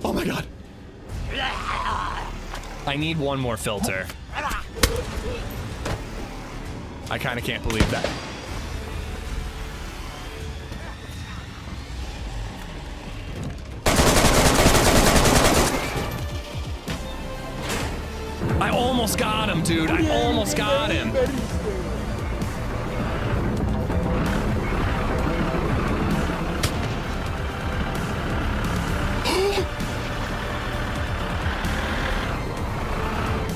Oh my god. I need one more filter. I kind of can't believe that. I almost got him, dude. I almost got him.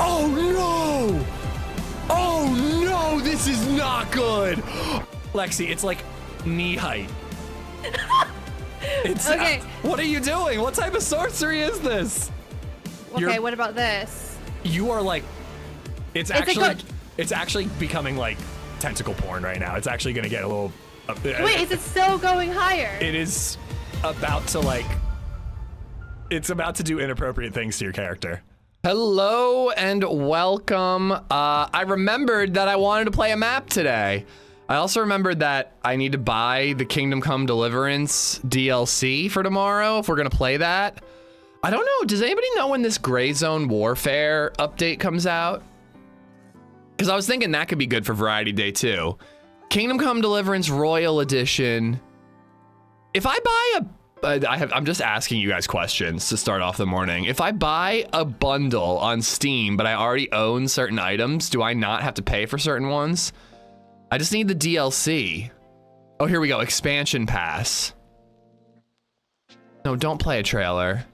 Oh no! Oh no, this is not good! Lexi, it's like knee height. It's okay. What are you doing? What type of sorcery is this? Okay, what about this? You are like, it's actually becoming like tentacle porn right now. It's actually gonna get a little. Wait, is it still going higher? It is about to like. It's about to do inappropriate things to your character. Hello and welcome. I remembered that I wanted to play a map today. I also remembered that I need to buy the Kingdom Come Deliverance DLC for tomorrow if we're gonna play that. I don't know, does anybody know when this Gray Zone Warfare update comes out? Because I was thinking that could be good for Variety Day too. Kingdom Come Deliverance Royal Edition. If I buy I'm just asking you guys questions to start off the morning. If I buy a bundle on Steam, but I already own certain items, do I not have to pay for certain ones? I just need the DLC. Oh, here we go, Expansion Pass. No, don't play a trailer.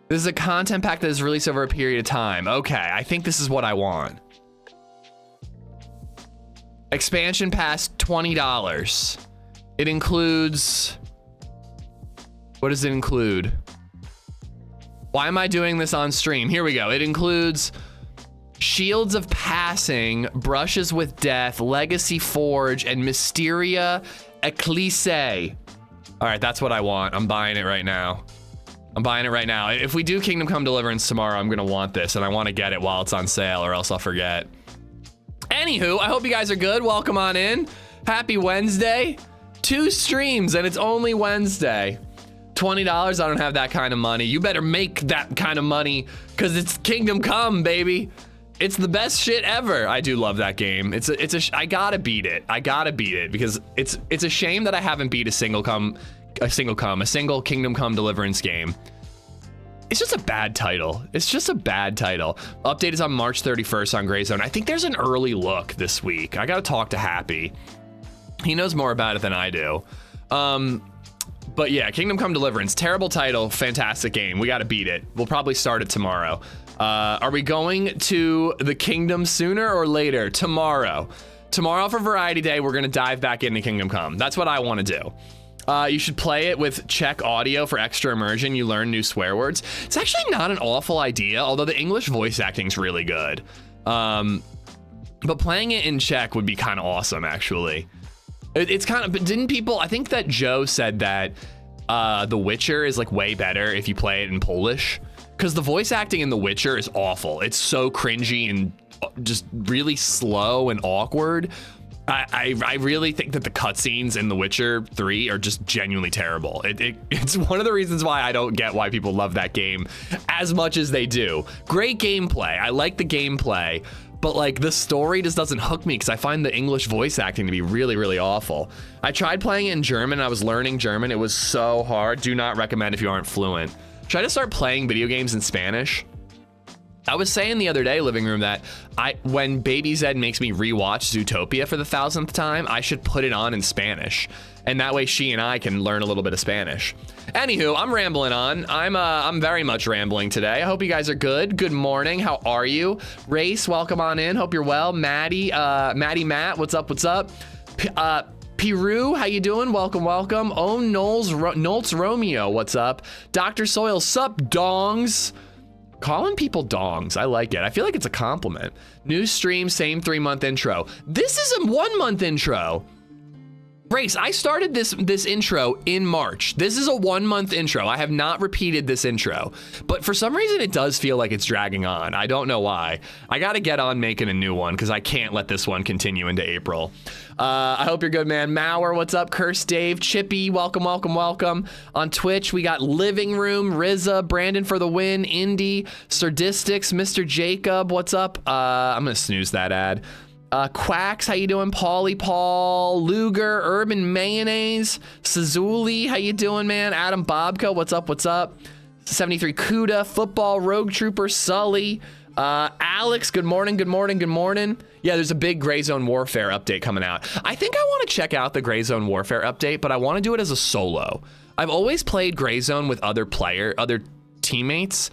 This is a content pack that is released over a period of time. Okay, I think this is what I want. Expansion Pass, $20. It includes... What does it include? Why am I doing this on stream? Here we go. It includes Shields of Passing, Brushes with Death, Legacy Forge, and Mysteria Ecclesiae. All right, that's what I want. I'm buying it right now. I'm buying it right now. If we do Kingdom Come Deliverance tomorrow, I'm gonna want this, and I want to get it while it's on sale, or else I'll forget. Anywho, I hope you guys are good. Welcome on in. Happy Wednesday. 2 streams, and it's only Wednesday. $20, I don't have that kind of money. You better make that kind of money, because it's Kingdom Come, baby. It's the best shit ever. I do love that game. I gotta beat it. I gotta beat it, because it's a shame that I haven't beat a single Kingdom Come Deliverance game. It's just a bad title. It's just a bad title. Update is on March 31st on Gray Zone. I think there's an early look this week. I gotta talk to Happy. He knows more about it than I do. But yeah, Kingdom Come Deliverance, terrible title, fantastic game. We gotta beat it. We'll probably start it tomorrow. Are we going to the kingdom sooner or later? Tomorrow. Tomorrow for Variety Day, we're gonna dive back into Kingdom Come. That's what I wanna do. You should play it with check audio for extra immersion. You learn new swear words. It's actually not an awful idea, although the English voice acting is really good. But playing it in Czech would be kind of awesome, actually. It's kind of, but didn't people, I think that Joe said that The Witcher is like way better if you play it in Polish, because the voice acting in The Witcher is awful. It's so cringy and just really slow and awkward. I really think that the cutscenes in The Witcher 3 are just genuinely terrible. It's one of the reasons why I don't get why people love that game as much as they do. Great gameplay. I like the gameplay, but like the story just doesn't hook me because I find the English voice acting to be really, really awful. I tried playing it in German. I was learning German. It was so hard. Do not recommend if you aren't fluent. Try to start playing video games in Spanish. I was saying the other day, living room, that when BabyZed makes me rewatch Zootopia for the 1000th time, I should put it on in Spanish, and that way she and I can learn a little bit of Spanish. Anywho, I'm rambling on. I'm very much rambling today. I hope you guys are good. Good morning. How are you? Race, welcome on in. Hope you're well. Maddie, Matt, what's up? What's up? Piru, how you doing? Welcome, welcome. Oh, Nolts Romeo, what's up? Dr. Soil, sup, dongs? Calling people dongs, I like it. I feel like it's a compliment. New stream, same 3-month intro. This is a 1-month intro. Grace, I started this intro in March. This is a 1 month intro. I have not repeated this intro, but for some reason it does feel like it's dragging on. I don't know why. I got to get on making a new one because I can't let this one continue into April. I hope you're good, man. Mauer, what's up? Curse Dave, Chippy, welcome, welcome, welcome. On Twitch, we got Living Room, Rizza, Brandon for the win, Indy, Sardistics, Mr. Jacob, what's up? I'm gonna snooze that ad. Quacks, how you doing? Paulie Paul, Luger, Urban Mayonnaise, Sazuli, how you doing, man? Adam Bobko, what's up, what's up? 73 Kuda, Football, Rogue Trooper, Sully, Alex, good morning, good morning, good morning. Yeah, there's a big Gray Zone Warfare update coming out. I think I want to check out the Gray Zone Warfare update, but I want to do it as a solo. I've always played Gray Zone with other teammates,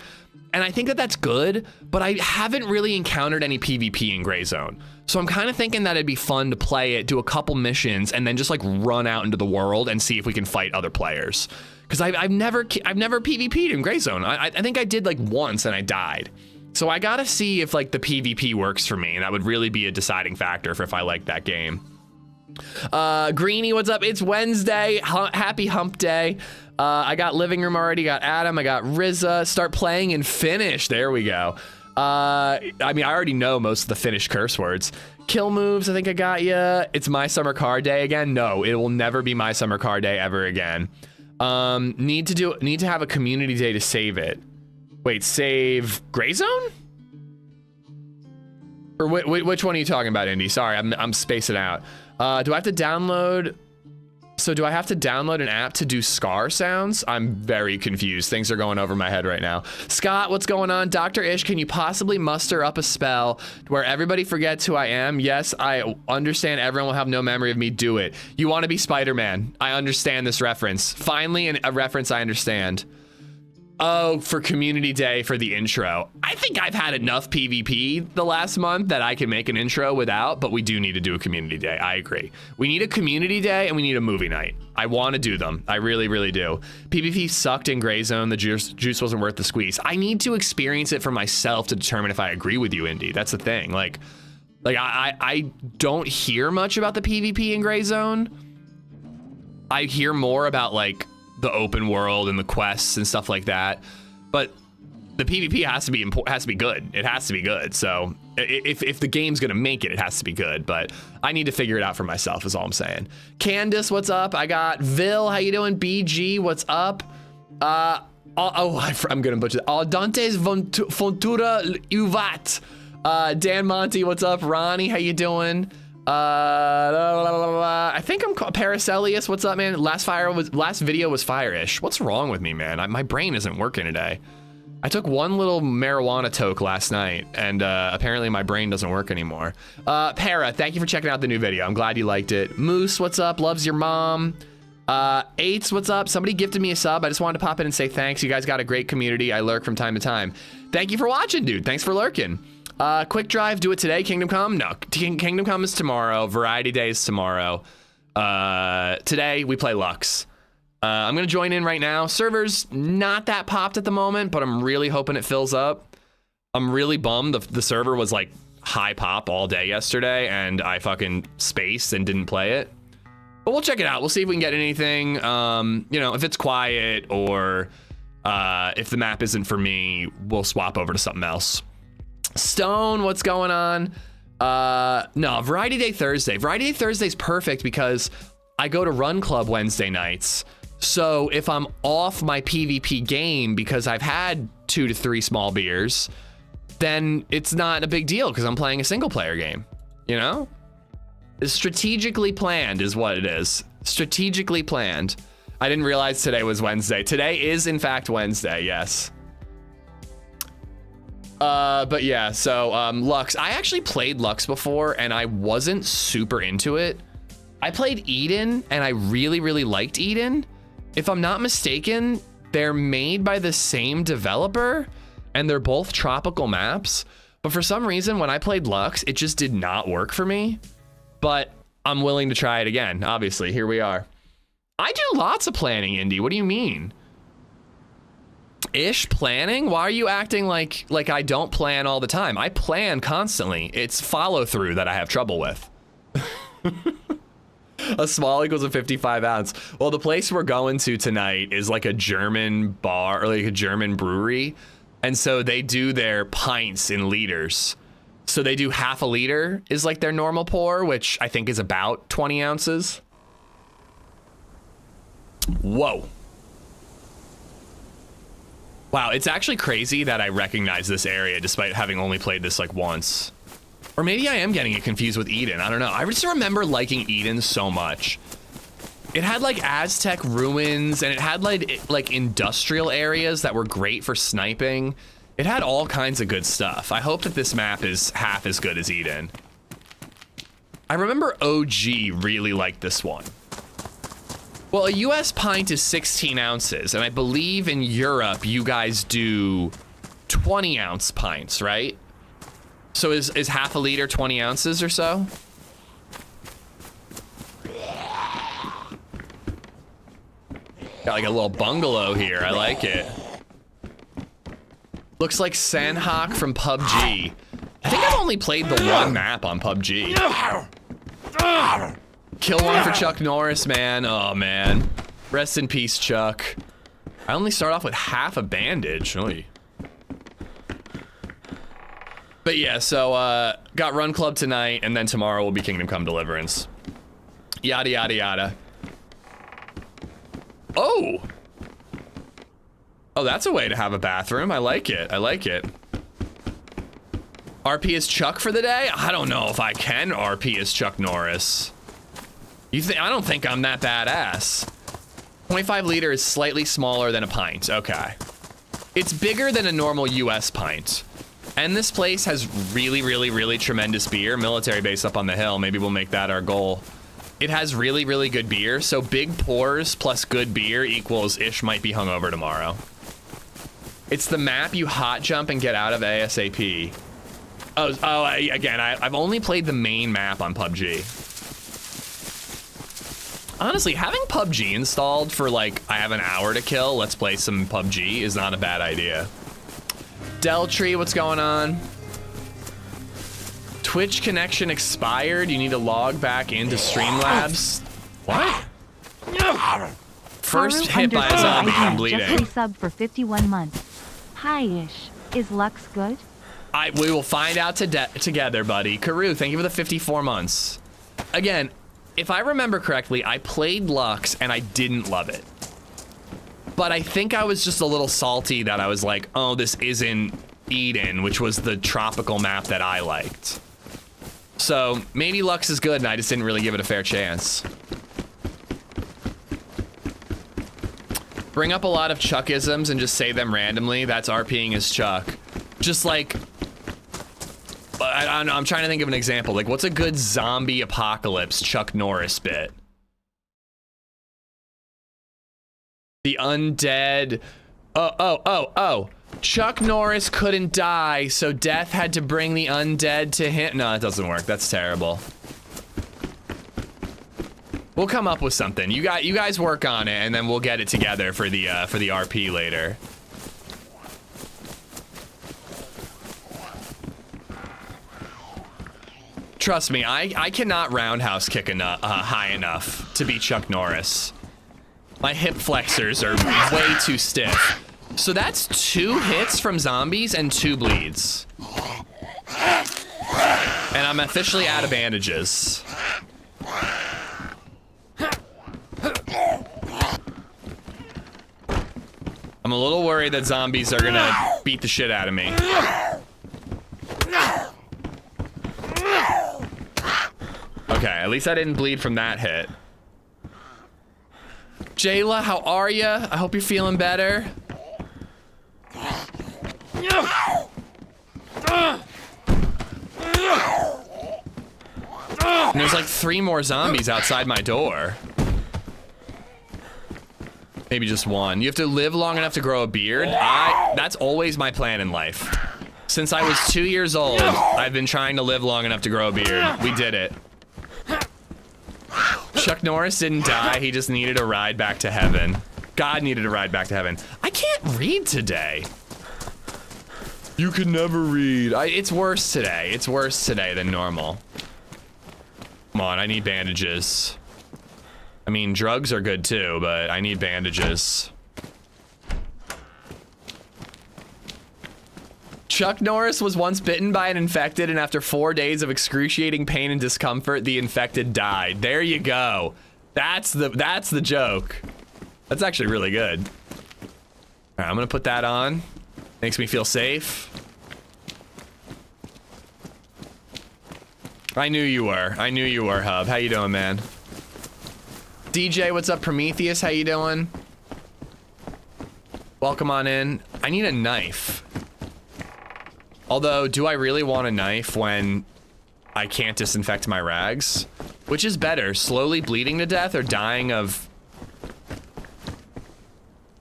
and I think that that's good, but I haven't really encountered any PvP in Gray Zone. So I'm kind of thinking that it'd be fun to play it, do a couple missions, and then just like run out into the world and see if we can fight other players. Because I've never PvP'd in Gray Zone. I think I did like once and I died. So I gotta see if like the PvP works for me, and that would really be a deciding factor for if I like that game. Greenie, what's up? It's Wednesday. Happy hump day. I got Living Room already, got Adam, I got Rizza. Start playing and finish. There we go. I mean, I already know most of the Finnish curse words. Kill moves, I think I got ya. It's My Summer Car Day again. No, it will never be My Summer Car Day ever again. Need to have a community day to save it. Wait, save Gray Zone? Or which one are you talking about, Indy? Sorry, I'm spacing out. Do I have to download? So do I have to download an app to do Scar sounds? I'm very confused. Things are going over my head right now. Scott, what's going on? Dr. Ish, can you possibly muster up a spell where everybody forgets who I am? Yes, I understand everyone will have no memory of me. Do it. You want to be Spider-Man. I understand this reference. Finally, a reference I understand. Oh, for community day for the intro. I think I've had enough PvP the last month that I can make an intro without, but we do need to do a community day. I agree. We need a community day and we need a movie night. I want to do them. I really, really do. PvP sucked in Gray Zone. The juice wasn't worth the squeeze. I need to experience it for myself to determine if I agree with you, Indy. That's the thing. Like I don't hear much about the PvP in Gray Zone. I hear more about like the open world and the quests and stuff like that, but the PvP has to be good. It has to be good. So if the game's gonna make it, it has to be good. But I need to figure it out for myself. Is all I'm saying. Candace, what's up? I got Vil. How you doing? BG, what's up? I'm gonna butcher that. Dantes Fontura Uvat. Dan Monty, what's up? Ronnie, how you doing? I think I'm Paracelius. What's up, man? Last video was fire-ish. What's wrong with me, man? My brain isn't working today. I took one little marijuana toke last night, and apparently my brain doesn't work anymore. Para, thank you for checking out the new video. I'm glad you liked it. Moose, what's up? Loves your mom. Eights, what's up? Somebody gifted me a sub. I just wanted to pop in and say thanks. You guys got a great community. I lurk from time to time. Thank you for watching, dude. Thanks for lurking. Quick drive, do it today. Kingdom Come? No, Kingdom Come is tomorrow. Variety Day is tomorrow. Today we play Lux. I'm gonna join in right now. Server's not that popped at the moment, but I'm really hoping it fills up. I'm really bummed. The server was like high pop all day yesterday, and I fucking spaced and didn't play it. But we'll check it out. We'll see if we can get anything. You know, if it's quiet or if the map isn't for me, we'll swap over to something else. Stone, what's going on? No, Variety Day Thursday. Variety Day Thursday is perfect because I go to Run Club Wednesday nights. So if I'm off my PvP game because I've had 2 to 3 small beers, then it's not a big deal because I'm playing a single player game, you know? It's strategically planned is what it is. Strategically planned. I didn't realize today was Wednesday. Today is in fact Wednesday, yes. But yeah, so Lux. I actually played Lux before and I wasn't super into it. I played Eden and I really, really liked Eden. If I'm not mistaken, they're made by the same developer and they're both tropical maps. But for some reason, when I played Lux, it just did not work for me. But I'm willing to try it again. Obviously, here we are. I do lots of planning, Indy. What do you mean? Ish planning? Why are you acting like I don't plan all the time? I plan constantly. It's follow through that I have trouble with. A small equals a 55 ounce. Well, the place we're going to tonight is like a German bar or like a German brewery. And so they do their pints in liters. So they do half a liter is like their normal pour, which I think is about 20 ounces. Whoa. Wow, it's actually crazy that I recognize this area despite having only played this like once. Or maybe I am getting it confused with Eden. I don't know. I just remember liking Eden so much. It had like Aztec ruins and it had like industrial areas that were great for sniping. It had all kinds of good stuff. I hope that this map is half as good as Eden. I remember OG really liked this one. Well, a US pint is 16 ounces, and I believe in Europe you guys do 20 ounce pints, right? So is half a liter 20 ounces or so? Got like a little bungalow here, I like it. Looks like Sanhok from PUBG. I think I've only played the one map on PUBG. Kill one for Chuck Norris, man. Oh, man. Rest in peace, Chuck. I only start off with half a bandage. Oy. But yeah, so got Run Club tonight, and then tomorrow will be Kingdom Come Deliverance. Yada, yada, yada. Oh! Oh, that's a way to have a bathroom. I like it. I like it. RP is Chuck for the day? I don't know if I can RP as Chuck Norris. I don't think I'm that badass. 25 liter is slightly smaller than a pint. Okay. It's bigger than a normal US pint. And this place has really, really, really tremendous beer. Military base up on the hill. Maybe we'll make that our goal. It has really, really good beer. So big pours plus good beer equals Ish might be hungover tomorrow. It's the map you hot jump and get out of ASAP. Again, I've only played the main map on PUBG. Honestly, having PUBG installed for like, I have an hour to kill, let's play some PUBG is not a bad idea. Deltree, what's going on? Twitch connection expired. You need to log back into Streamlabs. What? First hit by a zombie, I'm bleeding. Just resub for 51 months. Hi-ish. Is Lux good? We will find out together, buddy. Karu, thank you for the 54 months. Again, if I remember correctly, I played Lux and I didn't love it. But I think I was just a little salty that I was like, oh, this isn't Eden, which was the tropical map that I liked. So maybe Lux is good and I just didn't really give it a fair chance. Bring up a lot of Chuckisms and just say them randomly. That's RPing as Chuck. Just like, I don't know, I'm trying to think of an example. Like, what's a good zombie apocalypse Chuck Norris bit? The undead. Oh. Chuck Norris couldn't die, so Death had to bring the undead to him. No, it doesn't work. That's terrible. We'll come up with something. You guys work on it, and then we'll get it together for the RP later. Trust me, I cannot roundhouse kick high enough to beat Chuck Norris. My hip flexors are way too stiff. So that's 2 hits from zombies and 2 bleeds. And I'm officially out of bandages. I'm a little worried that zombies are gonna beat the shit out of me. Okay, at least I didn't bleed from that hit. Jayla, how are ya? I hope you're feeling better. And there's like 3 more zombies outside my door. Maybe just 1. You have to live long enough to grow a beard. That's always my plan in life. Since I was 2 years old, I've been trying to live long enough to grow a beard. We did it. Chuck Norris didn't die, he just needed a ride back to heaven. God needed a ride back to heaven. I can't read today. You can never read. It's worse today. It's worse today than normal. Come on, I need bandages. I mean, drugs are good too, but I need bandages. Chuck Norris was once bitten by an infected, and after 4 days of excruciating pain and discomfort, the infected died. There you go. That's the joke. That's actually really good. All right, I'm gonna put that on. Makes me feel safe. I knew you were. I knew you were, Hub. How you doing, man? DJ, what's up? Prometheus, how you doing? Welcome on in. I need a knife. Although, do I really want a knife when I can't disinfect my rags? Which is better, slowly bleeding to death or dying of...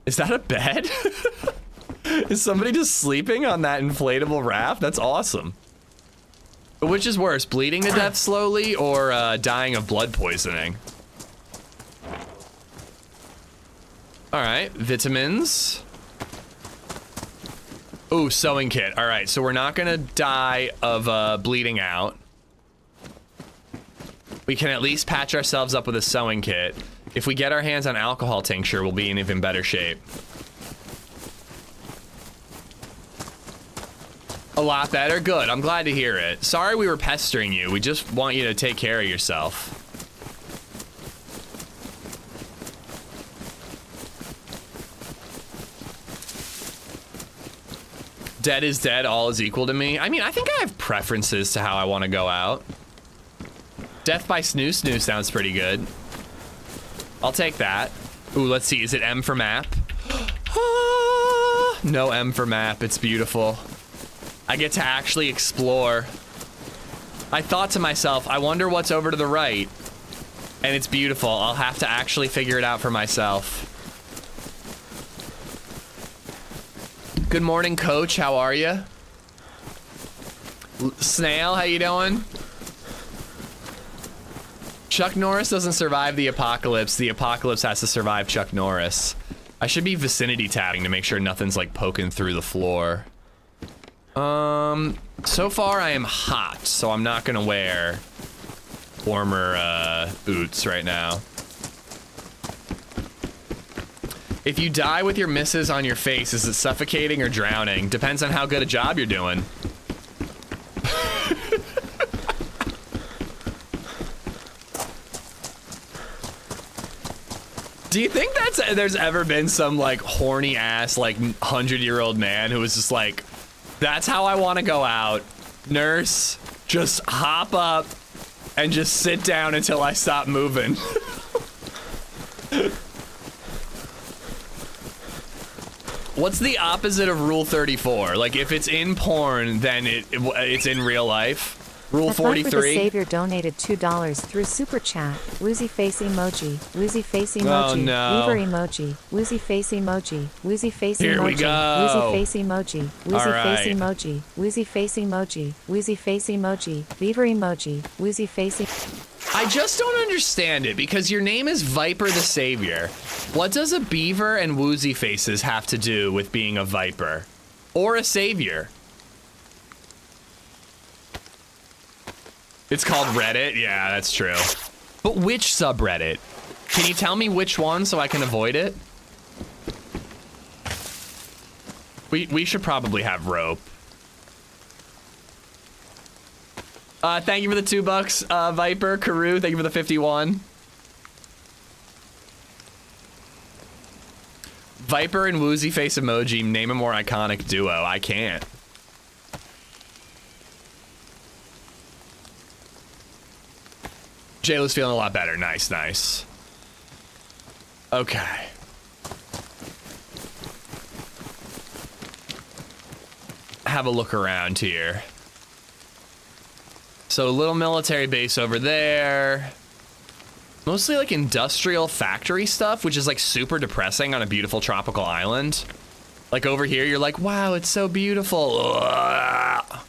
Is that a bed? Is somebody just sleeping on that inflatable raft? That's awesome. But which is worse, bleeding to death slowly or dying of blood poisoning? All right, vitamins. Ooh, sewing kit. All right, so we're not gonna die of bleeding out. We can at least patch ourselves up with a sewing kit. If we get our hands on alcohol tincture, we'll be in even better shape. A lot better? Good, I'm glad to hear it. Sorry we were pestering you. We just want you to take care of yourself. Dead is dead, all is equal to me. I mean, I think I have preferences to how I want to go out. Death by snoo snoo sounds pretty good. I'll take that. Ooh, let's see, is it M for map? No M for map, it's beautiful. I get to actually explore. I thought to myself, I wonder what's over to the right. And it's beautiful, I'll have to actually figure it out for myself. Good morning, Coach. How are you? Snail, how you doing? Chuck Norris doesn't survive the apocalypse. The apocalypse has to survive Chuck Norris. I should be vicinity tabbing to make sure nothing's like poking through the floor. So far I am hot, so I'm not gonna wear warmer boots right now. If you die with your misses on your face, is it suffocating or drowning? Depends on how good a job you're doing. Do you think there's ever been some like horny ass like 100-year-old man who was just like, that's how I want to go out. Nurse, just hop up and just sit down until I stop moving. What's the opposite of Rule 34? Like, if it's in porn, then it's in real life. Rule 43. The Savior donated $2 through Super Chat. Woozy face emoji. Woozy face emoji. Oh no. Weaver emoji. Woozy face emoji. Woozy face emoji. Here we go. Woozy face emoji. Woozy All right. face emoji. Woozy face emoji. Woozy face emoji. Beaver emoji. Woozy face. I just don't understand it because your name is Viper the Savior. What does a beaver and woozy faces have to do with being a viper or a savior? It's called Reddit. Yeah, that's true. But which subreddit? Can you tell me which one so I can avoid it? We should probably have rope. Thank you for the $2, Viper. Karoo, thank you for the 51. Viper and woozy face emoji, name a more iconic duo. I can't. Jayla's feeling a lot better. Nice, nice. Okay. Have a look around here. So a little military base over there. Mostly like industrial factory stuff, which is like super depressing on a beautiful tropical island. Like over here, you're like, wow, it's so beautiful. Ugh.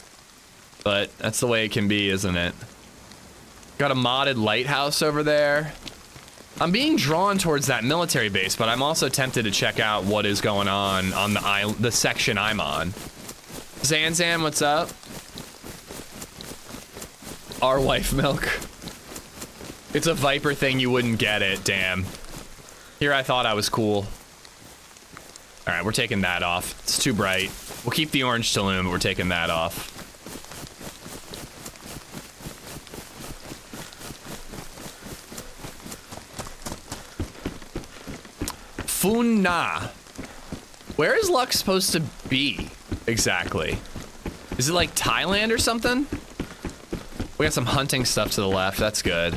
But that's the way it can be, isn't it? Got a modded lighthouse over there. I'm being drawn towards that military base, but I'm also tempted to check out what is going on the island, the section I'm on. Zanzan, what's up? Our wife milk. It's a Viper thing, you wouldn't get it, damn. Here I thought I was cool. All right, we're taking that off. It's too bright. We'll keep the orange saloon, but we're taking that off. Funna. Where is Lux supposed to be exactly? Is it like Thailand or something? We got some hunting stuff to the left. That's good.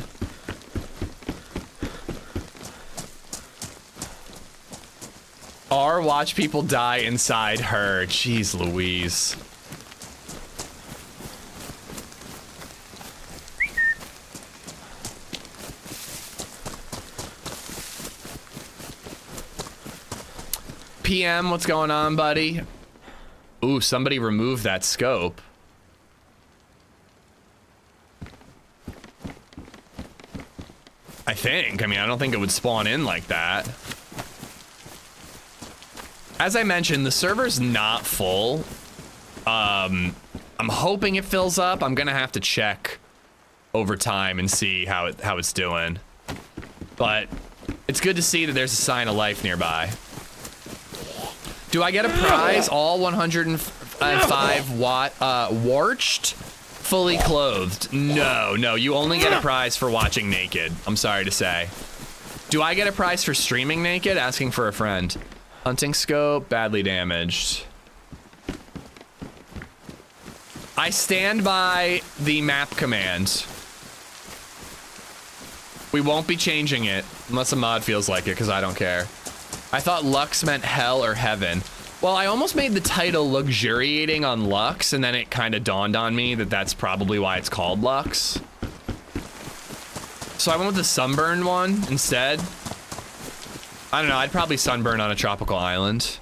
R, watch people die inside her. Jeez Louise. PM, what's going on, buddy? Ooh, somebody removed that scope. I think. I mean, I don't think it would spawn in like that. As I mentioned, the server's not full. I'm hoping it fills up. I'm gonna have to check over time and see how it's doing. But it's good to see that there's a sign of life nearby. Do I get a prize? All 105 watt warched, fully clothed? No, you only get a prize for watching naked. I'm sorry to say. Do I get a prize for streaming naked? Asking for a friend. Hunting scope, badly damaged. I stand by the map command. We won't be changing it unless a mod feels like it, because I don't care. I thought Lux meant hell or heaven. Well, I almost made the title luxuriating on Lux, and then it kind of dawned on me that that's probably why it's called Lux. So I went with the sunburn one instead. I don't know, I'd probably sunburn on a tropical island.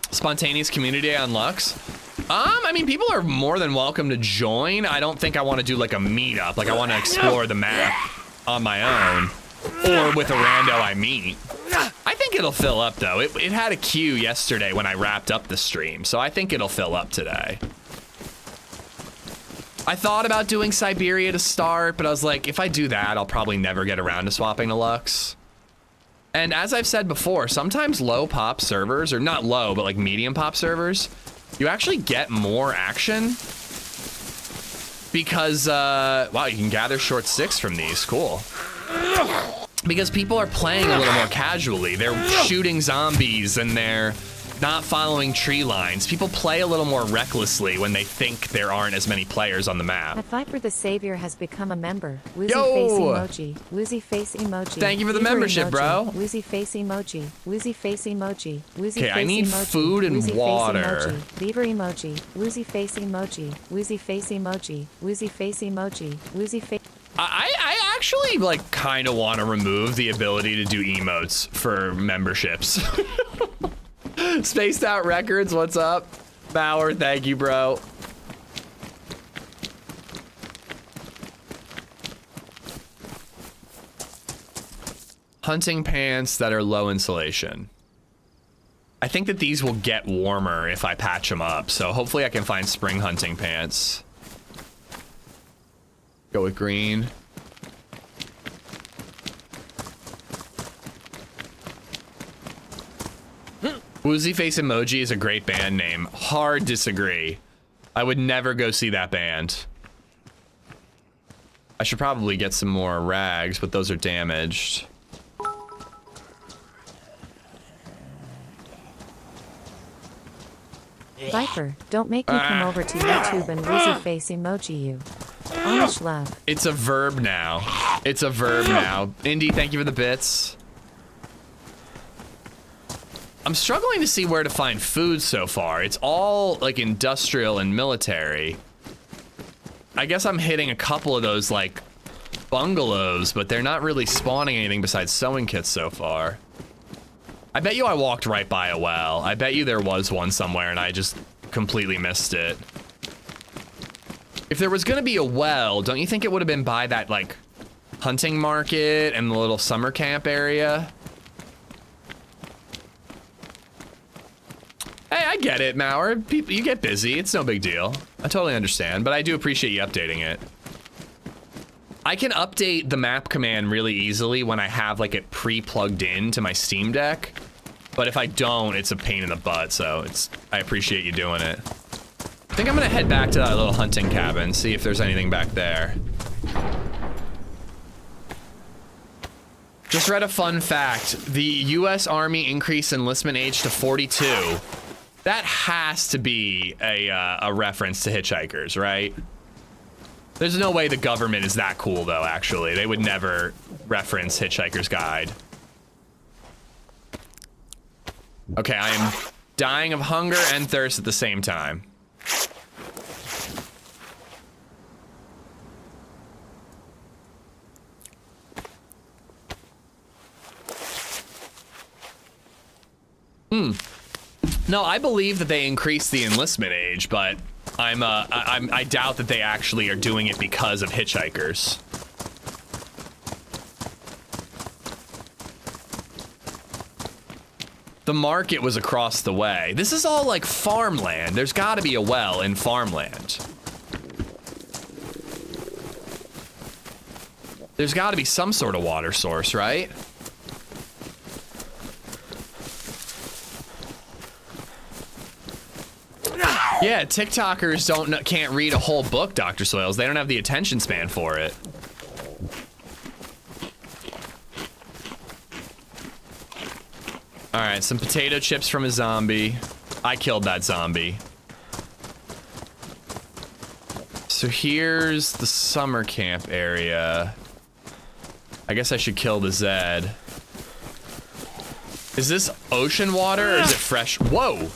Spontaneous community day on Lux. I mean, people are more than welcome to join. I don't think I want to do like a meetup. Like I want to explore the map on my own or with a rando I meet. I think it'll fill up though. It had a queue yesterday when I wrapped up the stream, so I think it'll fill up today. I thought about doing Siberia to start, but I was like, if I do that, I'll probably never get around to swapping to Lux. And as I've said before, sometimes low pop servers, or not low, but like medium pop servers, you actually get more action because, wow, you can gather short sticks from these, cool. Because people are playing a little more casually. They're shooting zombies and they're not following tree lines. People play a little more recklessly when they think there aren't as many players on the map. That Viper the Savior has become a member. Woozy face emoji. Woozy face emoji. Thank you for the membership, emoji. bro. Woozy face emoji. Woozy face emoji. Woozy okay, face I need emoji. food and Woozy water. Face emoji. Beaver emoji. Woozy face emoji. Woozy face emoji. Woozy face emoji. Woozy face. I actually like kind of want to remove the ability to do emotes for memberships. Spaced Out Records, what's up? Bauer, thank you, bro. Hunting pants that are low insulation. I think that these will get warmer if I patch them up, so hopefully I can find spring hunting pants. Go with green. Woozy Face Emoji is a great band name. Hard disagree. I would never go see that band. I should probably get some more rags, but those are damaged. Viper, don't make me come over to YouTube and woozy face emoji you. Amish love. It's a verb now. It's a verb now. Indy, thank you for the bits. I'm struggling to see where to find food so far. It's all like industrial and military. I guess I'm hitting a couple of those like bungalows, but they're not really spawning anything besides sewing kits so far. I bet you I walked right by a well. I bet you there was one somewhere and I just completely missed it. If there was gonna be a well, don't you think it would have been by that like hunting market and the little summer camp area? Hey, I get it, Mauer. People, you get busy. It's no big deal. I totally understand, but I do appreciate you updating it. I can update the map command really easily when I have like it pre-plugged in to my Steam Deck. But if I don't, it's a pain in the butt, so I appreciate you doing it. I think I'm gonna head back to that little hunting cabin, see if there's anything back there. Just read a fun fact. The US Army increased enlistment age to 42. That has to be a reference to hitchhikers, right? There's no way the government is that cool though, actually. They would never reference Hitchhiker's Guide. Okay, I am dying of hunger and thirst at the same time. No, I believe that they increased the enlistment age, but I doubt that they actually are doing it because of hitchhikers. The market was across the way. This is all like farmland. There's got to be a well in farmland. There's got to be some sort of water source, right? Yeah, TikTokers can't read a whole book, Dr. Soils. They don't have the attention span for it. All right, some potato chips from a zombie. I killed that zombie. So here's the summer camp area. I guess I should kill the Zed. Is this ocean water or is it fresh? Whoa!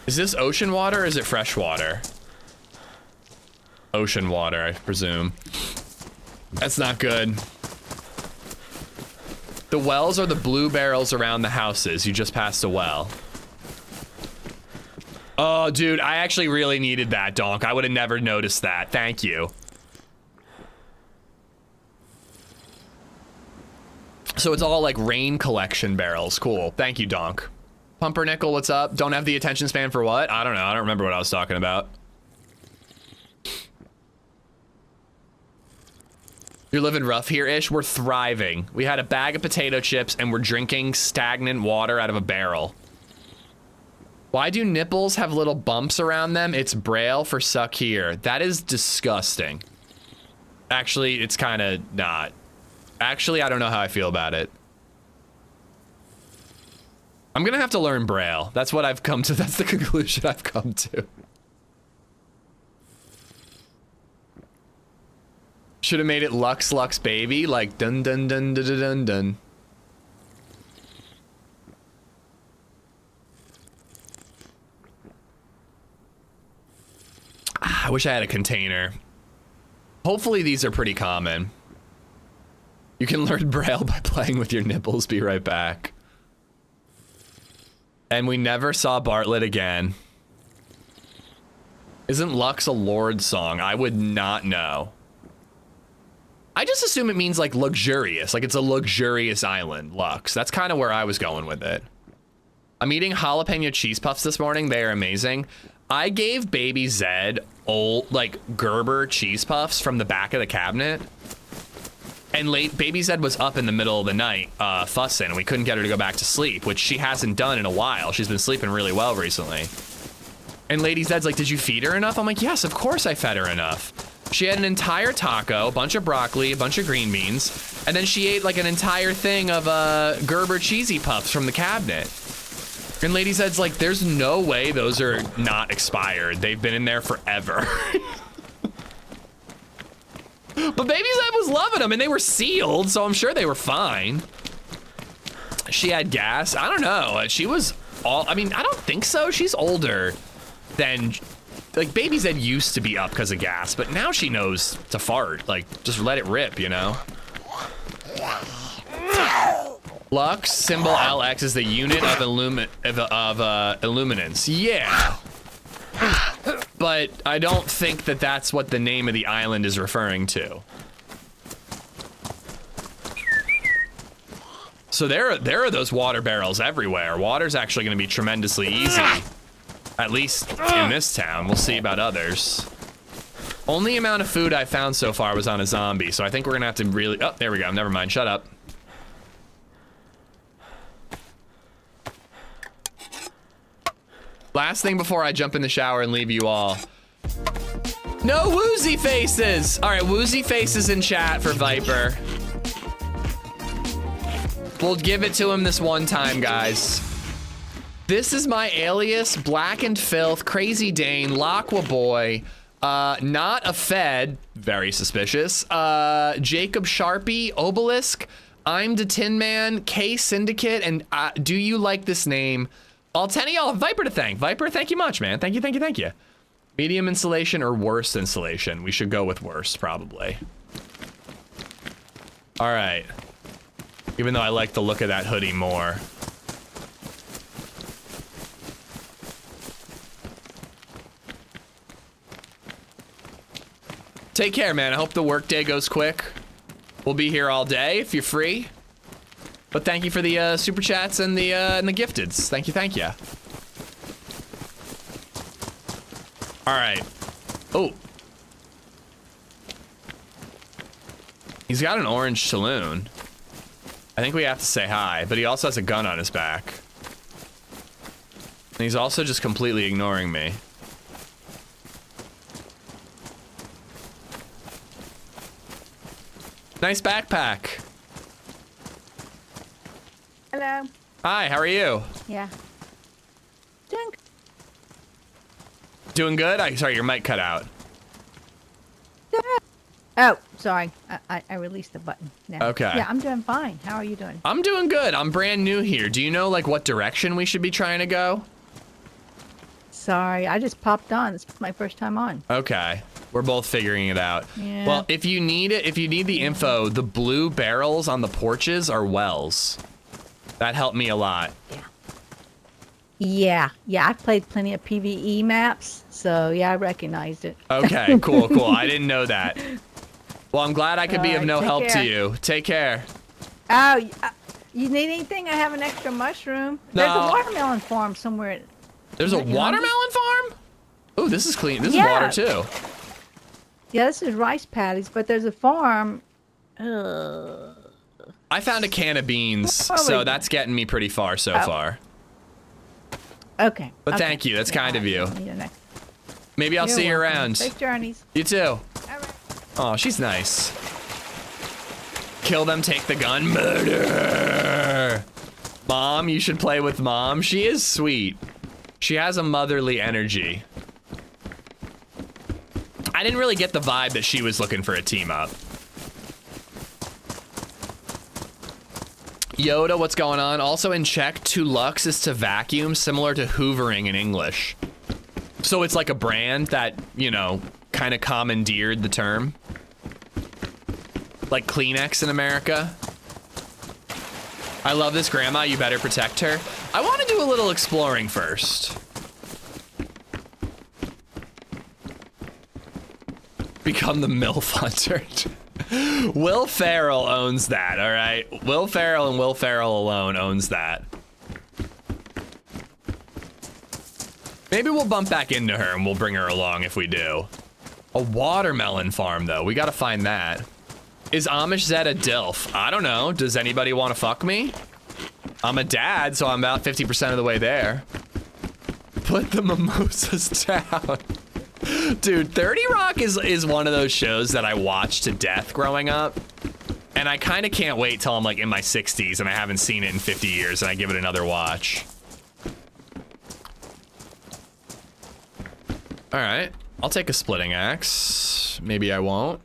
Is this ocean water or is it fresh water? Ocean water, I presume. That's not good. The wells are the blue barrels around the houses. You just passed a well. Oh, dude, I actually really needed that, Donk. I would have never noticed that. Thank you. So it's all like rain collection barrels. Cool. Thank you, Donk. Pumpernickel, what's up? Don't have the attention span for what? I don't know. I don't remember what I was talking about. You're living rough here, Ish. We're thriving. We had a bag of potato chips and we're drinking stagnant water out of a barrel. Why do nipples have little bumps around them? It's Braille for suck here. That is disgusting. Actually, it's kind of not. Actually, I don't know how I feel about it. I'm gonna have to learn Braille. That's what I've come to. That's the conclusion I've come to. Should have made it Lux Lux Baby, like dun dun dun dun dun dun dun. I wish I had a container. Hopefully these are pretty common. You can learn Braille by playing with your nipples. Be right back. And we never saw Bartlett again. Isn't Lux a Lord song? I would not know. I just assume it means like luxurious, like it's a luxurious island, Lux. That's kind of where I was going with it. I'm eating jalapeno cheese puffs this morning. They are amazing. I gave BabyZed old like Gerber cheese puffs from the back of the cabinet. And BabyZed was up in the middle of the night fussing, and we couldn't get her to go back to sleep, which she hasn't done in a while. She's been sleeping really well recently. And LadyZed's like, did you feed her enough? I'm like, yes, of course I fed her enough. She had an entire taco, a bunch of broccoli, a bunch of green beans, and then she ate like an entire thing of Gerber cheesy puffs from the cabinet. And LadyZed's like, there's no way those are not expired. They've been in there forever. But BabyZed was loving them, and they were sealed, so I'm sure they were fine. She had gas. I don't know. She was all, I mean, I don't think so. She's older than, like, BabyZed used to be up because of gas, but now she knows to fart. Like, just let it rip, you know? Lux, symbol LX is the unit of illuminance. Yeah. But I don't think that that's what the name of the island is referring to. So there are those water barrels everywhere. Water's actually going to be tremendously easy. At least in this town. We'll see about others. Only amount of food I found so far was on a zombie, so I think we're gonna have to really... Oh, there we go. Never mind. Shut up. Last thing before I jump in the shower and leave you all. No woozy faces! All right, woozy faces in chat for Viper. We'll give it to him this one time, guys. This is my alias, Blackened Filth, Crazy Dane, Laqua Boy, Not a Fed, very suspicious, Jacob Sharpie, Obelisk, I'm the Tin Man, K Syndicate, and do you like this name? All 10 of y'all have Viper to thank. Viper, thank you much, man. Thank you, thank you, thank you. Medium insulation or worst insulation? We should go with worst, probably. All right. Even though I like the look of that hoodie more. Take care, man. I hope the workday goes quick. We'll be here all day if you're free. But thank you for the super chats and the gifteds. Thank you, thank you. All right. Oh. He's got an orange saloon. I think we have to say hi, but he also has a gun on his back. And he's also just completely ignoring me. Nice backpack. Hello. Hi, how are you? Yeah. Doing good? Sorry, your mic cut out. Oh, sorry. I released the button. Now. Okay. Yeah, I'm doing fine. How are you doing? I'm doing good. I'm brand new here. Do you know like what direction we should be trying to go? Sorry, I just popped on. This is my first time on. Okay. We're both figuring it out. Yeah. Well, if you need it, if you need the info, the blue barrels on the porches are wells. That helped me a lot. Yeah. Yeah, I've played plenty of PvE maps, so yeah, I recognized it. Okay, cool, cool. I didn't know that. Well, I'm glad I could be of no help to you. Take care. Oh, you need anything? I have an extra mushroom. No. There's a watermelon farm somewhere. There's a watermelon farm? Oh, this is clean. This is water too. Yeah, this is rice paddies, but there's a farm. I found a can of beans, so that's getting me pretty far so far. Okay. But thank you. That's kind of you. Maybe I'll see you around. Safe journeys. You too. All right. Oh, she's nice. Kill them, take the gun, murder. Mom, you should play with Mom. She is sweet. She has a motherly energy. I didn't really get the vibe that she was looking for a team up. Yoda, what's going on? Also in Czech, to lux is to vacuum, similar to hoovering in English. So it's like a brand that, you know, kind of commandeered the term. Like Kleenex in America. I love this grandma, you better protect her. I want to do a little exploring first. Become the MILF hunter. Will Ferrell owns that, all right? Will Ferrell and Will Ferrell alone owns that. Maybe we'll bump back into her and we'll bring her along if we do. A watermelon farm, though. We gotta find that. Is AmishZed a DILF? I don't know. Does anybody want to fuck me? I'm a dad, so I'm about 50% of the way there. Put the mimosas down. Dude, 30 Rock is one of those shows that I watched to death growing up. And I kind of can't wait till I'm like in my 60s and I haven't seen it in 50 years and I give it another watch. All right, I'll take a splitting axe. Maybe I won't.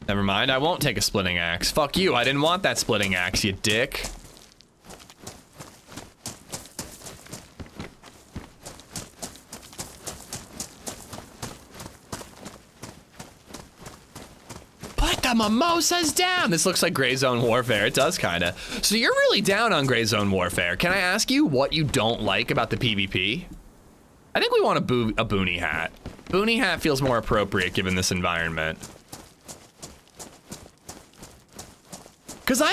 Never mind, I won't take a splitting axe. Fuck you, I didn't want that splitting axe, you dick. Put the mimosas down! This looks like Gray Zone Warfare, it does kinda. So you're really down on Gray Zone Warfare. Can I ask you what you don't like about the PvP? I think we want a boonie hat. Boonie hat feels more appropriate given this environment. Cause I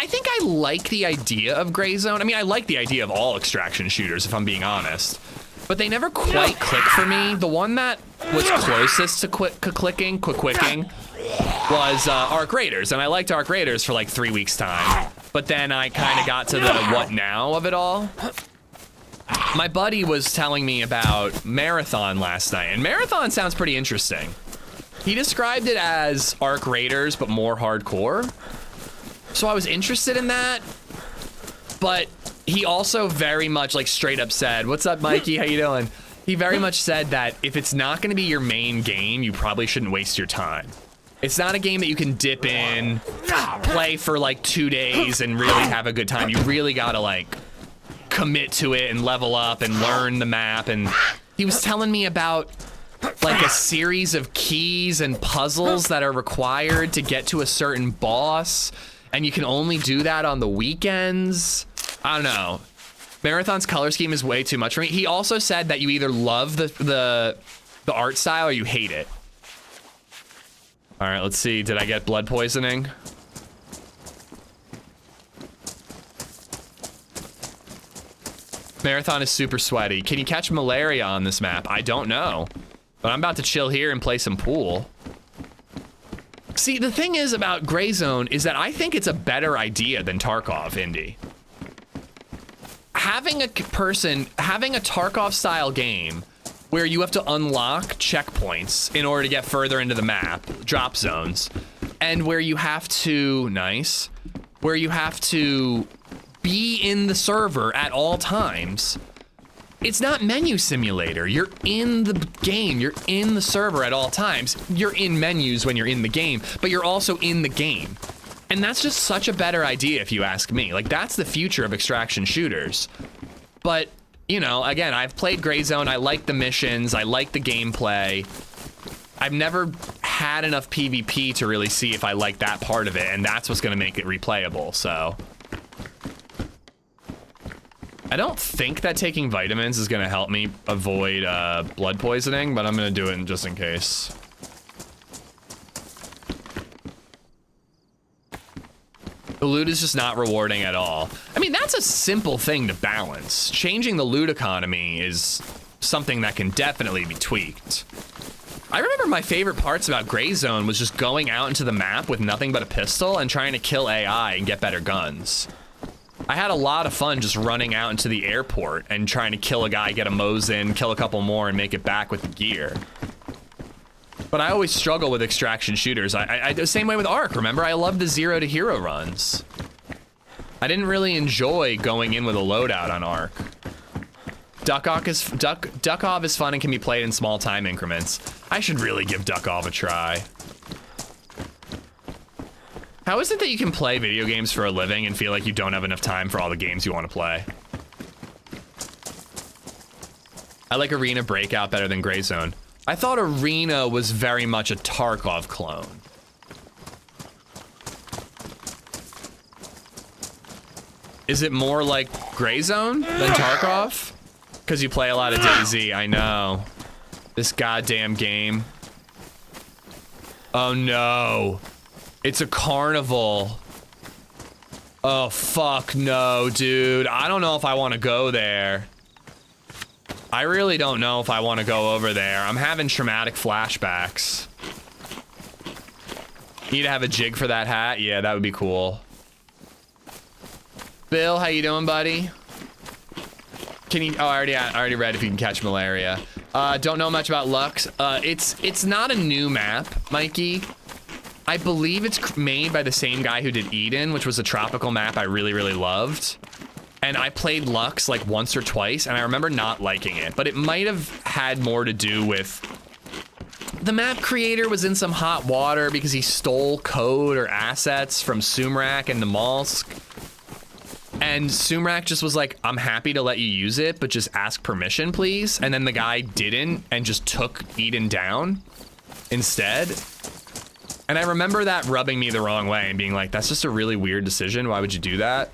think I like the idea of Gray Zone. I mean, I like the idea of all extraction shooters, if I'm being honest. but they never quite click for me. The one that was closest to clicking was ARC Raiders, and I liked ARC Raiders for like 3 weeks time. But then I kind of got to the what now of it all. My buddy was telling me about Marathon last night, and Marathon sounds pretty interesting. He described it as ARC Raiders, but more hardcore. So I was interested in that, but he also very much like straight up said, "What's up, Mikey? How you doing?" He very much said that if it's not gonna be your main game, you probably shouldn't waste your time. It's not a game that you can dip in, play for like 2 days and really have a good time. You really gotta like commit to it and level up and learn the map. And he was telling me about like a series of keys and puzzles that are required to get to a certain boss. And you can only do that on the weekends. I don't know. Marathon's color scheme is way too much for me. He also said that you either love the art style or you hate it. All right, let's see. Did I get blood poisoning? Marathon is super sweaty. Can you catch malaria on this map? I don't know. But I'm about to chill here and play some pool. See, the thing is about Gray Zone is that I think it's a better idea than Tarkov, Indy. Having a Tarkov style game where you have to unlock checkpoints in order to get further into the map, drop zones, and where you have to, where you have to be in the server at all times. It's not menu simulator. You're in the game. You're in the server at all times. You're in menus when you're in the game, but you're also in the game. And that's just such a better idea if you ask me. Like, that's the future of extraction shooters. But, you know, again, I've played Gray Zone. I like the missions. I like the gameplay. I've never had enough PvP to really see if I like that part of it, and that's what's gonna make it replayable, so. I don't think that taking vitamins is gonna help me avoid blood poisoning, but I'm gonna do it just in case. The loot is just not rewarding at all. I mean, that's a simple thing to balance. Changing the loot economy is something that can definitely be tweaked. I remember my favorite parts about Gray Zone was just going out into the map with nothing but a pistol and trying to kill AI and get better guns. I had a lot of fun just running out into the airport and trying to kill a guy, get a Mo's in, kill a couple more, and make it back with the gear. But I always struggle with extraction shooters. I the same way with ARC, remember? I love the 0 to hero runs. I didn't really enjoy going in with a loadout on ARC. Duck-Off is fun and can be played in small time increments. I should really give Duck-Off a try. How is it that you can play video games for a living and feel like you don't have enough time for all the games you want to play? I like Arena Breakout better than Gray Zone. I thought Arena was very much a Tarkov clone. Is it more like Gray Zone than Tarkov? Because you play a lot of DayZ, I know. This goddamn game. Oh no. It's a carnival. Oh fuck no, dude. I don't know if I want to go there. I really don't know if I want to go over there. I'm having traumatic flashbacks. Need to have a jig for that hat? Yeah, that would be cool. Bill, how you doing, buddy? Can you, oh, I already read if you can catch malaria. Don't know much about Lux. It's not a new map, Mikey. I believe it's made by the same guy who did Eden, which was a tropical map I really, really loved. And I played Lux like once or twice, and I remember not liking it, but it might have had more to do with the map creator was in some hot water because he stole code or assets from Sumrak and the Malsk. And Sumrak just was like, I'm happy to let you use it, but just ask permission, please. And then the guy didn't and just took Eden down instead. And I remember that rubbing me the wrong way and being like, that's just a really weird decision. Why would you do that?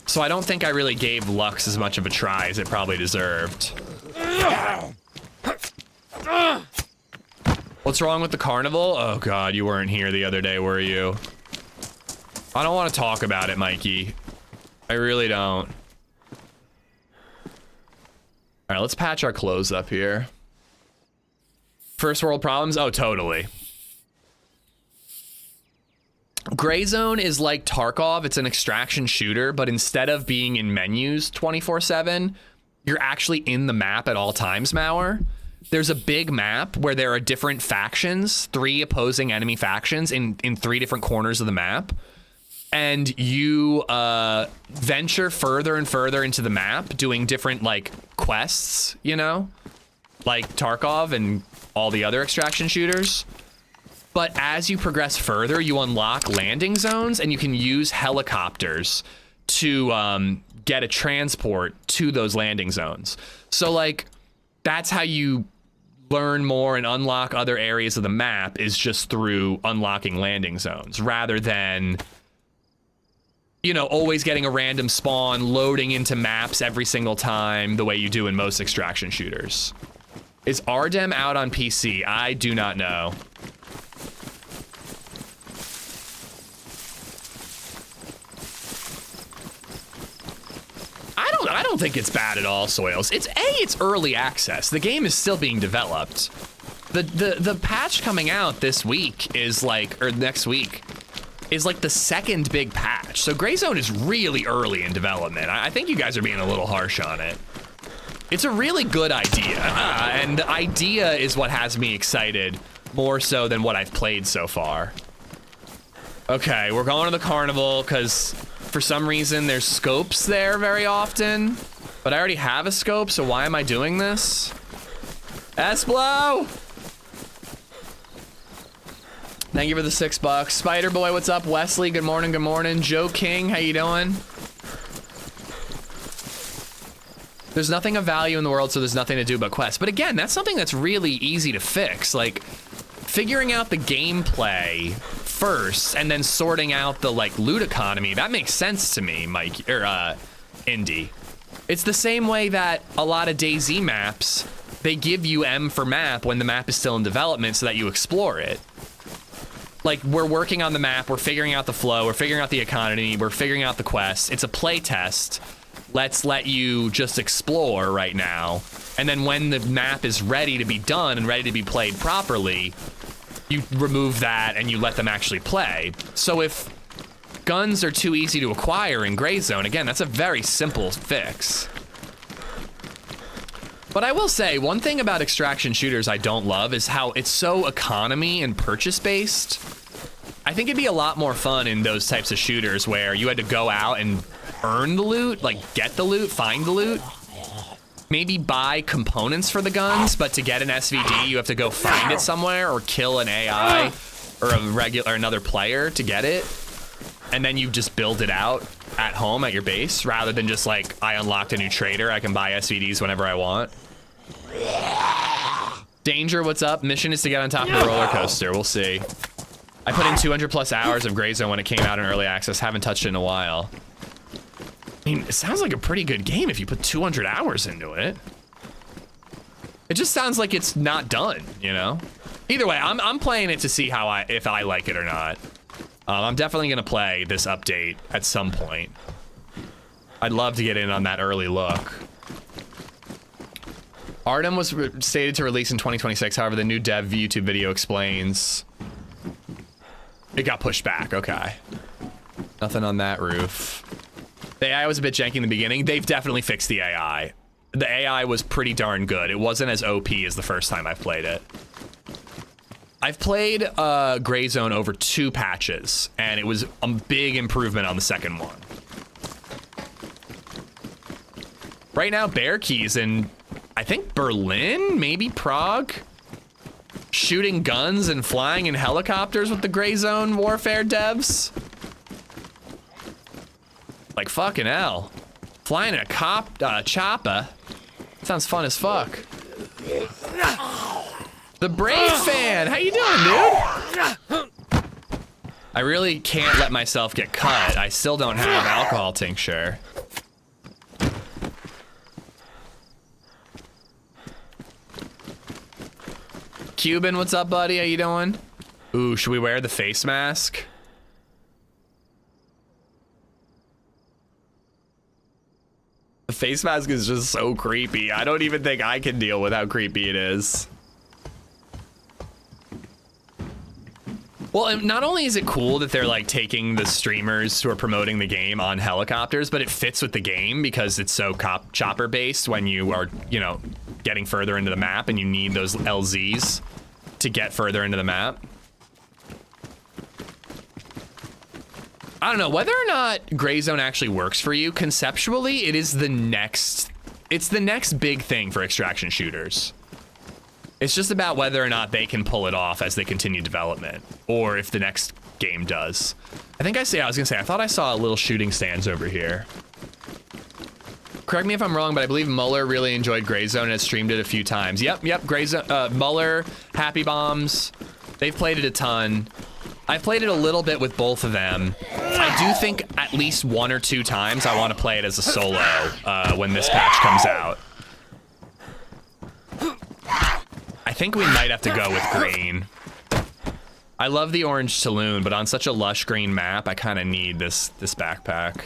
So I don't think I really gave Lux as much of a try as it probably deserved. What's wrong with the carnival? Oh God, you weren't here the other day, were you? I don't want to talk about it, Mikey. I really don't. All right, let's patch our clothes up here. First world problems? Oh, totally. Gray Zone is like Tarkov. It's an extraction shooter, but instead of being in menus 24/7, you're actually in the map at all times, Mauer. There's a big map where there are different factions, 3 opposing enemy factions in 3 different corners of the map. And you venture further and further into the map doing different like quests, you know, like Tarkov and all the other extraction shooters. But as you progress further, you unlock landing zones and you can use helicopters to get a transport to those landing zones. So like, that's how you learn more and unlock other areas of the map, is just through unlocking landing zones rather than, you know, always getting a random spawn, loading into maps every single time the way you do in most extraction shooters. Is Ardem out on PC? I do not know. I don't think it's bad at all, Soils. It's early access. The game is still being developed. The patch coming out this week is like, or next week, is like the second big patch. So Gray Zone is really early in development. I think you guys are being a little harsh on it. It's a really good idea, and the idea is what has me excited more so than what I've played so far. Okay, we're going to the carnival because for some reason there's scopes there very often, but I already have a scope, so why am I doing this? Esplo! Thank you for the $6. Spider Boy, what's up? Wesley, good morning, good morning. Joe King, how you doing? There's nothing of value in the world, so there's nothing to do but quests. But again, that's something that's really easy to fix. Like, figuring out the gameplay first and then sorting out the like loot economy, that makes sense to me, Mike, or Indy. It's the same way that a lot of DayZ maps, they give you M for map when the map is still in development so that you explore it. Like, we're working on the map, we're figuring out the flow, we're figuring out the economy, we're figuring out the quests. It's a play test. Let's let you just explore right now. And then when the map is ready to be done and ready to be played properly, you remove that and you let them actually play. So if guns are too easy to acquire in Gray Zone, again, that's a very simple fix. But I will say, one thing about extraction shooters I don't love is how it's so economy and purchase based. I think it'd be a lot more fun in those types of shooters where you had to go out and earn the loot, like get the loot, find the loot. Maybe buy components for the guns, but to get an SVD, you have to go find it somewhere or kill an AI or another player to get it. And then you just build it out at home at your base rather than just like, I unlocked a new trader, I can buy SVDs whenever I want. Danger, what's up? Mission is to get on top of the roller coaster. We'll see. I put in 200+ hours of Gray Zone when it came out in early access. Haven't touched it in a while. I mean, it sounds like a pretty good game if you put 200 hours into it. It just sounds like it's not done, you know? Either way, I'm playing it to see if I like it or not. I'm definitely gonna play this update at some point. I'd love to get in on that early look. Artem was stated to release in 2026. However, the new dev YouTube video explains it got pushed back. Okay. Nothing on that roof. The AI was a bit janky in the beginning. They've definitely fixed the AI. The AI was pretty darn good. It wasn't as OP as the first time I've played it. I've played Gray Zone over 2 patches, and it was a big improvement on the second one. Right now, Bear Key's in, I think, Berlin, maybe Prague, shooting guns and flying in helicopters with the Gray Zone Warfare devs. Like fucking hell. Flying in a chopper. Sounds fun as fuck. The Brave Fan, how you doing, dude? I really can't let myself get cut. I still don't have alcohol tincture. Cuban, what's up, buddy? How you doing? Ooh, should we wear the face mask? The face mask is just so creepy. I don't even think I can deal with how creepy it is. Well, and not only is it cool that they're like taking the streamers who are promoting the game on helicopters, but it fits with the game because it's so chopper based when you are, you know, getting further into the map and you need those LZs to get further into the map. I don't know whether or not Gray Zone actually works for you. Conceptually, it is the next, it's the next big thing for extraction shooters. It's just about whether or not they can pull it off as they continue development, or if the next game does. I thought I saw a little shooting stands over here. Correct me if I'm wrong, but I believe Muller really enjoyed Gray Zone and has streamed it a few times. Yep, Gray Zone, Muller, Happy Bombs, they've played it a ton. I've played it a little bit with both of them. I do think at least 1 or 2 times I want to play it as a solo when this patch comes out. I think we might have to go with green. I love the orange saloon, but on such a lush green map, I kind of need this backpack.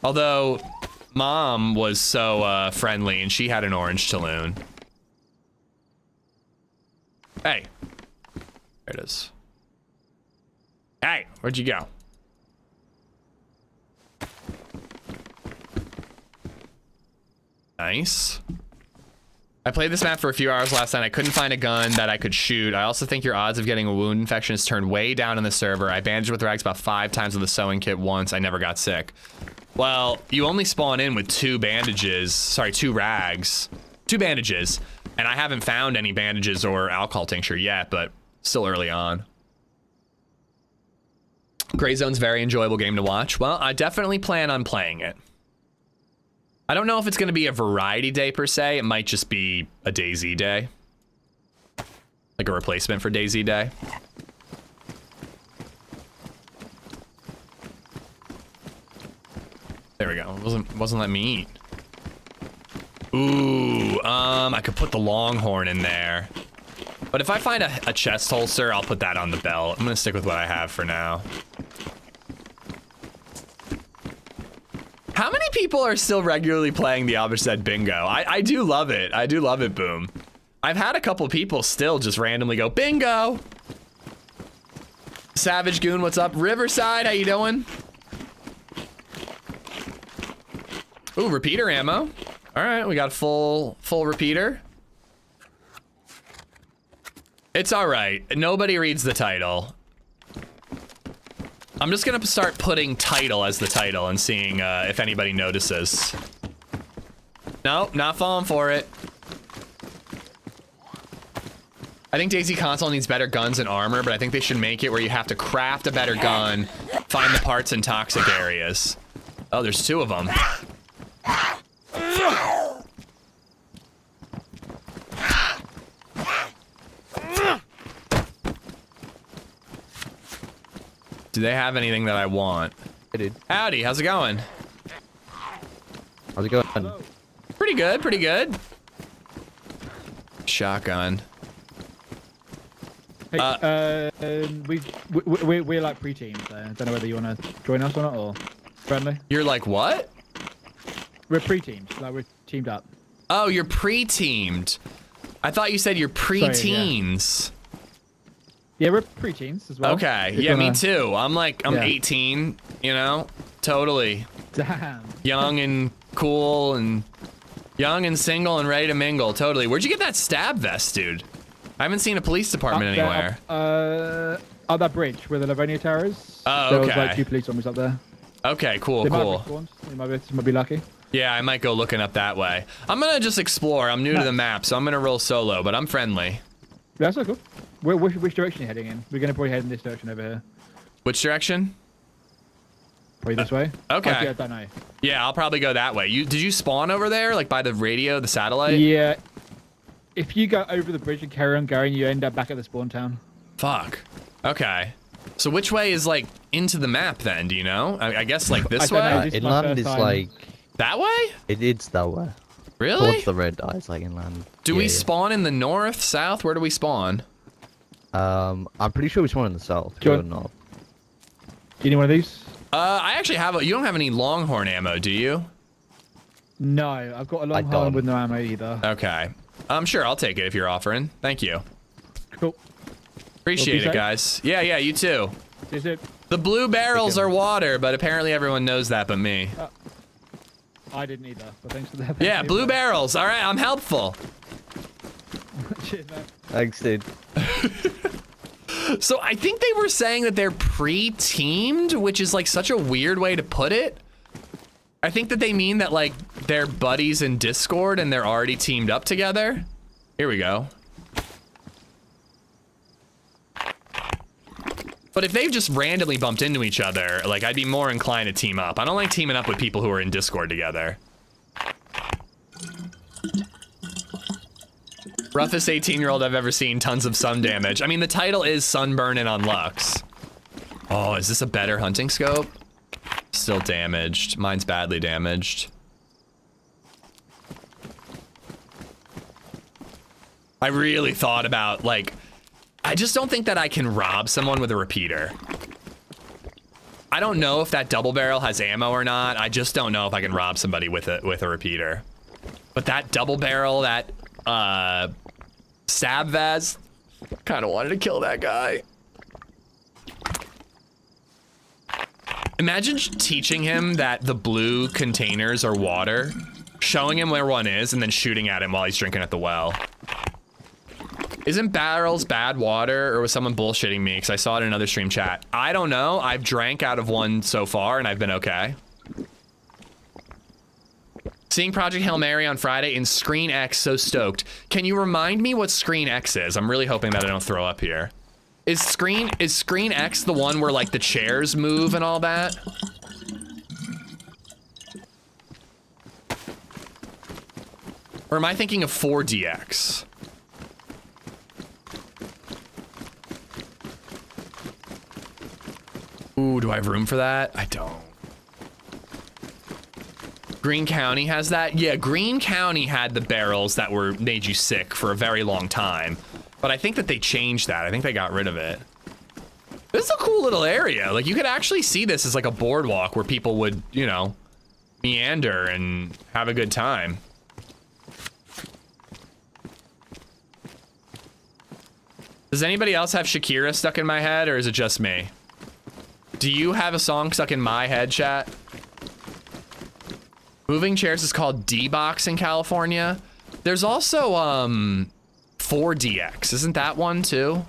Although, Mom was so friendly and she had an orange saloon. Hey. There it is. Hey, where'd you go? Nice. I played this map for a few hours last night. I couldn't find a gun that I could shoot. I also think your odds of getting a wound infection has turned way down in the server. I bandaged with rags about 5 times with a sewing kit once. I never got sick. Well, you only spawn in with 2 bandages. Sorry, 2 rags. 2 bandages. And I haven't found any bandages or alcohol tincture yet, but still early on. Gray Zone's a very enjoyable game to watch. Well, I definitely plan on playing it. I don't know if it's going to be a variety day per se. It might just be a DayZ day. Like a replacement for DayZ day. There we go. It wasn't letting me eat. Ooh, I could put the Longhorn in there. But if I find a chest holster, I'll put that on the belt. I'm going to stick with what I have for now. How many people are still regularly playing the AmishZed bingo? I do love it. I do love it, Boom. I've had a couple people still just randomly go, bingo. Savage Goon, what's up? Riverside, how you doing? Ooh, repeater ammo. All right, we got a full repeater. It's all right. Nobody reads the title. I'm just gonna start putting title as the title and seeing if anybody notices. Nope, not falling for it. I think DayZ console needs better guns and armor, but I think they should make it where you have to craft a better gun, find the parts in toxic areas. Oh, there's 2 of them. Do they have anything that I want? Hey, dude. Howdy, how's it going? How's it going? Hello. Pretty good, pretty good. Shotgun. Hey, we're like pre-teams there. I don't know whether you want to join us or not, or friendly. You're like what? We're pre-teams, like we're teamed up. Oh, you're pre-teamed. I thought you said you're pre-teens. Yeah, we're pre-teens as well. Okay, yeah, me too. I'm 18, you know, totally. Damn. Young and cool and young and single and ready to mingle, totally. Where'd you get that stab vest, dude? I haven't seen a police department anywhere. Up that bridge where the Livonia Tower is. Oh, okay. There was like 2 police zombies up there. Okay, cool, They cool. might be lucky. Yeah, I might go looking up that way. I'm gonna just explore. I'm new to the map, so I'm gonna roll solo, but I'm friendly. Yeah, that's so cool. Which direction are you heading in? We're gonna probably head in this direction over here. Which direction? Probably this way. Okay. I don't know. Yeah, I'll probably go that way. Did you spawn over there, like by the radio, the satellite? Yeah. If you go over the bridge and carry on going, you end up back at the spawn town. Fuck. Okay. So which way is like into the map then? Do you know? I guess like this way. Know, this Inland is like that way. It's that way. Really? Towards the red eyes, like inland. Do we spawn in the north, south? Where do we spawn? I'm pretty sure we spawn in the south. Do you need one of these? I actually have you don't have any Longhorn ammo, do you? No, I've got a long don't. horn with no ammo either. Okay. I'm sure I'll take it if you're offering. Thank you. Cool. Appreciate Well, it, guys. Yeah, you too. Is it? The blue barrels are water, but apparently everyone knows that but me. I didn't either, but thanks for that. Yeah, blue barrels. All right, I'm helpful. Cheers, man. Thanks, dude. So I think they were saying that they're pre-teamed, which is like such a weird way to put it. I think that they mean that like they're buddies in Discord and they're already teamed up together. Here we go. But if they've just randomly bumped into each other, like I'd be more inclined to team up. I don't like teaming up with people who are in Discord together. Roughest 18-year-old I've ever seen, tons of sun damage. I mean, the title is Sunburnin on Lux. Oh, is this a better hunting scope? Still damaged. Mine's badly damaged. I really thought about, like, I just don't think that I can rob someone with a repeater. I don't know if that double barrel has ammo or not. I just don't know if I can rob somebody with a repeater. But that double barrel, that stab vest, kind of wanted to kill that guy. Imagine teaching him that the blue containers are water, showing him where one is, and then shooting at him while he's drinking at the well. Isn't barrels bad water, or was someone bullshitting me? Because I saw it in another stream chat. I don't know. I've drank out of one so far, and I've been okay. Seeing Project Hail Mary on Friday in Screen X, so stoked. Can you remind me what Screen X is? I'm really hoping that I don't throw up here. Is Screen X the one where like the chairs move and all that? Or am I thinking of 4DX? Ooh, do I have room for that? I don't. Greene County has that? Yeah, Greene County had the barrels that made you sick for a very long time. But I think that they changed that. I think they got rid of it. This is a cool little area. Like, you could actually see this as like a boardwalk where people would, you know, meander and have a good time. Does anybody else have Shakira stuck in my head, or is it just me? Do you have a song stuck in my head, chat? Moving chairs is called D-Box in California. There's also, 4DX. Isn't that one too?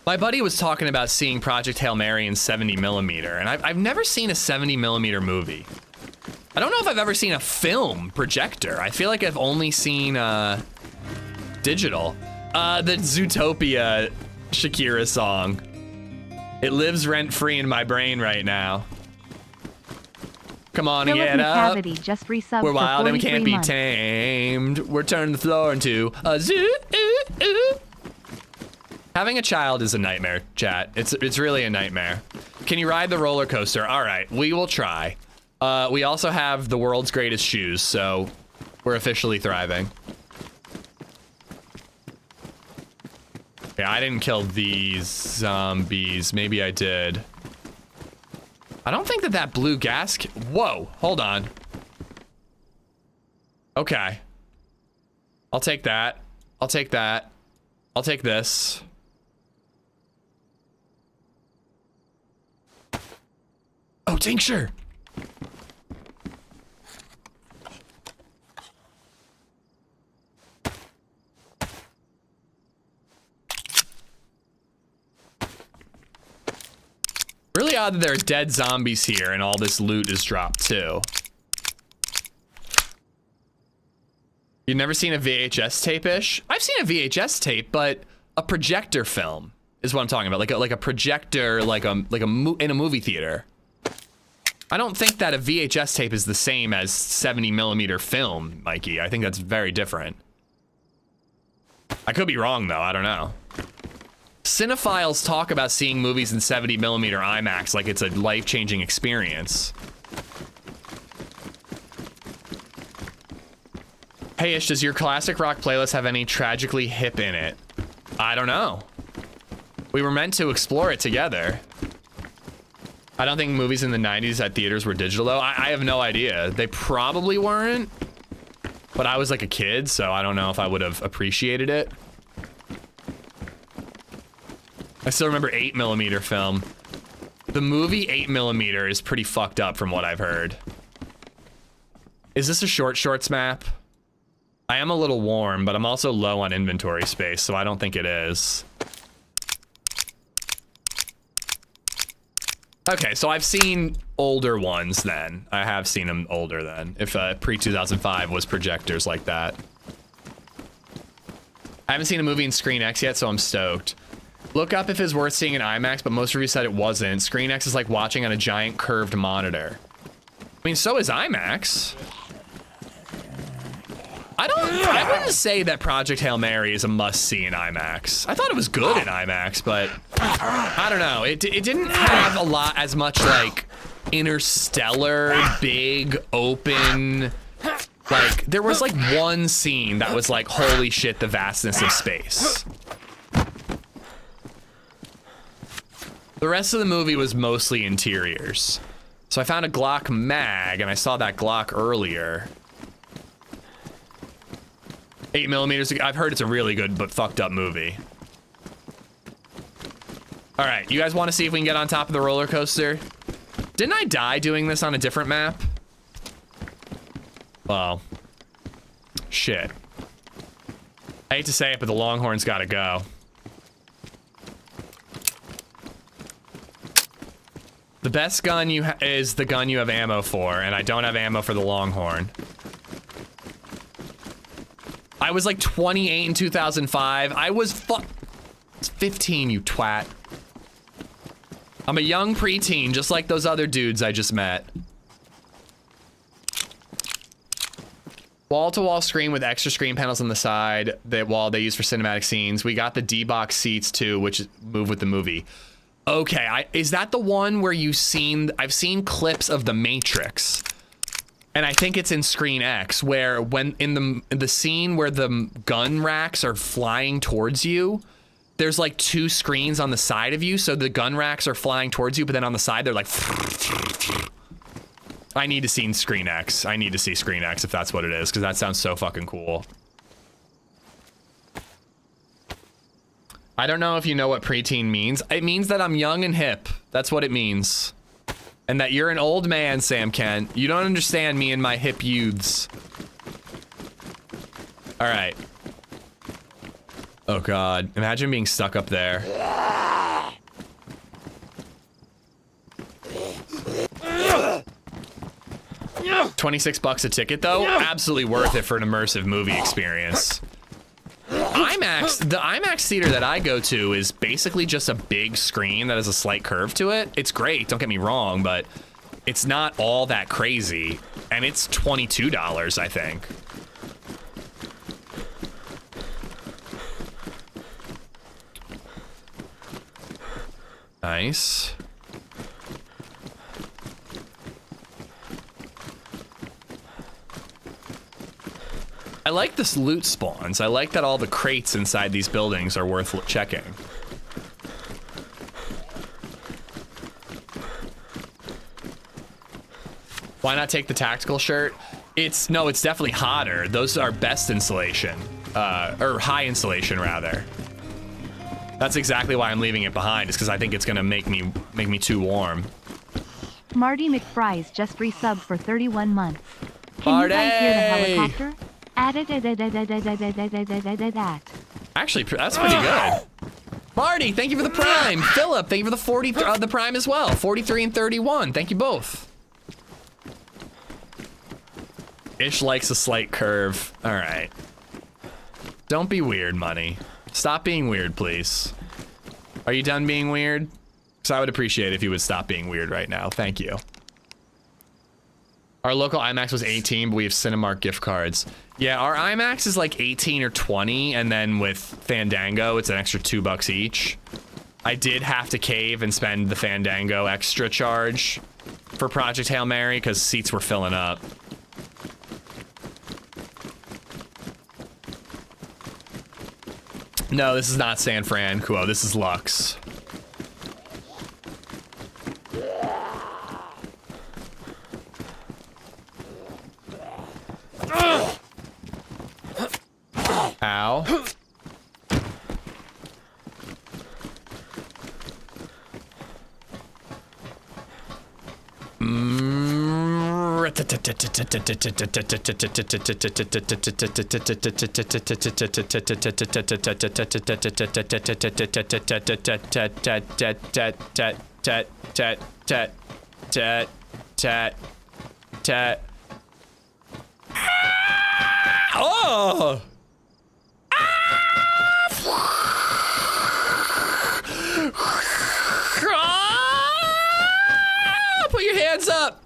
My buddy was talking about seeing Project Hail Mary in 70mm, and I've never seen a 70mm movie. I don't know if I've ever seen a film projector. I feel like I've only seen, digital. The Zootopia Shakira song. It lives rent-free in my brain right now. Come on and get up. Just resubbed We're for wild and we can't 43 be months. tamed. We're turning the floor into a zoo. Having a child is a nightmare, chat. It's really a nightmare. Can you ride the roller coaster? All right, we will try. We also have the world's greatest shoes, so we're officially thriving. Yeah, I didn't kill these zombies. Maybe I did. I don't think that blue gas... Whoa, hold on. Okay. I'll take that. I'll take that. I'll take this. Oh, tincture! Really odd that there are dead zombies here and all this loot is dropped too. You've never seen a VHS tape-ish? I've seen a VHS tape, but a projector film is what I'm talking about. Like a projector, in a movie theater. I don't think that a VHS tape is the same as 70mm film, Mikey. I think that's very different. I could be wrong though, I don't know. Cinephiles talk about seeing movies in 70mm IMAX like it's a life-changing experience. Hey Ish, does your classic rock playlist have any tragically hip in it? I don't know. We were meant to explore it together. I don't think movies in the 90s at theaters were digital though. I have no idea. They probably weren't. But I was like a kid, so I don't know if I would have appreciated it. I still remember 8mm film. The movie 8mm is pretty fucked up from what I've heard. Is this a shorts map? I am a little warm, but I'm also low on inventory space, so I don't think it is. Okay, so I've seen older ones then. I have seen them older then, if pre-2005 was projectors like that. I haven't seen a movie in Screen X yet, so I'm stoked. Look up if it's worth seeing in IMAX, but most reviews said it wasn't. Screen X is like watching on a giant curved monitor. I mean, so is IMAX. I wouldn't say that Project Hail Mary is a must-see in IMAX. I thought it was good in IMAX, but I don't know. It didn't have as much like interstellar, big, open, like there was like one scene that was like, holy shit, the vastness of space. The rest of the movie was mostly interiors. So I found a Glock mag and I saw that Glock earlier. 8mm, I've heard it's a really good but fucked up movie. All right, you guys want to see if we can get on top of the roller coaster? Didn't I die doing this on a different map? Well, shit. I hate to say it, but the Longhorn's gotta go. The best gun is the gun you have ammo for, and I don't have ammo for the Longhorn. I was like 28 in 2005. I was 15, you twat. I'm a young preteen, just like those other dudes I just met. Wall-to-wall screen with extra screen panels on the side that wall they use for cinematic scenes. We got the D-box seats too, which move with the movie. Okay, is that the one where I've seen clips of The Matrix. And I think it's in Screen X, where when in the scene where the gun racks are flying towards you, there's like two screens on the side of you, so the gun racks are flying towards you, but then on the side they're like. I need to see Screen X. I need to see Screen X if that's what it is, because that sounds so fucking cool. I don't know if you know what preteen means. It means that I'm young and hip. That's what it means. And that you're an old man, Sam Kent. You don't understand me and my hip youths. All right. Oh God, imagine being stuck up there. $26 a ticket though? Absolutely worth it for an immersive movie experience. The IMAX theater that I go to is basically just a big screen that has a slight curve to it. It's great, don't get me wrong, but it's not all that crazy. And it's $22, I think. Nice. I like this loot spawns. I like that all the crates inside these buildings are worth checking. Why not take the tactical shirt? It's definitely hotter. Those are best insulation, or high insulation rather. That's exactly why I'm leaving it behind, is because I think it's gonna make me too warm. Marty McFries just resubbed for 31 months. Can you guys hear the helicopter? Actually, that's pretty good. Marty, thank you for the prime. Philip, thank you for the the prime as well. 43 and 31. Thank you both. Ish likes a slight curve. All right. Don't be weird, Money. Stop being weird, please. Are you done being weird? Because I would appreciate it if you would stop being weird right now. Thank you. Our local IMAX was 18, but we have Cinemark gift cards. Yeah, our IMAX is like 18 or 20, and then with Fandango, it's an extra $2 each. I did have to cave and spend the Fandango extra charge for Project Hail Mary because seats were filling up. No, this is not San Francisco. This is Lux. Ow. Oh! Put your hands up.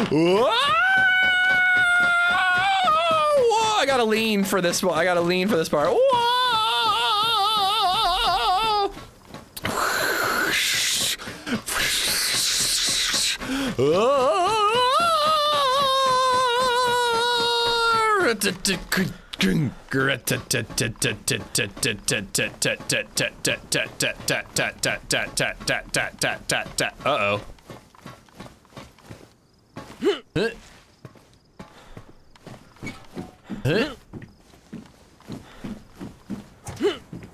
Whoa, I gotta lean for this one. I gotta lean for this part. Whoa! Uh-oh.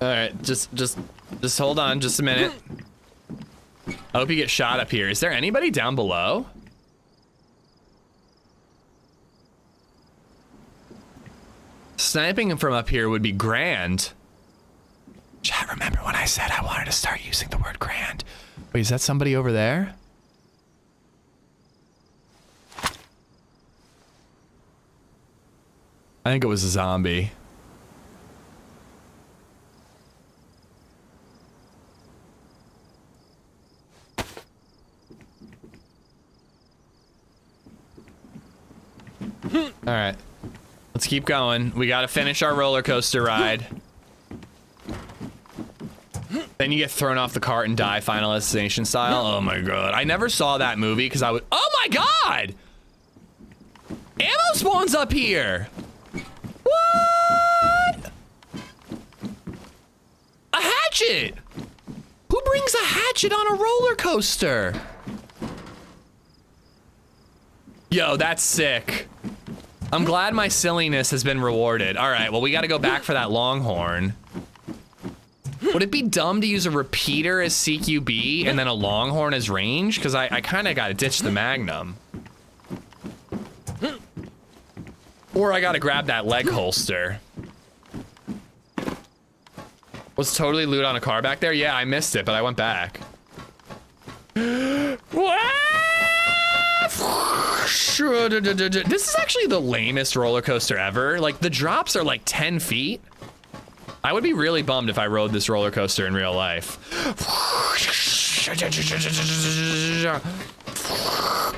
All right, just hold on just a minute. I hope you get shot up here. Is there anybody down below? Sniping from up here would be grand. Chat, remember when I said I wanted to start using the word grand? Wait, is that somebody over there? I think it was a zombie. All right, let's keep going. We gotta finish our roller coaster ride. Then you get thrown off the cart and die Final Destination style. Oh my god, I never saw that movie because I would. Oh my god! Ammo spawns up here. What? A hatchet! Who brings a hatchet on a roller coaster? Yo, that's sick. I'm glad my silliness has been rewarded. All right, well, we gotta go back for that longhorn. Would it be dumb to use a repeater as CQB and then a longhorn as range? Because I kind of gotta ditch the Magnum. Or I gotta grab that leg holster. Was totally loot on a car back there? Yeah, I missed it, but I went back. What? This is actually the lamest roller coaster ever. Like, the drops are like 10 feet. I would be really bummed if I rode this roller coaster in real life.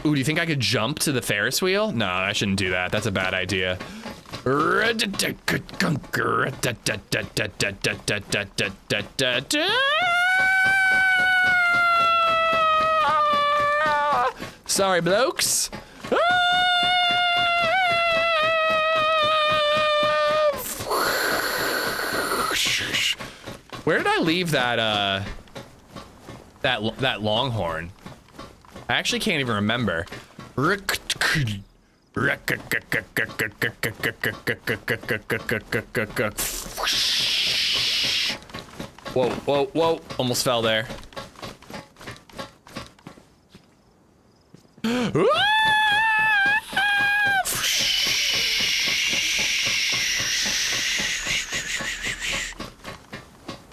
Ooh, do you think I could jump to the Ferris wheel? No, I shouldn't do that. That's a bad idea. Sorry, blokes. Where did I leave that that longhorn? I actually can't even remember. Whoa, whoa, whoa. Almost fell there.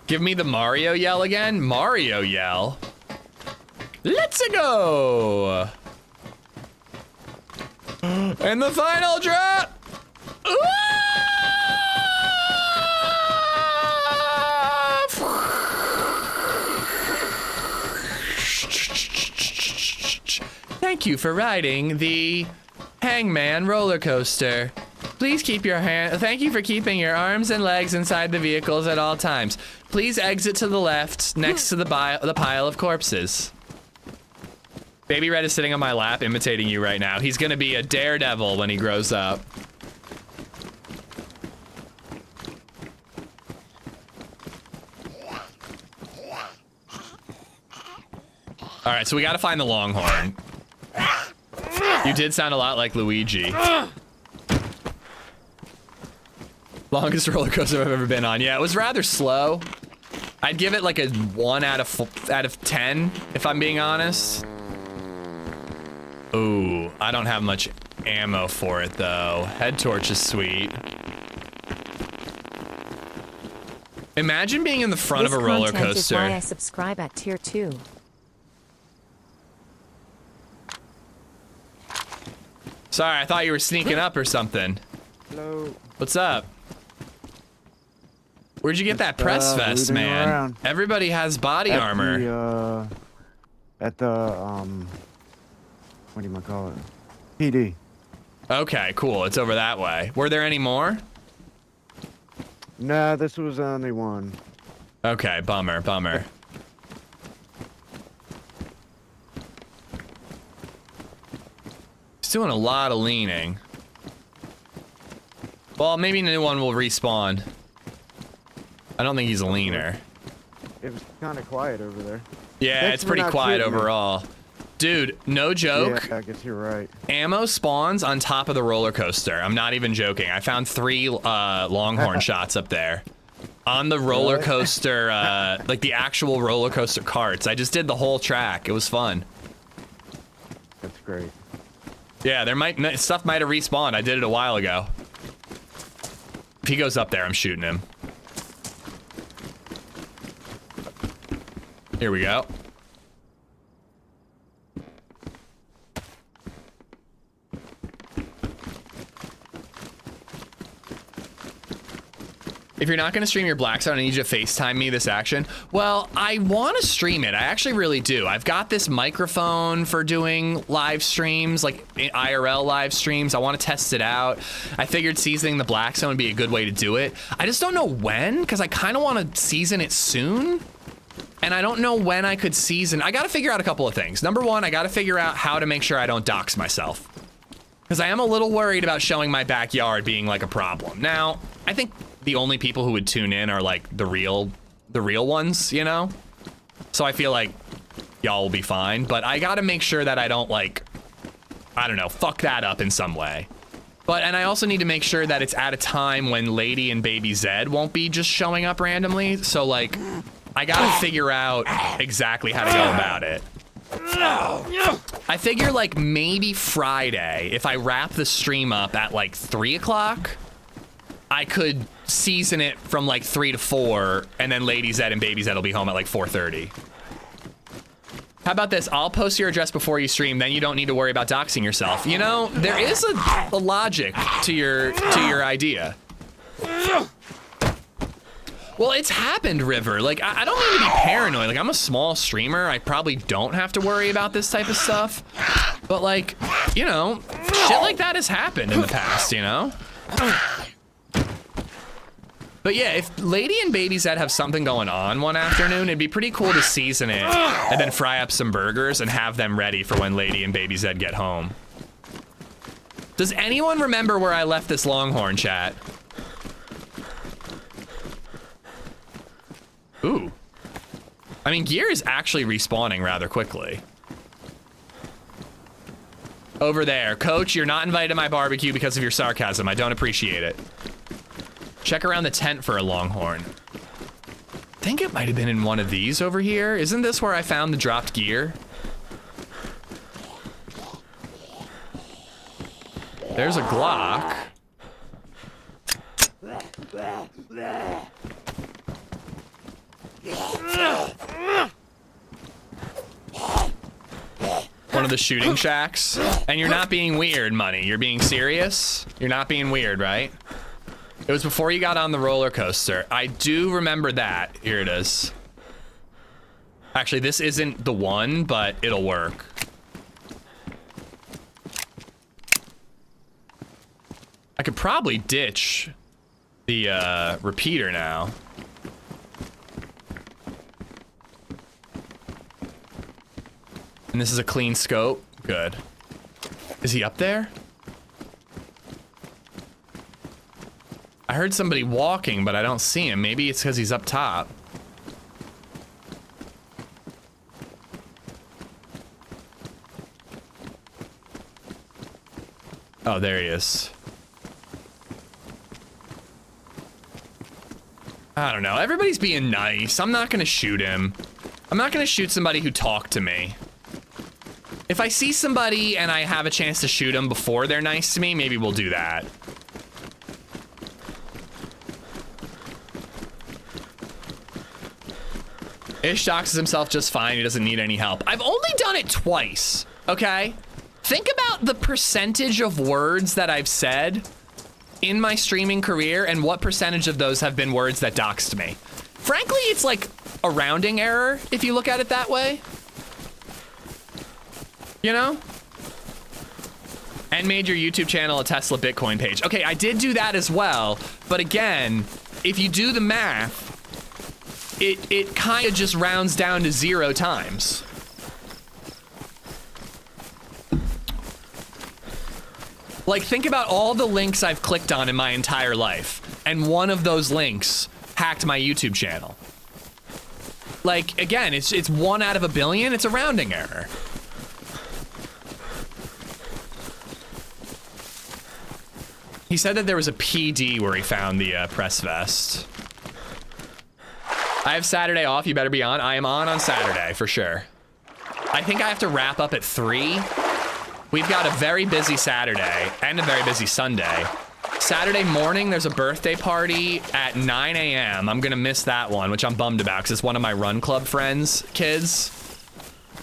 Give me the Mario yell again? Mario yell? Let's go! And the final drop! Thank you for riding the Hangman roller coaster. Please keep your hand. Thank you for keeping your arms and legs inside the vehicles at all times. Please exit to the left next to the pile of corpses. Baby Red is sitting on my lap imitating you right now. He's gonna be a daredevil when he grows up. All right, so we gotta find the Longhorn. You did sound a lot like Luigi. Longest roller coaster I've ever been on. Yeah, it was rather slow. I'd give it like a 1 out of 10, if I'm being honest. Ooh, I don't have much ammo for it though. Head torch is sweet. Imagine being in the front of a roller coaster. This content is why I subscribe at tier 2. Sorry, I thought you were sneaking up or something. Hello. What's up? Where'd you get that press vest, man? Around. Everybody has body armor. At the, what do you call it? PD. Okay, cool. It's over that way. Were there any more? Nah, this was the only one. Okay, bummer, bummer. He's doing a lot of leaning. Well, maybe a new one will respawn. I don't think he's a leaner. It was kind of quiet over there. Yeah, Thanks it's for pretty not quiet shooting me. overall. Dude, no joke. Yeah, I guess you're right. Ammo spawns on top of the roller coaster. I'm not even joking. I found 3 Longhorn shots up there. On the roller coaster, like the actual roller coaster carts. I just did the whole track. It was fun. That's great. Yeah, stuff might have respawned. I did it a while ago. If he goes up there, I'm shooting him. Here we go. If you're not going to stream your Black Zone, I need you to FaceTime me this action. Well, I want to stream it. I actually really do. I've got this microphone for doing live streams, like IRL live streams. I want to test it out. I figured seasoning the Black Zone would be a good way to do it. I just don't know when, because I kind of want to season it soon. And I don't know when I could season. I got to figure out a couple of things. Number one, I got to figure out how to make sure I don't dox myself. Because I am a little worried about showing my backyard being like a problem. Now, I think the only people who would tune in are like the real ones, you know? So I feel like y'all will be fine, but I gotta make sure that I don't like, I don't know, fuck that up in some way. And I also need to make sure that it's at a time when Lady and BabyZed won't be just showing up randomly. So like, I gotta figure out exactly how to go about it. I figure like maybe Friday, if I wrap the stream up at like 3 o'clock, I could season it from like 3 to 4, and then LadyZed and BabyZed will be home at like 4:30. How about this? I'll post your address before you stream, then you don't need to worry about doxing yourself. You know, there is a logic to your idea. Well, it's happened, River. Like, I don't mean to be paranoid. Like, I'm a small streamer. I probably don't have to worry about this type of stuff. But like, you know, shit like that has happened in the past, you know? But yeah, if Lady and BabyZed have something going on one afternoon, it'd be pretty cool to season it and then fry up some burgers and have them ready for when Lady and BabyZed get home. Does anyone remember where I left this Longhorn, chat? Ooh. I mean, gear is actually respawning rather quickly. Over there. Coach, you're not invited to my barbecue because of your sarcasm. I don't appreciate it. Check around the tent for a Longhorn. I think it might have been in one of these over here. Isn't this where I found the dropped gear? There's a Glock. One of the shooting shacks. And you're not being weird, Money. You're being serious? You're not being weird, right? It was before you got on the roller coaster. I do remember that. Here it is. Actually, this isn't the one, but it'll work. I could probably ditch the repeater now. And this is a clean scope. Good. Is he up there? I heard somebody walking, but I don't see him. Maybe it's because he's up top. Oh, there he is. I don't know. Everybody's being nice. I'm not gonna shoot him. I'm not gonna shoot somebody who talked to me. If I see somebody and I have a chance to shoot them before they're nice to me, maybe we'll do that. Ish doxes himself just fine. He doesn't need any help. I've only done it twice, okay? Think about the percentage of words that I've said in my streaming career and what percentage of those have been words that doxed me. Frankly, it's like a rounding error if you look at it that way. You know? And made your YouTube channel a Tesla Bitcoin page. Okay, I did do that as well, but again, if you do the math, it kind of just rounds down to 0 times. Like, think about all the links I've clicked on in my entire life, and one of those links hacked my YouTube channel. Like, again, it's 1 out of a billion. It's a rounding error. He said that there was a PD where he found the press vest. I have Saturday off. You better be on. I am on Saturday for sure. I think I have to wrap up at 3. We've got a very busy Saturday and a very busy Sunday. Saturday morning, there's a birthday party at 9 a.m. I'm gonna miss that one, which I'm bummed about because it's one of my run club friends' kids.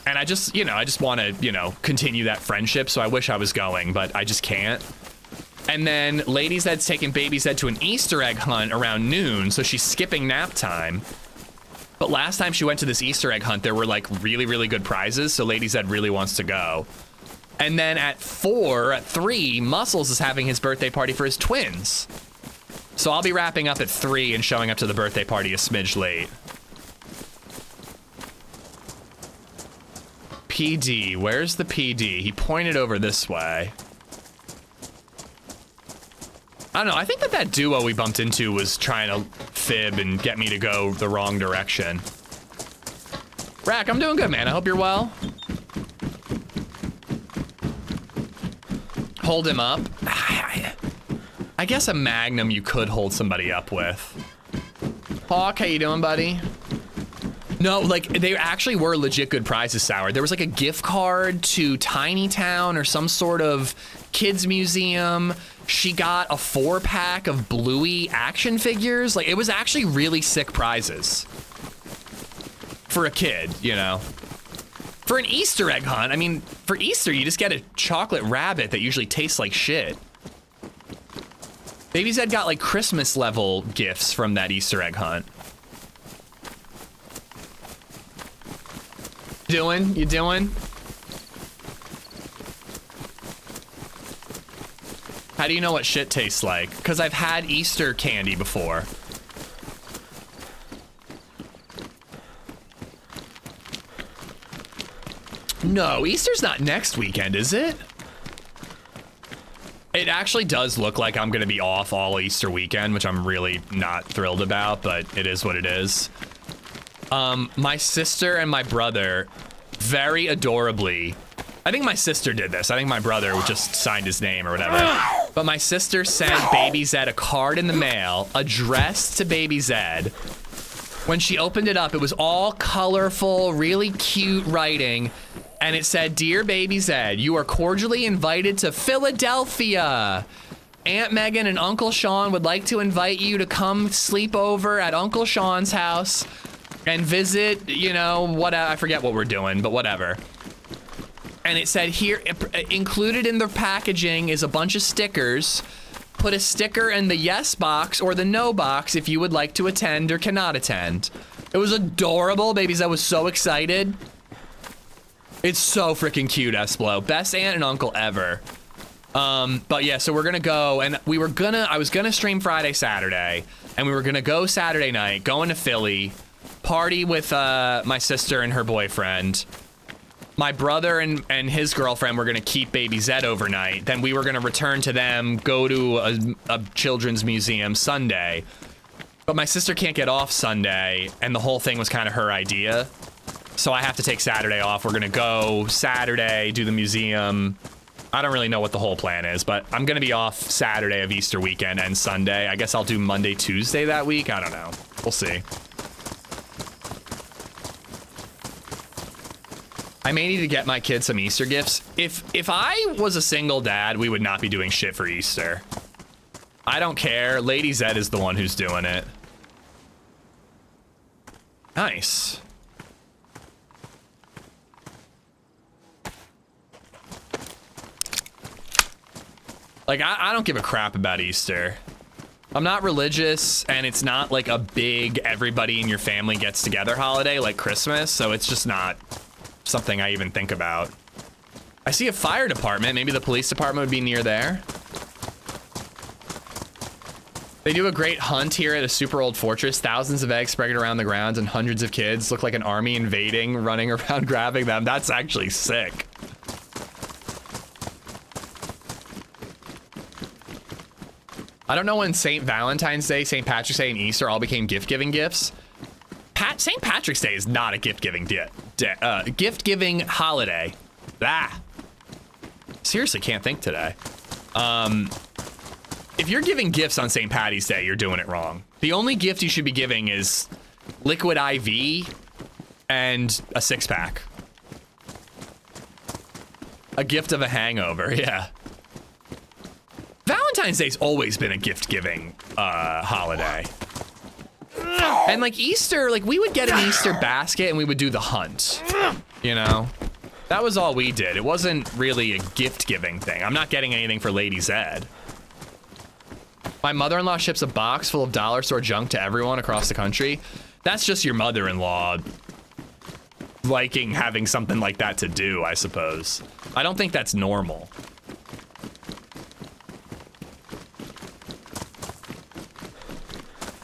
And I just want to, continue that friendship. So I wish I was going, but I just can't. And then LadyZed's taking BabyZed to an Easter egg hunt around noon, so she's skipping nap time. But last time she went to this Easter egg hunt, there were like really, really good prizes, so LadyZed really wants to go. And then at 3, Muscles is having his birthday party for his twins. So I'll be wrapping up at 3 and showing up to the birthday party a smidge late. PD, where's the PD? He pointed over this way. I don't know, I think that duo we bumped into was trying to fib and get me to go the wrong direction. Rack, I'm doing good, man. I hope you're well. Hold him up. I guess a Magnum you could hold somebody up with. Hawk, how you doing, buddy? No, like, they actually were legit good prizes, Sour. There was like a gift card to Tiny Town or some sort of kids museum. She got a 4-pack of Bluey action figures. Like, it was actually really sick prizes. For a kid, For an Easter egg hunt, I mean, for Easter, you just get a chocolate rabbit that usually tastes like shit. BabyZed got like Christmas level gifts from that Easter egg hunt. You doing? How do you know what shit tastes like? Because I've had Easter candy before. No, Easter's not next weekend, is it? It actually does look like I'm gonna be off all Easter weekend, which I'm really not thrilled about, but it is what it is. My sister and my brother, very adorably, I think my sister did this. I think my brother just signed his name or whatever. But my sister sent BabyZed a card in the mail addressed to BabyZed. When she opened it up, it was all colorful, really cute writing. And it said, "Dear BabyZed, you are cordially invited to Philadelphia. Aunt Megan and Uncle Sean would like to invite you to come sleep over at Uncle Sean's house and visit, what, I forget what we're doing, but whatever." And it said here, included in the packaging is a bunch of stickers. Put a sticker in the yes box or the no box if you would like to attend or cannot attend. It was adorable. BabyZed was so excited. It's so freaking cute, Esplo. Best aunt and uncle ever. But yeah, so we're gonna go, and I was gonna stream Friday, Saturday, and we were gonna go Saturday night, go into Philly, party with my sister and her boyfriend. My brother and his girlfriend were gonna keep BabyZed overnight. Then we were gonna return to them, go to a children's museum Sunday. But my sister can't get off Sunday, and the whole thing was kind of her idea. So I have to take Saturday off. We're gonna go Saturday, do the museum. I don't really know what the whole plan is, but I'm gonna be off Saturday of Easter weekend and Sunday. I guess I'll do Monday, Tuesday that week. I don't know. We'll see. I may need to get my kids some Easter gifts. If I was a single dad, we would not be doing shit for Easter. I don't care. LadyZed is the one who's doing it. Nice. Like, I don't give a crap about Easter. I'm not religious, and it's not like a big everybody in your family gets together holiday like Christmas, so it's just not something I even think about. I see a fire department. Maybe the police department would be near there. They do a great hunt here at a super old fortress. Thousands of eggs spread around the grounds and hundreds of kids look like an army invading, running around grabbing them. That's actually sick. I don't know when St. Valentine's Day, St. Patrick's Day, and Easter all became gift-giving gifts. St. Patrick's Day is not a gift-giving gift-giving holiday. Seriously, can't think today. If you're giving gifts on St. Patty's Day, you're doing it wrong. The only gift you should be giving is liquid IV and a six-pack. A gift of a hangover, yeah. Valentine's Day's always been a gift-giving holiday. And like Easter, like we would get an Easter basket and we would do the hunt, you know? That was all we did. It wasn't really a gift-giving thing. I'm not getting anything for LadyZed. My mother-in-law ships a box full of dollar store junk to everyone across the country. That's just your mother-in-law liking having something like that to do, I suppose. I don't think that's normal.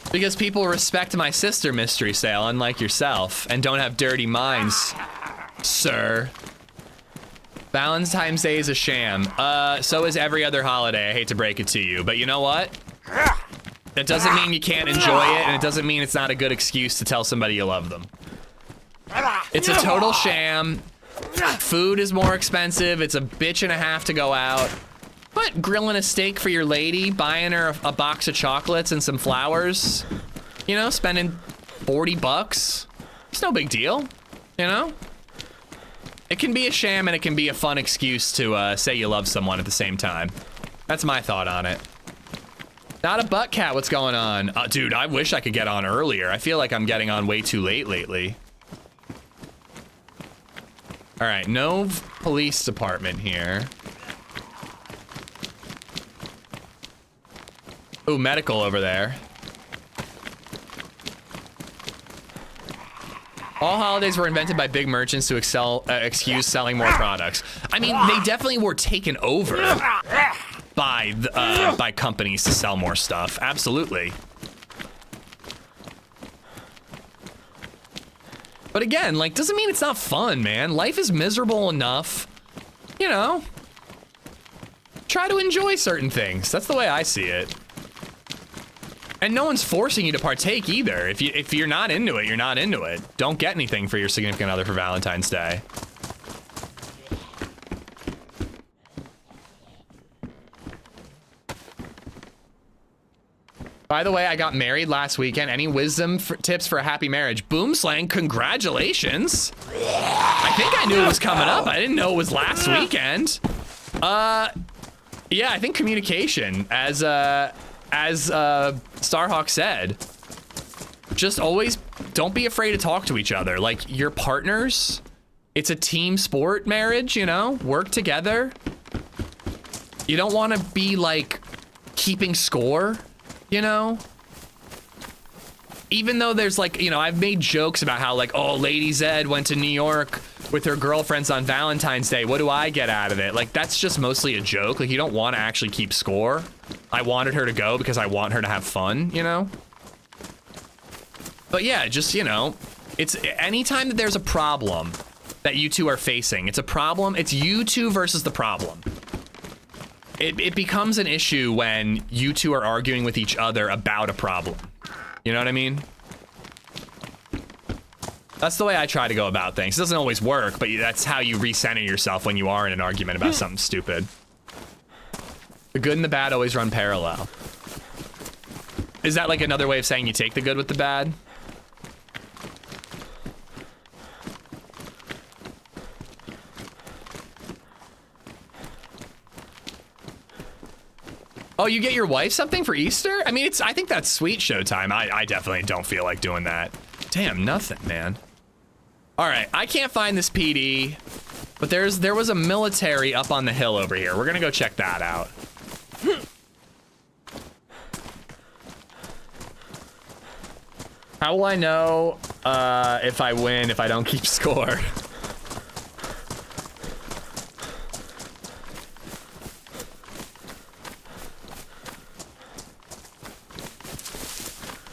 Because people respect my sister mystery sale, unlike yourself, and don't have dirty minds, sir. Valentine's Day is a sham. So is every other holiday. I hate to break it to you, but you know what? That doesn't mean you can't enjoy it, and it doesn't mean it's not a good excuse to tell somebody you love them. It's a total sham. Food is more expensive. It's a bitch and a half to go out. But grilling a steak for your lady, buying her a box of chocolates and some flowers, you know, spending 40 bucks. It's no big deal, you know? It can be a sham and it can be a fun excuse to say you love someone at the same time. That's my thought on it. Not a butt cat, what's going on? Dude, I wish I could get on earlier. I feel like I'm getting on way too late lately. All right, no police department here. Ooh, medical over there. All holidays were invented by big merchants to excuse selling more products. I mean, they definitely were taken over by companies to sell more stuff. Absolutely. But again, like, doesn't mean it's not fun, man. Life is miserable enough, you know. Try to enjoy certain things. That's the way I see it. And no one's forcing you to partake either. If you're not into it, you're not into it. Don't get anything for your significant other for Valentine's Day. By the way, I got married last weekend. Any wisdom tips for a happy marriage? Boomslang, congratulations. I think I knew it was coming up. I didn't know it was last weekend. Yeah, I think communication, as Starhawk said, just always don't be afraid to talk to each other. Like, your partners, it's a team sport marriage, you know, work together. You don't want to be like keeping score, you know, even though there's like, you know, I've made jokes about how like, oh, LadyZed went to New York with her girlfriends on Valentine's Day. What do I get out of it? Like, that's just mostly a joke. Like, you don't want to actually keep score. I wanted her to go because I want her to have fun, you know? But yeah, just, you know, it's anytime that there's a problem that you two are facing, it's a problem. It's you two versus the problem. It becomes an issue when you two are arguing with each other about a problem. You know what I mean? That's the way I try to go about things. It doesn't always work, but that's how you recenter yourself when you are in an argument about something stupid. The good and the bad always run parallel. Is that like another way of saying you take the good with the bad? Oh, you get your wife something for Easter? I mean, I think that's sweet Showtime. I definitely don't feel like doing that. Damn, nothing, man. All right, I can't find this PD, but there was a military up on the hill over here. We're gonna go check that out. How will I know if I win if I don't keep score?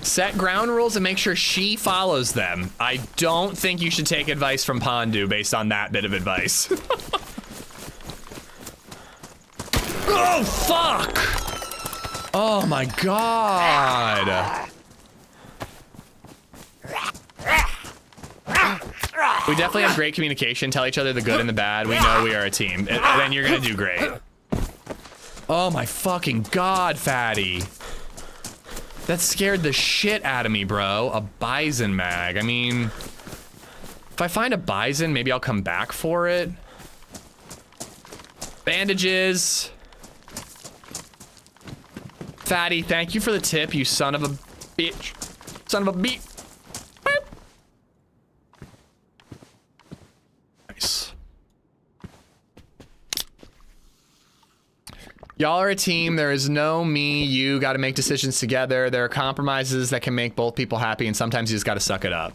Set ground rules and make sure she follows them. I don't think you should take advice from Pondu based on that bit of advice. Oh, fuck! Oh my God. We definitely have great communication, tell each other the good and the bad. We know we are a team. And then you're gonna do great. Oh my fucking God, Fatty. That scared the shit out of me, bro. A bison mag. I mean, if I find a bison, maybe I'll come back for it. Bandages. Fatty, thank you for the tip, you son of a bitch. Son of a beat. Nice. Y'all are a team. There is no me, you got to make decisions together. There are compromises that can make both people happy, and sometimes you just got to suck it up.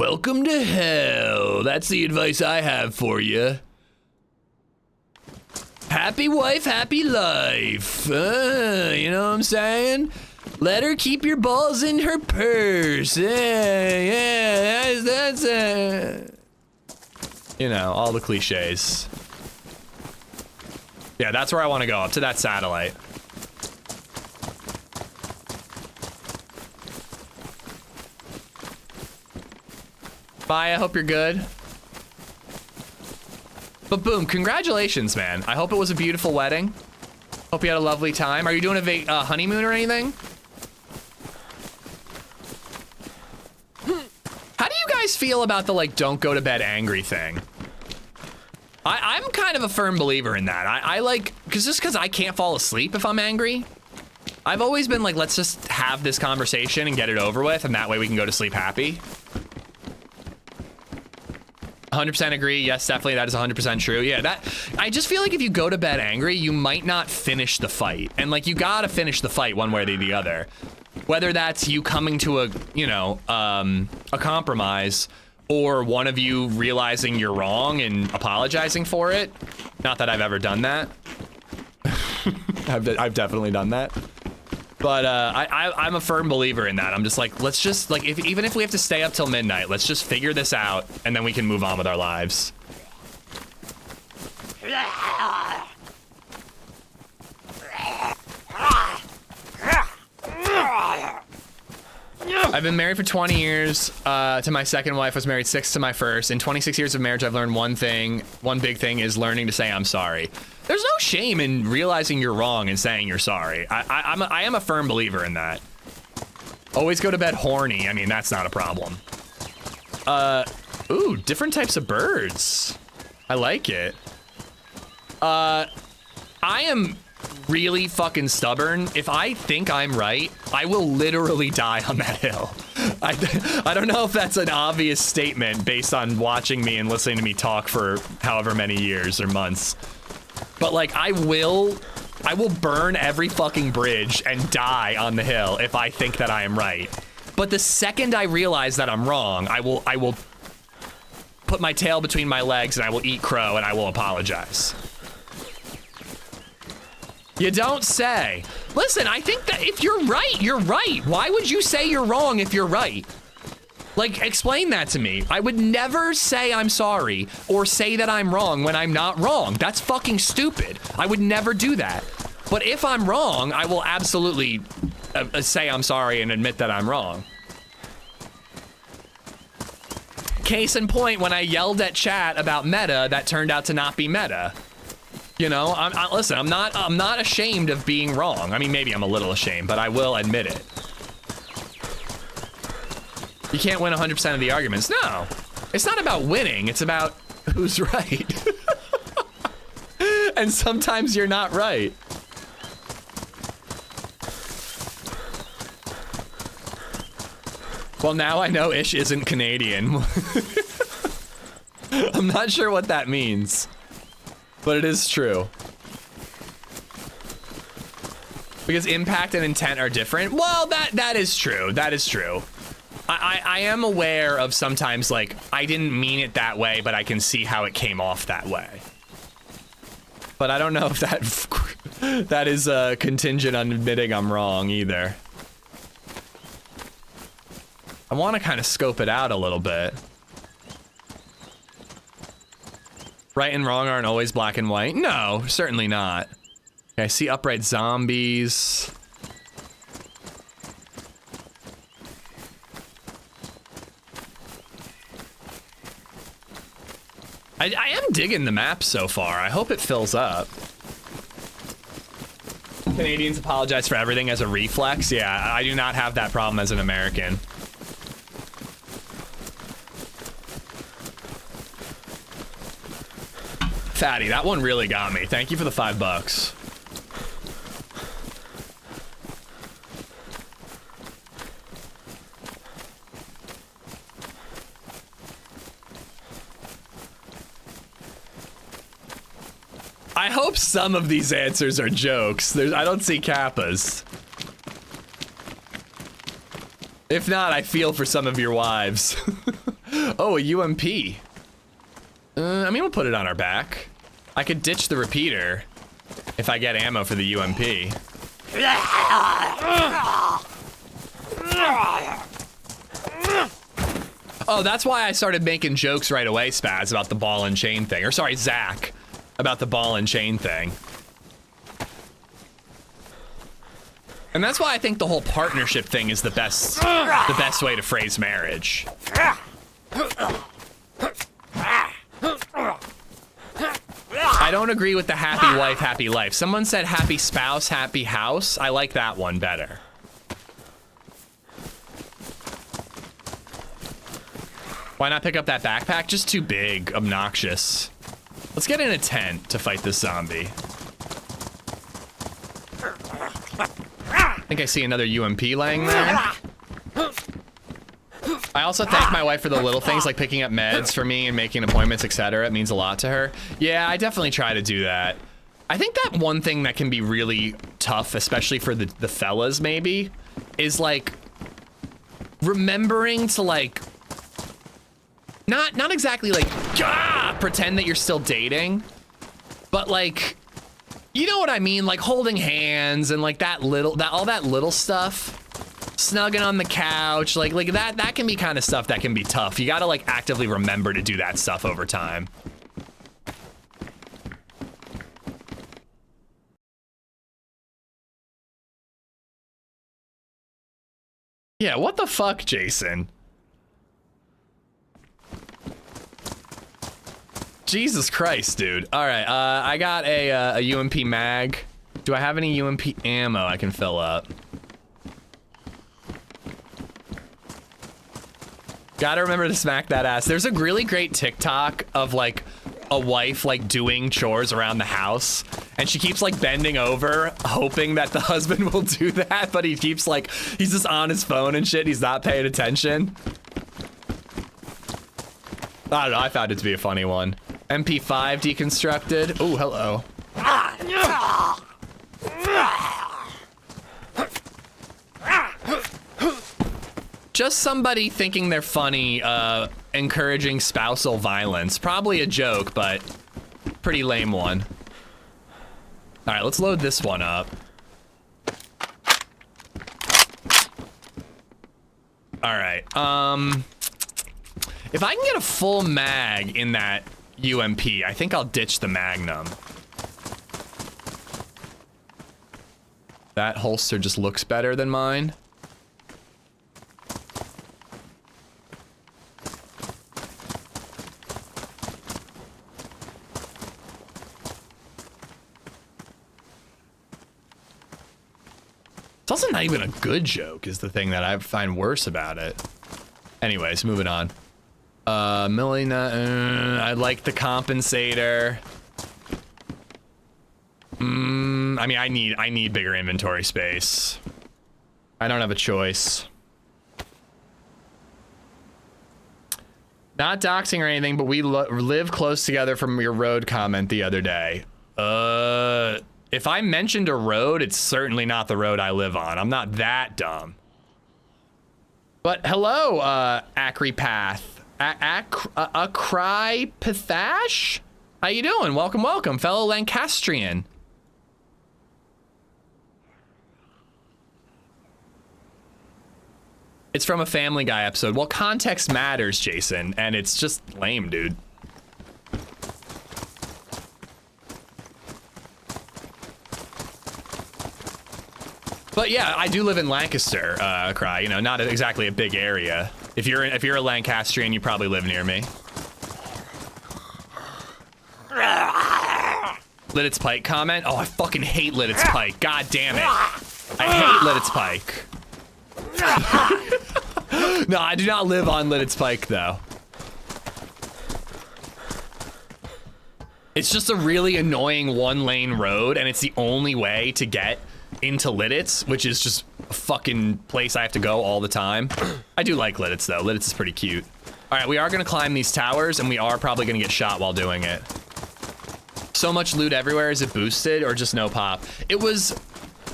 Welcome to hell. That's the advice I have for you. Happy wife, happy life. You know what I'm saying? Let her keep your balls in her purse. Yeah, that's you know, all the cliches. Yeah, that's where I want to go, up to that satellite. Bye, I hope you're good. But boom, congratulations, man. I hope it was a beautiful wedding. Hope you had a lovely time. Are you doing a honeymoon or anything? How do you guys feel about the, like, don't go to bed angry thing? I'm kind of a firm believer in that. I like, because I can't fall asleep if I'm angry. I've always been like, let's just have this conversation and get it over with, and that way we can go to sleep happy. 100% agree. Yes, definitely, that is 100% true. Yeah, I just feel like if you go to bed angry, you might not finish the fight. And like, you gotta finish the fight one way or the other. Whether that's you coming to a, you know, a compromise, or one of you realizing you're wrong and apologizing for it. Not that I've ever done that. I've definitely done that. But I'm a firm believer in that. I'm just like, let's just, like, even if we have to stay up till midnight, let's just figure this out, and then we can move on with our lives. I've been married for 20 years to my second wife. Was married 6 to my first. In 26 years of marriage, I've learned one thing. One big thing is learning to say I'm sorry. There's no shame in realizing you're wrong and saying you're sorry. I am a firm believer in that. Always go to bed horny. I mean, that's not a problem. Ooh, different types of birds. I like it. I am really fucking stubborn. If I think I'm right, I will literally die on that hill. I don't know if that's an obvious statement based on watching me and listening to me talk for however many years or months. But like, I will burn every fucking bridge and die on the hill if I think that I am right. But the second I realize that I'm wrong, I will put my tail between my legs and I will eat crow and I will apologize. You don't say. Listen, I think that if you're right, you're right. Why would you say you're wrong if you're right? Like, explain that to me. I would never say I'm sorry or say that I'm wrong when I'm not wrong. That's fucking stupid. I would never do that. But if I'm wrong, I will absolutely say I'm sorry and admit that I'm wrong. Case in point, when I yelled at chat about meta, that turned out to not be meta. You know, listen, I'm not ashamed of being wrong. I mean, maybe I'm a little ashamed, but I will admit it. You can't win 100% of the arguments. No, it's not about winning. It's about who's right. And sometimes you're not right. Well, now I know Ish isn't Canadian. I'm not sure what that means, but it is true. Because impact and intent are different. Well, that is true. That is true. I am aware of sometimes, like, I didn't mean it that way, but I can see how it came off that way. But I don't know if that is contingent on admitting I'm wrong either. I want to kind of scope it out a little bit. Right and wrong aren't always black and white. No, certainly not. Okay, I see upright zombies. I am digging the map so far. I hope it fills up. Canadians apologize for everything as a reflex. Yeah, I do not have that problem as an American. Fatty, that one really got me. Thank you for the $5. I hope some of these answers are jokes. I don't see kappas. If not, I feel for some of your wives. Oh, a UMP. I mean, we'll put it on our back. I could ditch the repeater if I get ammo for the UMP. Oh, that's why I started making jokes right away, Spaz, about the ball and chain thing. Or sorry, Zach, about the ball and chain thing. And that's why I think the whole partnership thing is the best way to phrase marriage. I don't agree with the happy wife, happy life. Someone said happy spouse, happy house. I like that one better. Why not pick up that backpack? Just too big, obnoxious. Let's get in a tent to fight this zombie. I think I see another UMP laying there. I also thank my wife for the little things like picking up meds for me and making appointments, etc. It means a lot to her. Yeah, I definitely try to do that. I think that one thing that can be really tough, especially for the fellas maybe, is like remembering to like not exactly like pretend that you're still dating, but like, you know what I mean? Like holding hands and like all that little stuff. Snugging on the couch, like that can be kind of stuff that can be tough. You gotta like actively remember to do that stuff over time. Yeah, what the fuck, Jason? Jesus Christ, dude. All right, I got a UMP mag. Do I have any UMP ammo I can fill up? Gotta remember to smack that ass. There's a really great TikTok of like a wife like doing chores around the house, and she keeps like bending over hoping that the husband will do that, but he keeps like, he's just on his phone and shit. He's not paying attention. I don't know, I found it to be a funny one. MP5 deconstructed. Oh, hello. Just somebody thinking they're funny encouraging spousal violence. Probably a joke, but pretty lame one. All right, let's load this one up. All right, if I can get a full mag in that UMP, I think I'll ditch the Magnum. That holster just looks better than mine. It's also not even a good joke is the thing that I find worse about it. Anyways, moving on. Millie, I like the compensator. I mean, I need bigger inventory space. I don't have a choice. Not doxing or anything, but we live close together from your road comment the other day. If I mentioned a road, it's certainly not the road I live on. I'm not that dumb. But hello, Acripath. Acrypathash? How you doing? Welcome, welcome, fellow Lancastrian. It's from a Family Guy episode. Well, context matters, Jason, and it's just lame, dude. But yeah, I do live in Lancaster, Cry. You know, not exactly a big area. If you're a Lancastrian, you probably live near me. Liddit's Pike comment. Oh, I fucking hate Liddit's Pike. God damn it. I hate Liddit's Pike. No, I do not live on Liddit's Pike, though. It's just a really annoying one-lane road, and it's the only way to get into Lidditz, which is just a fucking place I have to go all the time. I do like Lidditz, though. Lidditz is pretty cute. All right, we are going to climb these towers, and we are probably going to get shot while doing it. So much loot everywhere. Is it boosted or just no pop? It was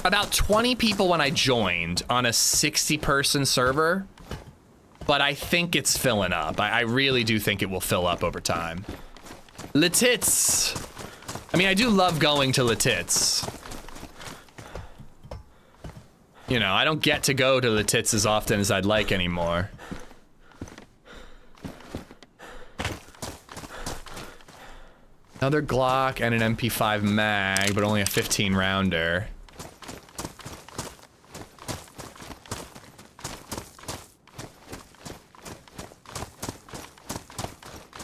about 20 people when I joined on a 60-person server, but I think it's filling up. I really do think it will fill up over time. Letitz. I mean, I do love going to Letitz. You know, I don't get to go to Letitz as often as I'd like anymore. Another Glock and an MP5 mag, but only a 15 rounder.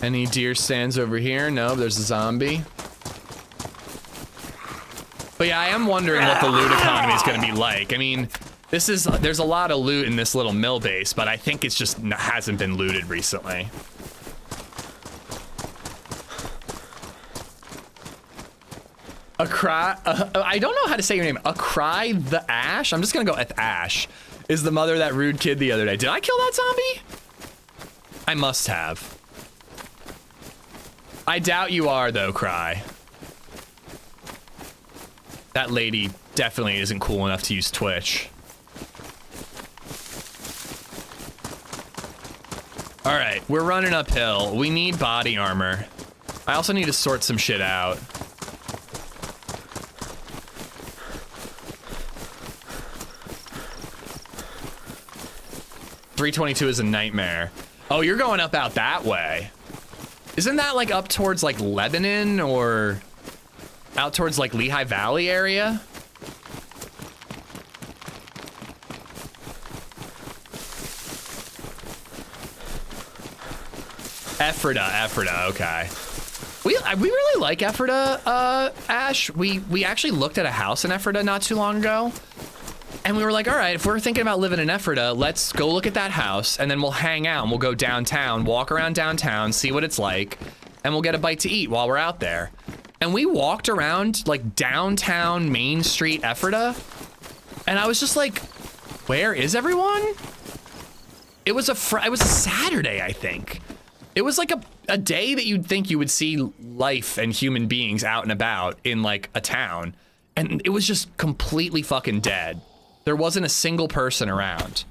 Any deer stands over here? No, there's a zombie. But yeah, I am wondering what the loot economy is going to be like. I mean, there's a lot of loot in this little mill base, but I think it's just hasn't been looted recently. I don't know how to say your name. Acry the Ash? I'm just going to go with Ash. Is the mother of that rude kid the other day. Did I kill that zombie? I must have. I doubt you are, though, Cry. That lady definitely isn't cool enough to use Twitch. All right, we're running uphill. We need body armor. I also need to sort some shit out. .322 is a nightmare. Oh, you're going up out that way. Isn't that like up towards like Lebanon or out towards like Lehigh Valley area? Ephrata, okay. We really like Ephrata, Ash. We actually looked at a house in Ephrata not too long ago. And we were like, all right, if we're thinking about living in Ephrata, let's go look at that house, and then we'll hang out, and we'll go downtown, walk around downtown, see what it's like, and we'll get a bite to eat while we're out there. And we walked around, like, downtown Main Street Ephrata, and I was just like, where is everyone? It was a Saturday, I think. It was like a day that you'd think you would see life and human beings out and about in, like, a town, and it was just completely fucking dead. There wasn't a single person around.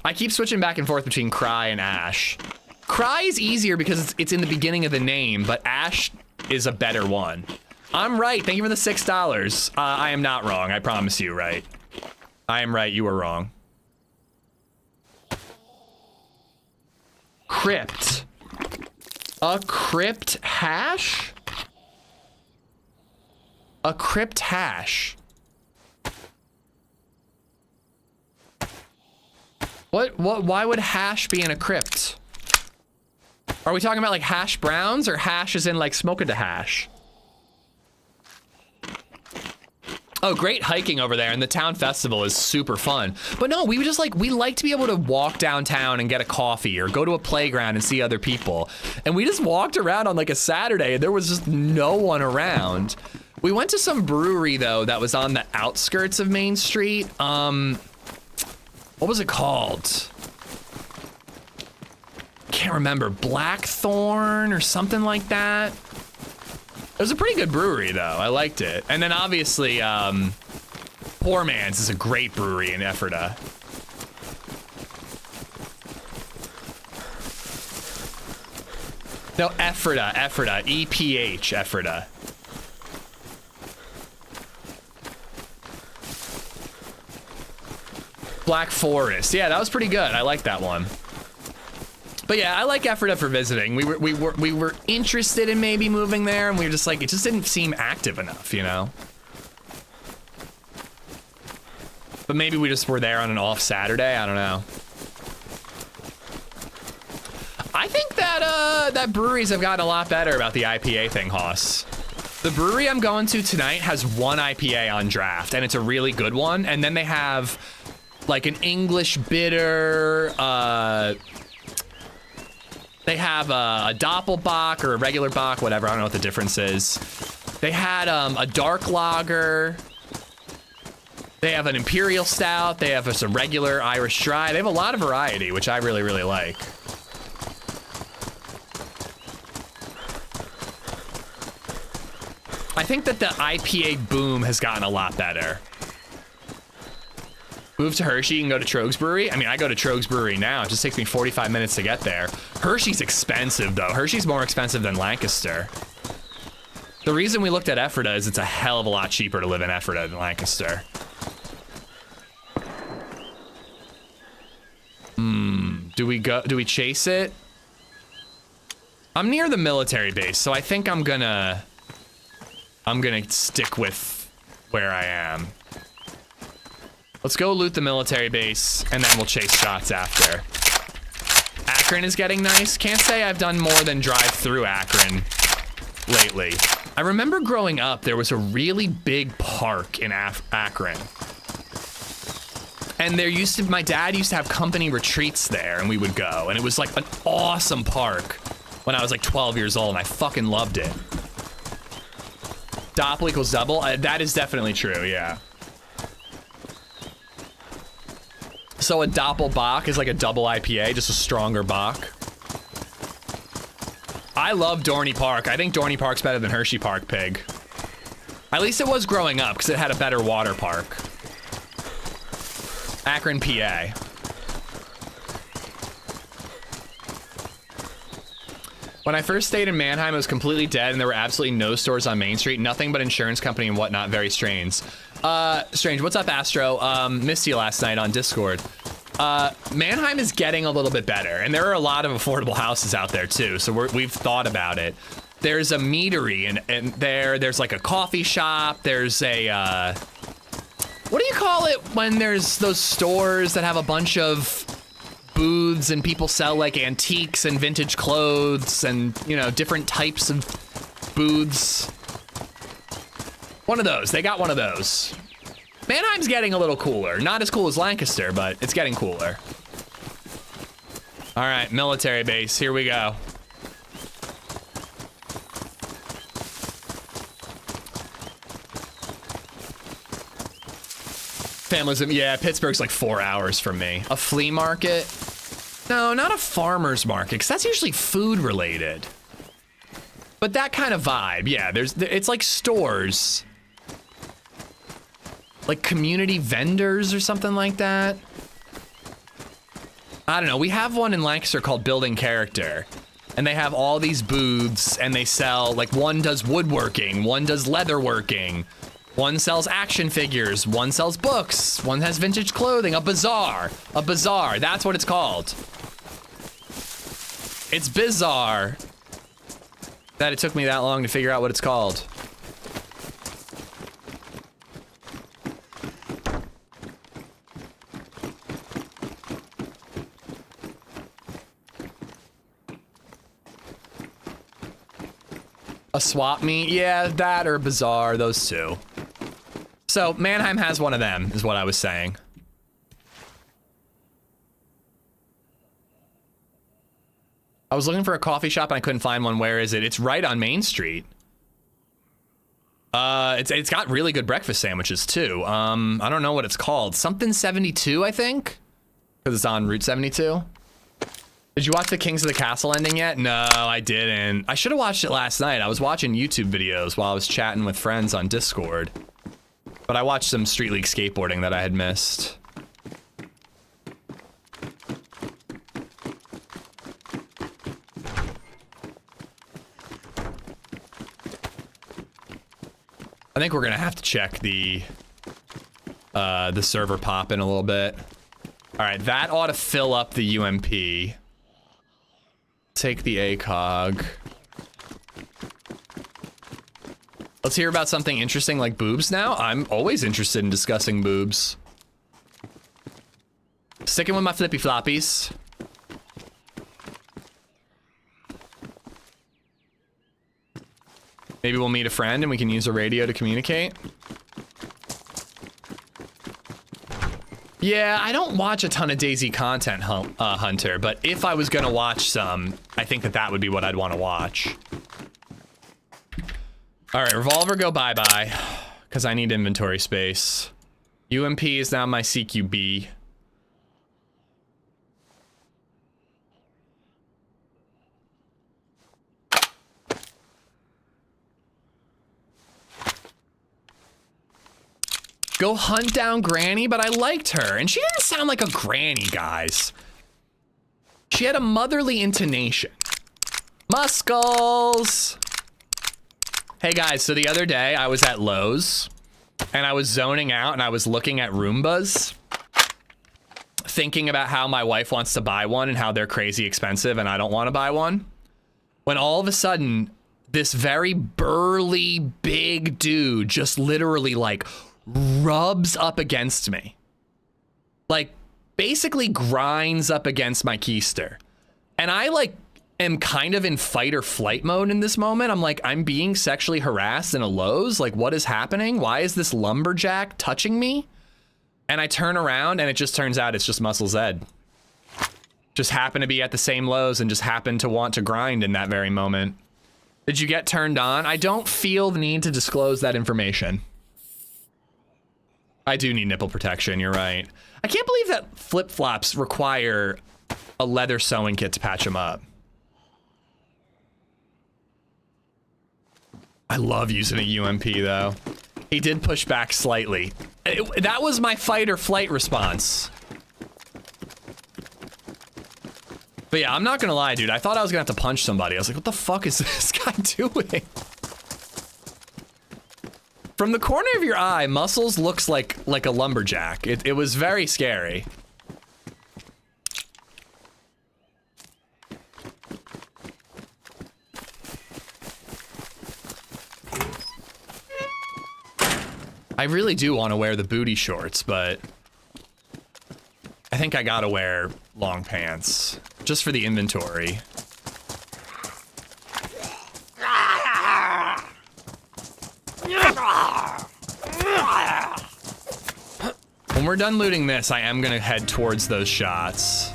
I keep switching back and forth between Cry and Ash. Cry is easier because it's in the beginning of the name, but Ash is a better one. I'm right. Thank you for the $6. I am not wrong. I promise you, right? I am right. You were wrong. Crypt. A crypt hash? A crypt hash. What, why would hash be in a crypt? Are we talking about like hash browns or hash as in like smoking to hash? Oh, great hiking over there, and the town festival is super fun. But no, we like to be able to walk downtown and get a coffee or go to a playground and see other people. And we just walked around on like a Saturday and there was just no one around. We went to some brewery though that was on the outskirts of Main Street. What was it called? Can't remember. Blackthorn or something like that. It was a pretty good brewery though. I liked it. And then obviously, Poor Man's is a great brewery in Ephrata. No, Ephrata, E-P-H, Ephrata. Black Forest, yeah, that was pretty good. I like that one. But yeah, I like Ephrata for visiting. We were interested in maybe moving there, and we were just like, it just didn't seem active enough, you know? But maybe we just were there on an off Saturday, I don't know. I think that that breweries have gotten a lot better about the IPA thing, Hoss. The brewery I'm going to tonight has one IPA on draft, and it's a really good one. And then they have like an English bitter, they have a Doppelbock or a regular Bock, whatever. I don't know what the difference is. They had a dark lager. They have an Imperial Stout. They have just a regular Irish Dry. They have a lot of variety, which I really, really like. I think that the IPA boom has gotten a lot better. Move to Hershey and go to Trogs Brewery. I mean, I go to Trogs Brewery now. It just takes me 45 minutes to get there. Hershey's expensive, though. Hershey's more expensive than Lancaster. The reason we looked at Ephrata is it's a hell of a lot cheaper to live in Ephrata than Lancaster. Do we chase it? I'm near the military base, so I think I'm gonna stick with where I am. Let's go loot the military base, and then we'll chase shots after. Akron is getting nice. Can't say I've done more than drive through Akron lately. I remember growing up, there was a really big park in Akron. And my dad used to have company retreats there, and we would go. And it was like an awesome park when I was like 12 years old, and I fucking loved it. Doppel equals double? That is definitely true, yeah. So a Doppelbock is like a double IPA, just a stronger Bock. I love Dorney Park. I think Dorney Park's better than Hershey Park, Pig. At least it was growing up, because it had a better water park. Akron, PA. When I first stayed in Mannheim, it was completely dead, and there were absolutely no stores on Main Street. Nothing but insurance company and whatnot. Very strange. Strange. What's up, Astro? Missed you last night on Discord. Mannheim is getting a little bit better, and there are a lot of affordable houses out there too. So we've thought about it. There's a meadery, and there's like a coffee shop. There's a what do you call it when there's those stores that have a bunch of booths and people sell like antiques and vintage clothes and, you know, different types of booths. One of those. They got one of those. Mannheim's getting a little cooler. Not as cool as Lancaster, but it's getting cooler. All right, military base. Here we go. Familism, yeah, Pittsburgh's like 4 hours from me. A flea market? No, not a farmer's market, because that's usually food related. But that kind of vibe, yeah, it's like stores. Like community vendors or something like that. I don't know. We have one in Lancaster called Building Character. And they have all these booths and they sell, like, one does woodworking, one does leatherworking, one sells action figures, one sells books, one has vintage clothing, a bazaar, that's what it's called. It's bizarre that it took me that long to figure out what it's called. A swap meet? Yeah, that or Bazaar, those two. So, Mannheim has one of them, is what I was saying. I was looking for a coffee shop and I couldn't find one. Where is it? It's right on Main Street. It's got really good breakfast sandwiches too. I don't know what it's called. Something 72, I think? Because it's on Route 72. Did you watch the Kings of the Castle ending yet? No, I didn't. I should have watched it last night. I was watching YouTube videos while I was chatting with friends on Discord. But I watched some Street League skateboarding that I had missed. I think we're gonna have to check the server pop in a little bit. All right, that ought to fill up the UMP. Take the ACOG. Let's hear about something interesting like boobs now. I'm always interested in discussing boobs. Sticking with my flippy floppies. Maybe we'll meet a friend and we can use a radio to communicate. Yeah, I don't watch a ton of DayZ content, Hunter, but if I was gonna watch some, I think that would be what I'd want to watch. All right, Revolver, go bye-bye, because I need inventory space. UMP is now my CQB. Go hunt down Granny, but I liked her. And she didn't sound like a granny, guys. She had a motherly intonation. Muscles! Hey guys, so the other day I was at Lowe's and I was zoning out and I was looking at Roombas, thinking about how my wife wants to buy one and how they're crazy expensive and I don't want to buy one. When all of a sudden, this very burly, big dude just literally like rubs up against me. Like basically grinds up against my keister. And I like am kind of in fight or flight mode in this moment. I'm like, I'm being sexually harassed in a Lowe's. Like, what is happening? Why is this lumberjack touching me? And I turn around and it just turns out it's just LadyZed. Just happened to be at the same Lowe's and just happened to want to grind in that very moment. Did you get turned on? I don't feel the need to disclose that information. I do need nipple protection, you're right. I can't believe that flip-flops require a leather sewing kit to patch them up. I love using a UMP though. He did push back slightly. That was my fight or flight response. But yeah, I'm not gonna lie, dude. I thought I was gonna have to punch somebody. I was like, what the fuck is this guy doing? From the corner of your eye, Muscles looks like a lumberjack. It was very scary. I really do want to wear the booty shorts, but I think I gotta wear long pants just for the inventory. When we're done looting this, I am gonna head towards those shots.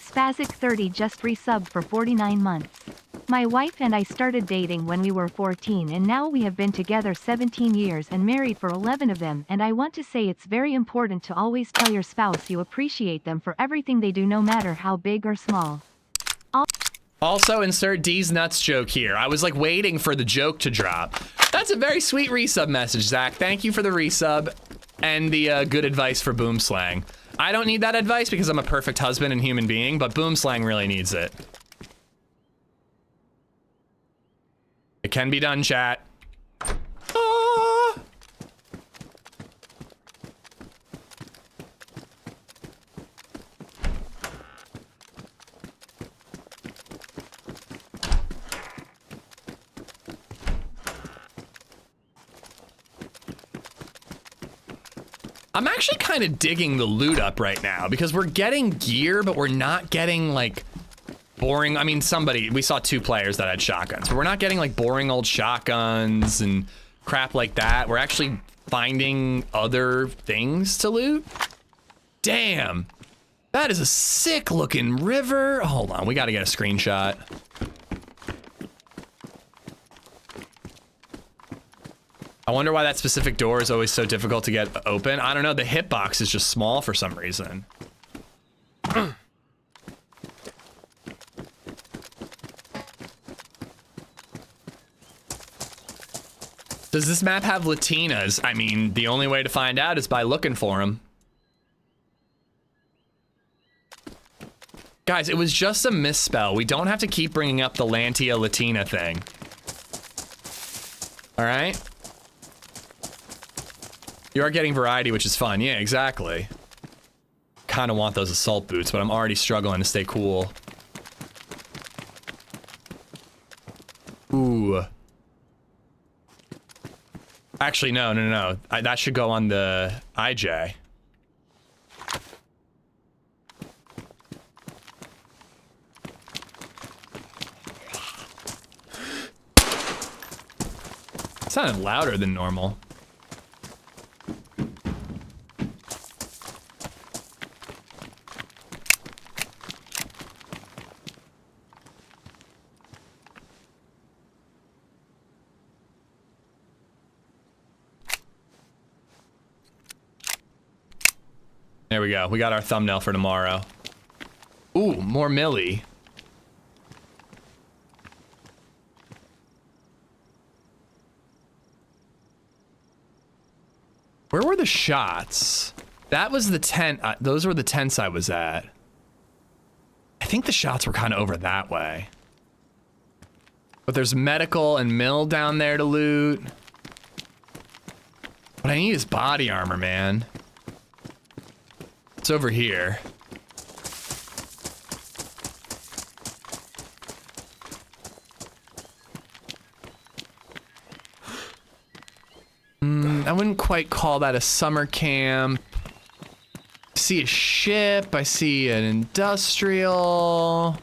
Spazic30 just resubbed for 49 months. My wife and I started dating when we were 14 and now we have been together 17 years and married for 11 of them, and I want to say it's very important to always tell your spouse you appreciate them for everything they do no matter how big or small. Also, insert D's nuts joke here. I was like waiting for the joke to drop. That's a very sweet resub message, Zach. Thank you for the resub and the good advice for boom slang. I don't need that advice because I'm a perfect husband and human being, but boom slang really needs it. It can be done, chat. Ah. I'm actually kind of digging the loot up right now because we're getting gear, but we're not getting like boring. I mean, we saw 2 players that had shotguns, but we're not getting like boring old shotguns and crap like that. We're actually finding other things to loot. Damn, that is a sick looking river. Hold on, we got to get a screenshot. I wonder why that specific door is always so difficult to get open. I don't know, the hitbox is just small for some reason. Does this map have Latinas? I mean, the only way to find out is by looking for them. Guys, it was just a misspell. We don't have to keep bringing up the Lantia Latina thing. All right? You are getting variety, which is fun. Yeah, exactly. Kind of want those assault boots, but I'm already struggling to stay cool. Ooh. Actually, no. That should go on the IJ. It sounded louder than normal. There we go. We got our thumbnail for tomorrow. Ooh, more Millie. Where were the shots? That was the tent. Those were the tents I was at. I think the shots were kind of over that way. But there's medical and mill down there to loot. What I need is body armor, man. It's over here. I wouldn't quite call that a summer camp. I see a ship. I see an industrial.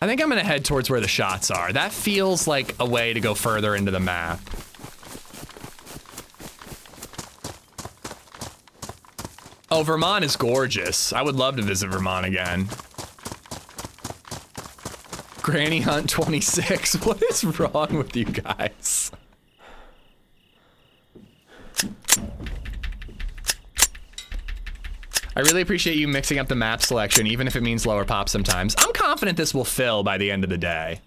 I think I'm gonna head towards where the shots are. That feels like a way to go further into the map. Oh, Vermont is gorgeous. I would love to visit Vermont again. Granny Hunt 26. What is wrong with you guys? I really appreciate you mixing up the map selection, even if it means lower pop sometimes. I'm confident this will fill by the end of the day.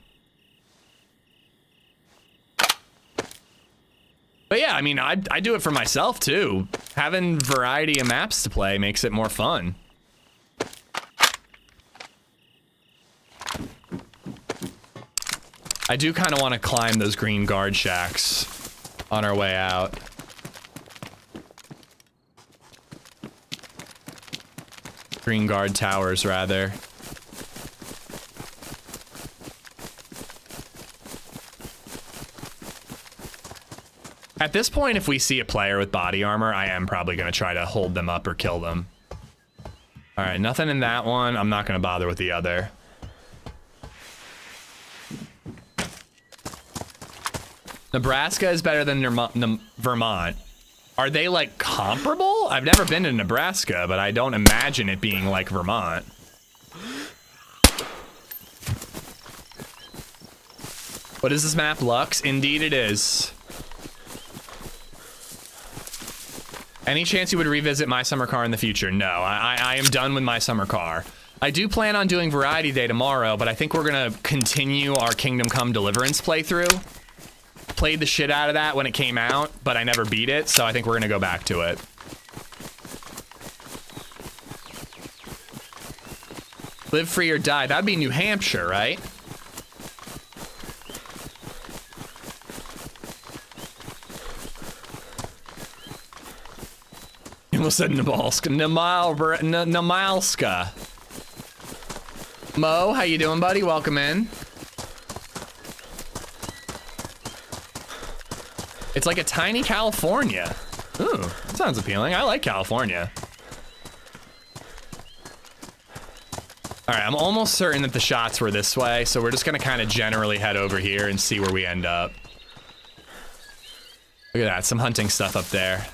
But yeah, I mean, I do it for myself too. Having variety of maps to play makes it more fun. I do kind of want to climb those green guard shacks on our way out. Green guard towers, rather. At this point, if we see a player with body armor, I am probably going to try to hold them up or kill them. All right, nothing in that one. I'm not going to bother with the other. Nebraska is better than Vermont. Are they, like, comparable? I've never been to Nebraska, but I don't imagine it being like Vermont. What is this map, Lux? Indeed it is. Any chance you would revisit My Summer Car in the future? No, I am done with My Summer Car. I do plan on doing Variety Day tomorrow, but I think we're gonna continue our Kingdom Come Deliverance playthrough. Played the shit out of that when it came out, but I never beat it, so I think we're gonna go back to it. Live free or die. That'd be New Hampshire, right? You almost said Namalska. Namalska. Mo, how you doing, buddy? Welcome in. It's like a tiny California. Ooh, that sounds appealing. I like California. All right, I'm almost certain that the shots were this way, so we're just gonna kind of generally head over here and see where we end up. Look at that, some hunting stuff up there.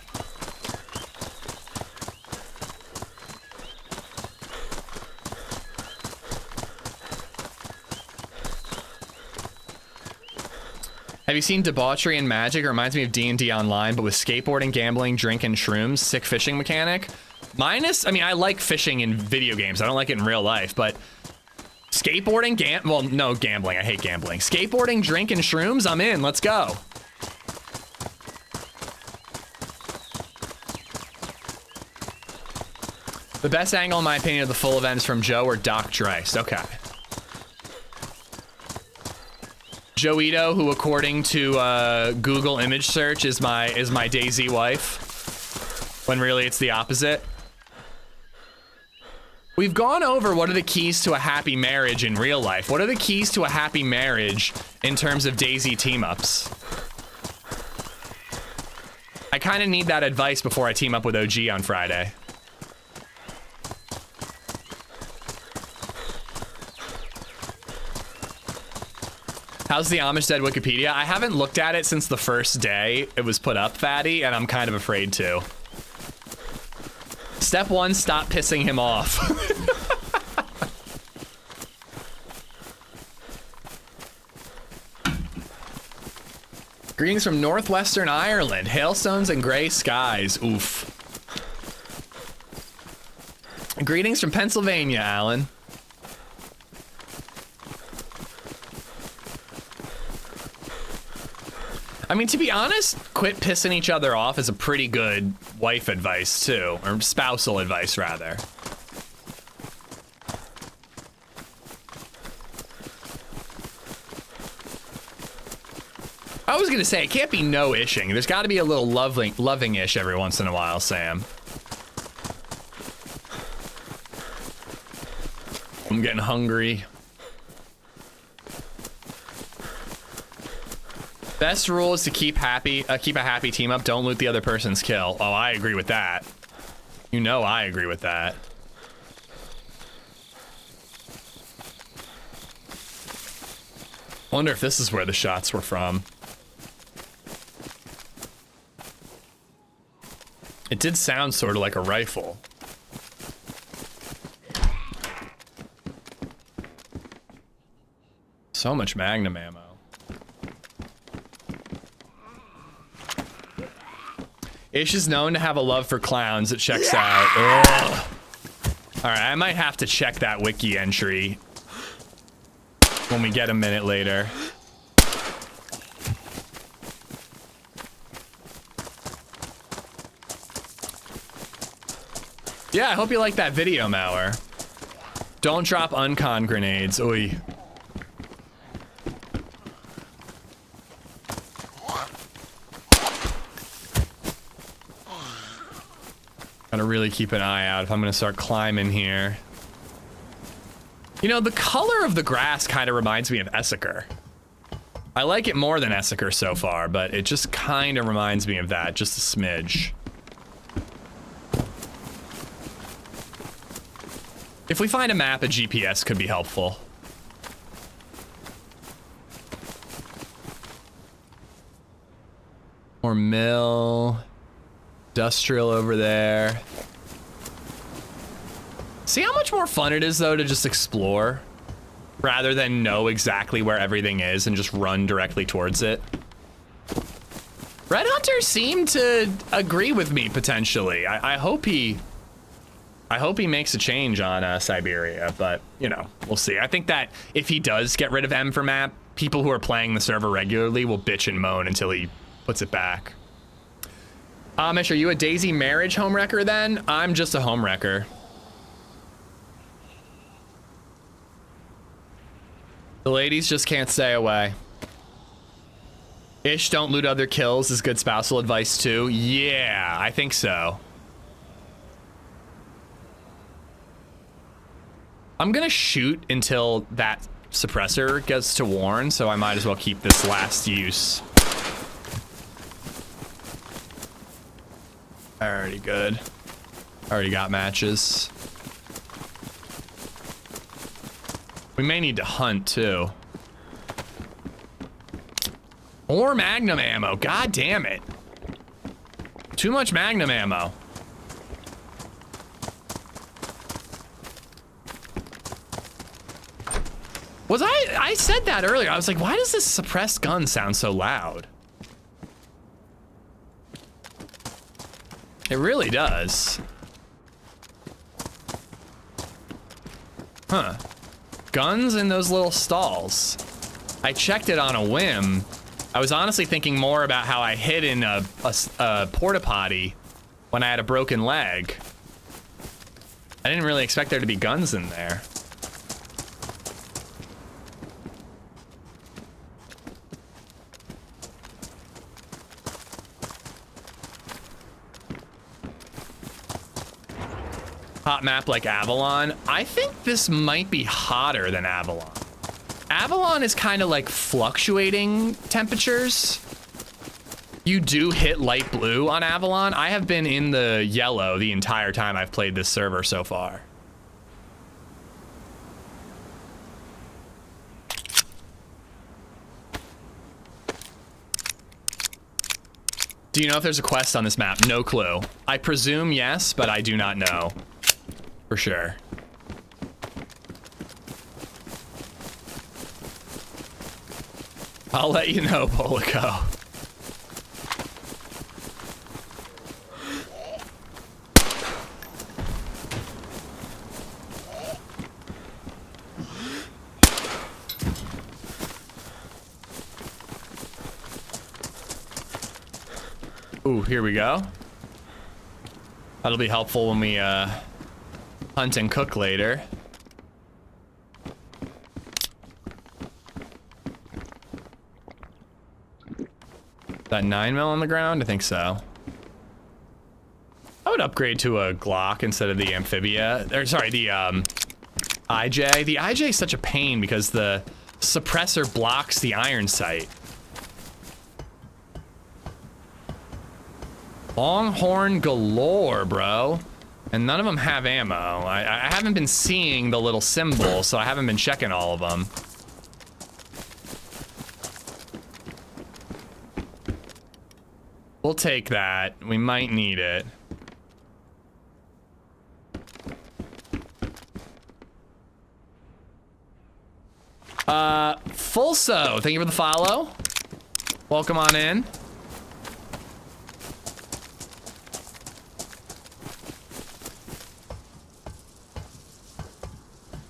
Have you seen Debauchery and Magic? It reminds me of D&D Online, but with skateboarding, gambling, drink, and shrooms. Sick fishing mechanic. Minus, I mean, I like fishing in video games. I don't like it in real life, but skateboarding, well, no, gambling. I hate gambling. Skateboarding, drink, and shrooms, I'm in. Let's go. The best angle, in my opinion, of the full events from Joe or Doc Dreist. Okay. Joeito, who according to Google image search is my DayZ wife, when really it's the opposite. We've gone over what are the keys to a happy marriage in real life. What are the keys to a happy marriage in terms of DayZ team-ups? I kind of need that advice before I team up with OG on Friday. How's the AmishZed Wikipedia? I haven't looked at it since the first day it was put up, Fatty, and I'm kind of afraid to. Step 1, stop pissing him off. Greetings from Northwestern Ireland. Hailstones and gray skies. Oof. Greetings from Pennsylvania, Alan. I mean, to be honest, quit pissing each other off is a pretty good wife advice, too. Or spousal advice, rather. I was gonna say, it can't be no ishing. There's gotta be a little loving-ish every once in a while, Sam. I'm getting hungry. Best rule is to keep a happy team up. Don't loot the other person's kill. Oh, I agree with that. You know I agree with that. Wonder if this is where the shots were from. It did sound sort of like a rifle. So much Magnum ammo. Ish is known to have a love for clowns. It checks out. Ugh. All right, I might have to check that wiki entry when we get a minute later. Yeah, I hope you like that video, Mauer. Don't drop uncon grenades. Oy. Gotta really keep an eye out if I'm gonna start climbing here. You know, the color of the grass kind of reminds me of Essiker. I like it more than Essiker so far, but it just kind of reminds me of that, just a smidge. If we find a map, a GPS could be helpful. Or mill. Industrial over there. See how much more fun it is, though, to just explore rather than know exactly where everything is and just run directly towards it. Red Hunter seemed to agree with me, potentially. I hope he I hope he makes a change on Siberia, but, you know, we'll see. I think that if he does get rid of M for map, people who are playing the server regularly will bitch and moan until he puts it back. Amish, are you a DayZ marriage homewrecker then? I'm just a homewrecker. The ladies just can't stay away. Ish, don't loot other kills is good spousal advice too. Yeah, I think so. I'm gonna shoot until that suppressor gets to Warren, so I might as well keep this last use. Already good. Already got matches. We may need to hunt too. More Magnum ammo, god damn it. Too much Magnum ammo. I said that earlier. I was like, why does this suppressed gun sound so loud? It really does. Huh. Guns in those little stalls. I checked it on a whim. I was honestly thinking more about how I hid in a porta potty when I had a broken leg. I didn't really expect there to be guns in there. Hot map like Avalon. I think this might be hotter than Avalon. Avalon is kind of like fluctuating temperatures. You do hit light blue on Avalon. I have been in the yellow the entire time I've played this server so far. Do you know if there's a quest on this map? No clue. I presume yes, but I do not know. For sure. I'll let you know, Polico. Ooh, here we go. That'll be helpful when we hunt and cook later. That 9mm on the ground? I think so. I would upgrade to a Glock instead of the Amphibia. Or sorry, the IJ. The IJ is such a pain because the suppressor blocks the iron sight. Longhorn galore, bro. And none of them have ammo. I haven't been seeing the little symbol, so I haven't been checking all of them. We'll take that. We might need it. Fulso, thank you for the follow. Welcome on in.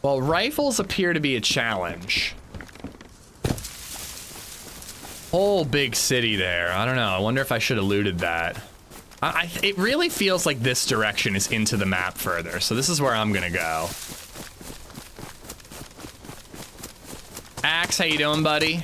Well, rifles appear to be a challenge. Whole big city there. I don't know. I wonder if I should have looted that. It really feels like this direction is into the map further, so this is where I'm gonna go. Axe, how you doing, buddy?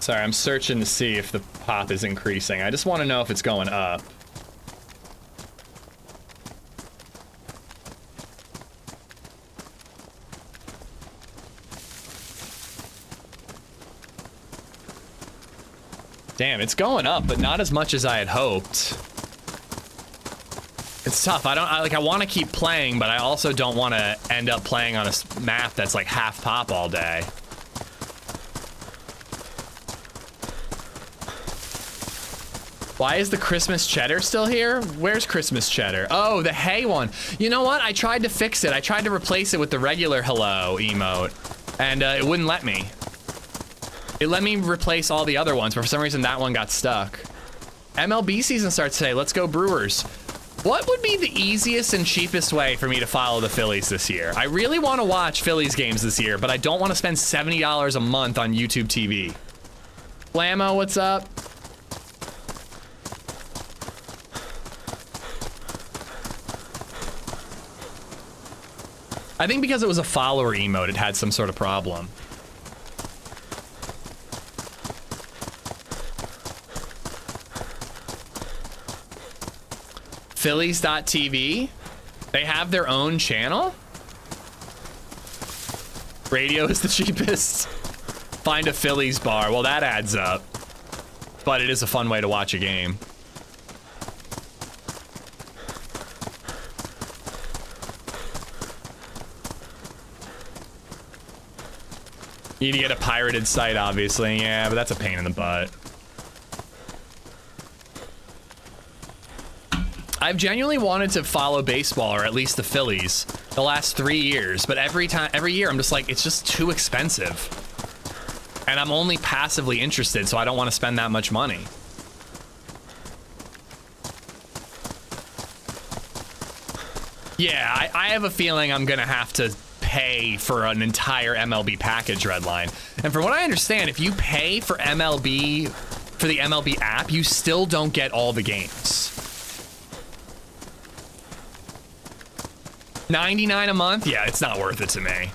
Sorry, I'm searching to see if the pop is increasing. I just want to know if it's going up. Damn, it's going up, but not as much as I had hoped. It's tough. I want to keep playing, but I also don't want to end up playing on a map that's like half pop all day. Why is the Christmas cheddar still here? Where's Christmas cheddar? Oh, the hey one. You know what? I tried to fix it. I tried to replace it with the regular hello emote, and it wouldn't let me. It let me replace all the other ones, but for some reason that one got stuck. MLB season starts today. Let's go Brewers. What would be the easiest and cheapest way for me to follow the Phillies this year? I really want to watch Phillies games this year, but I don't want to spend $70 a month on YouTube TV. Flammo, what's up? I think because it was a follower emote, it had some sort of problem. Phillies.tv? They have their own channel? Radio is the cheapest. Find a Phillies bar. Well, that adds up. But it is a fun way to watch a game. You need to get a pirated site, obviously. Yeah, but that's a pain in the butt. I've genuinely wanted to follow baseball, or at least the Phillies, the last 3 years, but every year I'm just like, it's just too expensive. And I'm only passively interested, so I don't want to spend that much money. Yeah, I have a feeling I'm gonna have to pay for an entire MLB package, Redline. And from what I understand, if you pay for MLB, for the MLB app, you still don't get all the games. $99 a month? Yeah, it's not worth it to me.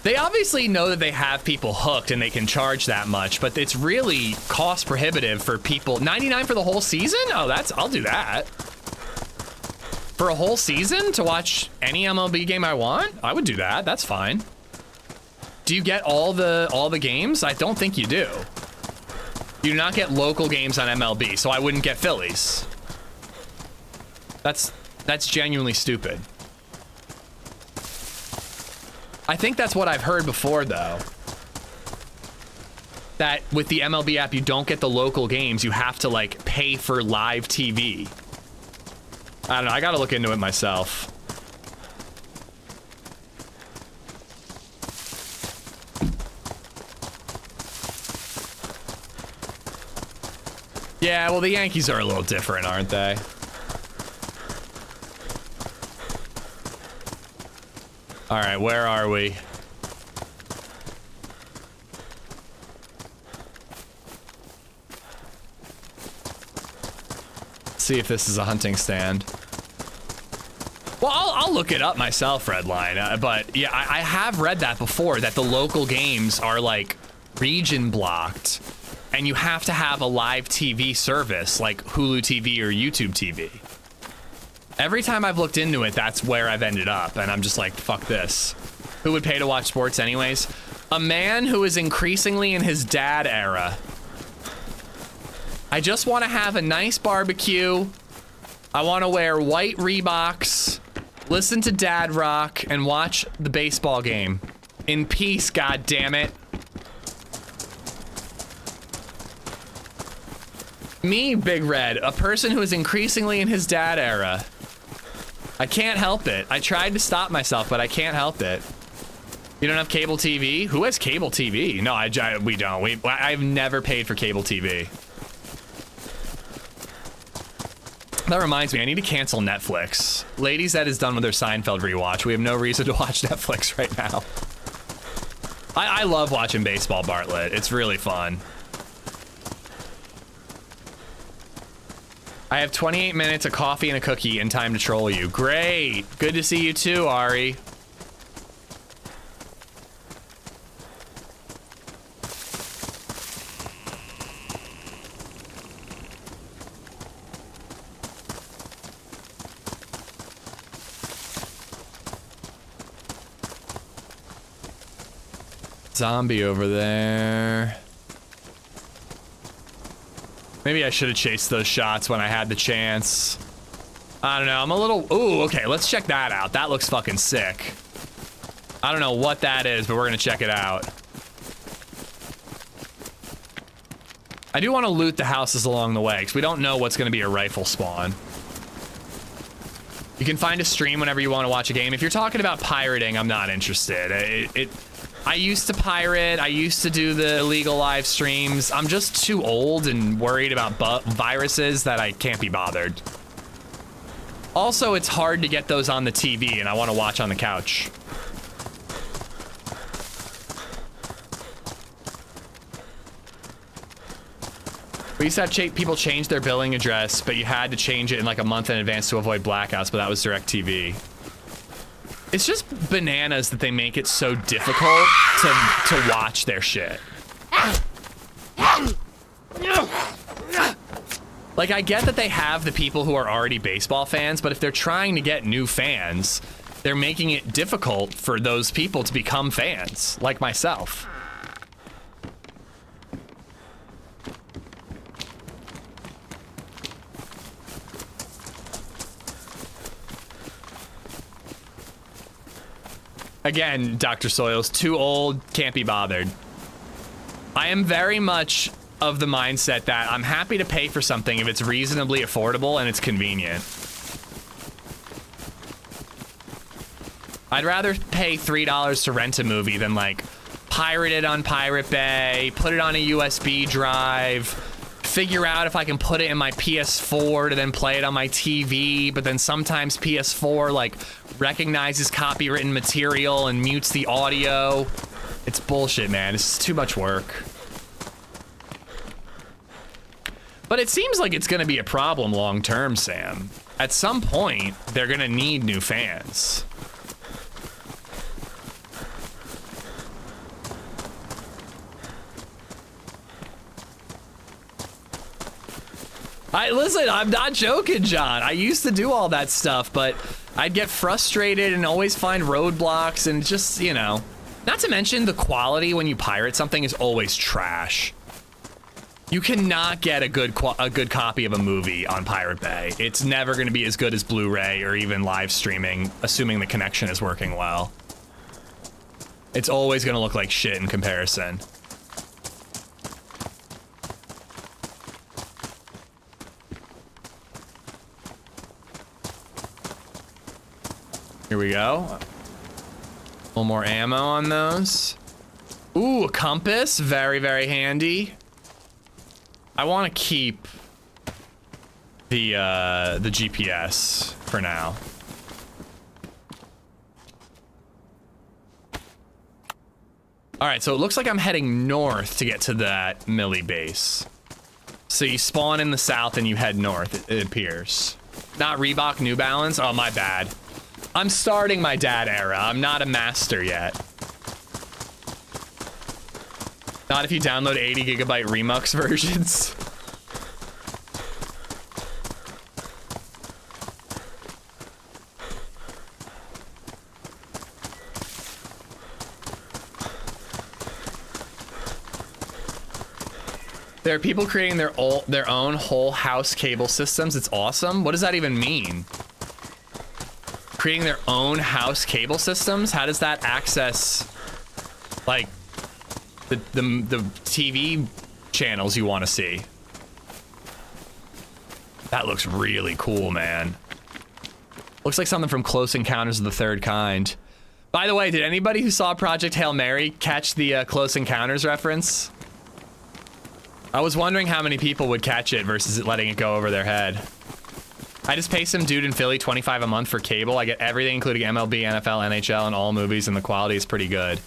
They obviously know that they have people hooked and they can charge that much, but it's really cost prohibitive for people. $99 for the whole season? Oh, I'll do that. For a whole season to watch any MLB game I want? I would do that. That's fine. Do you get all the games? I don't think you do. You do not get local games on MLB, so I wouldn't get Phillies. That's genuinely stupid. I think that's what I've heard before, though. That with the MLB app, you don't get the local games. You have to, like, pay for live TV. I don't know. I gotta look into it myself. Yeah, well, the Yankees are a little different, aren't they? All right, where are we? See if this is a hunting stand. Well, I'll look it up myself, Redline. But yeah, I have read that before, that the local games are like region blocked, and you have to have a live TV service like Hulu TV or YouTube TV. Every time I've looked into it, that's where I've ended up, and I'm just like, fuck this. Who would pay to watch sports anyways? A man who is increasingly in his dad era. I just want to have a nice barbecue. I want to wear white Reeboks, listen to dad rock, and watch the baseball game. In peace, goddammit. Me, Big Red, a person who is increasingly in his dad era. I can't help it. I tried to stop myself, but I can't help it. You don't have cable TV? Who has cable TV? No, we don't. I've never paid for cable TV. That reminds me, I need to cancel Netflix. LadyZed is done with their Seinfeld rewatch. We have no reason to watch Netflix right now. I love watching baseball, Bartlett. It's really fun. I have 28 minutes, a coffee, and a cookie, and time to troll you. Great. Good to see you too, Ari. Zombie over there. Maybe I should have chased those shots when I had the chance. I don't know, I'm a little... Ooh, okay, let's check that out. That looks fucking sick. I don't know what that is, but we're gonna check it out. I do want to loot the houses along the way, because we don't know what's gonna be a rifle spawn. You can find a stream whenever you want to watch a game. If you're talking about pirating, I'm not interested. I used to pirate. I used to do the illegal live streams. I'm just too old and worried about viruses that I can't be bothered. Also, it's hard to get those on the TV, and I want to watch on the couch. We used to have people change their billing address, but you had to change it in like a month in advance to avoid blackouts, but that was DirecTV. It's just bananas that they make it so difficult to watch their shit. Like, I get that they have the people who are already baseball fans, but if they're trying to get new fans, they're making it difficult for those people to become fans, like myself. Again, Dr. Soils, too old, can't be bothered. I am very much of the mindset that I'm happy to pay for something if it's reasonably affordable and it's convenient. I'd rather pay $3 to rent a movie than like pirate it on Pirate Bay, put it on a USB drive, figure out if I can put it in my PS4 to then play it on my TV, but then sometimes PS4 like recognizes copywritten material and mutes the audio. It's bullshit, man. It's too much work. But it seems like it's gonna be a problem long term, Sam. At some point, they're gonna need new fans. Listen, I'm not joking, John. I used to do all that stuff, but I'd get frustrated and always find roadblocks and just, you know. Not to mention the quality when you pirate something is always trash. You cannot get a good copy of a movie on Pirate Bay. It's never going to be as good as Blu-ray or even live streaming, assuming the connection is working well. It's always going to look like shit in comparison. Here we go. A little more ammo on those. Ooh, a compass. Very, very handy. I want to keep the GPS for now. All right, so it looks like I'm heading north to get to that Millie base. So you spawn in the south and you head north, it appears. Not Reebok, New Balance. Oh, my bad. I'm starting my dad era. I'm not a master yet. Not if you download 80 gigabyte Remux versions. There are people creating their own whole house cable systems. It's awesome. What does that even mean? Creating their own house cable systems? How does that access, like, the TV channels you want to see? That looks really cool, man. Looks like something from Close Encounters of the Third Kind. By the way, did anybody who saw Project Hail Mary catch the Close Encounters reference? I was wondering how many people would catch it versus it letting it go over their head. I just pay some dude in Philly $25 a month for cable. I get everything, including MLB, NFL, NHL, and all movies, and the quality is pretty good.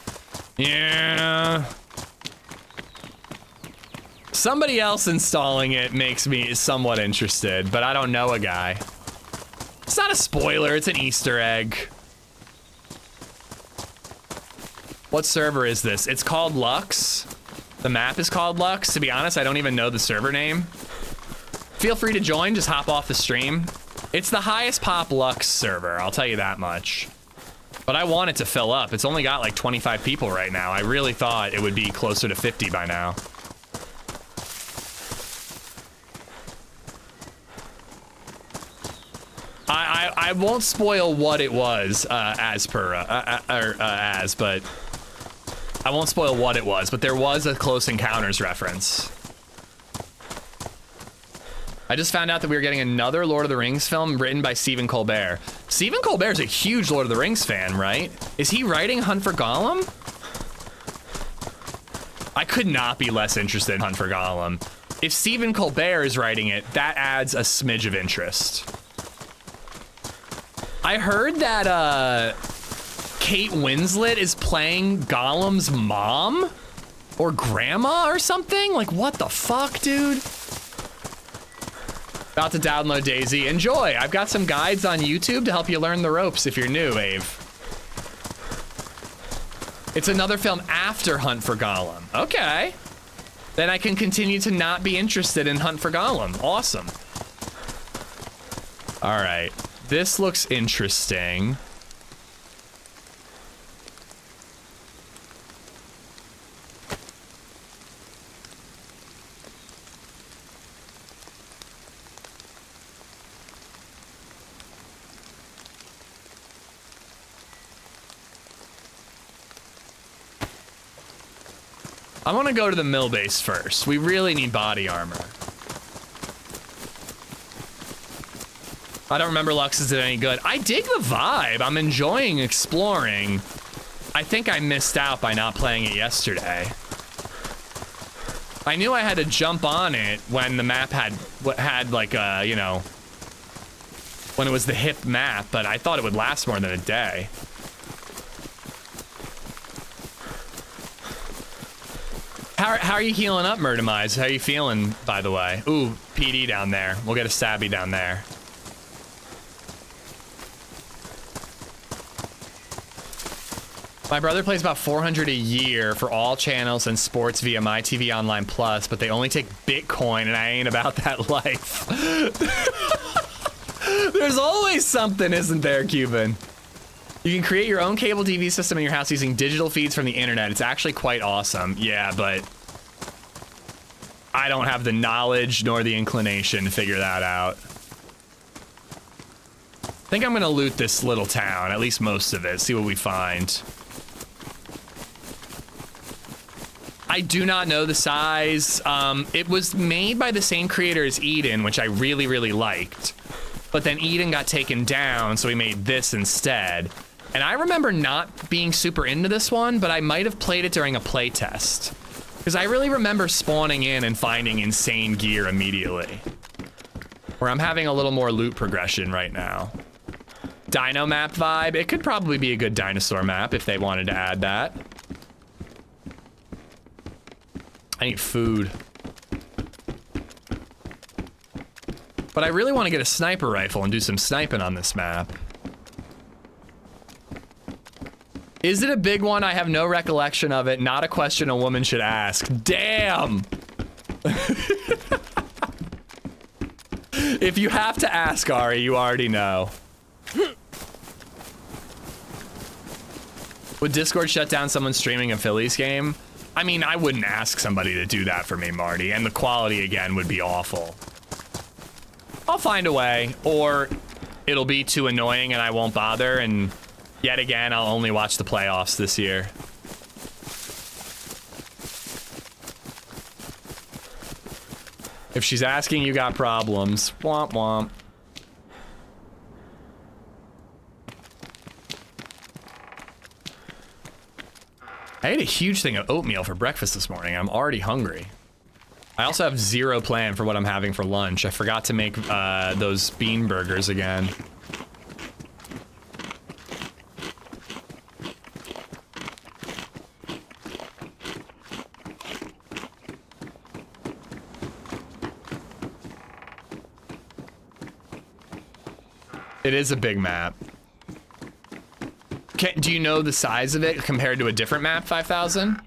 Yeah. Somebody else installing it makes me somewhat interested, but I don't know a guy. It's not a spoiler, it's an Easter egg. What server is this? It's called Lux. The map is called Lux. To be honest, I don't even know the server name. Feel free to join, just hop off the stream. It's the highest pop Lux server, I'll tell you that much. But I want it to fill up. It's only got like 25 people right now. I really thought it would be closer to 50 by now. I won't spoil what it was but I won't spoil what it was, but there was a Close Encounters reference. I just found out that we were getting another Lord of the Rings film written by Stephen Colbert. Stephen Colbert's a huge Lord of the Rings fan, right? Is he writing Hunt for Gollum? I could not be less interested in Hunt for Gollum. If Stephen Colbert is writing it, that adds a smidge of interest. I heard that Kate Winslet is playing Gollum's mom or grandma or something. Like, what the fuck, dude? About to download DayZ. Enjoy. I've got some guides on YouTube to help you learn the ropes if you're new, Ave. It's another film after Hunt for Gollum. Okay. Then I can continue to not be interested in Hunt for Gollum. Awesome. All right. This looks interesting. I want to go to the mill base first. We really need body armor. I don't remember Lux's did any good. I dig the vibe. I'm enjoying exploring. I think I missed out by not playing it yesterday. I knew I had to jump on it when the map had like you know, when it was the hip map, but I thought it would last more than a day. How are you healing up, Murdermize? How are you feeling, by the way? Ooh, PD down there. We'll get a stabby down there. My brother plays about 400 a year for all channels and sports via MyTV Online Plus, but they only take Bitcoin, and I ain't about that life. There's always something, isn't there, Cuban? You can create your own cable TV system in your house using digital feeds from the internet. It's actually quite awesome. Yeah, but I don't have the knowledge nor the inclination to figure that out. I think I'm gonna loot this little town, at least most of it, see what we find. I do not know the size. It was made by the same creator as Eden, which I really, really liked. But then Eden got taken down, so we made this instead. And I remember not being super into this one, but I might have played it during a play test. Because I really remember spawning in and finding insane gear immediately. Where I'm having a little more loot progression right now. Dino map vibe. It could probably be a good dinosaur map if they wanted to add that. I need food. But I really want to get a sniper rifle and do some sniping on this map. Is it a big one? I have no recollection of it. Not a question a woman should ask. Damn! If you have to ask, Ari, you already know. Would Discord shut down someone streaming a Phillies game? I mean, I wouldn't ask somebody to do that for me, Marty, and the quality, again, would be awful. I'll find a way, or it'll be too annoying and I won't bother, and yet again, I'll only watch the playoffs this year. If she's asking, you got problems. Womp womp. I ate a huge thing of oatmeal for breakfast this morning. I'm already hungry. I also have zero plan for what I'm having for lunch. I forgot to make those bean burgers again. It is a big map. Do you know the size of it compared to a different map, 5000?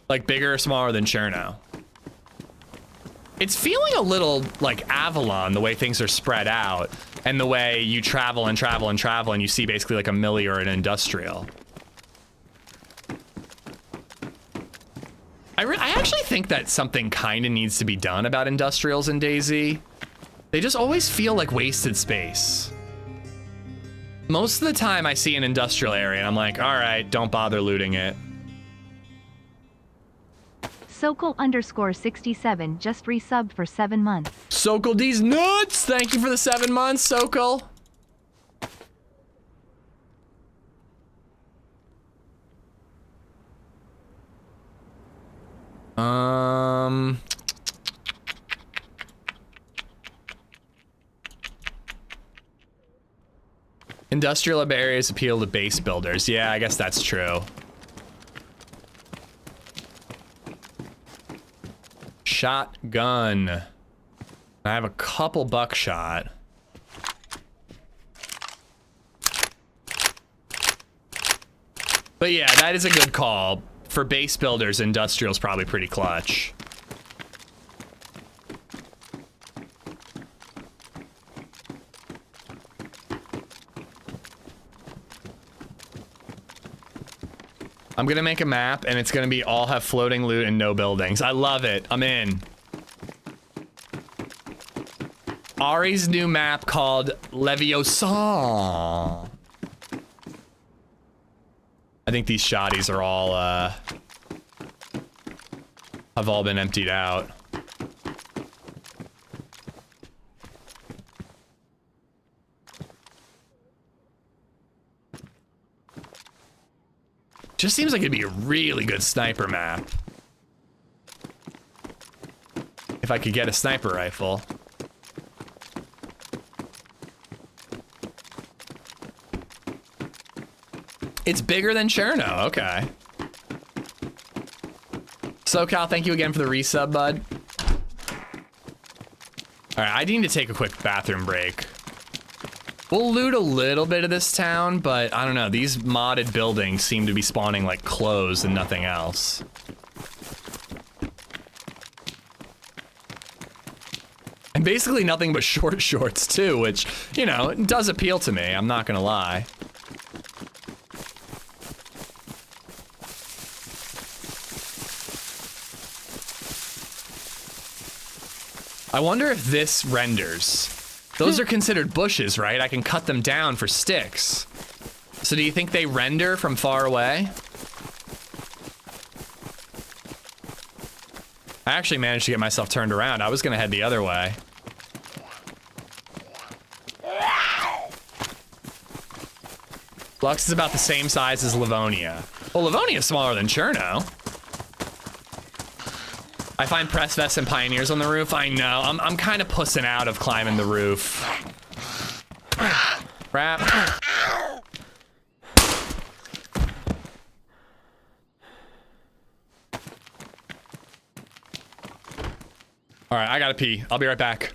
Like bigger or smaller than Cherno? It's feeling a little like Avalon, the way things are spread out, and the way you travel and travel and travel, and you see basically like a milli or an industrial. I actually think that something kind of needs to be done about industrials in DayZ. They just always feel like wasted space. Most of the time I see an industrial area and I'm like, all right, don't bother looting it. Sokol_67 just resubbed for 7 months. Sokol D's nuts! Thank you for the 7 months, Sokol. Industrial areas appeal to base builders. Yeah, I guess that's true. Shotgun. I have a couple buckshot. But yeah, that is a good call. For base builders, industrial's probably pretty clutch. I'm gonna make a map and it's gonna be all have floating loot and no buildings. I love it. I'm in. Ari's new map called Leviosa. I think these shotties are all, have all been emptied out. Just seems like it'd be a really good sniper map. If I could get a sniper rifle. It's bigger than Cherno, okay. SoCal, thank you again for the resub, bud. All right, I need to take a quick bathroom break. We'll loot a little bit of this town, but I don't know, these modded buildings seem to be spawning like clothes and nothing else. And basically nothing but short shorts too, which, you know, it does appeal to me, I'm not gonna lie. I wonder if this renders. Those are considered bushes, right? I can cut them down for sticks. So do you think they render from far away? I actually managed to get myself turned around. I was gonna head the other way. Lux is about the same size as Livonia. Well, Livonia's smaller than Cherno. I find press vests and pioneers on the roof. I know. I'm kind of pussing out of climbing the roof. Crap. All right, I gotta pee. I'll be right back.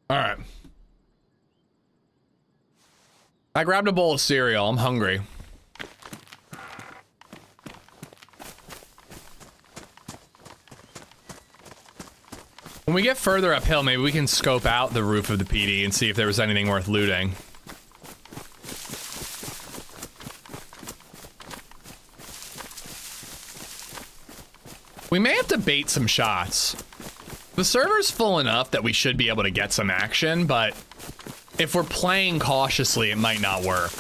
All right. I grabbed a bowl of cereal. I'm hungry. When we get further uphill, maybe we can scope out the roof of the PD and see if there was anything worth looting. We may have to bait some shots. The server's full enough that we should be able to get some action, but if we're playing cautiously, it might not work.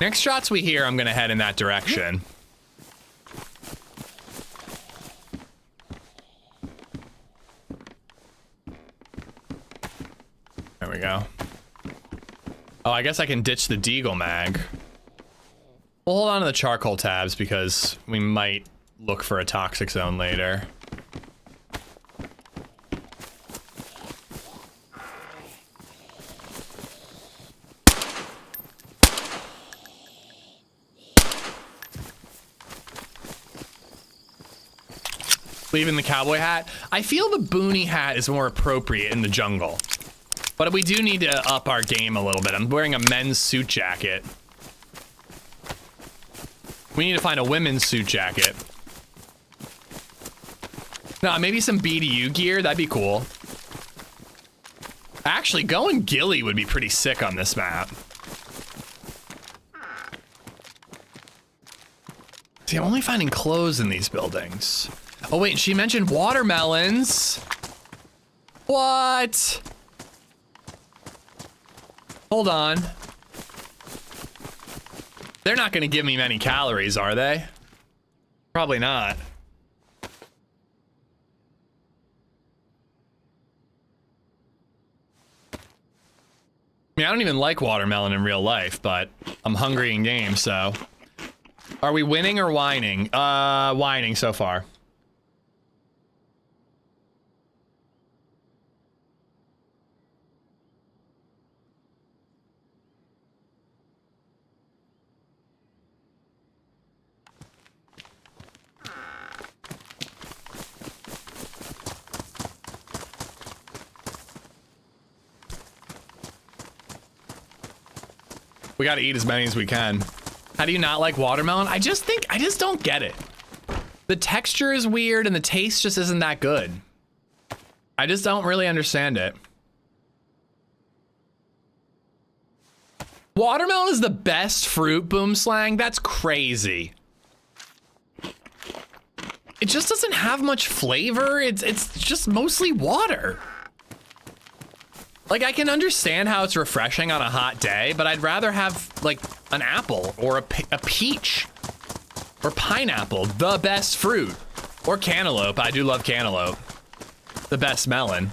Next shots we hear, I'm gonna head in that direction. There we go. Oh, I guess I can ditch the Deagle mag. We'll hold on to the charcoal tabs because we might look for a toxic zone later. Leaving the cowboy hat. I feel the boonie hat is more appropriate in the jungle. But we do need to up our game a little bit. I'm wearing a men's suit jacket. We need to find a women's suit jacket. No, maybe some BDU gear. That'd be cool. Actually, going ghillie would be pretty sick on this map. See, I'm only finding clothes in these buildings. Oh wait, she mentioned watermelons. What? Hold on. They're not gonna give me many calories, are they? Probably not. I mean, I don't even like watermelon in real life, but I'm hungry in game, so. Are we winning or whining? Whining so far. We gotta eat as many as we can. How do you not like watermelon? I just don't get it. The texture is weird and the taste just isn't that good. I just don't really understand it. Watermelon is the best fruit, Boom Slang? That's crazy. It just doesn't have much flavor. It's just mostly water. Like, I can understand how it's refreshing on a hot day, but I'd rather have, like, an apple or a peach or pineapple, the best fruit, or cantaloupe. I do love cantaloupe. The best melon.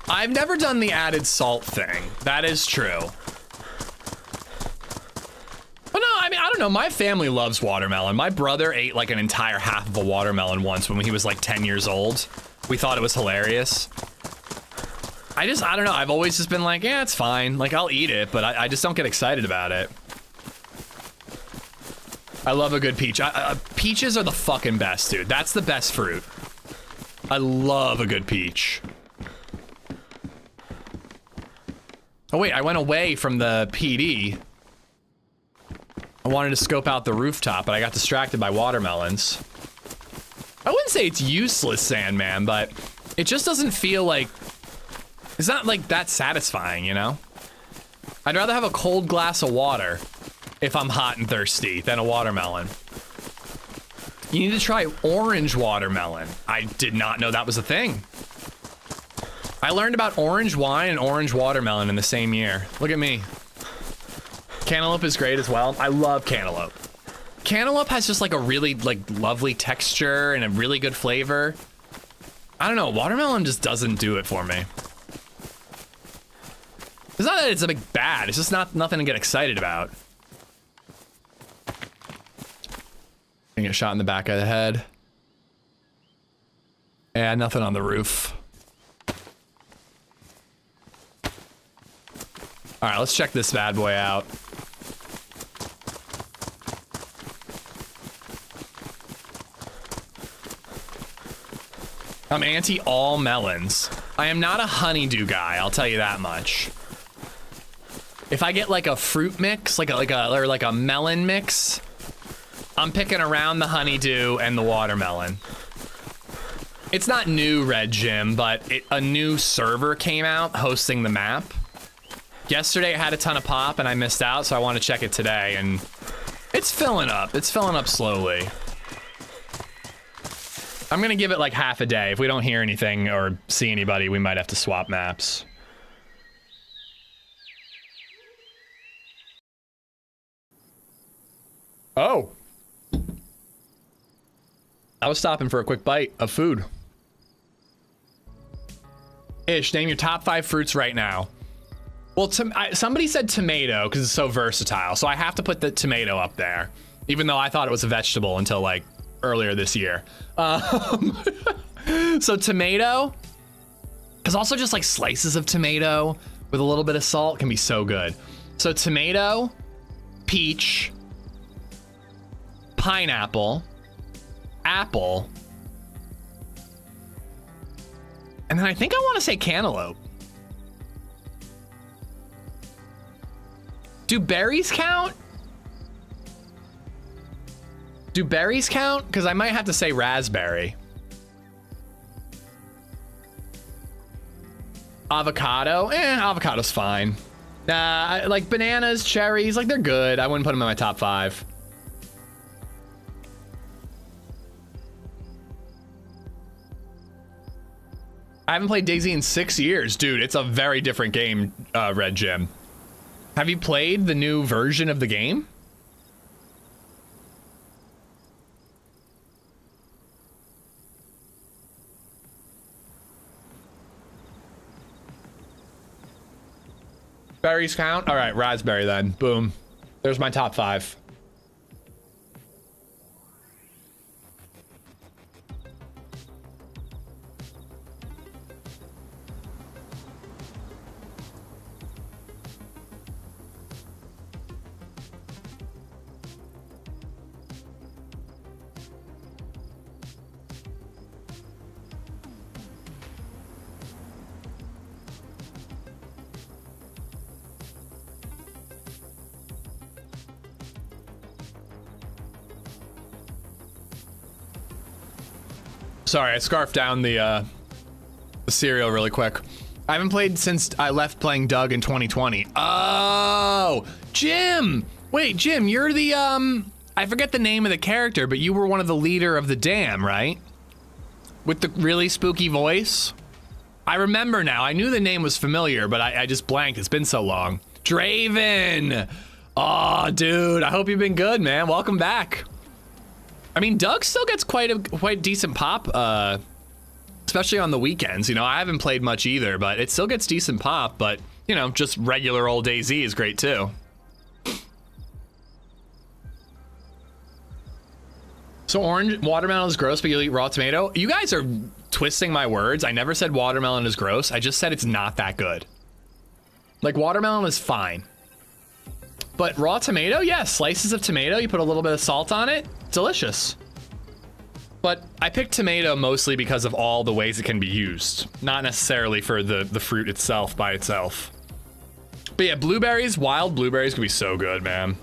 I've never done the added salt thing. That is true. But no, I mean, I don't know. My family loves watermelon. My brother ate like an entire half of a watermelon once when he was like 10 years old. We thought it was hilarious. I don't know. I've always just been like, yeah, it's fine. Like, I'll eat it, but I just don't get excited about it. I love a good peach. Peaches are the fucking best, dude. That's the best fruit. I love a good peach. Oh wait, I went away from the PD. I wanted to scope out the rooftop, but I got distracted by watermelons. I wouldn't say it's useless, Sandman, but it just doesn't feel like... It's not like that satisfying, you know? I'd rather have a cold glass of water if I'm hot and thirsty than a watermelon. You need to try orange watermelon. I did not know that was a thing. I learned about orange wine and orange watermelon in the same year. Look at me. Cantaloupe is great as well. I love cantaloupe. Cantaloupe has just like a really like lovely texture and a really good flavor. I don't know, watermelon just doesn't do it for me. It's not that it's a big bad, it's just nothing to get excited about. I get shot in the back of the head. Yeah, nothing on the roof. All right, let's check this bad boy out. I'm anti all melons. I am not a honeydew guy, I'll tell you that much. If I get like a fruit mix, like a melon mix, I'm picking around the honeydew and the watermelon. It's not new, Red Jim, but a new server came out hosting the map. Yesterday it had a ton of pop and I missed out, so I want to check it today, and it's filling up. It's filling up slowly. I'm gonna give it like half a day. If we don't hear anything or see anybody, we might have to swap maps. Oh. I was stopping for a quick bite of food. Ish, name your top 5 fruits right now. Well, somebody said tomato because it's so versatile, so I have to put the tomato up there, even though I thought it was a vegetable until like earlier this year. So tomato, because also just like slices of tomato with a little bit of salt can be so good. So tomato, peach, pineapple, apple, and then I think I want to say cantaloupe. Do berries count? Do berries count? Because I might have to say raspberry. Avocado? Avocado's fine. Like bananas, cherries, like they're good. I wouldn't put them in my top 5. I haven't played DayZ in 6 years. Dude, it's a very different game, Red Jim. Have you played the new version of the game? Berries count? All right, raspberry then. Boom. There's my top 5. Sorry, I scarfed down the cereal really quick. I haven't played since I left playing Doug in 2020. Oh, Jim! Wait, Jim, you're the, I forget the name of the character, but you were one of the leader of the dam, right? With the really spooky voice? I remember now. I knew the name was familiar, but I just blanked. It's been so long. Draven! Oh, dude, I hope you've been good, man. Welcome back. I mean, Doug still gets quite decent pop, especially on the weekends. You know, I haven't played much either, but it still gets decent pop. But, you know, just regular old DayZ is great too. So watermelon is gross, but you'll eat raw tomato? You guys are twisting my words. I never said watermelon is gross. I just said it's not that good. Like, watermelon is fine. But raw tomato, yeah, slices of tomato, you put a little bit of salt on it, delicious. But I picked tomato mostly because of all the ways it can be used, not necessarily for the fruit itself by itself. But yeah, blueberries, wild blueberries could be so good, man.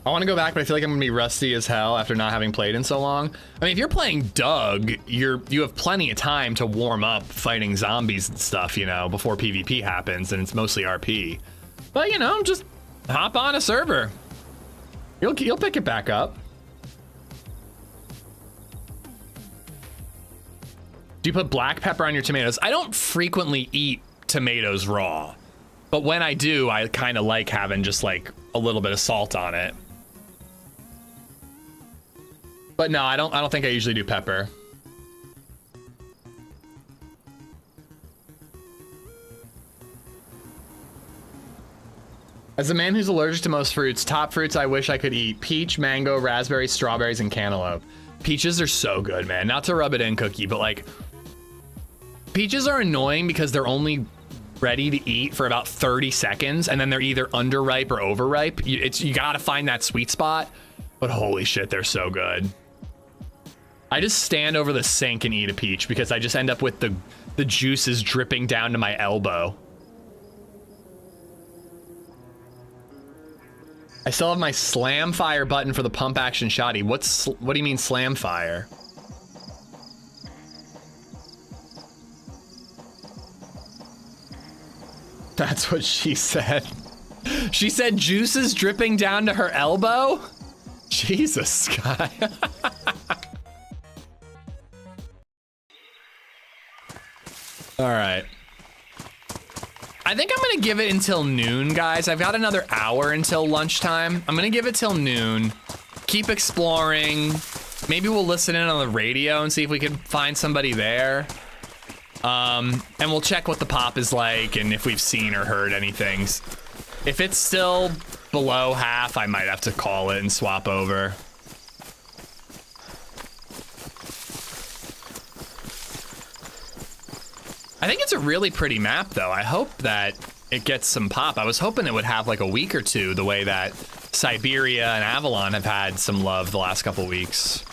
I want to go back, but I feel like I'm gonna be rusty as hell after not having played in so long. I mean, if you're playing Doug, you have plenty of time to warm up fighting zombies and stuff, you know, before PvP happens, and it's mostly RP. But, you know, just hop on a server. You'll pick it back up. Do you put black pepper on your tomatoes? I don't frequently eat tomatoes raw, but when I do, I kind of like having just like a little bit of salt on it. But no, I don't think I usually do pepper. As a man who's allergic to most fruits, top fruits I wish I could eat: peach, mango, raspberries, strawberries, and cantaloupe. Peaches are so good, man. Not to rub it in, Cookie, but like, peaches are annoying because they're only ready to eat for about 30 seconds, and then they're either underripe or overripe. You gotta find that sweet spot, but holy shit, they're so good. I just stand over the sink and eat a peach because I just end up with the juices dripping down to my elbow. I still have my slam fire button for the pump action shotty. What do you mean slam fire? That's what she said. She said juices dripping down to her elbow? Jesus, Sky. All right. I think I'm gonna give it until noon, guys. I've got another hour until lunchtime. I'm gonna give it till noon. Keep exploring. Maybe we'll listen in on the radio and see if we can find somebody there. And we'll check what the pop is like and if we've seen or heard anything. If it's still below half, I might have to call it and swap over. I think it's a really pretty map, though. I hope that it gets some pop. I was hoping it would have like a week or two, the way that Siberia and Avalon have had some love the last couple weeks.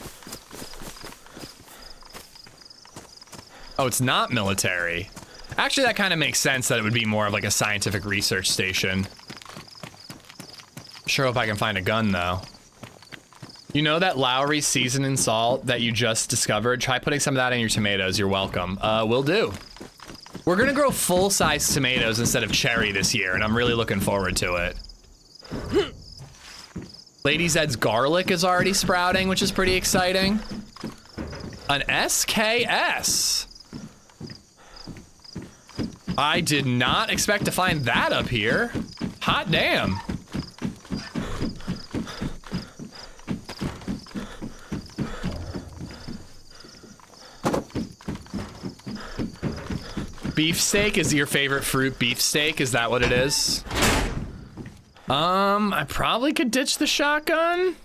Oh, it's not military. Actually, that kind of makes sense that it would be more of like a scientific research station. Sure hope I can find a gun, though. You know that Lowry seasoning salt that you just discovered? Try putting some of that in your tomatoes. You're welcome. Will do. We're gonna grow full-size tomatoes instead of cherry this year, and I'm really looking forward to it. LadyZed's garlic is already sprouting, which is pretty exciting. An SKS. I did not expect to find that up here. Hot damn. Beefsteak is your favorite fruit. Beefsteak, is that what it is? I probably could ditch the shotgun.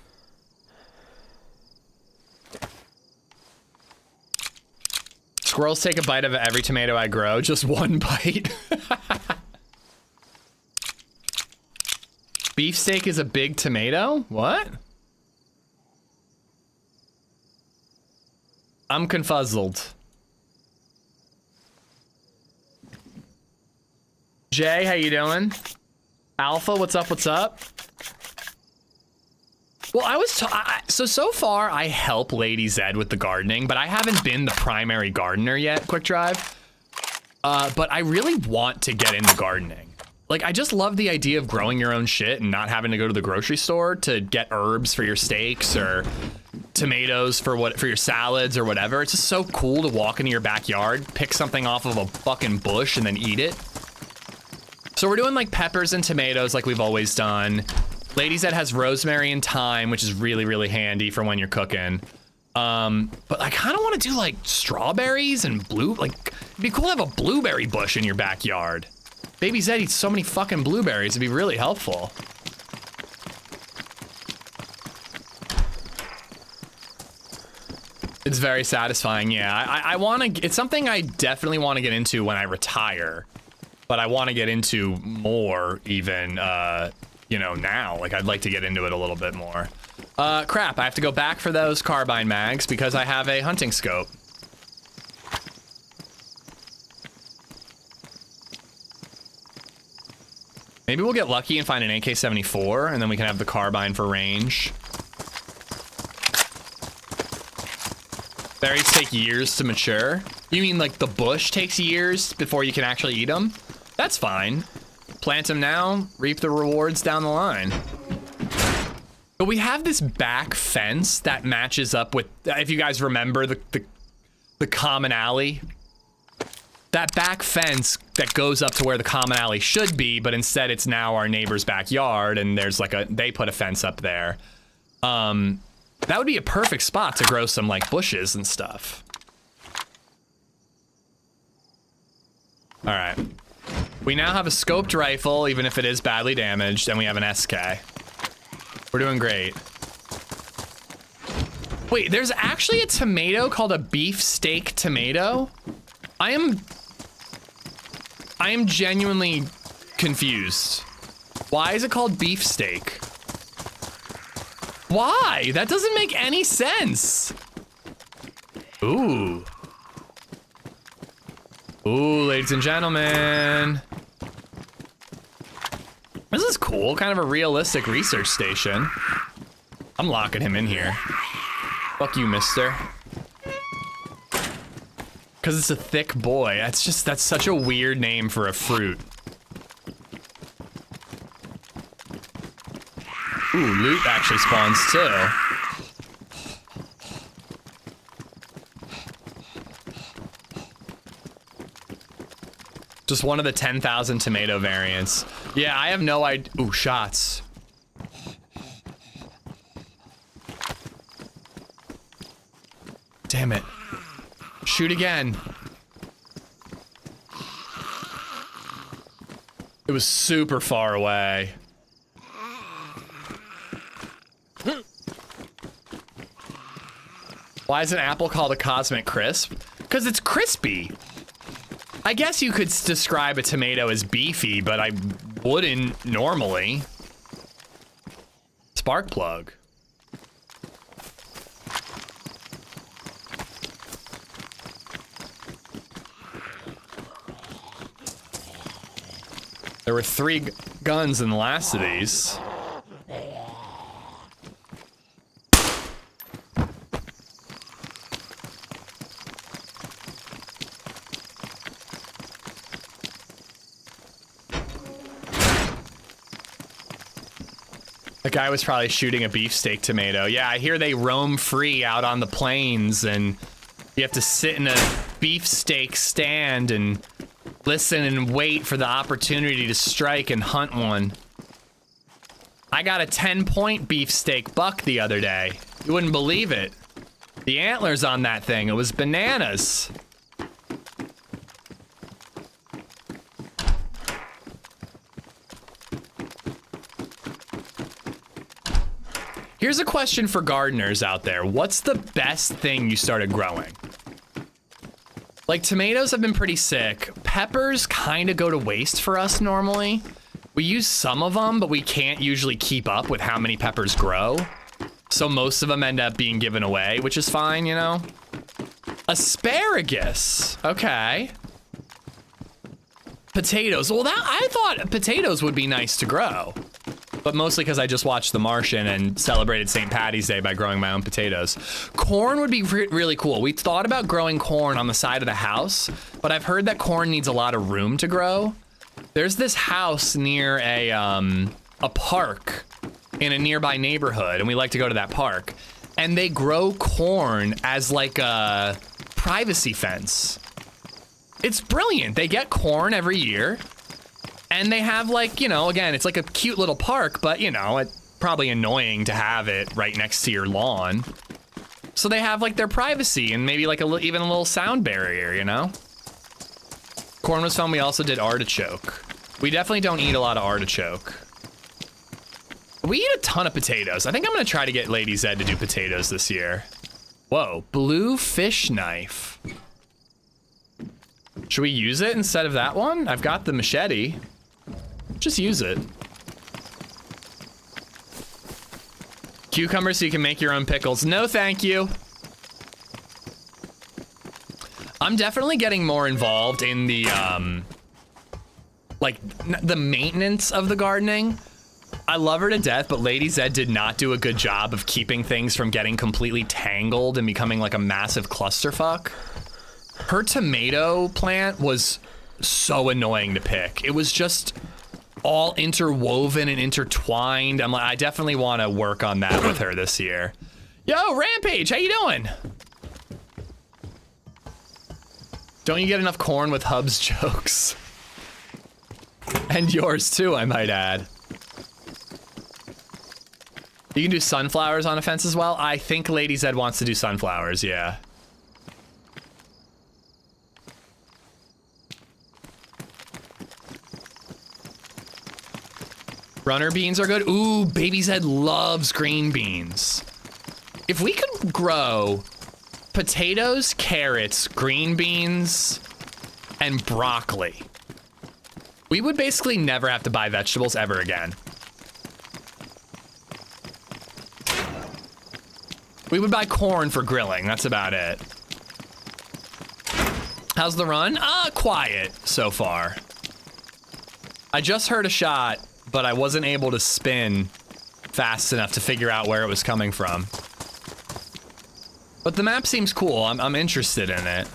Squirrels take a bite of every tomato I grow, just one bite. Beefsteak is a big tomato? What? I'm confuzzled. Jay, how you doing? Alpha, what's up, what's up? Well, I was so far I help LadyZed with the gardening, but I haven't been the primary gardener yet, Quick Drive. But I really want to get into gardening. Like, I just love the idea of growing your own shit and not having to go to the grocery store to get herbs for your steaks or tomatoes for your salads or whatever. It's just so cool to walk into your backyard, pick something off of a fucking bush and then eat it. So we're doing like peppers and tomatoes like we've always done. LadyZed has rosemary and thyme, which is really, really handy for when you're cooking. But I kind of want to do like strawberries and like, it'd be cool to have a blueberry bush in your backyard. BabyZed eats so many fucking blueberries, it'd be really helpful. It's very satisfying, yeah. I want to, it's something I definitely want to get into when I retire. But I want to get into more even, you know, now. Like, I'd like to get into it a little bit more. Crap, I have to go back for those carbine mags because I have a hunting scope. Maybe we'll get lucky and find an AK-74, and then we can have the carbine for range. Berries take years to mature. You mean like the bush takes years before you can actually eat them? That's fine. Plant them now, reap the rewards down the line. But we have this back fence that matches up with, if you guys remember the common alley. That back fence that goes up to where the common alley should be, but instead it's now our neighbor's backyard and there's like they put a fence up there. That would be a perfect spot to grow some like bushes and stuff. All right. We now have a scoped rifle, even if it is badly damaged, and we have an SK. We're doing great. Wait, there's actually a tomato called a beefsteak tomato? I am genuinely confused. Why is it called beefsteak? Why? That doesn't make any sense. Ooh. Ooh, ladies and gentlemen. This is cool, kind of a realistic research station. I'm locking him in here. Fuck you, mister. Cause it's a thick boy. That's such a weird name for a fruit. Ooh, loot actually spawns too. Just one of the 10,000 tomato variants. Yeah, I have no idea. Ooh, shots. Damn it. Shoot again. It was super far away. Why is an apple called a cosmic crisp? Because it's crispy. I guess you could describe a tomato as beefy, but I wouldn't normally. Spark plug. There were 3 guns in the last of these. The guy was probably shooting a beefsteak tomato. Yeah, I hear they roam free out on the plains and you have to sit in a beefsteak stand and listen and wait for the opportunity to strike and hunt one. I got a 10-point beefsteak buck the other day. You wouldn't believe it. The antlers on that thing, it was bananas. Here's a question for gardeners out there. What's the best thing you started growing? Like, tomatoes have been pretty sick. Peppers kind of go to waste for us normally. We use some of them, but we can't usually keep up with how many peppers grow. So most of them end up being given away, which is fine, you know? Asparagus. Okay. Potatoes. Well, I thought potatoes would be nice to grow. But mostly because I just watched The Martian and celebrated St. Patty's Day by growing my own potatoes. Corn would be really cool. We thought about growing corn on the side of the house, but I've heard that corn needs a lot of room to grow. There's this house near a park in a nearby neighborhood, and we like to go to that park. And they grow corn as like a privacy fence. It's brilliant. They get corn every year. And they have, like, you know, again, it's like a cute little park, but, you know, it's probably annoying to have it right next to your lawn. So they have, like, their privacy and maybe, like, even a little sound barrier, you know? Corn was fun. We also did artichoke. We definitely don't eat a lot of artichoke. We eat a ton of potatoes. I think I'm going to try to get LadyZed to do potatoes this year. Whoa, blue fish knife. Should we use it instead of that one? I've got the machete. Just use it. Cucumbers so you can make your own pickles. No, thank you. I'm definitely getting more involved in the, like, the maintenance of the gardening. I love her to death, but LadyZed did not do a good job of keeping things from getting completely tangled and becoming like a massive clusterfuck. Her tomato plant was so annoying to pick. It was just all interwoven and intertwined. I'm like, I definitely want to work on that with her this year. Yo, Rampage, how you doing? Don't you get enough corn with Hub's jokes? And yours too, I might add. You can do sunflowers on a fence as well? I think LadyZed wants to do sunflowers, yeah. Runner beans are good. Ooh, BabyZed loves green beans. If we could grow potatoes, carrots, green beans, and broccoli, we would basically never have to buy vegetables ever again. We would buy corn for grilling, that's about it. How's the run? Quiet so far. I just heard a shot, but I wasn't able to spin fast enough to figure out where it was coming from. But the map seems cool. I'm interested in it.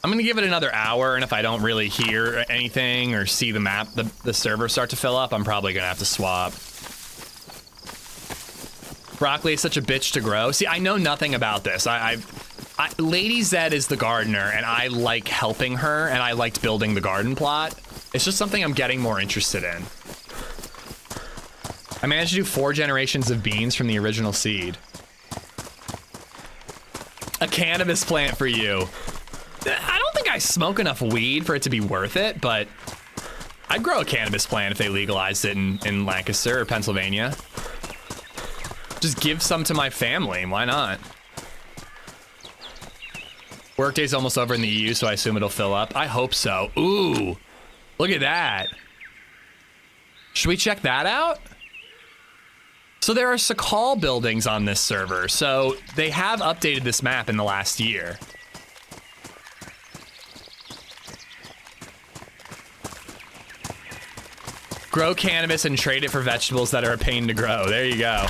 I'm gonna give it another hour, and if I don't really hear anything or see the map, the server start to fill up, I'm probably gonna have to swap. Broccoli is such a bitch to grow. See, I know nothing about this. LadyZed is the gardener, and I like helping her, and I liked building the garden plot. It's just something I'm getting more interested in. I managed to do 4 generations of beans from the original seed. A cannabis plant for you. I don't think I smoke enough weed for it to be worth it, but I'd grow a cannabis plant if they legalized it in Lancaster or Pennsylvania. Just give some to my family, why not? Workday's almost over in the EU, so I assume it'll fill up. I hope so. Ooh, look at that. Should we check that out? So there are Sakal buildings on this server, so they have updated this map in the last year. Grow cannabis and trade it for vegetables that are a pain to grow. There you go.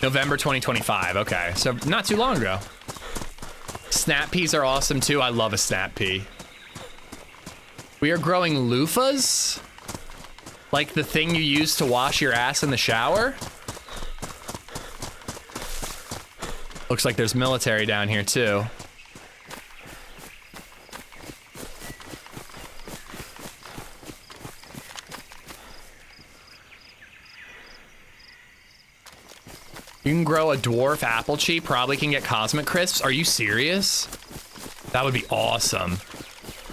November 2025, okay. So not too long ago. Snap peas are awesome too. I love a snap pea. We are growing loofahs? Like the thing you use to wash your ass in the shower? Looks like there's military down here too. You can grow a dwarf apple tree, probably can get cosmic crisps. Are you serious? That would be awesome.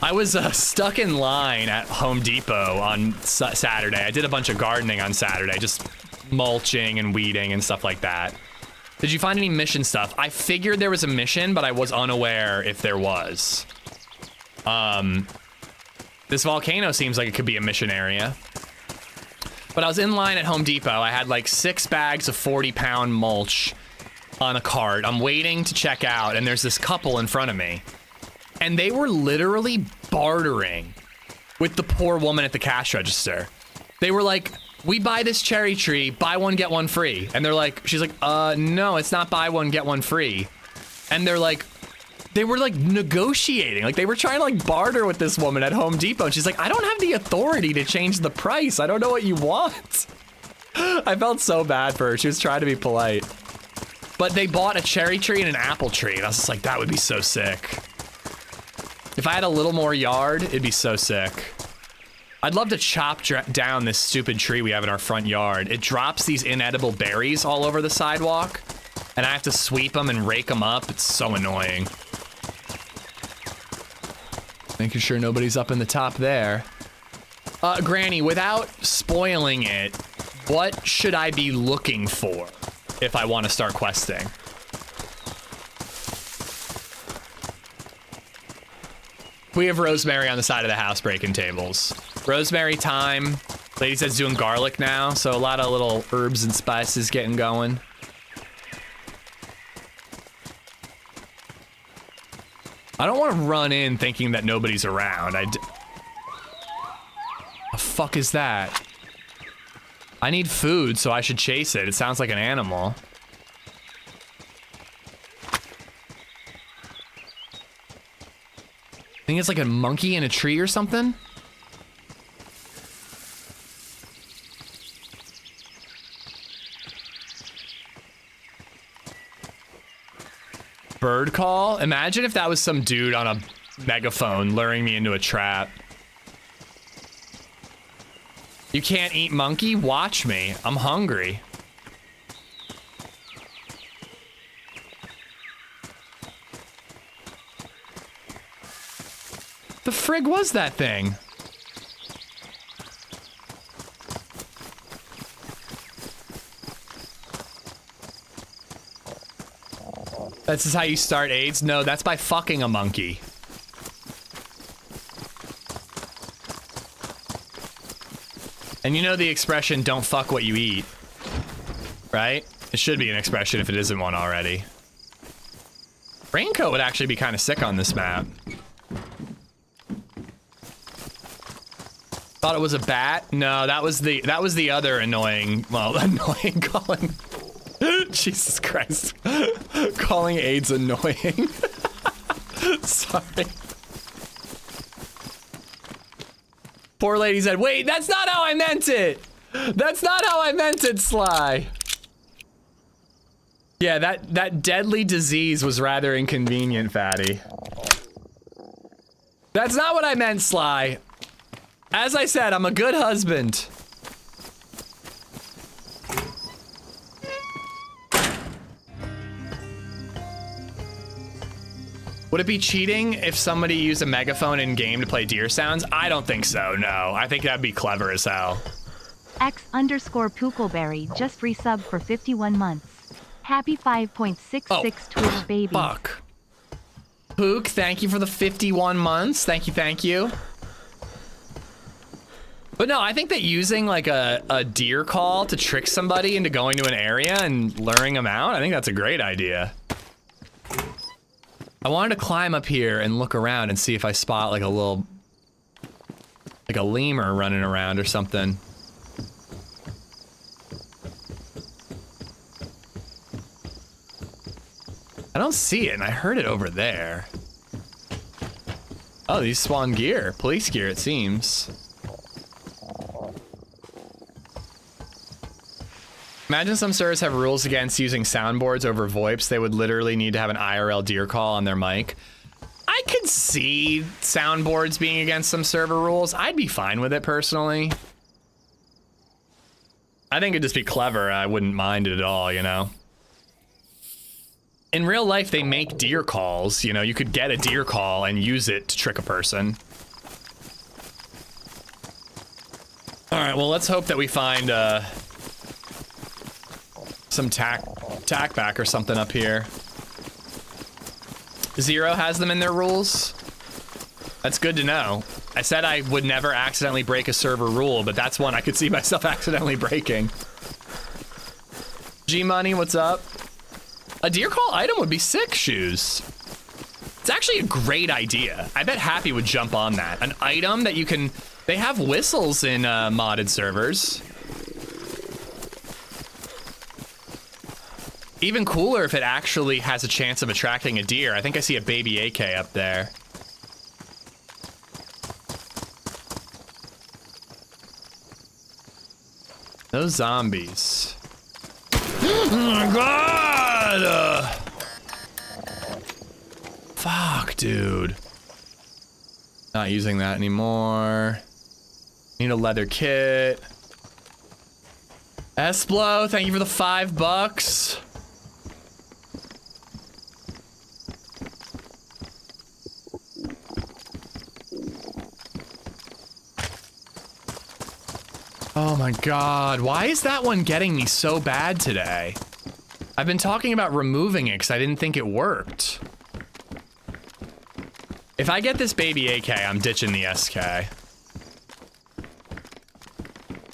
I was stuck in line at Home Depot on Saturday. I did a bunch of gardening on Saturday, just mulching and weeding and stuff like that. Did you find any mission stuff? I figured there was a mission, but I was unaware if there was. This volcano seems like it could be a mission area. But I was in line at Home Depot. I had like 6 bags of 40-pound mulch on a cart. I'm waiting to check out, and there's this couple in front of me. And they were literally bartering with the poor woman at the cash register. They were like, we buy this cherry tree, buy one, get one free. And they're like, she's like, no, it's not buy one, get one free. And they're like, they were like negotiating. Like they were trying to like barter with this woman at Home Depot. And she's like, I don't have the authority to change the price. I don't know what you want. I felt so bad for her. She was trying to be polite. But they bought a cherry tree and an apple tree. And I was just like, that would be so sick. If I had a little more yard, it'd be so sick. I'd love to chop down this stupid tree we have in our front yard. It drops these inedible berries all over the sidewalk. And I have to sweep them and rake them up. It's so annoying. Making sure nobody's up in the top there. Granny, without spoiling it, what should I be looking for if I want to start questing? We have Rosemary on the side of the house breaking tables. Rosemary time. LadyZed's doing garlic now, so a lot of little herbs and spices getting going. I don't want to run in thinking that nobody's around. The fuck is that? I need food, so I should chase it. It sounds like an animal. I think it's like a monkey in a tree or something. Bird call? Imagine if that was some dude on a megaphone luring me into a trap. You can't eat monkey? Watch me. I'm hungry. The frig was that thing? This is how you start AIDS? No, that's by fucking a monkey. And you know the expression, don't fuck what you eat, right? It should be an expression if it isn't one already. Raincoat would actually be kind of sick on this map. Thought it was a bat? No, that was the other annoying, well, annoying calling. Jesus Christ. Calling AIDS annoying. Sorry. Poor LadyZed. Wait, that's not how I meant it. That's not how I meant it, Sly. Yeah, that deadly disease was rather inconvenient, Fatty. That's not what I meant, Sly. As I said, I'm a good husband. Would it be cheating if somebody used a megaphone in game to play deer sounds? I don't think so, no. I think that'd be clever as hell. X_Puckleberry just resubbed for 51 months. Happy 5.66 Twitch baby. Fuck. Pook, thank you for the 51 months. Thank you, thank you. But no, I think that using like a deer call to trick somebody into going to an area and luring them out, I think that's a great idea. I wanted to climb up here and look around and see if I spot like a little, like a lemur running around or something. I don't see it, and I heard it over there. Oh, these spawn gear. Police gear, it seems. Imagine some servers have rules against using soundboards over VoIPs. They would literally need to have an IRL deer call on their mic. I could see soundboards being against some server rules. I'd be fine with it personally. I think it'd just be clever. I wouldn't mind it at all, you know? In real life, they make deer calls. You know, you could get a deer call and use it to trick a person. All right, well, let's hope that we find some tack back or something up here. Zero has them in their rules. That's good to know. I said I would never accidentally break a server rule, but that's one I could see myself accidentally breaking. G-Money, what's up? A deer call item would be sick, Shoes. It's actually a great idea. I bet Happy would jump on that. An item that you can... They have whistles in modded servers. Even cooler if it actually has a chance of attracting a deer. I think I see a baby AK up there. Those zombies. Oh my god! Fuck, dude. Not using that anymore. Need a leather kit. Esplo, thank you for the $5. Oh my god, why is that one getting me so bad today? I've been talking about removing it because I didn't think it worked. If I get this baby AK, I'm ditching the SK.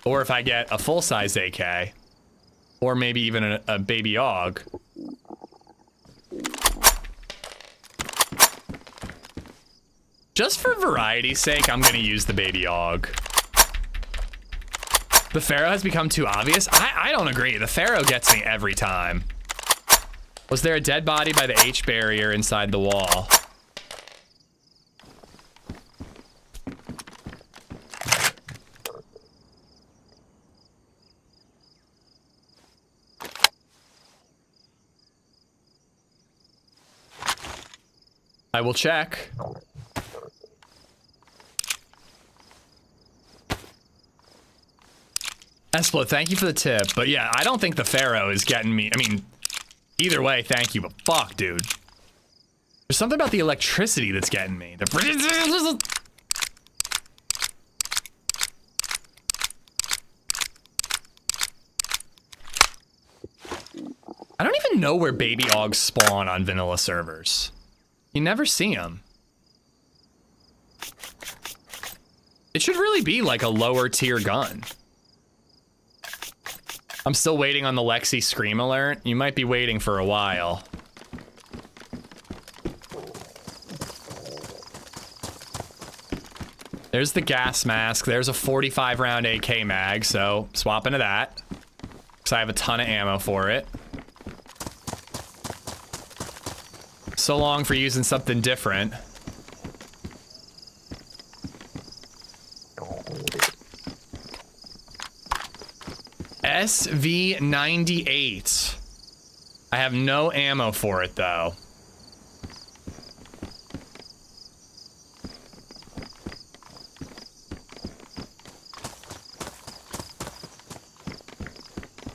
Or if I get a full-size AK, or maybe even a baby AUG. Just for variety's sake, I'm gonna use the baby AUG. The Pharaoh has become too obvious? I don't agree. The Pharaoh gets me every time. Was there a dead body by the H barrier inside the wall? I will check. Esplo, thank you for the tip. But yeah, I don't think the Pharaoh is getting me. I mean, either way, thank you, but fuck, dude. There's something about the electricity that's getting me. I don't even know where baby AUGs spawn on vanilla servers. You never see them. It should really be like a lower tier gun. I'm still waiting on the Lexi Scream alert. You might be waiting for a while. There's the gas mask. There's a 45 round AK mag, so swap into that. Because I have a ton of ammo for it. So long for using something different. SV98. I have no ammo for it though.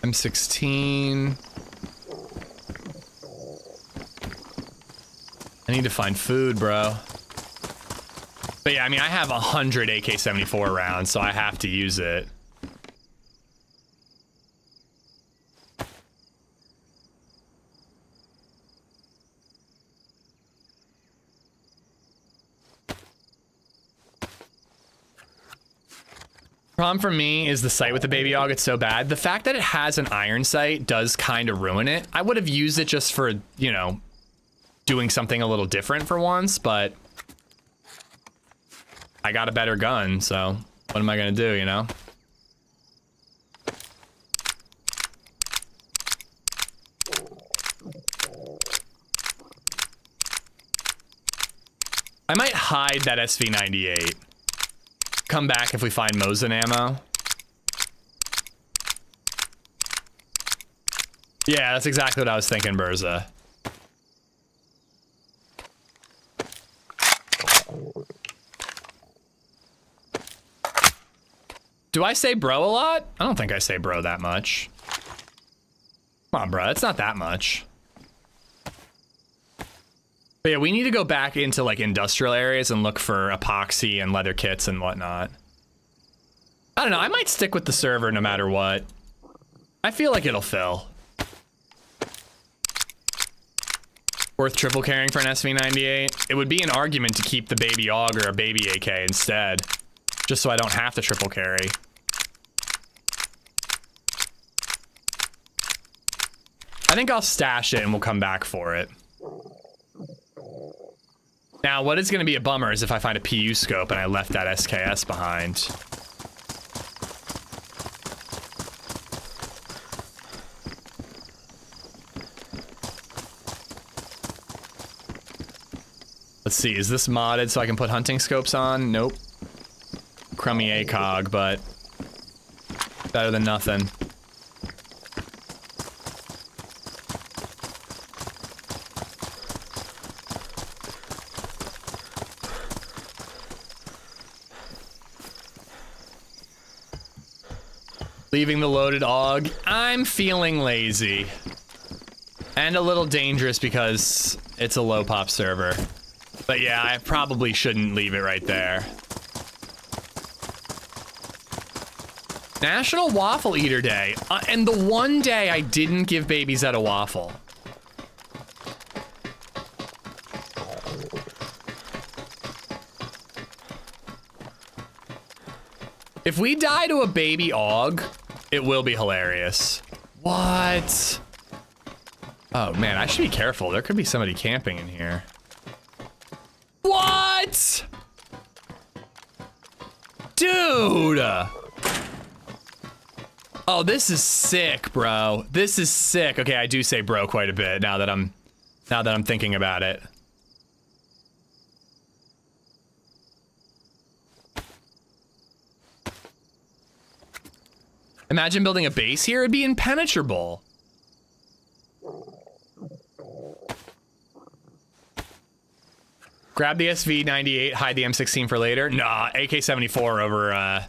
M16. I need to find food, bro. But yeah, I mean, I have 100 AK-74 rounds, so I have to use it. Problem for me is the sight with the Baby AUG. It's so bad. The fact that it has an iron sight does kind of ruin it. I would have used it just for, you know, doing something a little different for once, but I got a better gun, so what am I gonna do, you know? I might hide that SV98. Come back if we find Mosin ammo. Yeah, that's exactly what I was thinking, Burza. Do I say bro a lot? I don't think I say bro that much. Come on, bro, it's not that much. But yeah, we need to go back into like industrial areas and look for epoxy and leather kits and whatnot. I don't know, I might stick with the server no matter what. I feel like it'll fill. Worth triple carrying for an SV98? It would be an argument to keep the Baby AUG or a Baby AK instead. Just so I don't have to triple carry. I think I'll stash it and we'll come back for it. Now, what is going to be a bummer is if I find a PU scope and I left that SKS behind. Let's see, is this modded so I can put hunting scopes on? Nope. Crummy ACOG, but better than nothing. Leaving the loaded AUG. I'm feeling lazy. And a little dangerous because it's a low pop server. But yeah, I probably shouldn't leave it right there. National Waffle Eater Day. And the one day I didn't give BabyZed a waffle. If we die to a Baby AUG, it will be hilarious. What? Oh man, I should be careful. There could be somebody camping in here. What? Dude! Oh, this is sick, bro. This is sick. Okay, I do say bro quite a bit now that I'm thinking about it. Imagine building a base here, it'd be impenetrable. Grab the SV98, hide the M16 for later. Nah, AK-74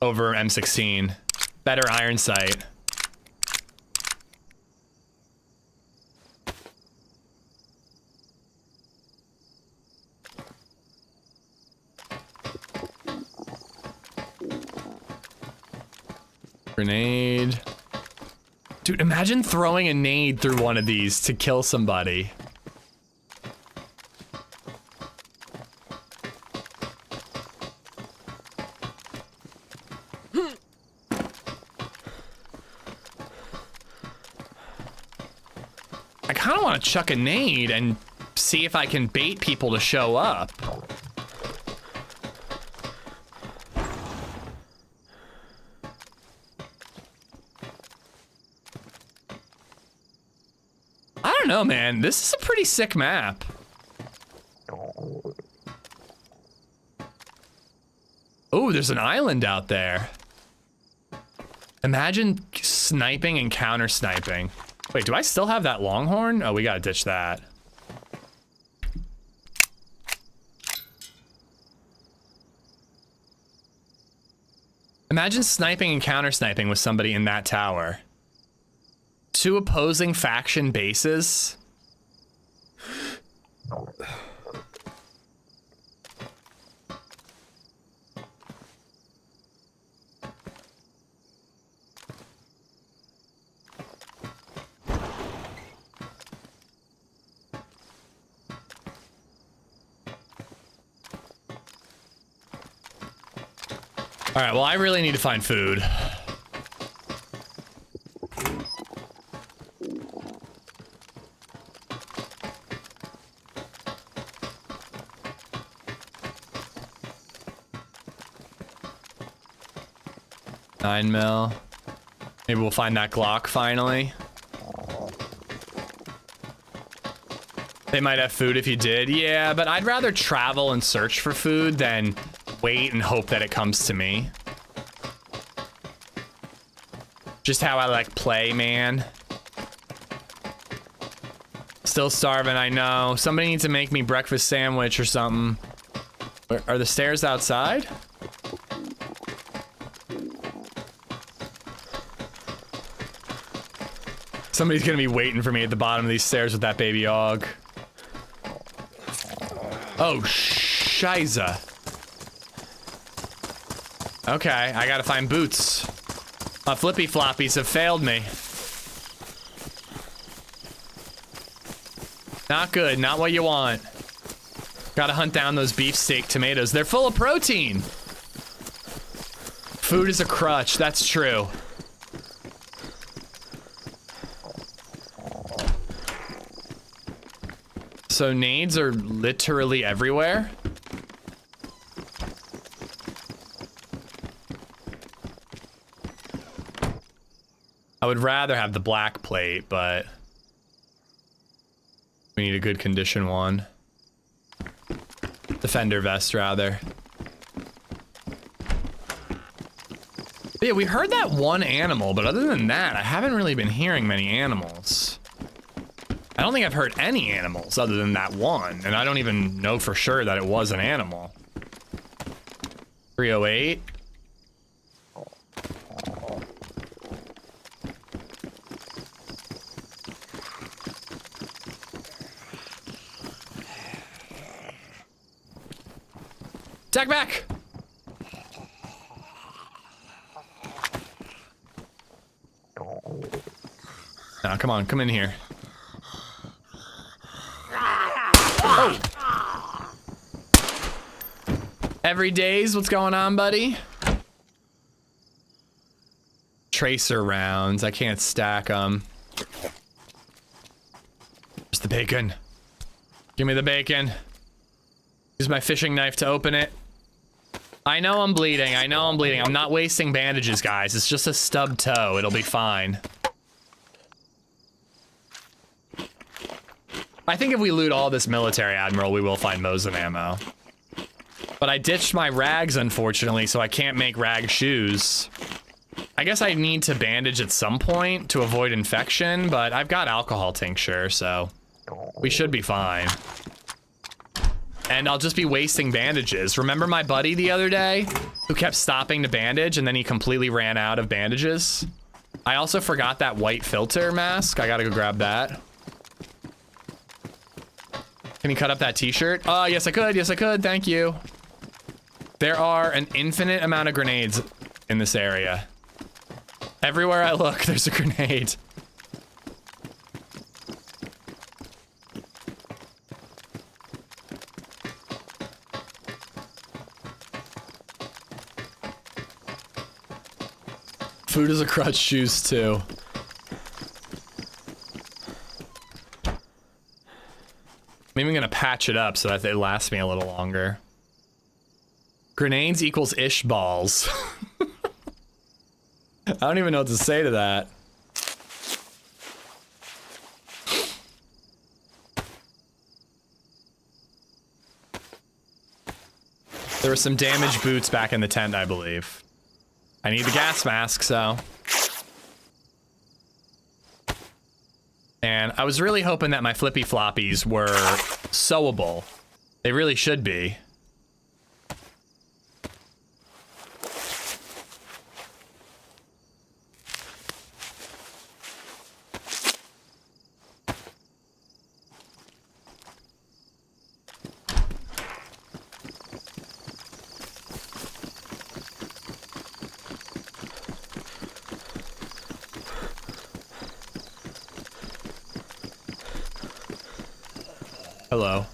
over M16. Better iron sight. Grenade. Dude, imagine throwing a nade through one of these to kill somebody. of want to chuck a nade and see if I can bait people to show up. I don't know, man. This is a pretty sick map. Oh, there's an island out there. Imagine sniping and counter sniping. Wait, do I still have that longhorn? Oh, we gotta ditch that. Imagine sniping and counter sniping with somebody in that tower. 2 opposing faction bases. All right, well, I really need to find food. $9 mil. Maybe we'll find that Glock finally. They might have food if you did. Yeah, but I'd rather travel and search for food than wait and hope that it comes to me. Just how I like play, man. Still starving, I know. Somebody needs to make me breakfast sandwich or something. Are the stairs outside? Somebody's gonna be waiting for me at the bottom of these stairs with that baby hog. Oh, shiza. Okay, I gotta find boots. My flippy floppies have failed me. Not good, not what you want. Gotta hunt down those beefsteak tomatoes. They're full of protein. Food is a crutch, that's true. So nades are literally everywhere. I would rather have the black plate, but we need a good condition one. Defender vest, rather. But yeah, we heard that one animal, but other than that, I haven't really been hearing many animals. I don't think I've heard any animals other than that one, and I don't even know for sure that it was an animal. 308. Attack back! Now, come on, come in here. Oh! Every days, what's going on, buddy? Tracer rounds, I can't stack them. Where's the bacon? Give me the bacon. Use my fishing knife to open it. I know I'm bleeding, I know I'm bleeding. I'm not wasting bandages, guys. It's just a stubbed toe, it'll be fine. I think if we loot all this military admiral, we will find Mosin ammo. But I ditched my rags, unfortunately, so I can't make rag shoes. I guess I need to bandage at some point to avoid infection, but I've got alcohol tincture, so we should be fine. And I'll just be wasting bandages. Remember my buddy the other day who kept stopping to bandage and then he completely ran out of bandages? I also forgot that white filter mask. I gotta go grab that. Can you cut up that t-shirt? Oh, yes I could, thank you. There are an infinite amount of grenades in this area. Everywhere I look, there's a grenade. Food is a crutch, shoes too. I'm even gonna patch it up so that they last me a little longer. Grenades equals ish balls. I don't even know what to say to that. There were some damaged boots back in the tent, I believe. I need the gas mask, so. And I was really hoping that my flippy floppies were sewable. They really should be. Hello.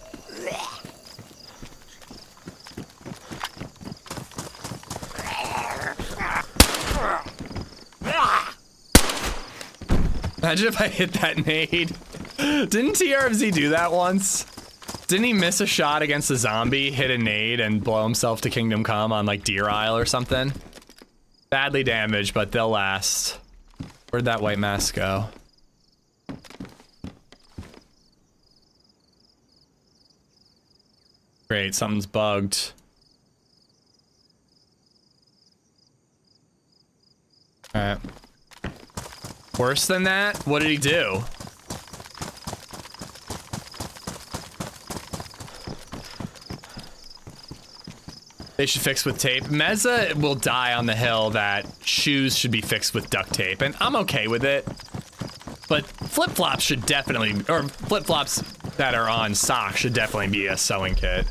Imagine if I hit that nade. Didn't TRFZ do that once? Didn't he miss a shot against a zombie, hit a nade, and blow himself to Kingdom Come on like Deer Isle or something? Badly damaged, but they'll last. Where'd that white mask go? Great, something's bugged. Alright. Worse than that? What did he do? They should fix with tape. Meza will die on the hill that shoes should be fixed with duct tape, and I'm okay with it. But flip-flops should definitely, or flip-flops that are on socks should definitely be a sewing kit.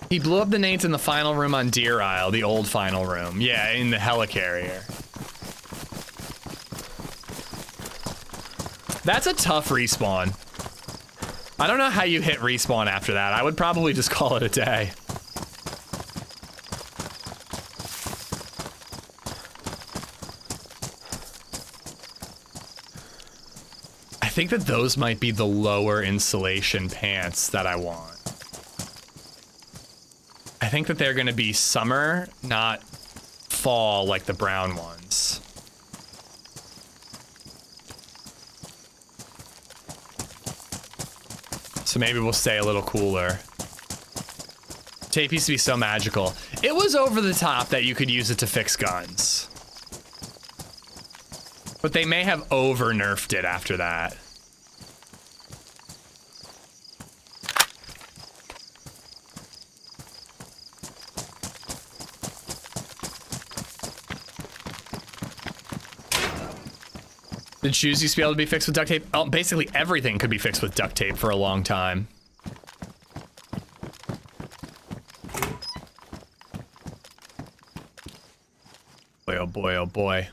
He blew up the nades in the final room on Deer Isle, the old final room. Yeah, in the helicarrier. That's a tough respawn. I don't know how you hit respawn after that. I would probably just call it a day. I think that those might be the lower insulation pants that I want. I think that they're gonna be summer, not fall like the brown ones. So maybe we'll stay a little cooler. Tape used to be so magical. It was over the top that you could use it to fix guns. But they may have over-nerfed it after that. Did shoes used to be able to be fixed with duct tape? Oh, basically everything could be fixed with duct tape for a long time. Boy, oh boy, oh boy.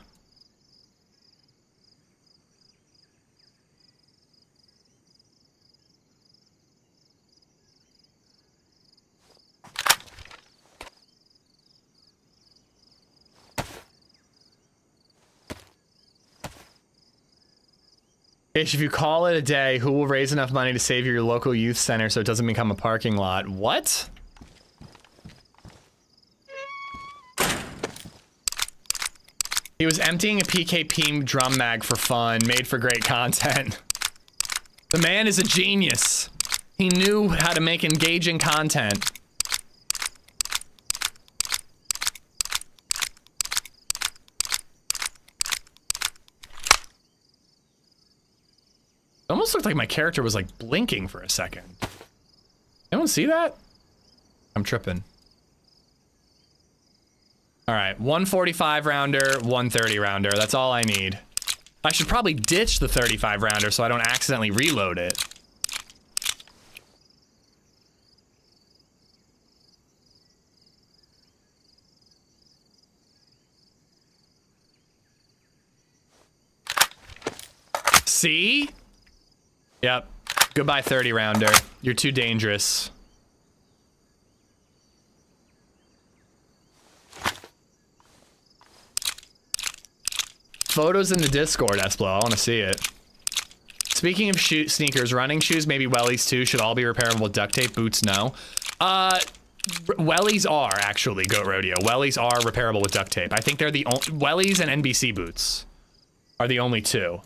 If you call it a day, who will raise enough money to save your local youth center so it doesn't become a parking lot? What? He was emptying a PKP drum mag for fun, made for great content. The man is a genius. He knew how to make engaging content. It almost looked like my character was like blinking for a second. Anyone see that? I'm tripping. All right, 145 rounder, 130 rounder. That's all I need. I should probably ditch the 35 rounder so I don't accidentally reload it. See? Yep. Goodbye, 30 rounder. You're too dangerous. Photos in the Discord, Esplo. I want to see it. Speaking of sneakers, running shoes, maybe wellies too, should all be repairable with duct tape. Boots, no. Wellies are actually, Goat Rodeo. Wellies are repairable with duct tape. I think they're the only, wellies and NBC boots are the only two.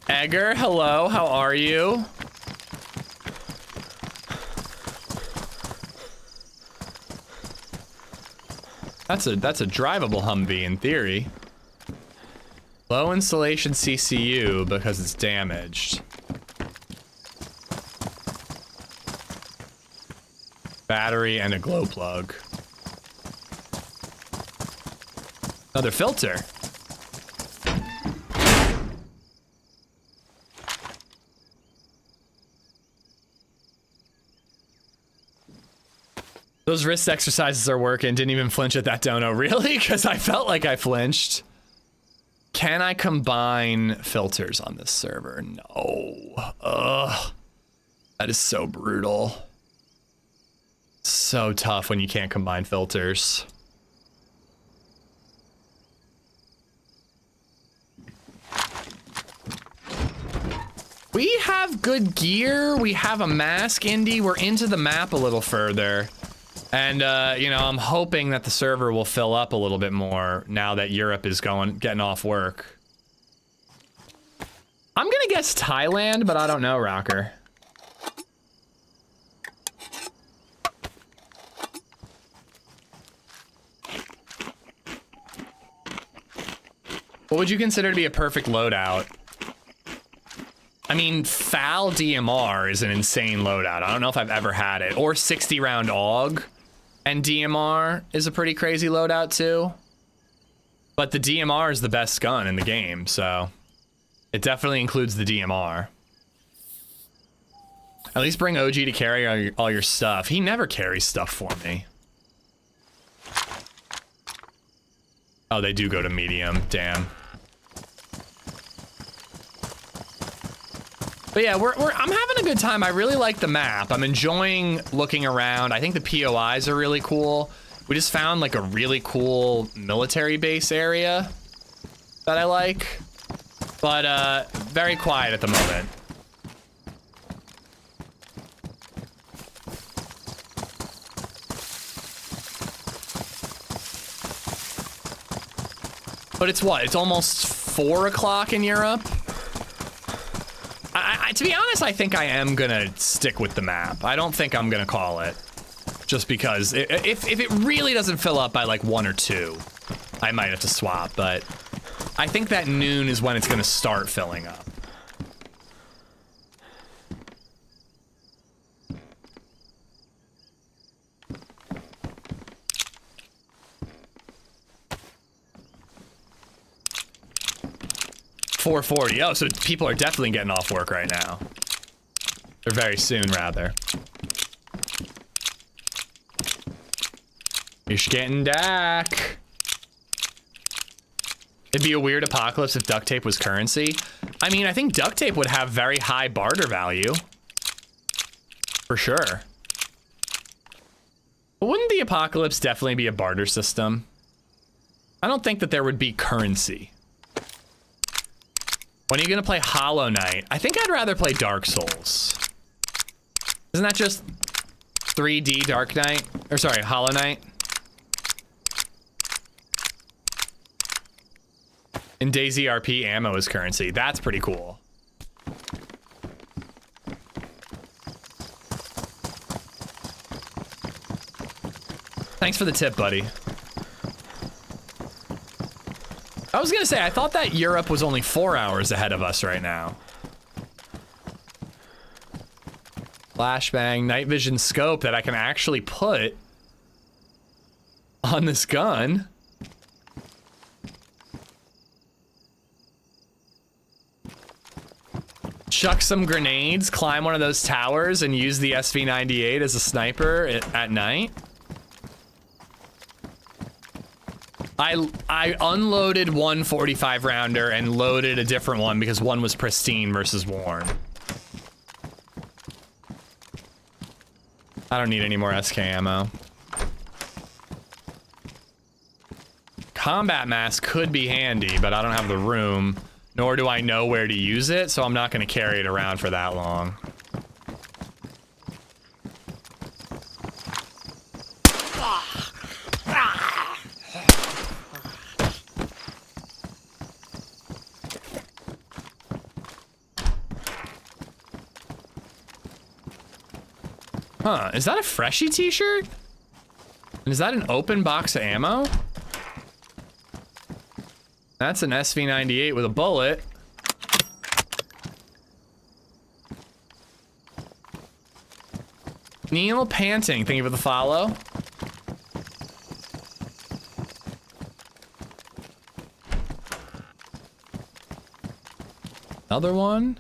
Egger, hello, how are you? That's a drivable Humvee in theory. Low installation CCU because it's damaged. Battery and a glow plug. Another filter. Those wrist exercises are working. Didn't even flinch at that dono. Really? Because I felt like I flinched. Can I combine filters on this server? No. Ugh. That is so brutal. So tough when you can't combine filters. We have good gear. We have a mask, Indy. We're into the map a little further. And, you know, I'm hoping that the server will fill up a little bit more now that Europe is getting off work. I'm gonna guess Thailand, but I don't know, Rocker. What would you consider to be a perfect loadout? I mean, FAL DMR is an insane loadout. I don't know if I've ever had it. Or 60 round AUG and DMR is a pretty crazy loadout too. But the DMR is the best gun in the game, so it definitely includes the DMR. At least bring OG to carry all your stuff. He never carries stuff for me. Oh, they do go to medium, damn. But yeah, I'm having a good time. I really like the map. I'm enjoying looking around. I think the POIs are really cool. We just found like a really cool military base area that I like. But very quiet at the moment. But it's what? It's almost 4 o'clock in Europe? To be honest, I think I am gonna stick with the map. I don't think I'm gonna call it. Just because if it really doesn't fill up by like 1 or 2, I might have to swap, but I think that noon is when it's gonna start filling up. $4:40. Oh, so people are definitely getting off work right now. Or very soon, rather. You're getting back. It'd be a weird apocalypse if duct tape was currency. I mean, I think duct tape would have very high barter value. For sure. But wouldn't the apocalypse definitely be a barter system? I don't think that there would be currency. When are you gonna play Hollow Knight? I think I'd rather play Dark Souls. Isn't that just 3D Dark Knight? Or sorry, Hollow Knight? In DayZ RP, ammo is currency. That's pretty cool. Thanks for the tip, buddy. I was gonna say, I thought that Europe was only 4 hours ahead of us right now. Flashbang, night vision scope that I can actually put on this gun. Chuck some grenades, climb one of those towers, and use the SV98 as a sniper at night. I unloaded one 45 rounder and loaded a different one because one was pristine versus worn. I don't need any more SK ammo. Combat mask could be handy, but I don't have the room, nor do I know where to use it, so I'm not going to carry it around for that long. Huh, is that a Freshie t-shirt? And is that an open box of ammo? That's an SV98 with a bullet. Neil Panting, thank you for the follow. Another one.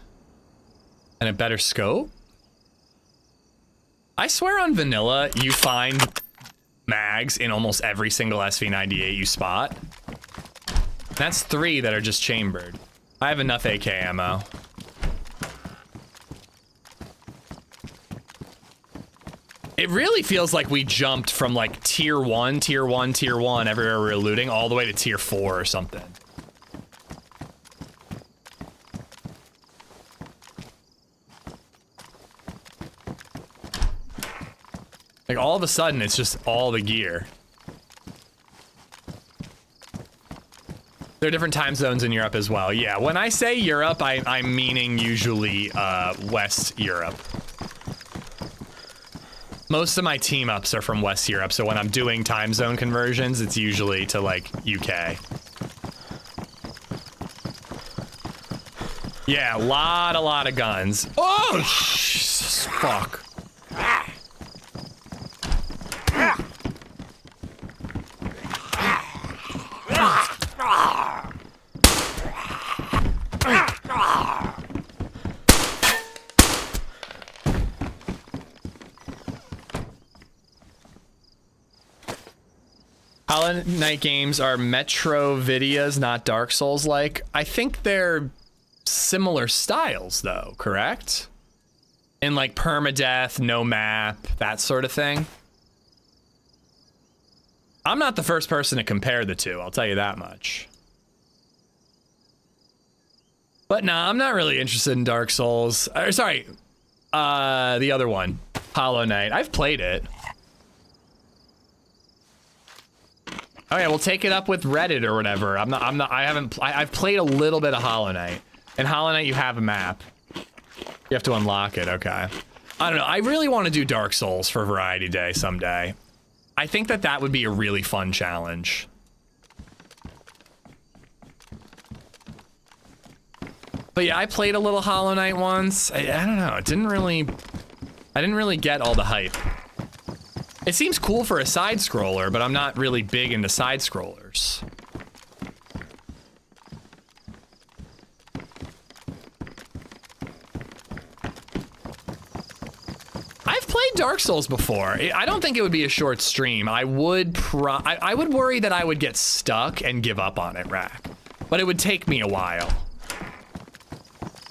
And a better scope. I swear on vanilla, you find mags in almost every single SV98 you spot. That's 3 that are just chambered. I have enough AK ammo. It really feels like we jumped from like tier 1, tier 1, tier 1 everywhere we were looting all the way to tier 4 or something. Like all of a sudden, it's just all the gear. There are different time zones in Europe as well. Yeah, when I say Europe, I'm meaning usually West Europe. Most of my team ups are from West Europe, so when I'm doing time zone conversions, it's usually to like UK. Yeah, a lot of guns. Oh, Jesus, fuck. Hollow Knight games are Metrovidias, not Dark Souls-like. I think they're similar styles, though, correct? In like permadeath, no map, that sort of thing. I'm not the first person to compare the two, I'll tell you that much. But nah, I'm not really interested in Dark Souls. Sorry, the other one, Hollow Knight. I've played it. Oh yeah, we'll take it up with Reddit or whatever. I've played a little bit of Hollow Knight. In Hollow Knight, you have a map. You have to unlock it, okay. I don't know, I really want to do Dark Souls for Variety Day someday. I think that would be a really fun challenge. But yeah, I played a little Hollow Knight once. I don't know, I didn't really get all the hype. It seems cool for a side scroller, but I'm not really big into side scrollers. I've played Dark Souls before. I don't think it would be a short stream. I would worry that I would get stuck and give up on it, Rack. But it would take me a while.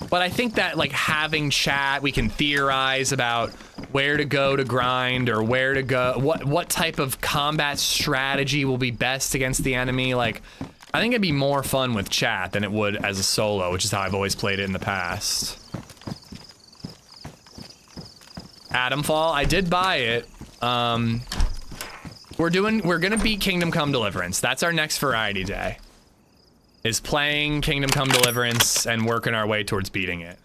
But I think that like having chat, we can theorize about where to go to grind or where to go, what type of combat strategy will be best against the enemy. Like, I think it'd be more fun with chat than it would as a solo, which is how I've always played it in the past. Atomfall, I did buy it. We're gonna beat Kingdom Come Deliverance. That's our next Variety Day. Is playing Kingdom Come Deliverance and working our way towards beating it.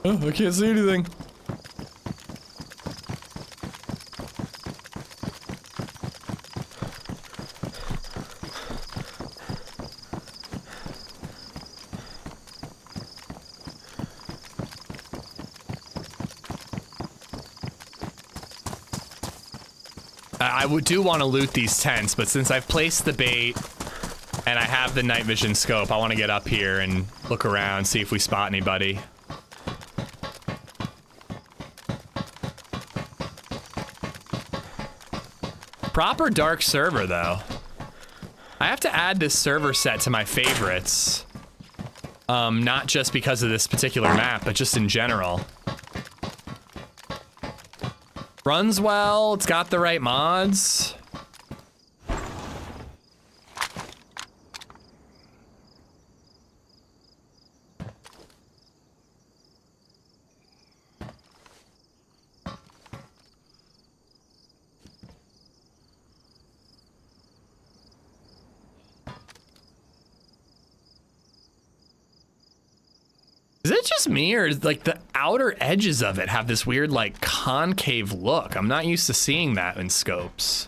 Oh, I can't see anything. I do want to loot these tents, but since I've placed the bait and I have the night vision scope, I want to get up here and look around, see if we spot anybody. Proper dark server, though. I have to add this server set to my favorites. Not just because of this particular map, but just in general. Runs well, it's got the right mods. Is it just me, or is, like, the outer edges of it have this weird, like, concave look? I'm not used to seeing that in scopes.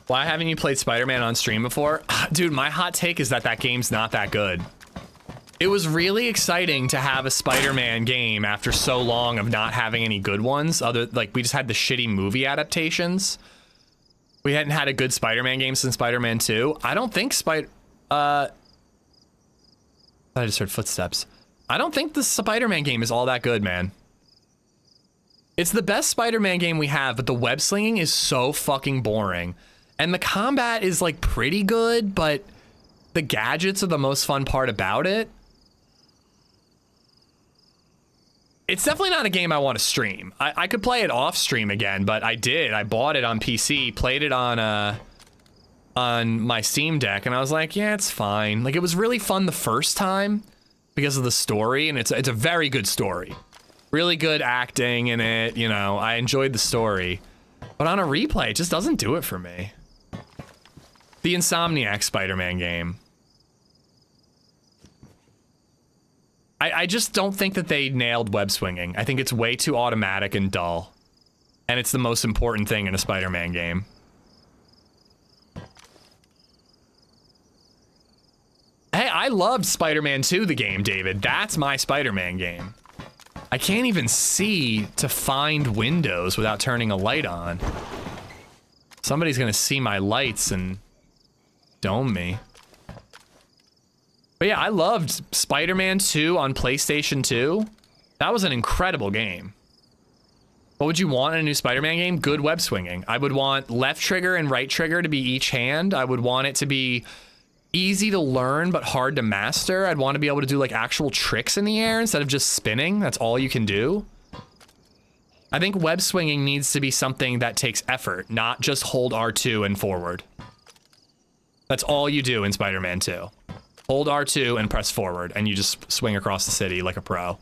Why haven't you played Spider-Man on stream before? Dude, my hot take is that that game's not that good. It was really exciting to have a Spider-Man game after so long of not having any good ones. Like, we just had the shitty movie adaptations. We hadn't had a good Spider-Man game since Spider-Man 2. I don't think I just heard footsteps. I don't think the Spider-Man game is all that good, man. It's the best Spider-Man game we have, but the web slinging is so fucking boring. And the combat is, like, pretty good, but the gadgets are the most fun part about it. It's definitely not a game I want to stream. I could play it off stream again, but I did. I bought it on PC, played it on my Steam Deck, and I was like, yeah, it's fine. Like, it was really fun the first time because of the story, and it's a very good story. Really good acting in it, you know, I enjoyed the story. But on a replay, it just doesn't do it for me. The Insomniac Spider-Man game. I just don't think that they nailed web swinging. I think it's way too automatic and dull. And it's the most important thing in a Spider-Man game. Hey, I loved Spider-Man 2, the game, David. That's my Spider-Man game. I can't even see to find windows without turning a light on. Somebody's gonna see my lights and dome me. But yeah, I loved Spider-Man 2 on PlayStation 2. That was an incredible game. What would you want in a new Spider-Man game? Good web swinging. I would want left trigger and right trigger to be each hand. I would want it to be easy to learn but hard to master. I'd want to be able to do like actual tricks in the air instead of just spinning. That's all you can do. I think web swinging needs to be something that takes effort, not just hold R2 and forward. That's all you do in Spider-Man 2. Hold R2 and press forward, and you just swing across the city like a pro.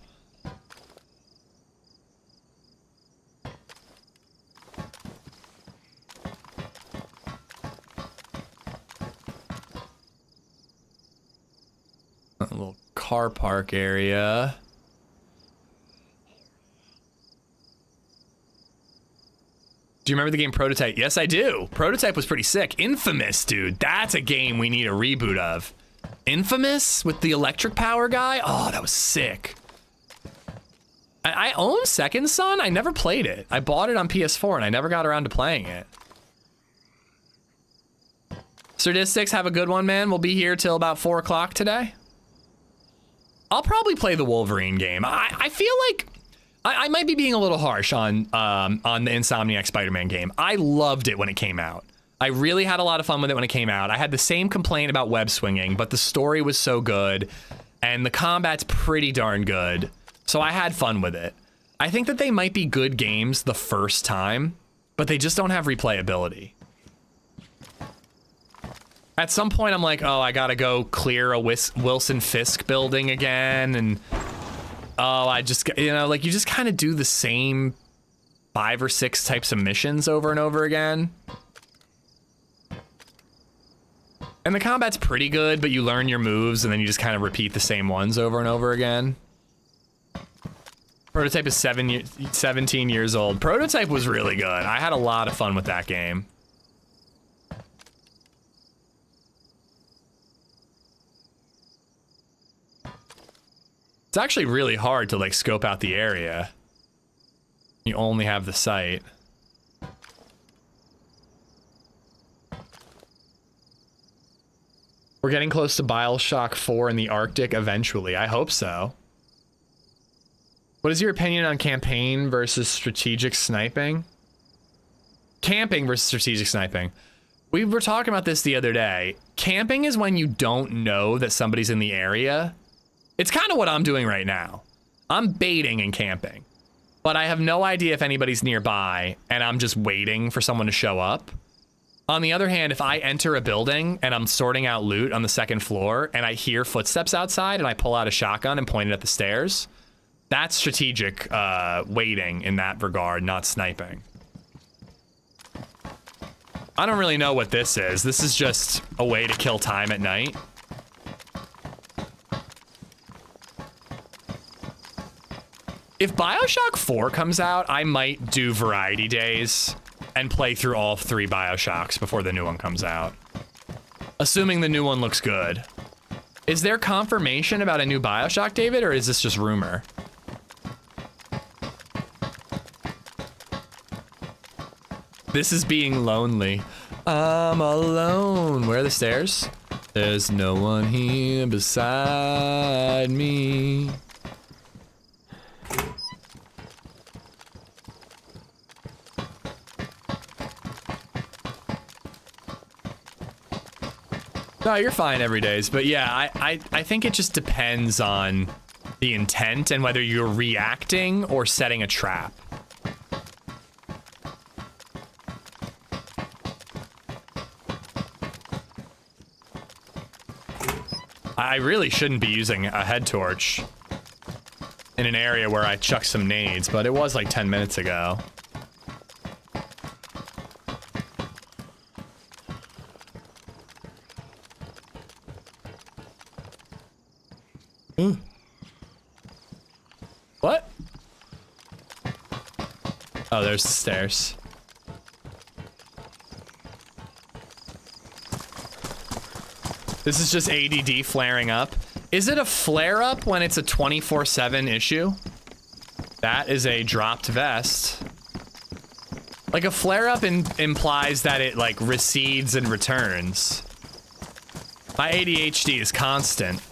A little car park area. Do you remember the game Prototype? Yes, I do. Prototype was pretty sick. Infamous, dude. That's a game we need a reboot of. Infamous with the electric power guy? Oh, that was sick. I own Second Son. I never played it. I bought it on PS4 and I never got around to playing it. Statistics, have a good one, man. We'll be here till about 4 o'clock today. I'll probably play the Wolverine game. I feel like I might be being a little harsh on the Insomniac Spider-Man game. I loved it when it came out. I really had a lot of fun with it when it came out. I had the same complaint about web swinging, but the story was so good, and the combat's pretty darn good, so I had fun with it. I think that they might be good games the first time, but they just don't have replayability. At some point, I'm like, oh, I gotta go clear a Wilson Fisk building again, and oh, I just, you know, like, you just kind of do the same 5 or 6 types of missions over and over again. And the combat's pretty good, but you learn your moves and then you just kind of repeat the same ones over and over again. Prototype is 17 years old. Prototype was really good. I had a lot of fun with that game. It's actually really hard to like scope out the area. You only have the sight. We're getting close to Bioshock 4 in the Arctic eventually. I hope so. What is your opinion on campaign versus strategic sniping? Camping versus strategic sniping. We were talking about this the other day. Camping is when you don't know that somebody's in the area. It's kind of what I'm doing right now. I'm baiting and camping, but I have no idea if anybody's nearby and I'm just waiting for someone to show up. On the other hand, if I enter a building and I'm sorting out loot on the second floor and I hear footsteps outside and I pull out a shotgun and point it at the stairs, that's strategic waiting in that regard, not sniping. I don't really know what this is. This is just a way to kill time at night. If Bioshock 4 comes out, I might do variety days and play through all 3 Bioshocks before the new one comes out. Assuming the new one looks good. Is there confirmation about a new Bioshock, David, or is this just rumor? This is being lonely. I'm alone. Where are the stairs? There's no one here beside me. No, you're fine every days, but yeah, I think it just depends on the intent and whether you're reacting or setting a trap. I really shouldn't be using a head torch in an area where I chucked some nades, but it was like 10 minutes ago. What? Oh, there's the stairs. This is just ADD flaring up. Is it a flare up when it's a 24/7 issue? That is a dropped vest. Like a flare up implies that it like recedes and returns. My ADHD is constant.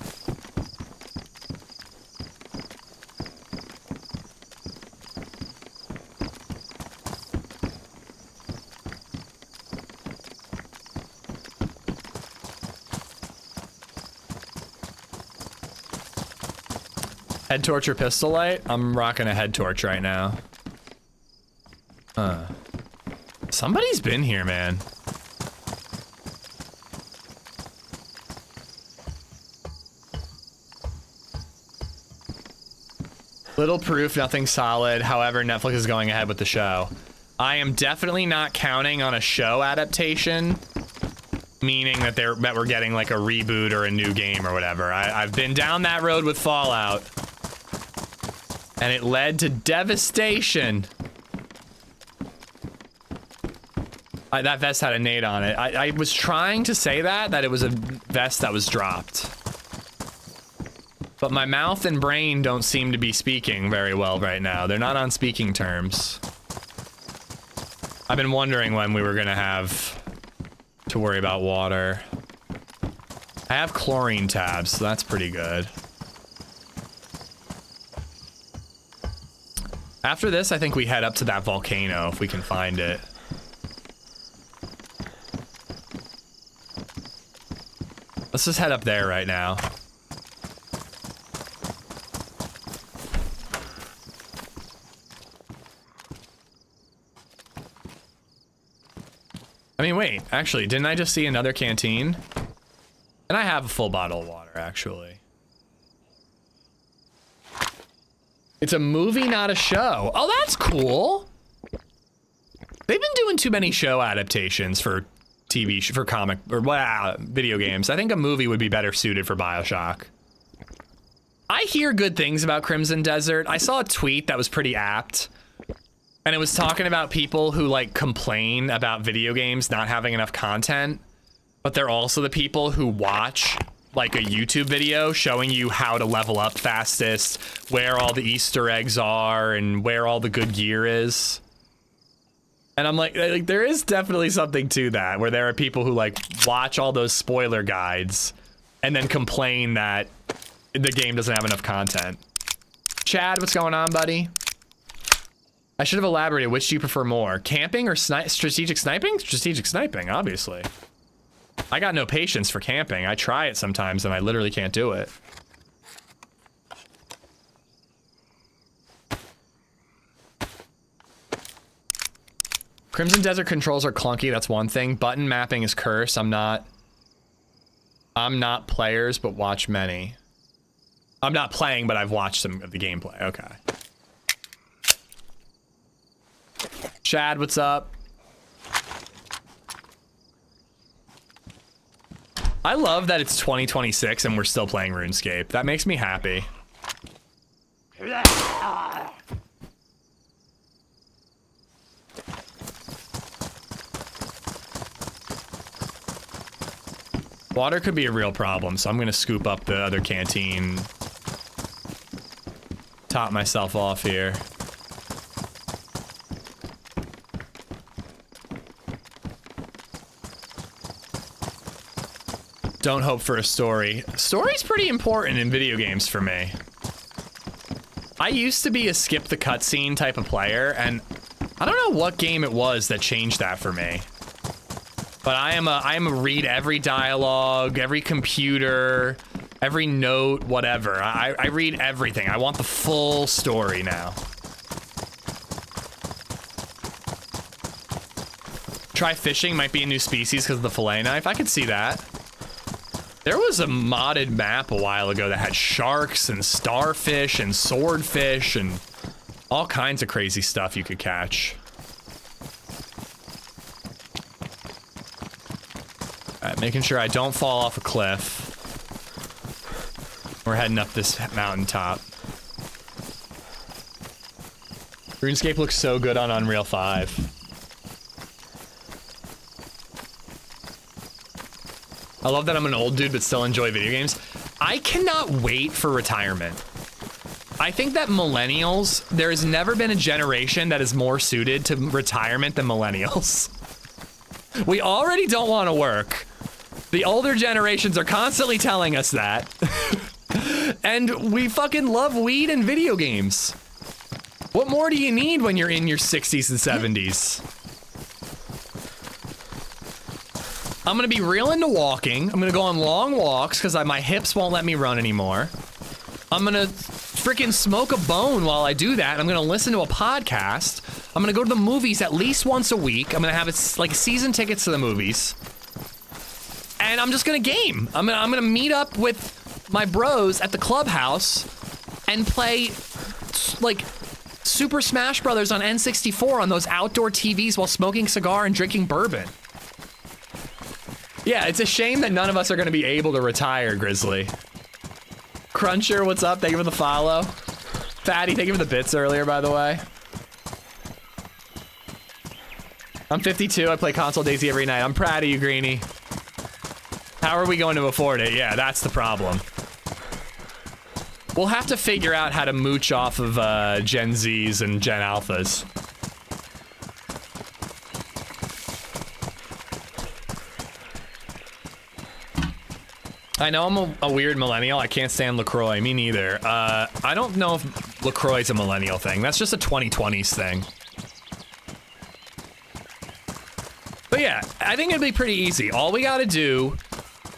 Head torch or pistol light? I'm rocking a head torch right now. Huh. Somebody's been here, man. Little proof, nothing solid. However, Netflix is going ahead with the show. I am definitely not counting on a show adaptation, meaning that we're getting like a reboot or a new game or whatever. I've been down that road with Fallout. And it led to devastation. That vest had a nade on it. I was trying to say that it was a vest that was dropped. But my mouth and brain don't seem to be speaking very well right now. They're not on speaking terms. I've been wondering when we were gonna have to worry about water. I have chlorine tabs, so that's pretty good. After this, I think we head up to that volcano if we can find it. Let's just head up there right now. I mean, wait, actually, didn't I just see another canteen? And I have a full bottle of water, actually. It's a movie, not a show. Oh, that's cool. They've been doing too many show adaptations for for comic, or video games. I think a movie would be better suited for Bioshock. I hear good things about Crimson Desert. I saw a tweet that was pretty apt. And it was talking about people who like complain about video games not having enough content, but they're also the people who watch like a YouTube video showing you how to level up fastest, where all the Easter eggs are, and where all the good gear is. And I'm like, there is definitely something to that, where there are people who like watch all those spoiler guides and then complain that the game doesn't have enough content. Chad, what's going on, buddy? I should have elaborated. Which do you prefer more? Camping or strategic sniping? Strategic sniping, obviously. I got no patience for camping. I try it sometimes and I literally can't do it. Crimson Desert controls are clunky, that's one thing. Button mapping is cursed. I'm not players, but watch many. I'm not playing, but I've watched some of the gameplay. Okay. Chad, what's up? I love that it's 2026 and we're still playing RuneScape. That makes me happy. Water could be a real problem, so I'm gonna scoop up the other canteen. Top myself off here. Don't hope for a story. Story's pretty important in video games for me. I used to be a skip the cutscene type of player, and I don't know what game it was that changed that for me. But I am a read every dialogue, every computer, every note, whatever. I read everything. I want the full story now. Try fishing, might be a new species because of the fillet knife. I could see that. There was a modded map a while ago that had sharks and starfish and swordfish and all kinds of crazy stuff you could catch. Alright, making sure I don't fall off a cliff. We're heading up this mountaintop. RuneScape looks so good on Unreal 5. I love that I'm an old dude but still enjoy video games. I cannot wait for retirement. I think that millennials, there has never been a generation that is more suited to retirement than millennials. We already don't want to work. The older generations are constantly telling us that. And we fucking love weed and video games. What more do you need when you're in your 60s and 70s? I'm gonna be real into walking. I'm gonna go on long walks because my hips won't let me run anymore. I'm gonna freaking smoke a bone while I do that. I'm gonna listen to a podcast. I'm gonna go to the movies at least once a week. I'm gonna have like season tickets to the movies. And I'm just gonna game. I'm gonna meet up with my bros at the clubhouse and play like Super Smash Brothers on N64 on those outdoor TVs while smoking a cigar and drinking bourbon. Yeah, it's a shame that none of us are gonna be able to retire, Grizzly. Cruncher, what's up? Thank you for the follow. Fatty, thank you for the bits earlier, by the way. I'm 52, I play console DayZ every night. I'm proud of you, Greenie. How are we going to afford it? Yeah, that's the problem. We'll have to figure out how to mooch off of Gen Zs and Gen Alphas. I know I'm a weird millennial. I can't stand LaCroix. Me neither. I don't know if LaCroix is a millennial thing. That's just a 2020s thing. But yeah, I think it'd be pretty easy. All we gotta do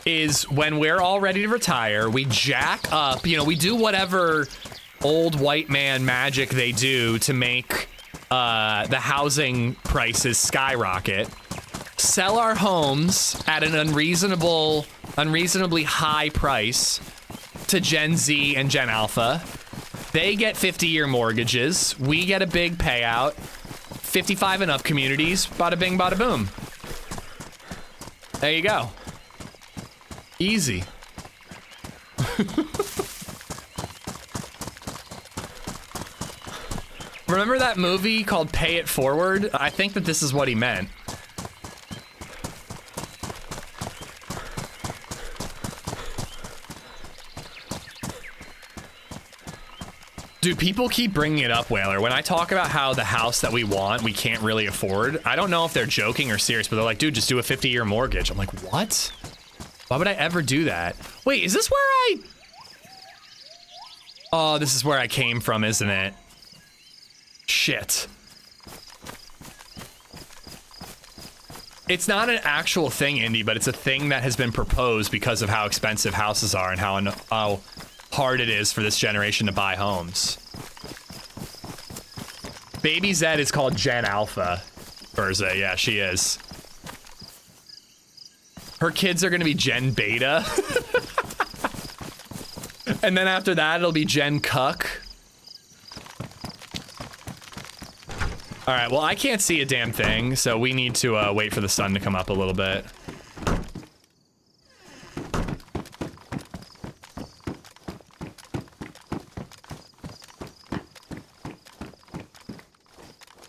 is when we're all ready to retire, we jack up, you know, we do whatever old white man magic they do to make the housing prices skyrocket, sell our homes at an unreasonably high price to Gen Z and Gen Alpha. They get 50-year mortgages. We get a big payout. 55 and up communities, bada bing, bada boom. There you go. Easy. Remember that movie called Pay It Forward? I think that this is what he meant. Dude, people keep bringing it up, Whaler. When I talk about how the house that we want, we can't really afford, I don't know if they're joking or serious, but they're like, dude, just do a 50-year mortgage. I'm like, what? Why would I ever do that? Wait, is this where I... Oh, this is where I came from, isn't it? Shit. It's not an actual thing, Indy, but it's a thing that has been proposed because of how expensive houses are and how hard it is for this generation to buy homes. BabyZed is called Gen Alpha. Berza, yeah, she is. Her kids are gonna be Gen Beta. And then after that, it'll be Gen Cuck. All right, well, I can't see a damn thing, so we need to wait for the sun to come up a little bit.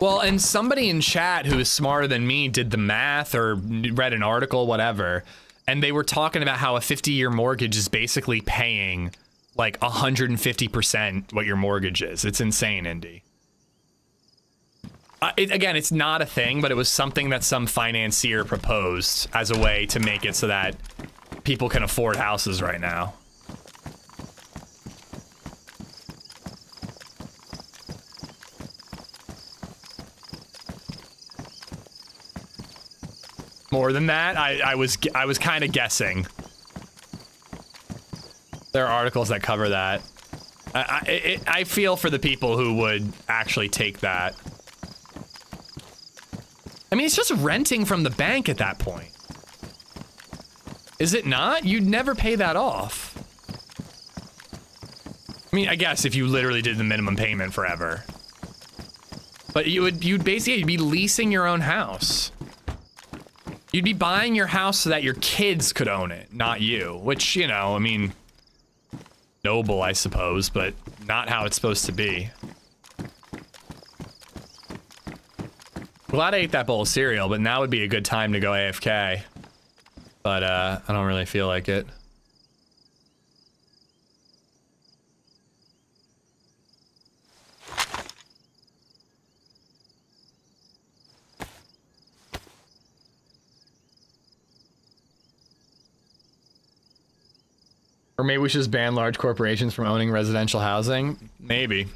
Well, and somebody in chat who is smarter than me did the math or read an article, whatever, and they were talking about how a 50-year mortgage is basically paying like 150% what your mortgage is. It's insane, Indy. Again, it's not a thing, but it was something that some financier proposed as a way to make it so that people can afford houses right now. More than that, I was kind of guessing. There are articles that cover that. I feel for the people who would actually take that. I mean, it's just renting from the bank at that point. Is it not? You'd never pay that off. I mean, I guess if you literally did the minimum payment forever. But you'd basically be leasing your own house. You'd be buying your house so that your kids could own it, not you. Which, you know, I mean, noble, I suppose, but not how it's supposed to be. Glad I ate that bowl of cereal, but now would be a good time to go AFK. But, I don't really feel like it. Or maybe we should just ban large corporations from owning residential housing? Maybe.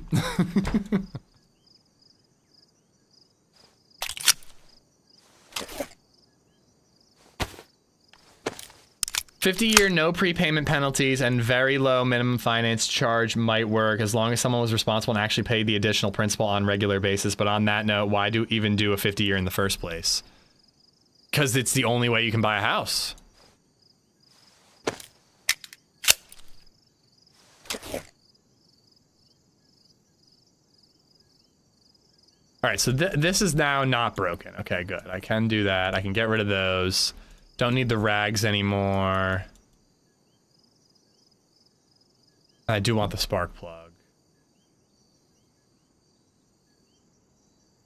50-year no prepayment penalties and very low minimum finance charge might work as long as someone was responsible and actually paid the additional principal on a regular basis. But on that note, why even do a 50-year in the first place? Because it's the only way you can buy a house. All right, so this is now not broken. Okay, good. I can do that. I can get rid of those. Don't need the rags anymore. I do want the spark plug.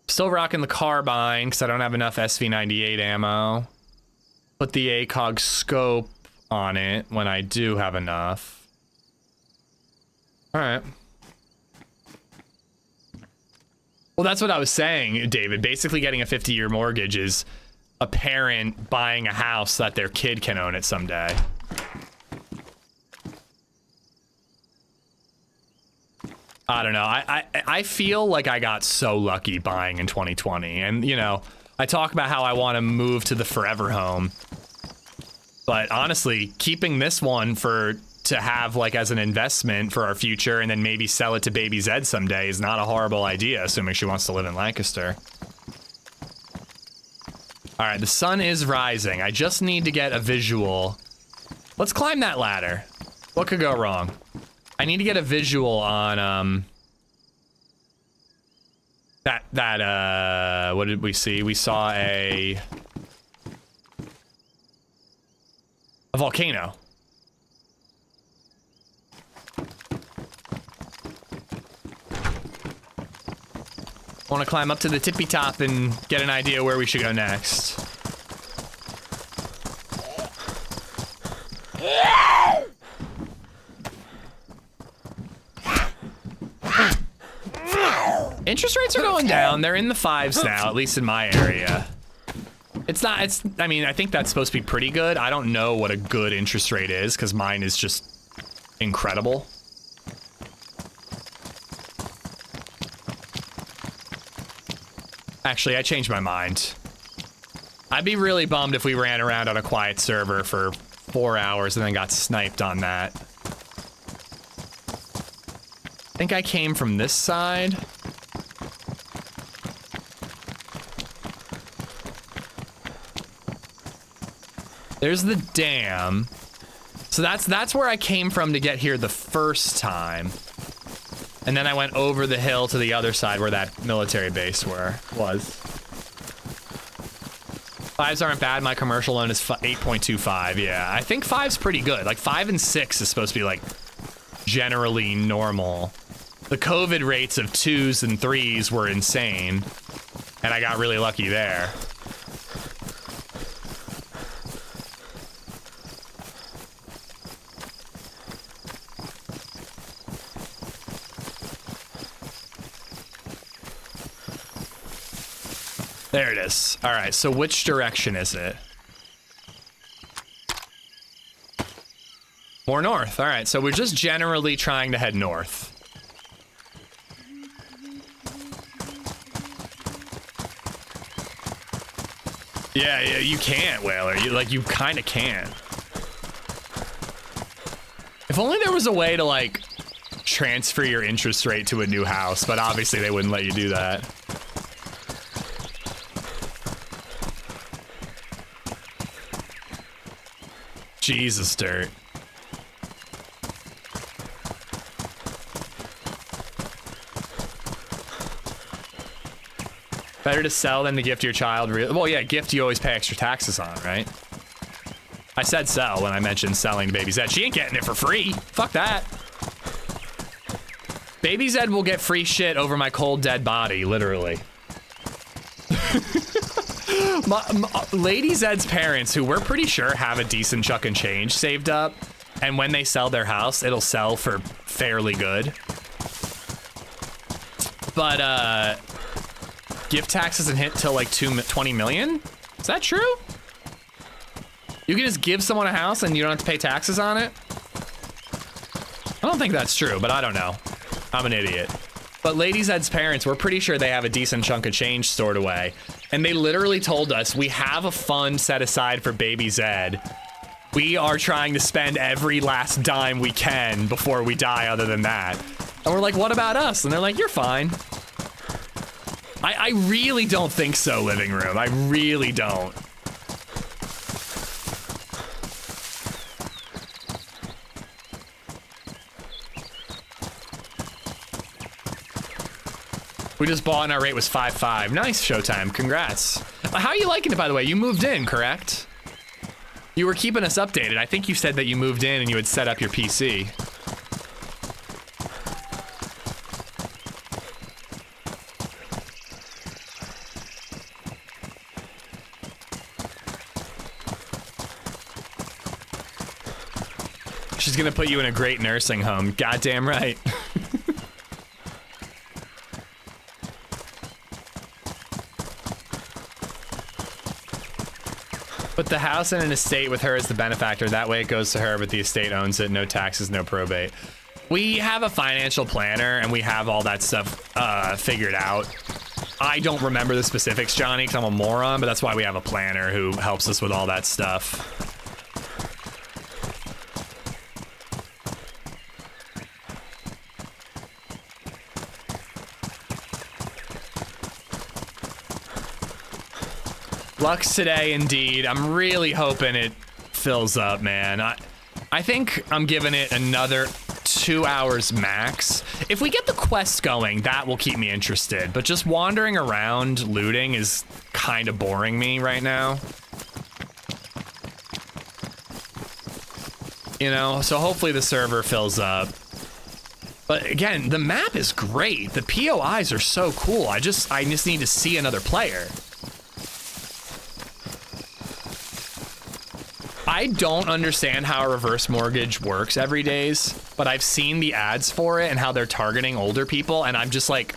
Still rocking the carbine because I don't have enough SV98 ammo. Put the ACOG scope on it when I do have enough. All right. Well, that's what I was saying, David. Basically getting a 50-year mortgage is a parent buying a house so that their kid can own it someday. I don't know. I feel like I got so lucky buying in 2020. And, you know, I talk about how I want to move to the forever home. But honestly, keeping this one to have like as an investment for our future and then maybe sell it to BabyZed someday is not a horrible idea, assuming she wants to live in Lancaster. All right, the sun is rising. I just need to get a visual. Let's climb that ladder. What could go wrong? I need to get a visual on, what did we see? We saw a volcano. I want to climb up to the tippy top and get an idea where we should go next. Interest rates are going down. They're in the 5s now, at least in my area. I mean, I think that's supposed to be pretty good. I don't know what a good interest rate is because mine is just incredible. Actually, I changed my mind. I'd be really bummed if we ran around on a quiet server for 4 hours and then got sniped on that. I think I came from this side. There's the dam. So that's where I came from to get here the first time. And then I went over the hill to the other side where that military base was. 5s aren't bad. My commercial loan is 8.25. Yeah, I think 5's pretty good. Like 5 and 6 is supposed to be like generally normal. The COVID rates of 2s and 3s were insane. And I got really lucky there. There it is. All right, so which direction is it? More north. All right, so we're just generally trying to head north. Yeah, you can't, Whaler. You kind of can't. If only there was a way to, like, transfer your interest rate to a new house, but obviously they wouldn't let you do that. Jesus, dirt. Better to sell than to gift your child. Well, yeah, gift you always pay extra taxes on, right? I said sell when I mentioned selling to BabyZed. She ain't getting it for free. Fuck that. BabyZed will get free shit over my cold dead body, literally. LadyZed's parents, who we're pretty sure have a decent chuck and change saved up, and when they sell their house, it'll sell for fairly good. But, gift tax doesn't hit till like 20 million? Is that true? You can just give someone a house and you don't have to pay taxes on it? I don't think that's true, but I don't know. I'm an idiot. But LadyZed's parents, we're pretty sure they have a decent chunk of change stored away. And they literally told us, we have a fund set aside for BabyZed. We are trying to spend every last dime we can before we die other than that. And we're like, what about us? And they're like, you're fine. I really don't think so, Living Room. I really don't. We just bought and our rate was 5.5. Nice, Showtime. Congrats. How are you liking it, by the way? You moved in, correct? You were keeping us updated. I think you said that you moved in and you had set up your PC. She's gonna put you in a great nursing home. Goddamn right. Put the house in an estate with her as the benefactor. That way it goes to her, but the estate owns it. No taxes, no probate. We have a financial planner and we have all that stuff figured out. I don't remember the specifics, Johnny, because I'm a moron, but that's why we have a planner who helps us with all that stuff. Lux today, indeed. I'm really hoping it fills up, man. I think I'm giving it another 2 hours max. If we get the quests going, that will keep me interested. But just wandering around looting is kind of boring me right now. You know, so hopefully the server fills up. But again, the map is great. The POIs are so cool. I just need to see another player. I don't understand how a reverse mortgage works every days, but I've seen the ads for it and how they're targeting older people, and I'm just like,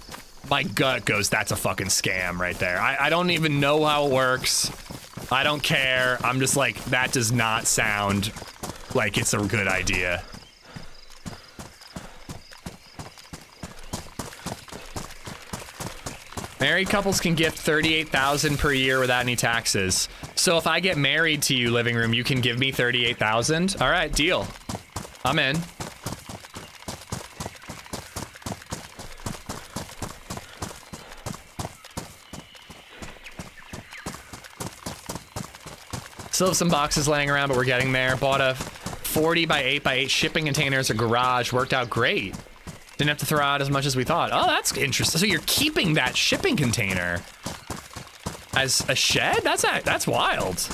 My gut goes, that's a fucking scam right there. I don't even know how it works. I don't care. I'm just like, that does not sound like it's a good idea. Married couples can gift $38,000 per year without any taxes. So if I get married to you, living room, you can give me $38,000? All right, deal. I'm in. Still have some boxes laying around, but we're getting there. Bought a 40 by 8 by 8 shipping container as a garage. Worked out great. Didn't have to throw out as much as we thought. Oh, that's interesting. So you're keeping that shipping container as a shed? That's wild.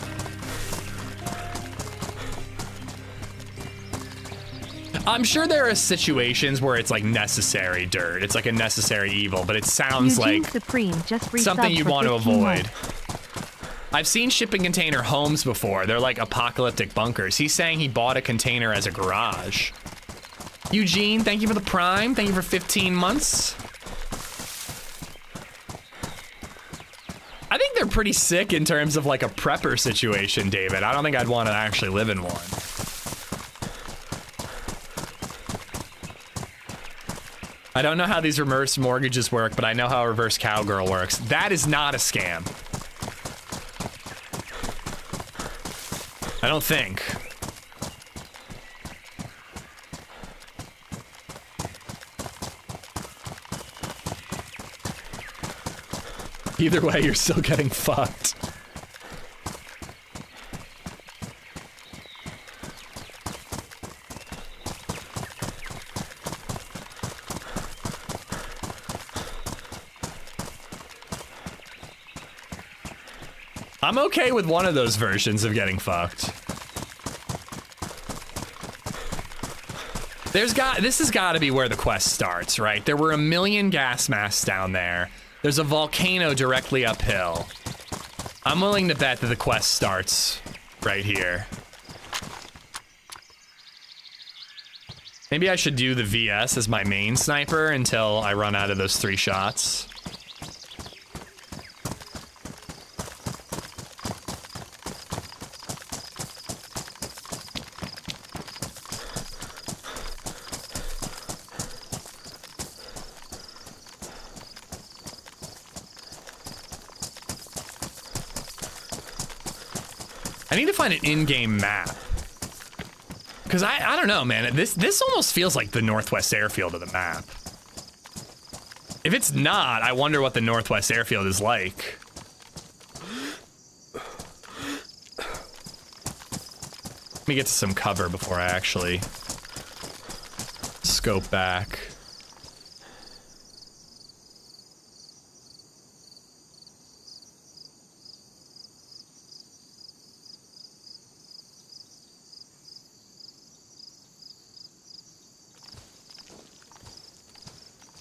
I'm sure there are situations where it's like necessary dirt. It's like a necessary evil, but it sounds Eugene like Supreme just something you want to 15 avoid. months. I've seen shipping container homes before. They're like apocalyptic bunkers. He's saying he bought a container as a garage. Eugene, thank you for the prime. Thank you for 15 months. I think they're pretty sick in terms of like a prepper situation, David. I don't think I'd want to actually live in one. I don't know how these reverse mortgages work, but I know how a reverse cowgirl works. That is not a scam. I don't think. Either way, you're still getting fucked. I'm okay with one of those versions of getting fucked. This has got to be where the quest starts, right? There were 1 million gas masks down there. There's a volcano directly uphill. I'm willing to bet that the quest starts right here. Maybe I should do the VS as my main sniper until I run out of those 3 shots. I need to find an in-game map. Because I don't know, man. This almost feels like the Northwest Airfield of the map. If it's not, I wonder what the Northwest Airfield is like. Let me get to some cover before I actually scope back.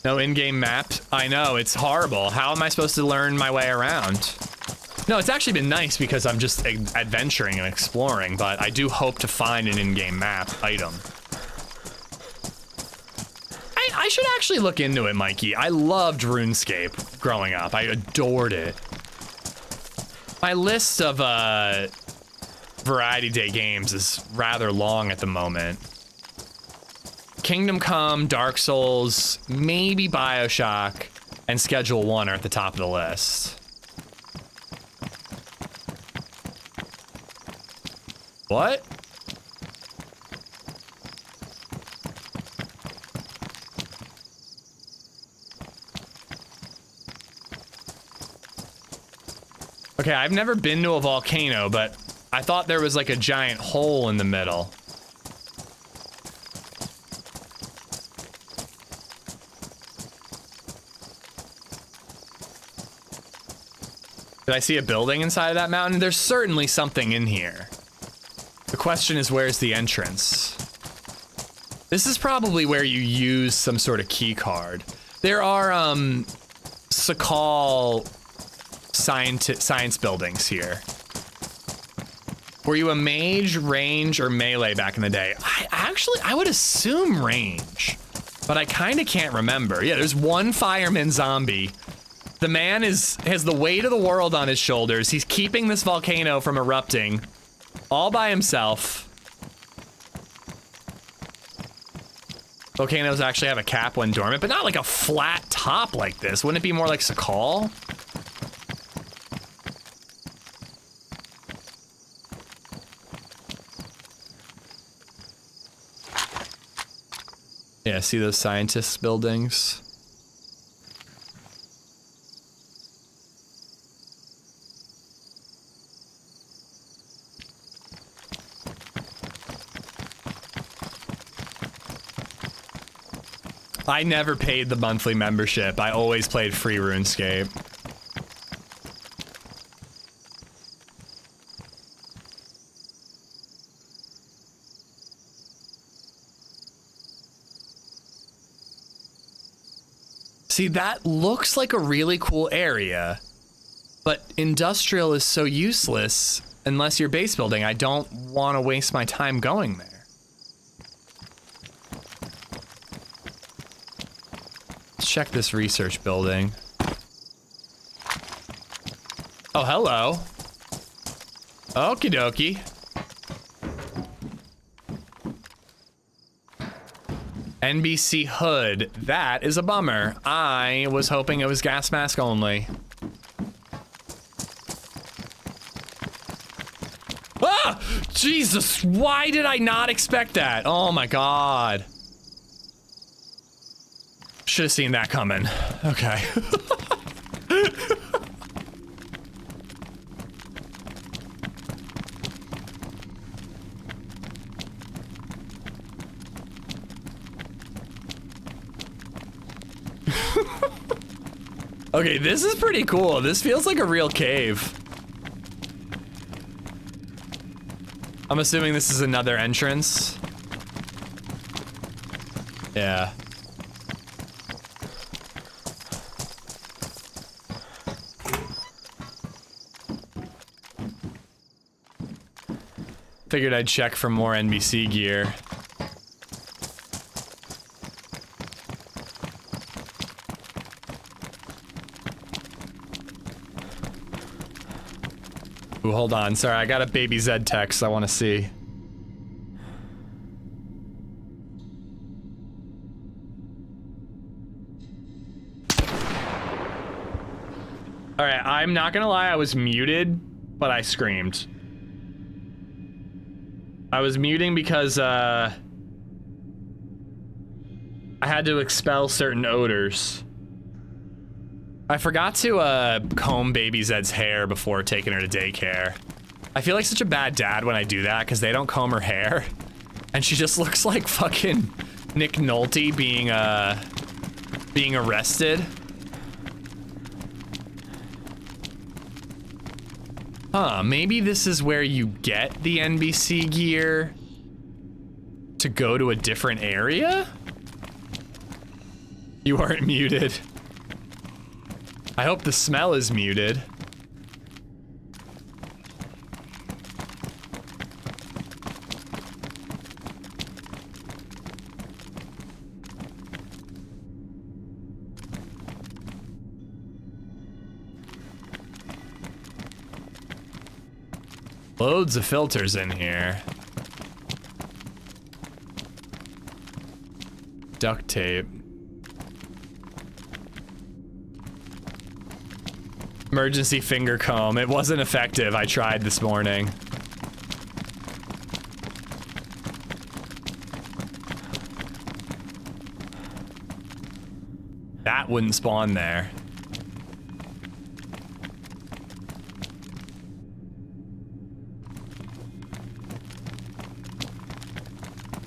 No in-game map. I know, it's horrible. How am I supposed to learn my way around? No, it's actually been nice because I'm just adventuring and exploring, but I do hope to find an in-game map item. I should actually look into it, Mikey. I loved RuneScape growing up. I adored it. My list of Variety Day games is rather long at the moment. Kingdom Come, Dark Souls, maybe BioShock, and Schedule 1 are at the top of the list. What? Okay, I've never been to a volcano, but I thought there was like a giant hole in the middle. Did I see a building inside of that mountain? There's certainly something in here. The question is, where's the entrance? This is probably where you use some sort of key card. There are, Sakal science buildings here. Were you a mage, range, or melee back in the day? I would assume range. But I kind of can't remember. Yeah, there's one fireman zombie. The man has the weight of the world on his shoulders. He's keeping this volcano from erupting all by himself. Volcanoes actually have a cap when dormant, but not like a flat top like this. Wouldn't it be more like Sakal? Yeah, see those scientists' buildings? I never paid the monthly membership. I always played free RuneScape. See, that looks like a really cool area, but industrial is so useless unless you're base building. I don't want to waste my time going there. Check this research building. Oh, hello. Okie dokie. NBC hood. That is a bummer. I was hoping it was gas mask only. Ah! Jesus, why did I not expect that? Oh my God. Should have seen that coming. Okay. Okay, this is pretty cool. This feels like a real cave. I'm assuming this is another entrance. Yeah. Figured I'd check for more NBC gear. Ooh, hold on. Sorry, I got a BabyZed text I want to see. Alright, I'm not gonna lie, I was muted, but I screamed. I was muting because, I had to expel certain odors. I forgot to, comb BabyZed's hair before taking her to daycare. I feel like such a bad dad when I do that, because they don't comb her hair. And she just looks like fucking Nick Nolte being arrested. Huh, maybe this is where you get the NBC gear to go to a different area? You aren't muted. I hope the smell is muted. Loads of filters in here. Duct tape. Emergency finger comb. It wasn't effective. I tried this morning. That wouldn't spawn there.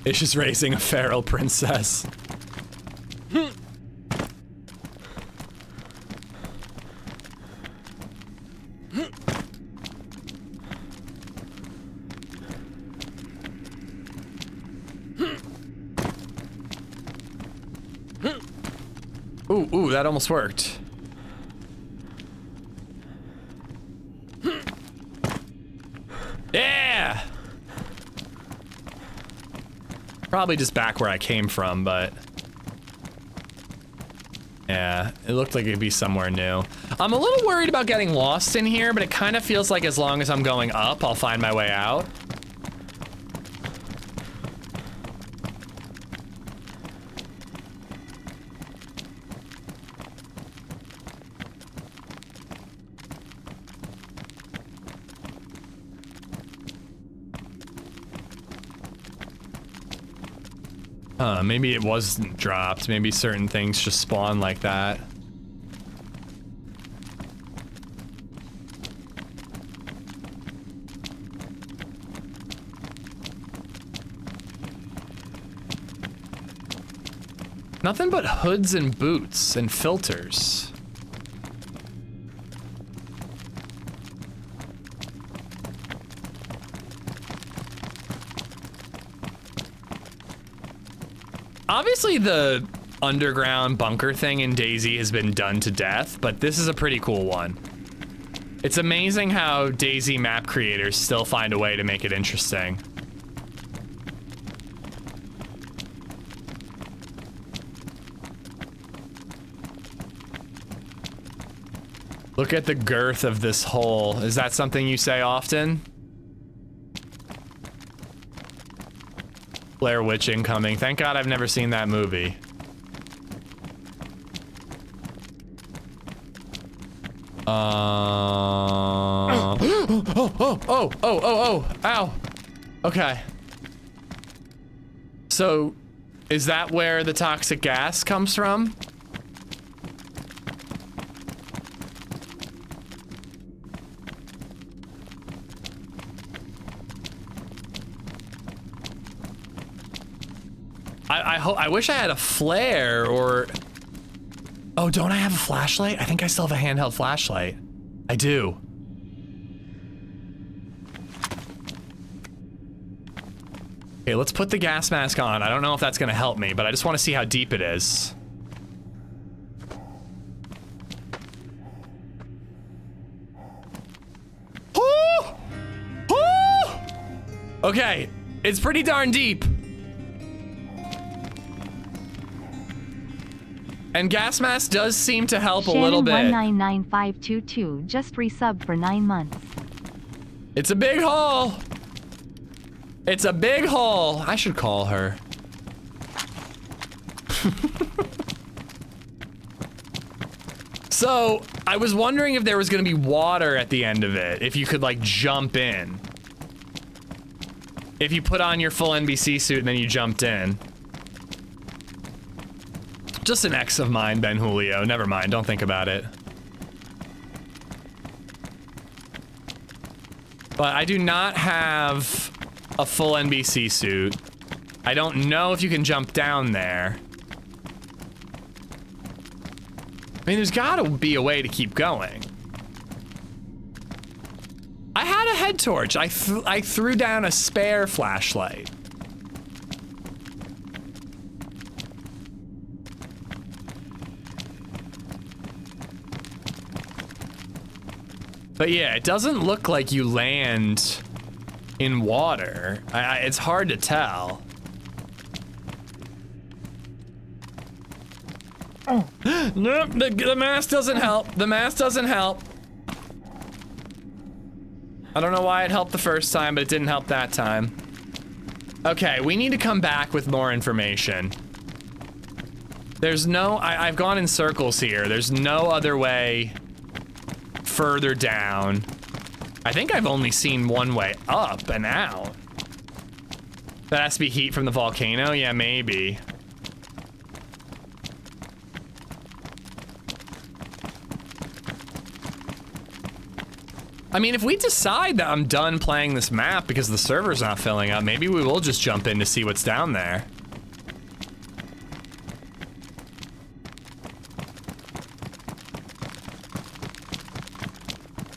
It's just raising a feral princess. Ooh, that almost worked. Yeah! Probably just back where I came from, but Yeah, it looked like it'd be somewhere new. I'm a little worried about getting lost in here, but it kind of feels like as long as I'm going up, I'll find my way out. Maybe it wasn't dropped. Maybe certain things just spawn like that. Nothing but hoods and boots and filters. Obviously the underground bunker thing in DayZ has been done to death, but this is a pretty cool one. It's amazing how DayZ map creators still find a way to make it interesting. Look at the girth of this hole. Is that something you say often? Blair Witch incoming. Thank God I've never seen that movie. Ow. Okay. So, is that where the toxic gas comes from? I wish I had a flare or... Oh, don't I have a flashlight? I think I still have a handheld flashlight. I do. Okay, let's put the gas mask on. I don't know if that's gonna help me, but I just want to see how deep it is. Oh! Oh! Okay, it's pretty darn deep. And gas mask does seem to help a little bit. 199522 just resubbed for 9 months. It's a big hole. It's a big hole. I should call her. So, I was wondering if there was gonna be water at the end of it, if you could like jump in. If you put on your full NBC suit and then you jumped in. Just an ex of mine, Ben Julio. Never mind, don't think about it. But I do not have a full NBC suit. I don't know if you can jump down there. I mean, there's gotta be a way to keep going. I had a head torch. I threw down a spare flashlight. But yeah, it doesn't look like you land in water. It's hard to tell. Oh. Nope, the mask doesn't help. The mask doesn't help. I don't know why it helped the first time, but it didn't help that time. Okay, we need to come back with more information. There's no, I've gone in circles here. There's no other way further down. I think I've only seen one way up and out. That has to be heat from the volcano? Yeah, maybe. I mean, if we decide that I'm done playing this map because the server's not filling up, maybe we will just jump in to see what's down there.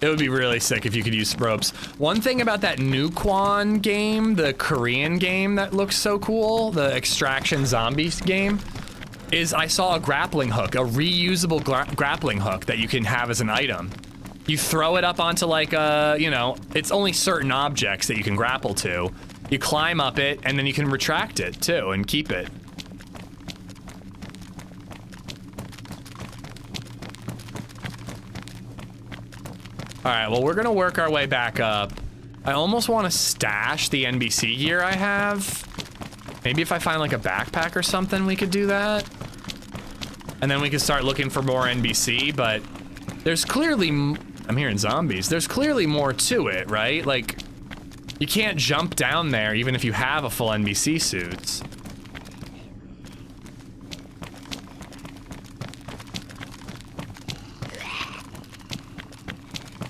It would be really sick if you could use ropes. One thing about that Nukwon game, the Korean game that looks so cool, the Extraction Zombies game, is I saw a grappling hook, a reusable grappling hook that you can have as an item. You throw it up onto like a, you know, it's only certain objects that you can grapple to. You climb up it and then you can retract it too and keep it. All right, well, we're gonna work our way back up. I almost want to stash the NBC gear I have. Maybe if I find like a backpack or something, we could do that. And then we can start looking for more NBC, but there's clearly, I'm hearing zombies. There's clearly more to it, right? Like, you can't jump down there even if you have a full NBC suit.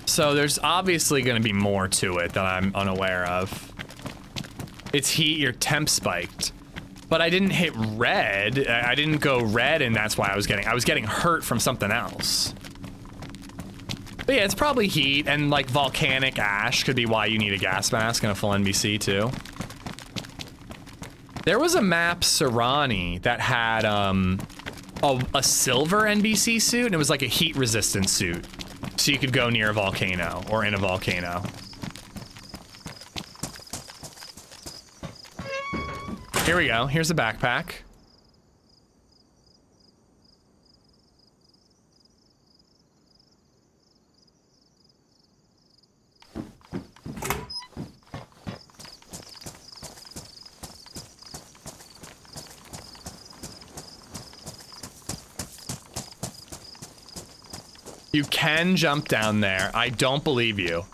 So there's obviously gonna be more to it that I'm unaware of. It's heat, your temp spiked. But I didn't hit red. I didn't go red, and that's why I was getting hurt from something else. But yeah, it's probably heat, and like volcanic ash could be why you need a gas mask and a full NBC too. There was a map, Serrani, that had a silver NBC suit, and it was like a heat resistant suit. So you could go near a volcano or in a volcano. Here we go. Here's a backpack. You can jump down there. I don't believe you.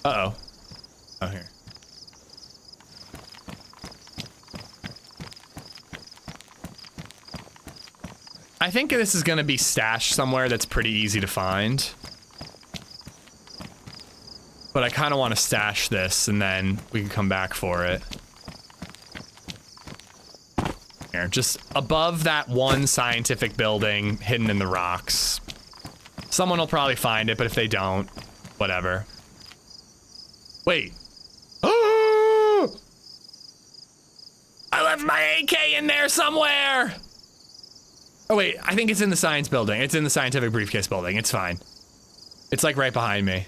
Uh-oh. Oh, here. I think this is gonna be stashed somewhere that's pretty easy to find. But I kind of want to stash this and then we can come back for it. Here, just above that one scientific building hidden in the rocks. Someone will probably find it, but if they don't, whatever. Wait. Oh! I left my AK in there somewhere! Oh wait, I think it's in the science building. It's in the scientific briefcase building. It's fine. It's like right behind me.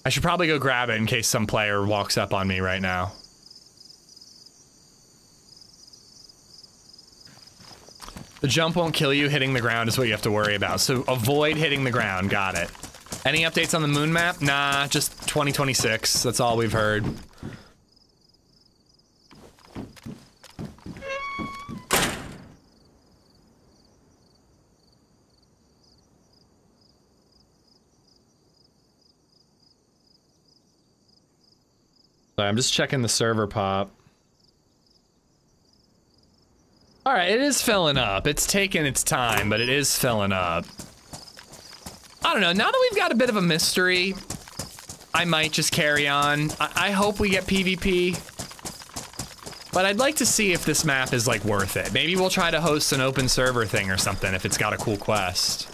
I should probably go grab it in case some player walks up on me right now. The jump won't kill you, hitting the ground is what you have to worry about. So avoid hitting the ground, got it. Any updates on the moon map? Nah, just 2026, that's all we've heard. Sorry, I'm just checking the server pop. All right, it is filling up. It's taking its time, but it is filling up. I don't know, now that we've got a bit of a mystery, I might just carry on. I hope we get PvP, but I'd like to see if this map is like worth it. Maybe we'll try to host an open server thing or something if it's got a cool quest.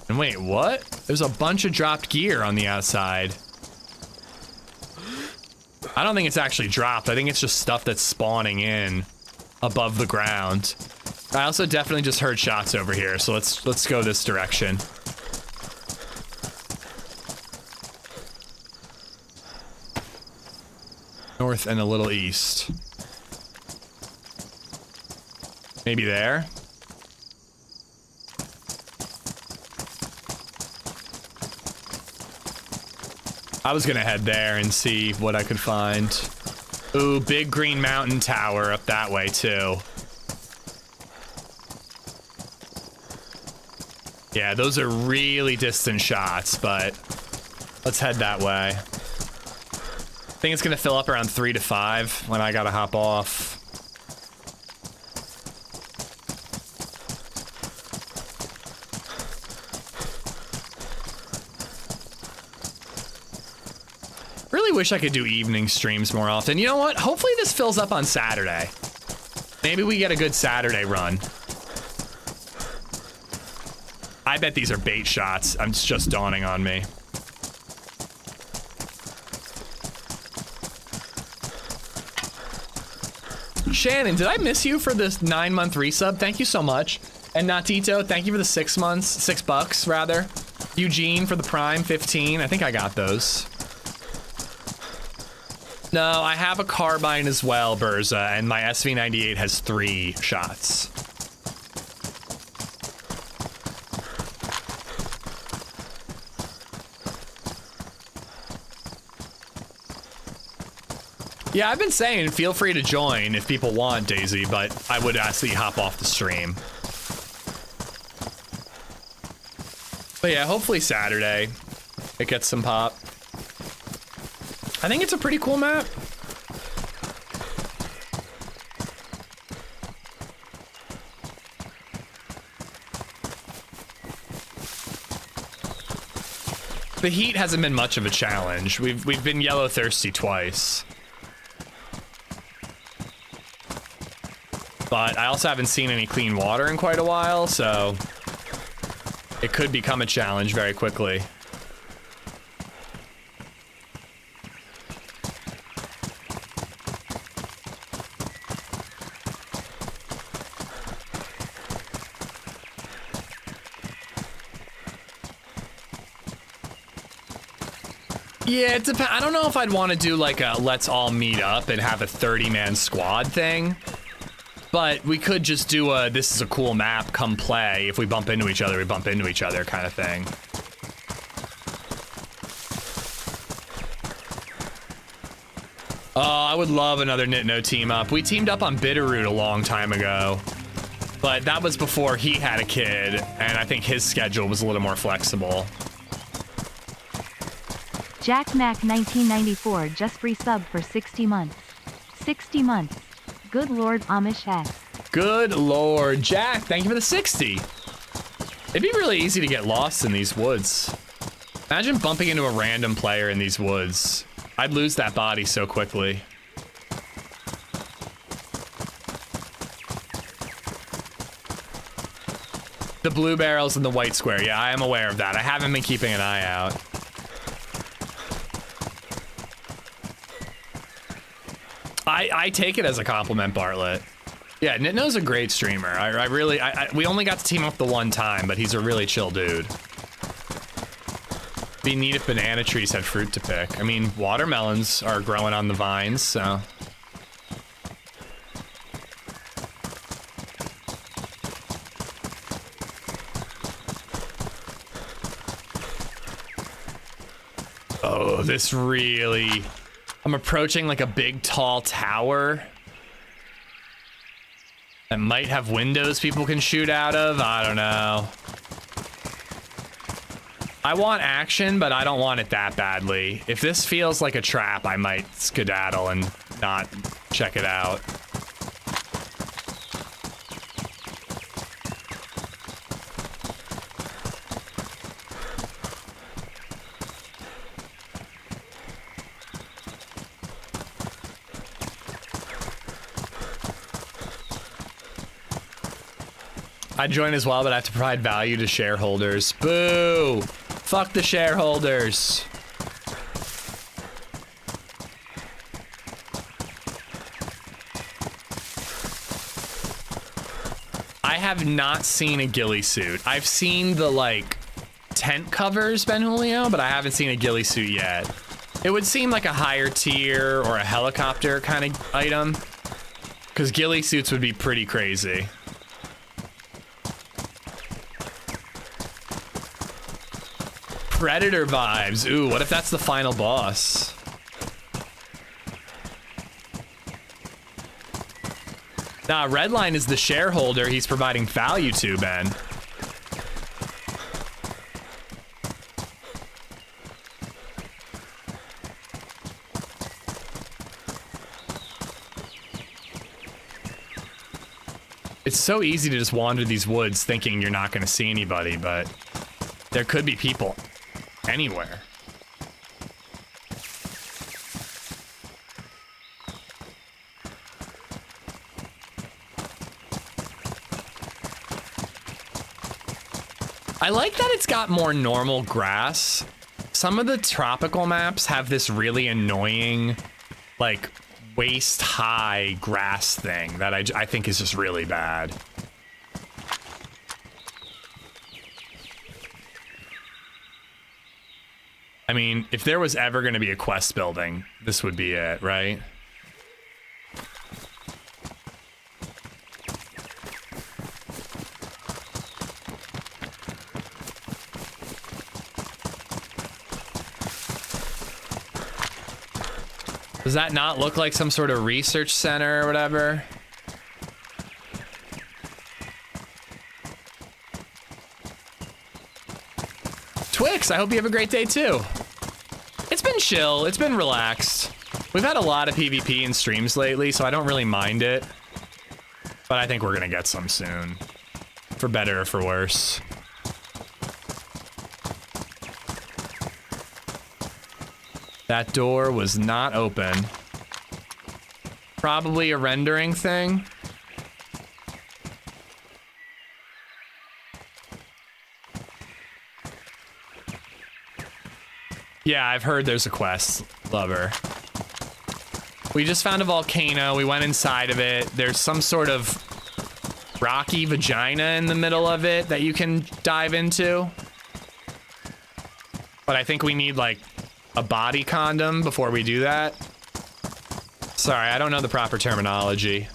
And wait, what? There's a bunch of dropped gear on the outside. I don't think it's actually dropped. I think it's just stuff that's spawning in above the ground. I also definitely just heard shots over here, so let's go this direction. North and a little east. Maybe there? I was gonna head there and see what I could find. Ooh, big green mountain tower up that way too. Yeah, those are really distant shots, but let's head that way. I think it's gonna fill up around 3 to 5 when I gotta hop off. Really wish I could do evening streams more often. You know what? Hopefully this fills up on Saturday. Maybe we get a good Saturday run. I bet these are bait shots. It's just dawning on me. Shannon, did I miss you for this 9-month resub? Thank you so much. And Natito, thank you for the 6 months, $6 rather. Eugene for the Prime 15. I think I got those. No, I have a carbine as well, Berza, and my SV98 has 3 shots. Yeah, I've been saying feel free to join if people want, DayZ, but I would ask that you hop off the stream. But yeah, hopefully Saturday it gets some pop. I think it's a pretty cool map. The heat hasn't been much of a challenge. We've been yellow thirsty twice. But I also haven't seen any clean water in quite a while, so it could become a challenge very quickly. Yeah, it depends. I don't know if I'd want to do like a let's all meet up and have a 30-man squad thing. But we could just do a, this is a cool map, come play. If we bump into each other, we bump into each other kind of thing. Oh, I would love another Nitno team up. We teamed up on Bitterroot a long time ago. But that was before he had a kid, and I think his schedule was a little more flexible. Jack Mac 1994 just resubbed for 60 months. 60 months. Good Lord, AmishZed. Good Lord. Jack, thank you for the 60. It'd be really easy to get lost in these woods. Imagine bumping into a random player in these woods. I'd lose that body so quickly. The blue barrels and the white square. Yeah, I am aware of that. I haven't been keeping an eye out. I take it as a compliment, Bartlett. Yeah, Nitno's a great streamer. We only got to team up the one time, but he's a really chill dude. Be neat if banana trees had fruit to pick. I mean, watermelons are growing on the vines, so. Oh, this really... I'm approaching like a big tall tower that might have windows people can shoot out of. I don't know. I want action, but I don't want it that badly. If this feels like a trap, I might skedaddle and not check it out. I'd join as well, but I have to provide value to shareholders. Boo! Fuck the shareholders. I have not seen a ghillie suit. I've seen the, like, tent covers, Ben Julio, but I haven't seen a ghillie suit yet. It would seem like a higher tier or a helicopter kind of item, because ghillie suits would be pretty crazy. Predator vibes. Ooh, what if that's the final boss? Nah, Redline is the shareholder he's providing value to, Ben. It's so easy to just wander these woods thinking you're not going to see anybody, but there could be people anywhere. I like that it's got more normal grass. Some of the tropical maps have this really annoying, like, waist-high grass thing that I think is just really bad. I mean, if there was ever going to be a quest building, this would be it, right? Does that not look like some sort of research center or whatever? Twix, I hope you have a great day too. It's been chill, it's been relaxed. We've had a lot of PvP in streams lately, so I don't really mind it. But I think we're gonna get some soon. For better or for worse. That door was not open. Probably a rendering thing. Yeah, I've heard there's a quest, lover. We just found a volcano. We went inside of it. There's some sort of rocky vagina in the middle of it that you can dive into. But I think we need like a body condom before we do that. Sorry, I don't know the proper terminology.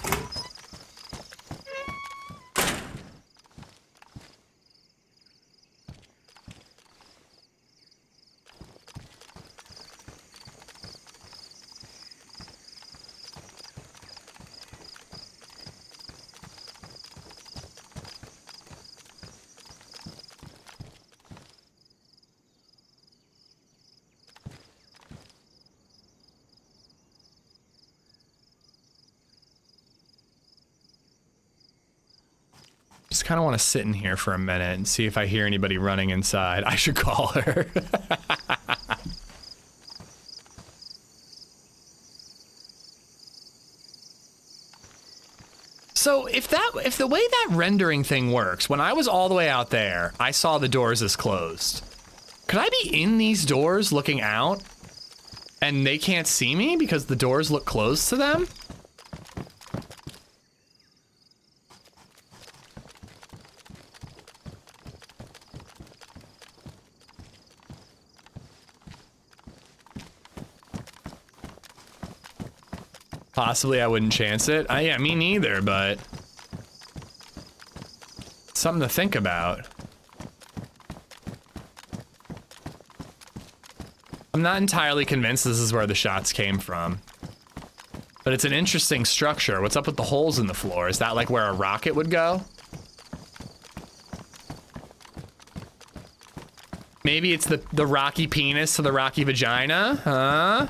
Just kind of want to sit in here for a minute and see if I hear anybody running inside. I should call her. So if the way that rendering thing works, when I was all the way out there, I saw the doors as closed. Could I be in these doors looking out and they can't see me because the doors look closed to them? Possibly I wouldn't chance it. Yeah, me neither, but something to think about. I'm not entirely convinced this is where the shots came from. But it's an interesting structure. What's up with the holes in the floor? Is that like where a rocket would go? Maybe it's the rocky penis to the rocky vagina, huh?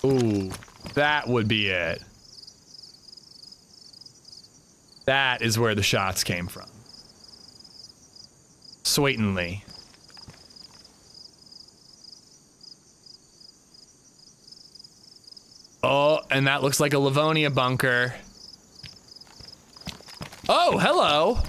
Ooh, that would be it. That is where the shots came from. Sweetenly. Oh, and that looks like a Livonia bunker. Oh, hello.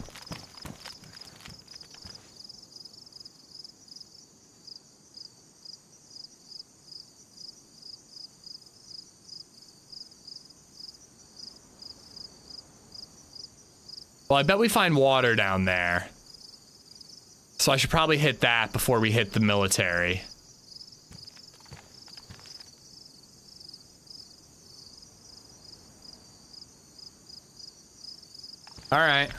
Well, I bet we find water down there. So I should probably hit that before we hit the military. All right.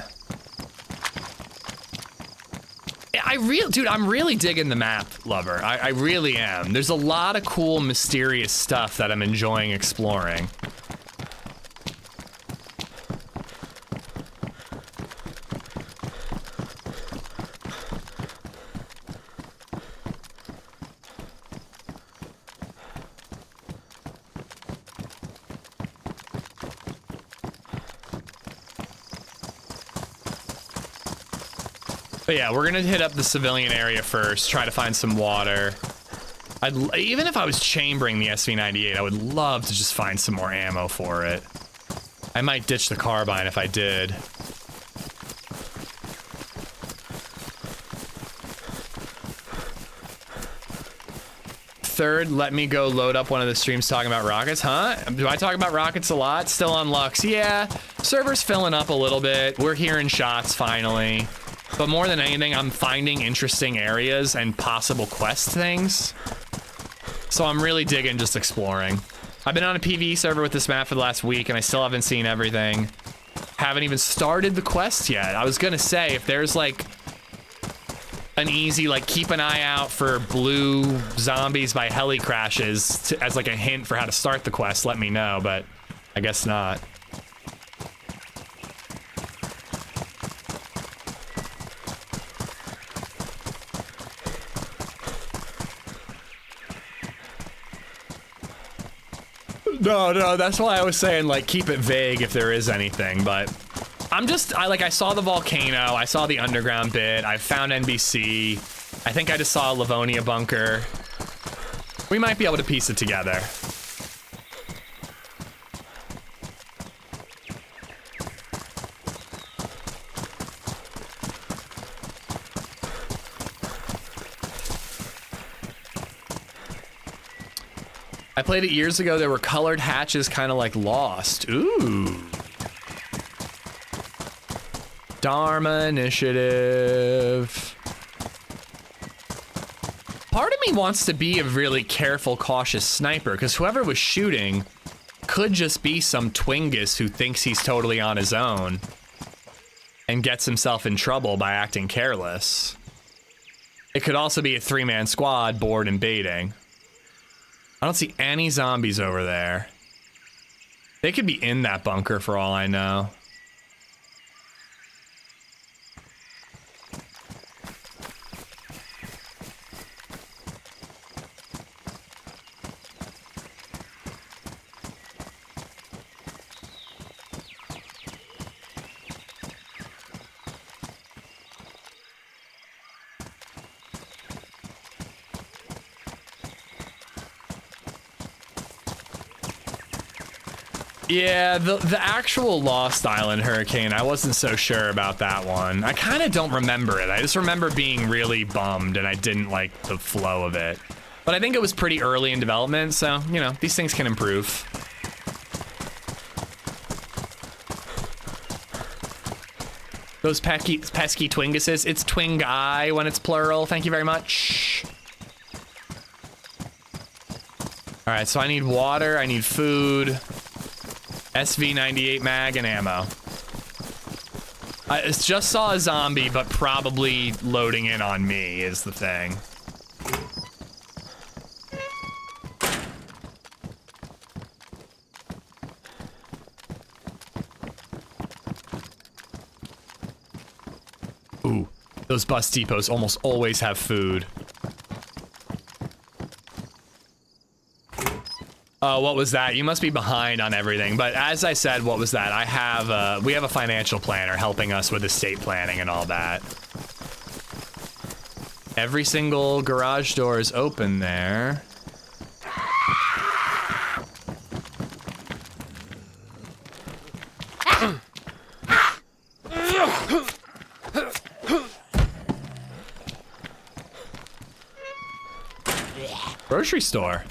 Dude, I'm really digging the map, lover. I really am. There's a lot of cool, mysterious stuff that I'm enjoying exploring. But yeah, we're gonna hit up the civilian area first, try to find some water. Even if I was chambering the SV98, I would love to just find some more ammo for it. I might ditch the carbine if I did. Third, let me go load up one of the streams talking about rockets, huh? Do I talk about rockets a lot? Still on Lux, yeah. Server's filling up a little bit. We're hearing shots finally. But more than anything, I'm finding interesting areas and possible quest things. So I'm really digging just exploring. I've been on a PvE server with this map for the last week and I still haven't seen everything. Haven't even started the quest yet. I was gonna say, if there's like an easy, like, keep an eye out for blue zombies by heli crashes as like a hint for how to start the quest, let me know, but I guess not. No, that's why I was saying, like, keep it vague if there is anything, but I saw the volcano, I saw the underground bit, I found NBC, I think I just saw a Livonia bunker. We might be able to piece it together. I played it years ago, there were colored hatches kind of like Lost. Ooh. Dharma Initiative. Part of me wants to be a really careful, cautious sniper, because whoever was shooting could just be some twingus who thinks he's totally on his own and gets himself in trouble by acting careless. It could also be a three-man squad bored and baiting. I don't see any zombies over there. They could be in that bunker for all I know. Yeah, the actual Lost Island hurricane, I wasn't so sure about that one. I kind of don't remember it. I just remember being really bummed and I didn't like the flow of it. But I think it was pretty early in development, so, you know, these things can improve. Those pesky twinguses. It's twingai when it's plural. Thank you very much. All right, so I need water, I need food. SV98 mag and ammo. I just saw a zombie, but probably loading in on me is the thing. Ooh, those bus depots almost always have food. Oh, what was that? You must be behind on everything. But as I said, what was that? We have a financial planner helping us with estate planning and all that. Every single garage door is open there. Grocery store.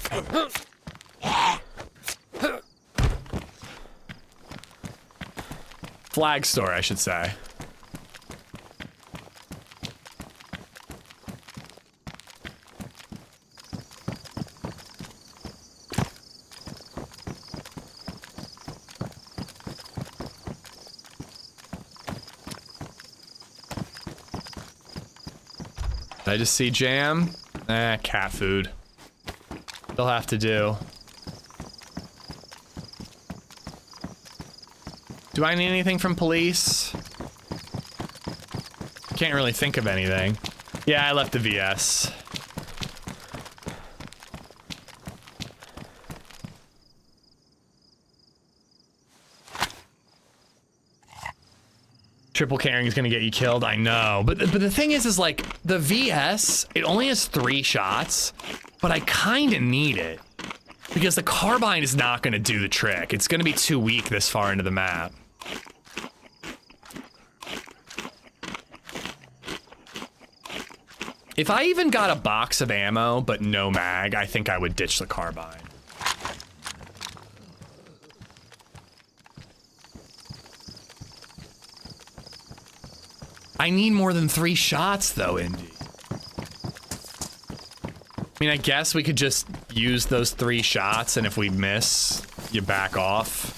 Flag store, I should say. Did I just see jam? Cat food. They'll have to do. Do I need anything from police? Can't really think of anything. Yeah, I left the VS. Triple carrying is gonna get you killed, I know. But the thing is like, the VS, it only has 3 shots. but I kind of need it because the carbine is not going to do the trick. It's going to be too weak this far into the map. If I even got a box of ammo but no mag, I think I would ditch the carbine. I need more than 3 shots though, Indy. I mean, I guess we could just use those 3 shots, and if we miss, you back off.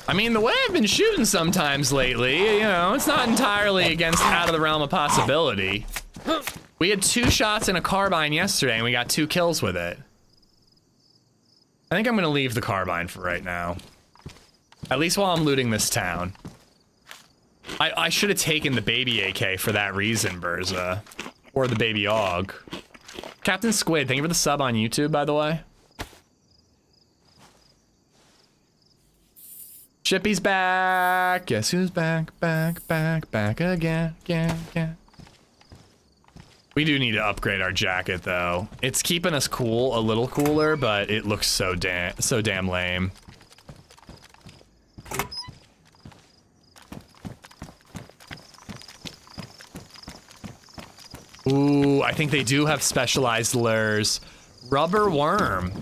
I mean, the way I've been shooting sometimes lately, you know, it's not entirely against out of the realm of possibility. We had 2 shots in a carbine yesterday, and we got 2 kills with it. I think I'm gonna leave the carbine for right now. At least while I'm looting this town. I should have taken the baby AK for that reason, Berza. Or the baby AUG. Captain Squid, thank you for the sub on YouTube, by the way. Chippy's back. Guess who's back, back, back, back again, again. We do need to upgrade our jacket, though. It's keeping us cool, a little cooler, but it looks so damn lame. Ooh, I think they do have specialized lures. Rubber worm.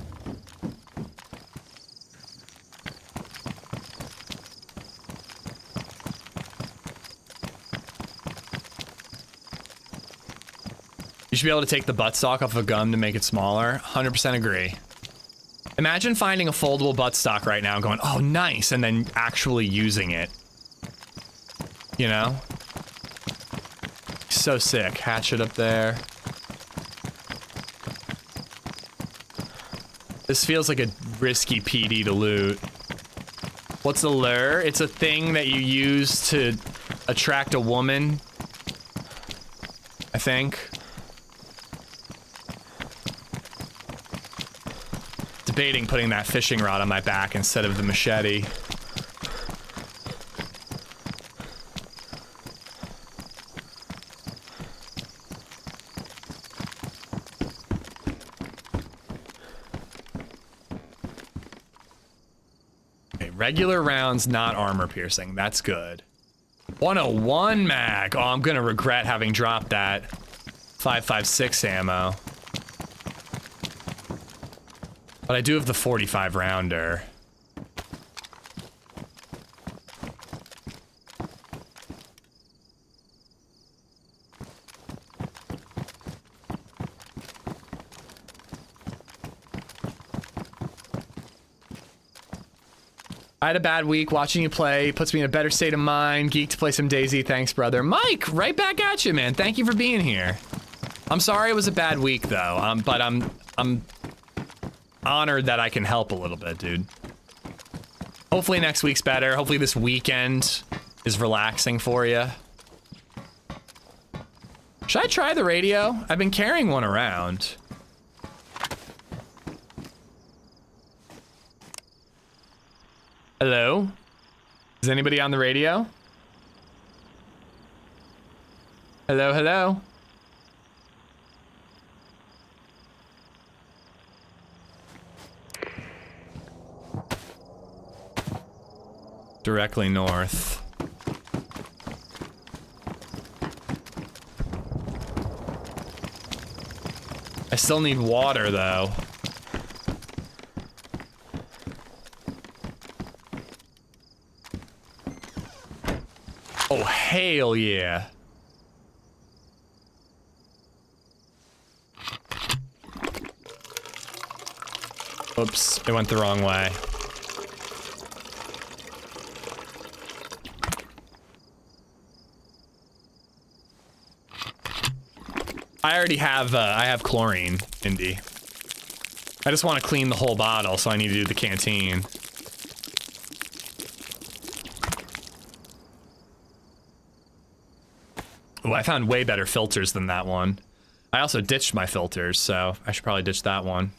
You should be able to take the buttstock off a gun to make it smaller. 100% agree. Imagine finding a foldable buttstock right now and going, oh, nice, and then actually using it. You know? So sick. Hatchet up there. This feels like a risky PD to loot. What's a lure? It's a thing that you use to attract a woman, I think. Debating putting that fishing rod on my back instead of the machete. Okay, regular rounds, not armor piercing. That's good. 101 mag. Oh, I'm gonna regret having dropped that 5.56 ammo. But I do have the 45 rounder. I had a bad week. Watching you play puts me in a better state of mind. Geek to play some DayZ. Thanks, brother. Mike, right back at you, man. Thank you for being here. I'm sorry it was a bad week, though. But I'm honored that I can help a little bit, dude. Hopefully next week's better. Hopefully this weekend is relaxing for you. Should I try the radio? I've been carrying one around. Hello? Is anybody on the radio? Hello, hello? Directly north. I still need water, though. Oh, hell yeah. Oops, it went the wrong way. I already have, I have chlorine, Indy. I just want to clean the whole bottle, so I need to do the canteen. Ooh, I found way better filters than that one. I also ditched my filters, so I should probably ditch that one.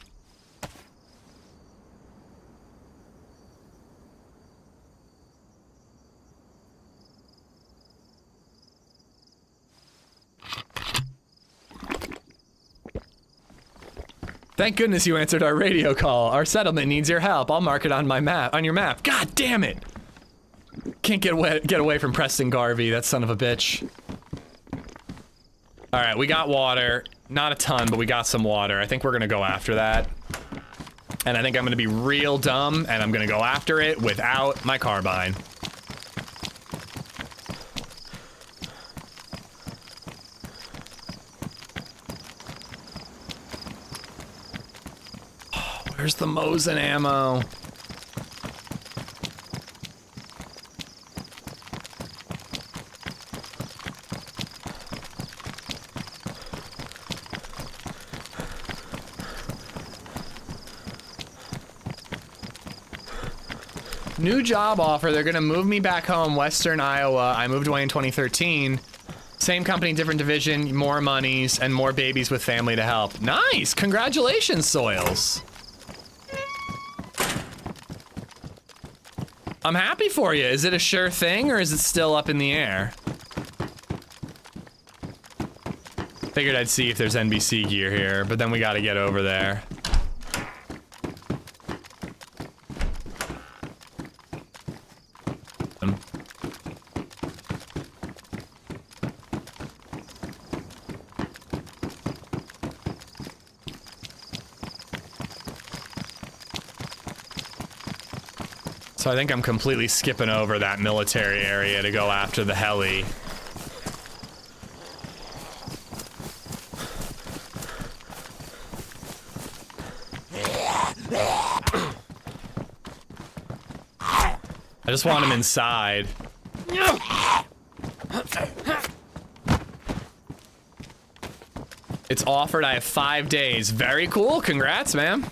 Thank goodness you answered our radio call. Our settlement needs your help. I'll mark it on my map, on your map. God damn it. Can't get away from Preston Garvey, that son of a bitch. All right, we got water. Not a ton, but we got some water. I think we're gonna go after that. And I think I'm gonna be real dumb, and I'm gonna go after it without my carbine. Where's the Mosin ammo? New job offer, they're gonna move me back home, Western Iowa. I moved away in 2013. Same company, different division, more monies, and more babies with family to help. Nice, congratulations, Soils. I'm happy for you. Is it a sure thing or is it still up in the air? Figured I'd see if there's NBC gear here, but then we gotta get over there. So I think I'm completely skipping over that military area to go after the heli. I just want him inside. It's offered, I have 5 days. Very cool, congrats, man.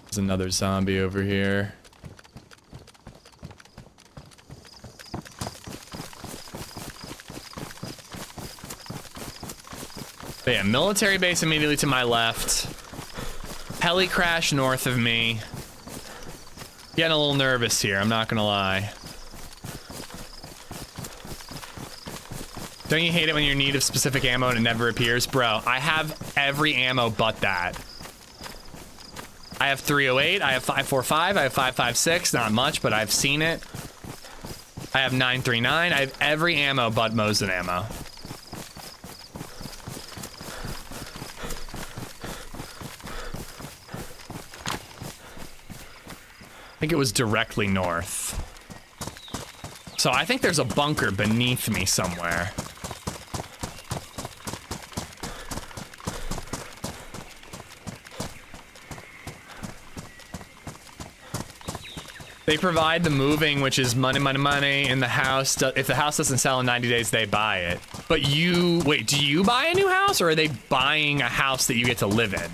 There's another zombie over here. But yeah, military base immediately to my left. Heli crash north of me. Getting a little nervous here, I'm not gonna lie. Don't you hate it when you're in need of specific ammo and it never appears? Bro, I have every ammo but that. I have 308, I have 545, I have 556, not much, but I've seen it. I have 939, I have every ammo but Mosin ammo. I think it was directly north. So I think there's a bunker beneath me somewhere. They provide the moving, which is money, money, money in the house. If the house doesn't sell in 90 days, they buy it. But you, wait, do you buy a new house or are they buying a house that you get to live in?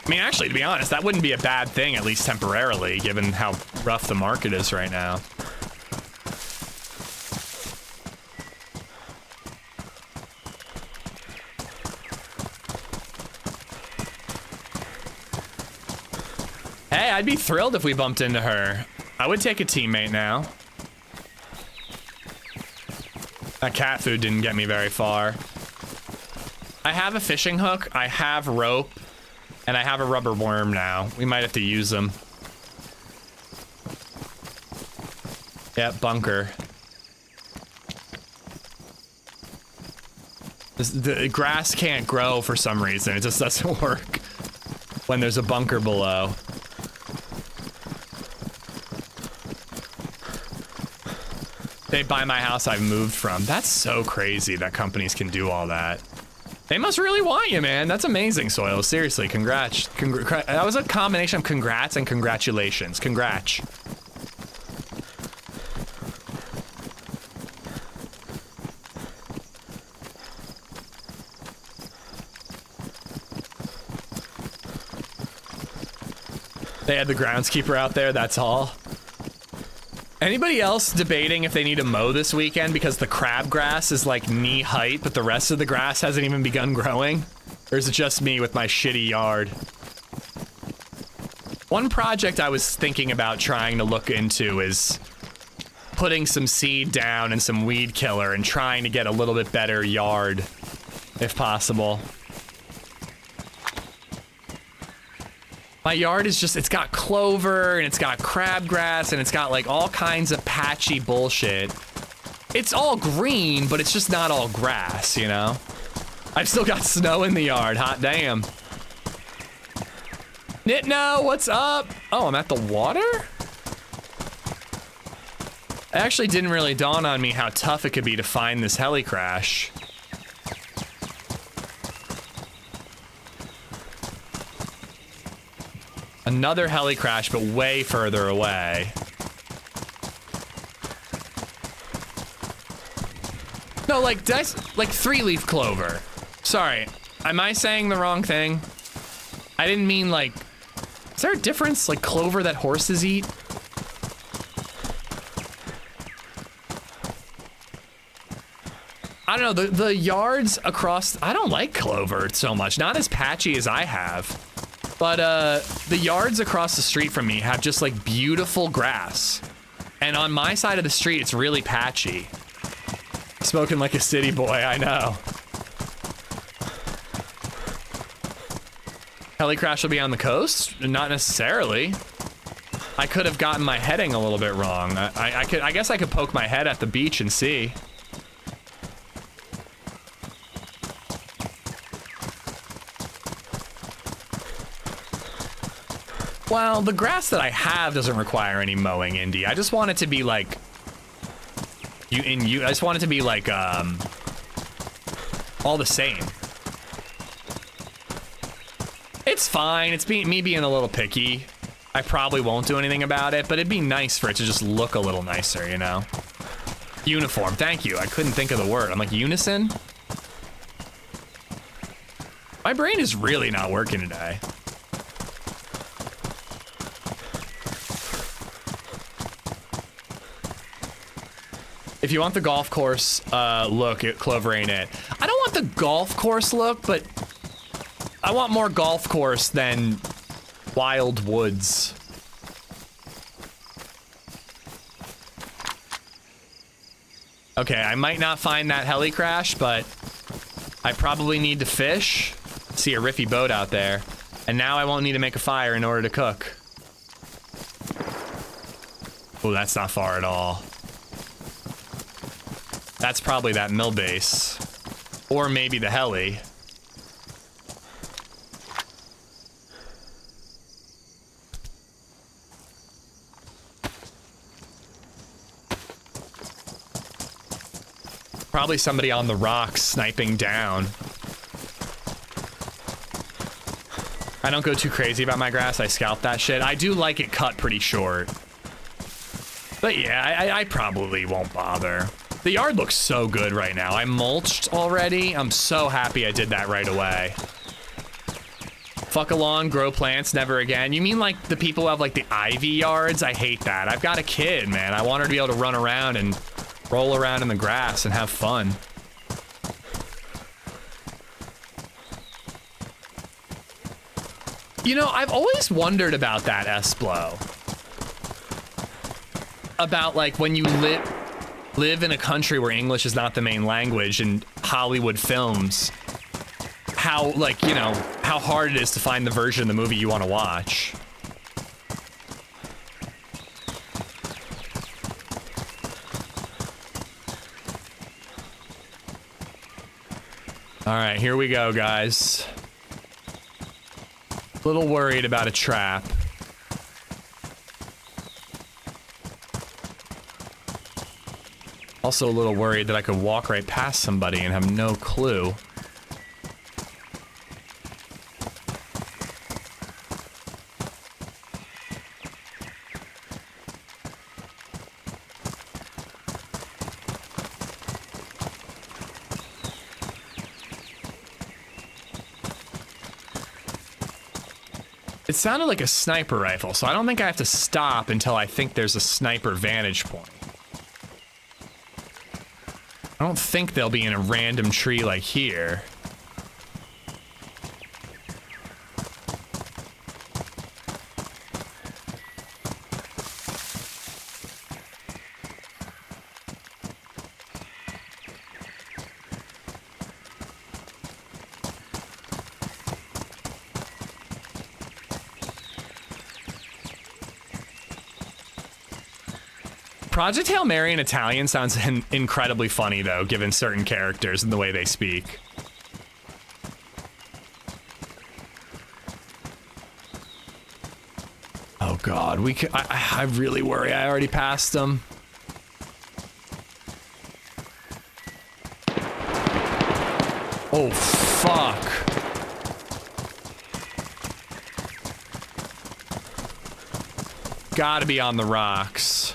I mean, actually, to be honest, that wouldn't be a bad thing, at least temporarily, given how rough the market is right now. Hey, I'd be thrilled if we bumped into her. I would take a teammate now. That cat food didn't get me very far. I have a fishing hook, I have rope, and I have a rubber worm now. We might have to use them. Yep, bunker. The grass can't grow for some reason. It just doesn't work when there's a bunker below. They buy my house I've moved from. That's so crazy that companies can do all that. They must really want you, man. That's amazing, Soil. Seriously, congrats. That was a combination of congrats and congratulations. Congrats. They had the groundskeeper out there, that's all. Anybody else debating if they need to mow this weekend because the crabgrass is like knee height, but the rest of the grass hasn't even begun growing? Or is it just me with my shitty yard? One project I was thinking about trying to look into is putting some seed down and some weed killer and trying to get a little bit better yard, if possible. My yard is just, it's got clover and it's got crabgrass and it's got like all kinds of patchy bullshit. It's all green, but it's just not all grass, you know? I've still got snow in the yard, hot damn. Nitno, what's up? Oh, I'm at the water? It actually didn't really dawn on me how tough it could be to find this heli crash. Another heli crash, but way further away. No, like 3-leaf clover. Sorry, am I saying the wrong thing? I didn't mean like, is there a difference? Like clover that horses eat? I don't know, the yards across, I don't like clover so much, not as patchy as I have. But the yards across the street from me have just like beautiful grass. And on my side of the street, it's really patchy. Spoken like a city boy, I know. Heli crash will be on the coast? Not necessarily. I could have gotten my heading a little bit wrong. I guess I could poke my head at the beach and see. Well, the grass that I have doesn't require any mowing, Indy. I just want it to be like, I just want it to be like, all the same. It's fine. It's me being a little picky. I probably won't do anything about it, but it'd be nice for it to just look a little nicer, you know? Uniform. Thank you. I couldn't think of the word. I'm like, unison? My brain is really not working today. If you want the golf course look, Clover ain't it. I don't want the golf course look, but I want more golf course than wild woods. Okay, I might not find that heli crash, but I probably need to fish. See a riffy boat out there. And now I won't need to make a fire in order to cook. Oh, that's not far at all. That's probably that mill base. Or maybe the heli. Probably somebody on the rocks sniping down. I don't go too crazy about my grass. I scalp that shit. I do like it cut pretty short. But yeah, I probably won't bother. The yard looks so good right now. I mulched already. I'm so happy I did that right away. Fuck a lawn, grow plants, never again. You mean like the people who have like the ivy yards? I hate that. I've got a kid, man. I want her to be able to run around and roll around in the grass and have fun. You know, I've always wondered about that, S-Blow. About like when you live in a country where English is not the main language in Hollywood films, how, like, you know, how hard it is to find the version of the movie you want to watch. All right, here we go, guys. A little worried about a trap. Also a little worried that I could walk right past somebody and have no clue. It sounded like a sniper rifle, so I don't think I have to stop until I think there's a sniper vantage point. I don't think they'll be in a random tree like here. Project Hail Mary in Italian sounds incredibly funny, though, given certain characters and the way they speak. Oh God, I really worry I already passed them. Oh, fuck. Gotta be on the rocks.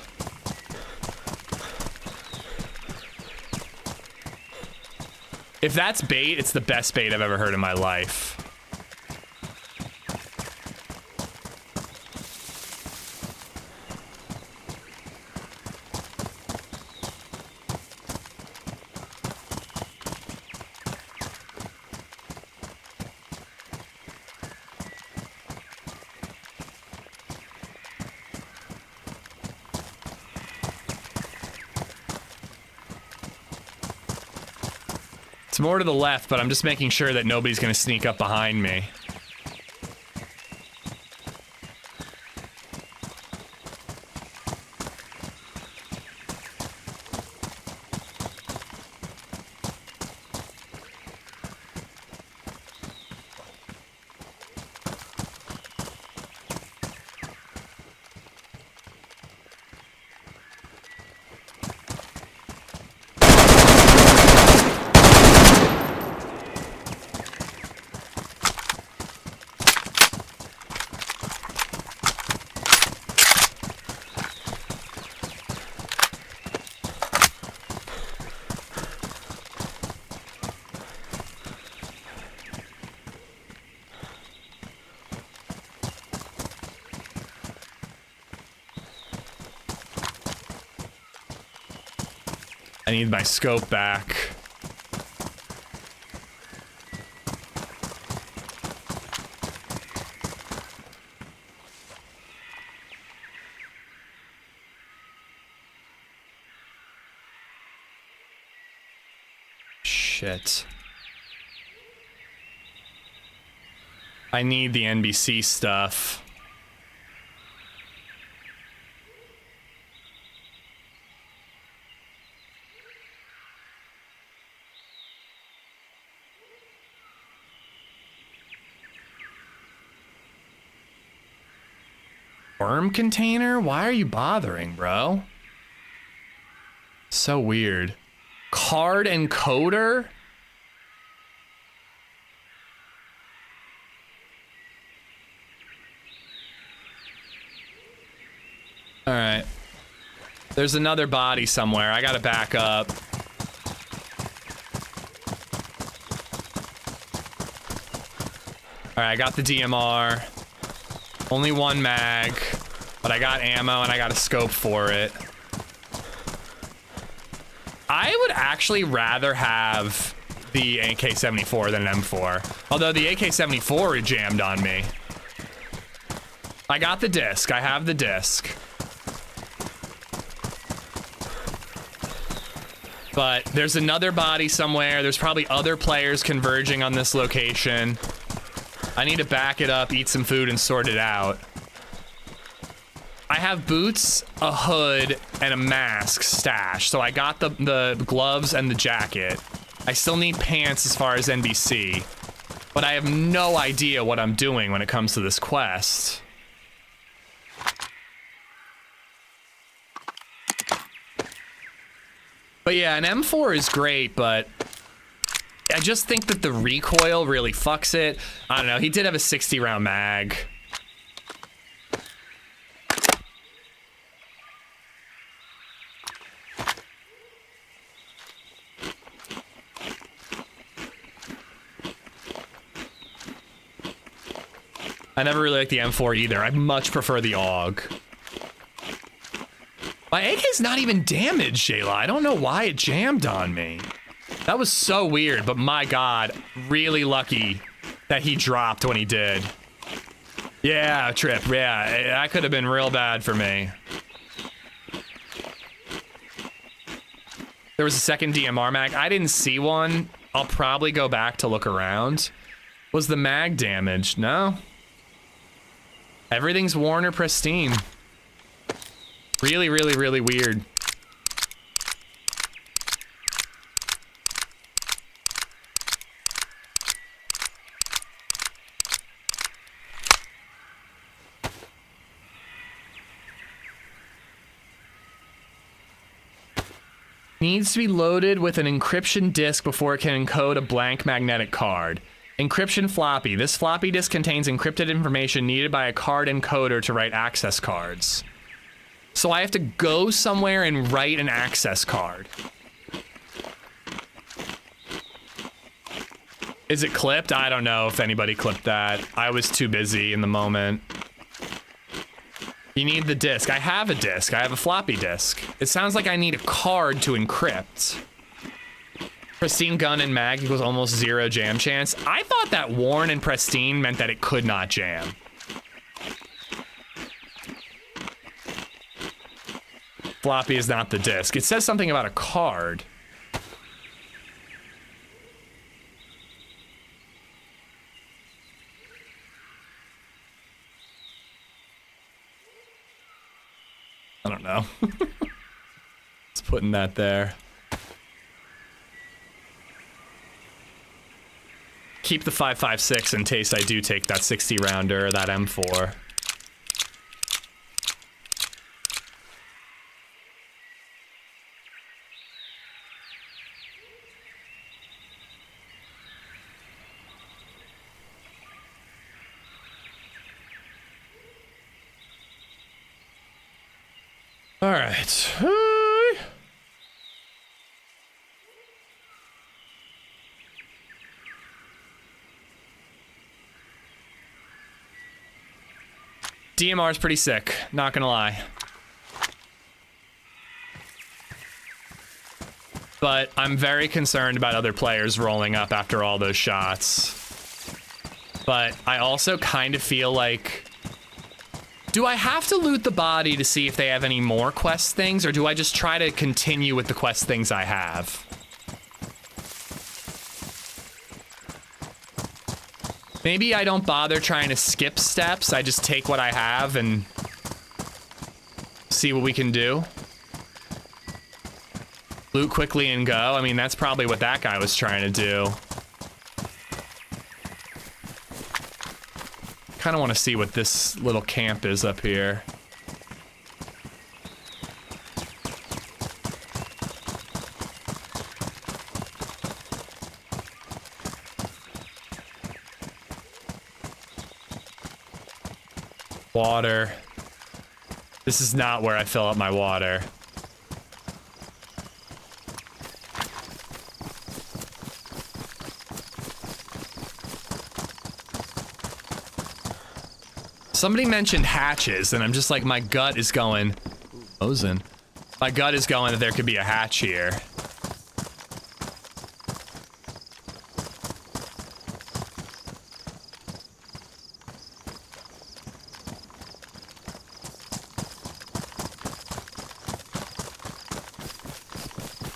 If that's bait, it's the best bait I've ever heard in my life. It's more to the left, but I'm just making sure that nobody's gonna sneak up behind me. I need my scope back. Shit. I need the NBC stuff. Worm container? Why are you bothering, bro? So weird. Card encoder? All right. There's another body somewhere. I gotta back up. All right, I got the DMR. Only one mag, but I got ammo and I got a scope for it. I would actually rather have the AK-74 than an M4. Although the AK-74 jammed on me. I got the disc. I have the disc. But there's another body somewhere. There's probably other players converging on this location. I need to back it up, eat some food, and sort it out. I have boots, a hood, and a mask stashed. So I got the gloves and the jacket. I still need pants as far as NBC. But I have no idea what I'm doing when it comes to this quest. But yeah, an M4 is great, but I just think that the recoil really fucks it. I don't know, he did have a 60-round mag. I never really liked the M4 either. I much prefer the AUG. My AK's not even damaged, Jayla. I don't know why it jammed on me. That was so weird, but my God, really lucky that he dropped when he did. Yeah, Trip, yeah, that could have been real bad for me. There was a second DMR mag. I didn't see one. I'll probably go back to look around. Was the mag damaged? No. Everything's worn or pristine. Really, really, really weird. Needs to be loaded with an encryption disk before it can encode a blank magnetic card. Encryption floppy. This floppy disk contains encrypted information needed by a card encoder to write access cards. So I have to go somewhere and write an access card. Is it clipped? I don't know if anybody clipped that. I was too busy in the moment. You need the disk. I have a disk. I have a floppy disk. It sounds like I need a card to encrypt. Pristine gun and mag equals almost 0 jam chance. I thought that worn and pristine meant that it could not jam. Floppy is not the disk. It says something about a card. I don't know. It's putting that there. Keep the 5.56 in case I do take that 60 rounder or that M4. All right. DMR is pretty sick, not gonna lie. But I'm very concerned about other players rolling up after all those shots. But I also kind of feel like, do I have to loot the body to see if they have any more quest things, or do I just try to continue with the quest things I have? Maybe I don't bother trying to skip steps. I just take what I have and see what we can do. Loot quickly and go. I mean, that's probably what that guy was trying to do. Kind of want to see what this little camp is up here. Water. This is not where I fill up my water. Somebody mentioned hatches, and I'm just like, my gut is going, Ozen. My gut is going that there could be a hatch here.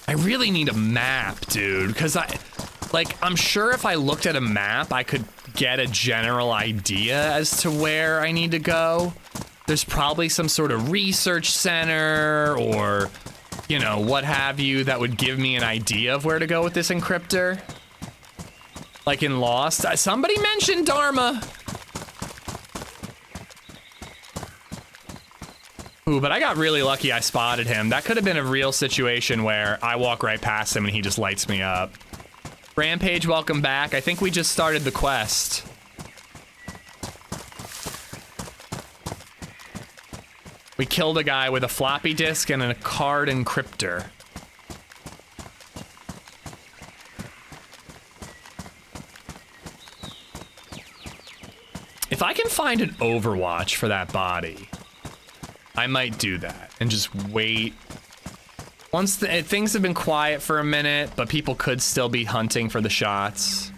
I really need a map, dude, because I'm sure if I looked at a map, I could get a general idea as to where I need to go. There's probably some sort of research center or, you know, what have you that would give me an idea of where to go with this encryptor. Like in Lost. Somebody mentioned Dharma. Ooh, but I got really lucky I spotted him. That could have been a real situation where I walk right past him and he just lights me up. Rampage, welcome back. I think we just started the quest. We killed a guy with a floppy disk and a card encryptor. If I can find an Overwatch for that body, I might do that and just wait. Once things have been quiet for a minute, but people could still be hunting for the shots.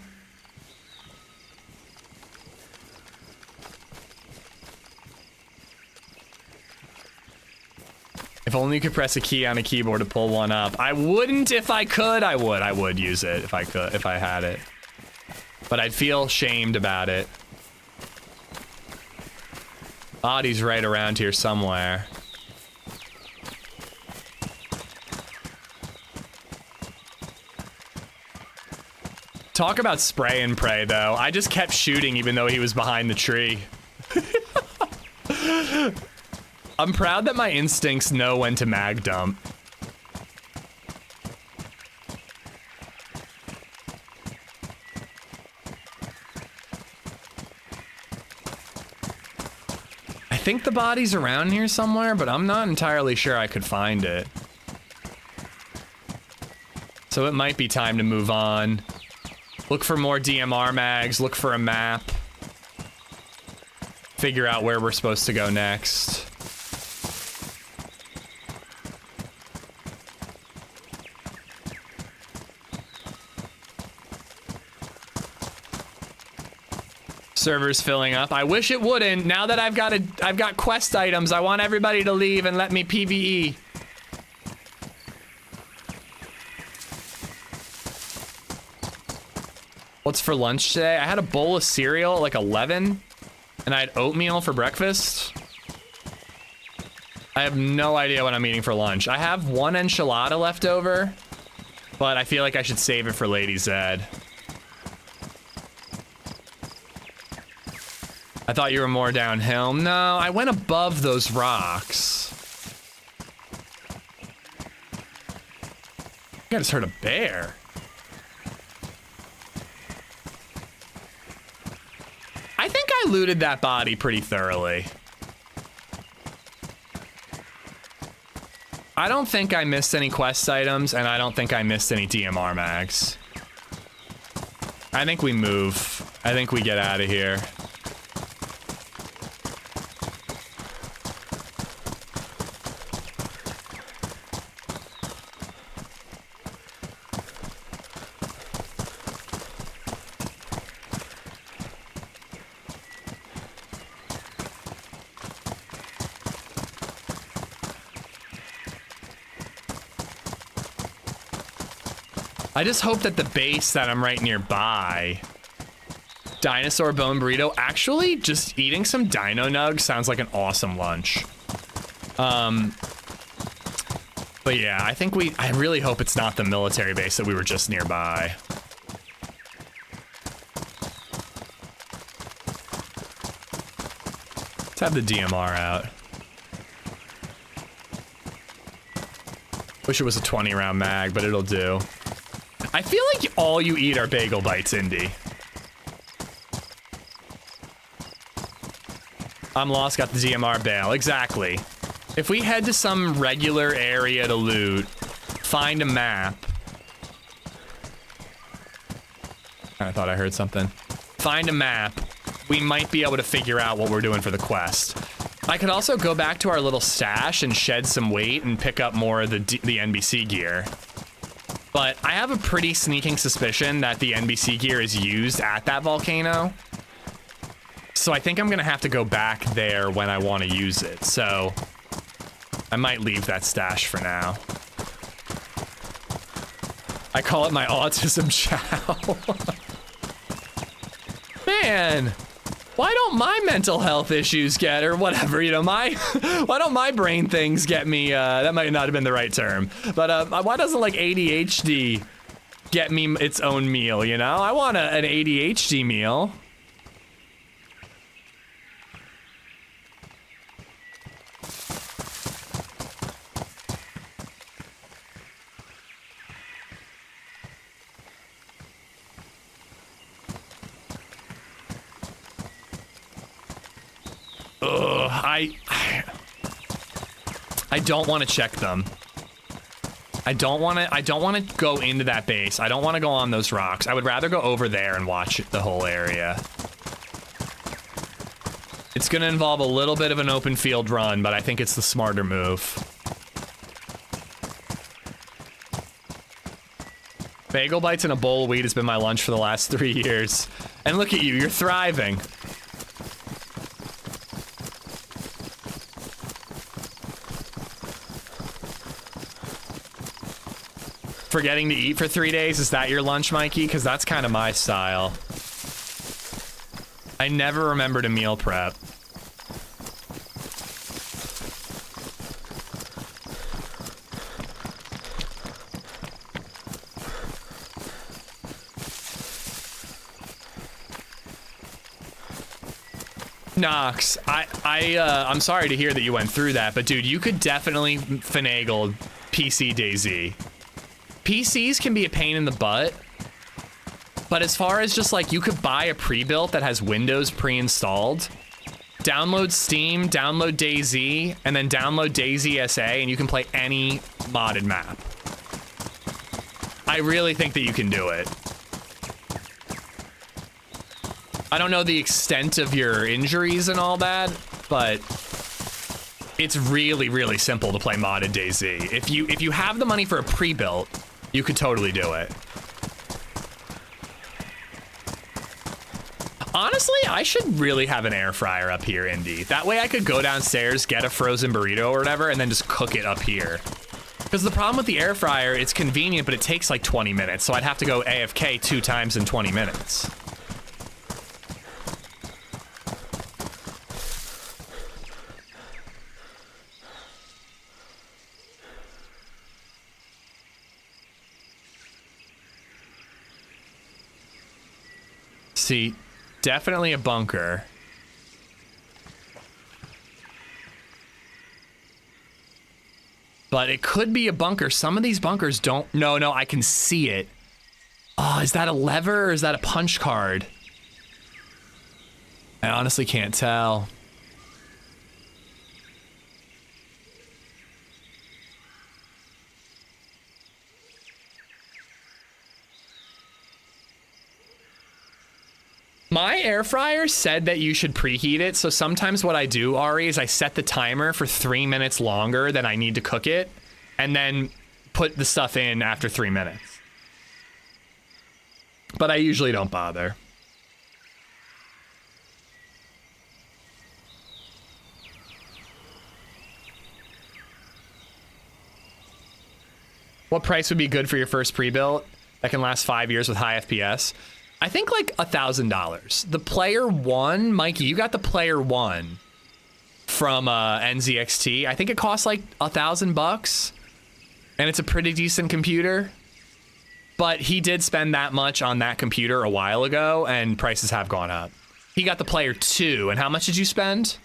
If only you could press a key on a keyboard to pull one up. I wouldn't if I could. I would use it if I could, if I had it. But I'd feel shamed about it. Body's right around here somewhere. Talk about spray and pray, though. I just kept shooting even though he was behind the tree. I'm proud that my instincts know when to mag dump. I think the body's around here somewhere, but I'm not entirely sure I could find it. So it might be time to move on. Look for more DMR mags, look for a map. Figure out where we're supposed to go next. Server's filling up. I wish it wouldn't. Now that I've got quest items, I want everybody to leave and let me PvE. What's for lunch today? I had a bowl of cereal at like 11, and I had oatmeal for breakfast. I have no idea what I'm eating for lunch. I have one enchilada left over, but I feel like I should save it for LadyZed. I thought you were more downhill. No, I went above those rocks. I just heard a bear. I think I looted that body pretty thoroughly. I don't think I missed any quest items, and I don't think I missed any DMR mags. I think we move. I think we get out of here. I just hope that the base that I'm right nearby, dinosaur bone burrito, actually just eating some dino nugs sounds like an awesome lunch. But yeah, I really hope it's not the military base that we were just nearby. Let's have the DMR out. Wish it was a 20 round mag, but it'll do. I feel like all you eat are bagel bites, Indy. I'm lost, got the DMR bail. Exactly. If we head to some regular area to loot, find a map. I thought I heard something. Find a map. We might be able to figure out what we're doing for the quest. I could also go back to our little stash and shed some weight and pick up more of the NBC gear. But I have a pretty sneaking suspicion that the NBC gear is used at that volcano. So I think I'm gonna have to go back there when I want to use it. So I might leave that stash for now. I call it my autism chow. Man, why don't my mental health issues get, or whatever, you know, why don't my brain things get me, that might not have been the right term, but why doesn't like ADHD get me its own meal, you know? I want an ADHD meal. Ugh, I don't want to check them. I don't want to go into that base. I don't want to go on those rocks. I would rather go over there and watch the whole area. It's going to involve a little bit of an open field run, but I think it's the smarter move. Bagel bites and a bowl of weed has been my lunch for the last 3 years. And look at you, you're thriving. Forgetting to eat for 3 days, is that your lunch, Mikey? Because that's kind of my style. I never remember to meal prep. Knox, I'm sorry to hear that you went through that, but dude, you could definitely finagle PC DayZ. PCs can be a pain in the butt, but as far as just like, you could buy a pre-built that has Windows pre-installed, download Steam, download DayZ, and then download DayZ SA, and you can play any modded map. I really think that you can do it. I don't know the extent of your injuries and all that, but it's really, really simple to play modded DayZ. If you have the money for a pre-built, you could totally do it. Honestly, I should really have an air fryer up here, Indy. That way I could go downstairs, get a frozen burrito or whatever, and then just cook it up here. Because the problem with the air fryer, it's convenient, but it takes like 20 minutes, so I'd have to go AFK 2 times in 20 minutes. See, definitely a bunker. But it could be a bunker. Some of these bunkers don't. No, I can see it. Oh, is that a lever or is that a punch card? I honestly can't tell. My air fryer said that you should preheat it, so sometimes what I do, Ari, is I set the timer for 3 minutes longer than I need to cook it, and then put the stuff in after 3 minutes. But I usually don't bother. What price would be good for your first pre-built that can last 5 years with high FPS? I think like $1,000. The Player One, Mikey, you got the Player One from NZXT. I think it costs like $1,000, and it's a pretty decent computer. But he did spend that much on that computer a while ago, and prices have gone up. He got the Player 2, and how much did you spend?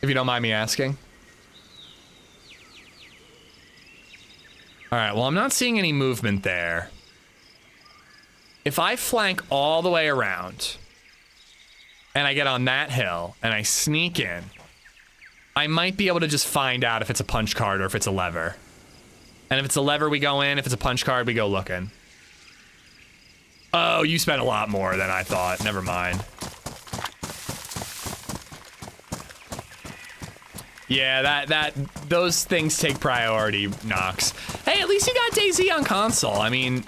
If you don't mind me asking. All right, well, I'm not seeing any movement there. If I flank all the way around and I get on that hill and I sneak in, I might be able to just find out if it's a punch card or if it's a lever. And if it's a lever, we go in. If it's a punch card, we go looking. Oh, you spent a lot more than I thought. Never mind. Yeah, those things take priority, Nox. Hey, at least you got DayZ on console. I mean,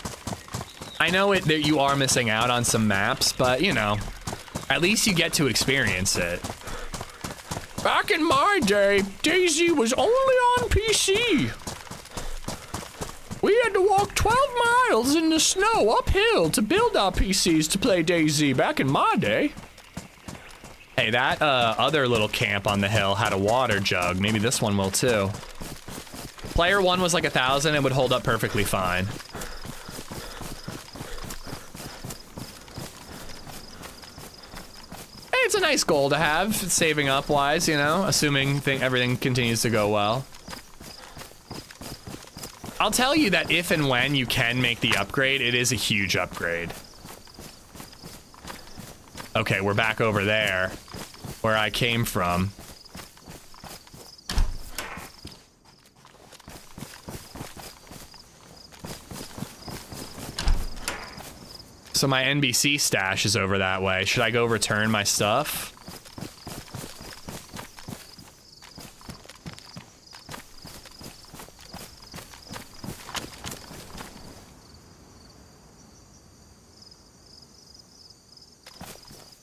I know that you are missing out on some maps, but you know, at least you get to experience it. Back in my day, DayZ was only on PC. We had to walk 12 miles in the snow uphill to build our PCs to play DayZ back in my day. Hey, that other little camp on the hill had a water jug. Maybe this one will too. Player One was like 1,000 and would hold up perfectly fine. Hey, it's a nice goal to have, saving up wise, you know, assuming everything continues to go well. I'll tell you that if and when you can make the upgrade, it is a huge upgrade. Okay, we're back over there, where I came from. So my NBC stash is over that way. Should I go return my stuff?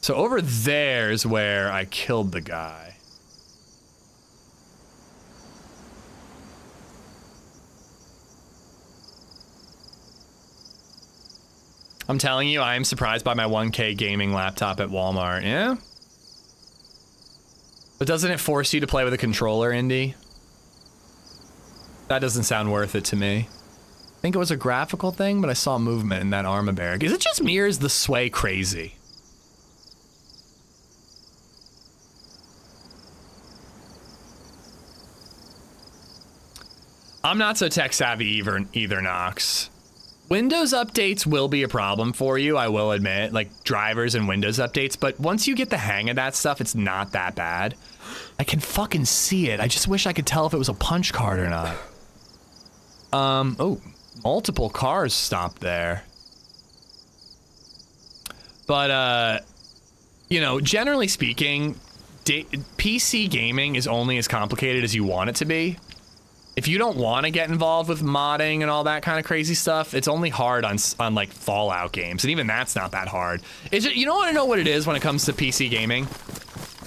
So over there's where I killed the guy. I'm telling you, I am surprised by my 1K gaming laptop at Walmart. Yeah? But doesn't it force you to play with a controller, Indy? That doesn't sound worth it to me. I think it was a graphical thing, but I saw movement in that armor barrack. Is it just me or is the sway crazy? I'm not so tech savvy either, Nox. Windows updates will be a problem for you, I will admit, like drivers and Windows updates, but once you get the hang of that stuff, it's not that bad. I can fucking see it. I just wish I could tell if it was a punch card or not. Oh, multiple cars stopped there. But, you know, generally speaking, PC gaming is only as complicated as you want it to be. If you don't want to get involved with modding and all that kind of crazy stuff, it's only hard on like Fallout games, and even that's not that hard. It's just, you don't want to know what it is when it comes to PC gaming?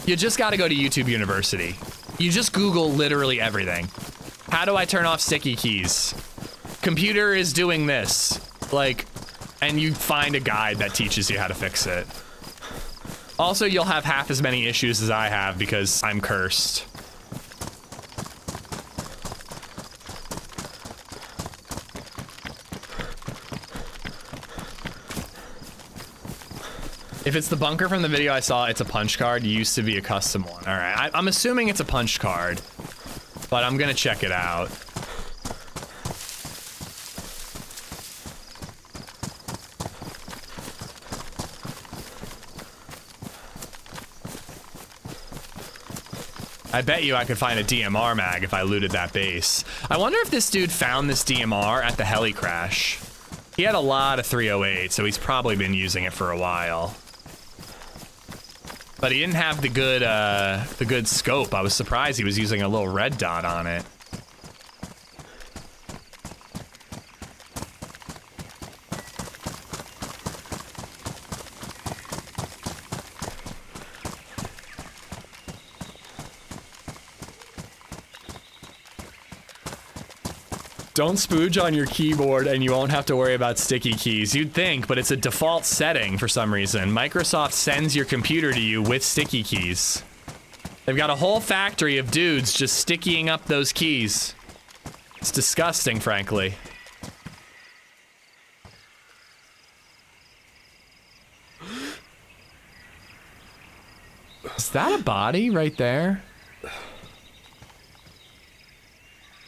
You just got to go to YouTube University. You just Google literally everything. How do I turn off sticky keys? Computer is doing this. Like, and you find a guide that teaches you how to fix it. Also, you'll have half as many issues as I have because I'm cursed. If it's the bunker from the video I saw, it's a punch card. It used to be a custom one. All right, I'm assuming it's a punch card, but I'm gonna check it out. I bet you I could find a DMR mag if I looted that base. I wonder if this dude found this DMR at the heli crash. He had a lot of 308, so he's probably been using it for a while. But he didn't have the good scope. I was surprised he was using a little red dot on it. Don't spooge on your keyboard and you won't have to worry about sticky keys. You'd think, but it's a default setting for some reason. Microsoft sends your computer to you with sticky keys. They've got a whole factory of dudes just stickying up those keys. It's disgusting, frankly. Is that a body right there?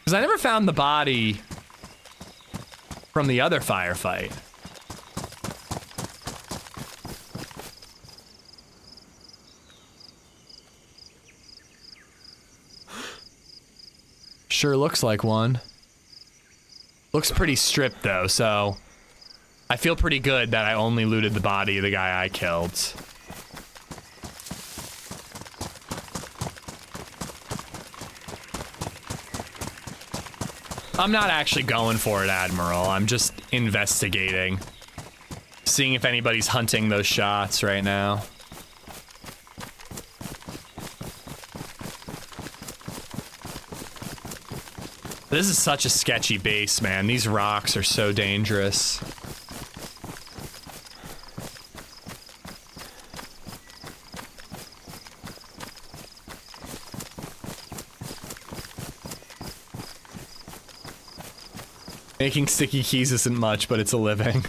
Because I never found the body from the other firefight. Sure looks like one. Looks pretty stripped though, so I feel pretty good that I only looted the body of the guy I killed. I'm not actually going for it, Admiral. I'm just investigating. Seeing if anybody's hunting those shots right now. This is such a sketchy base, man. These rocks are so dangerous. Making sticky keys isn't much, but it's a living.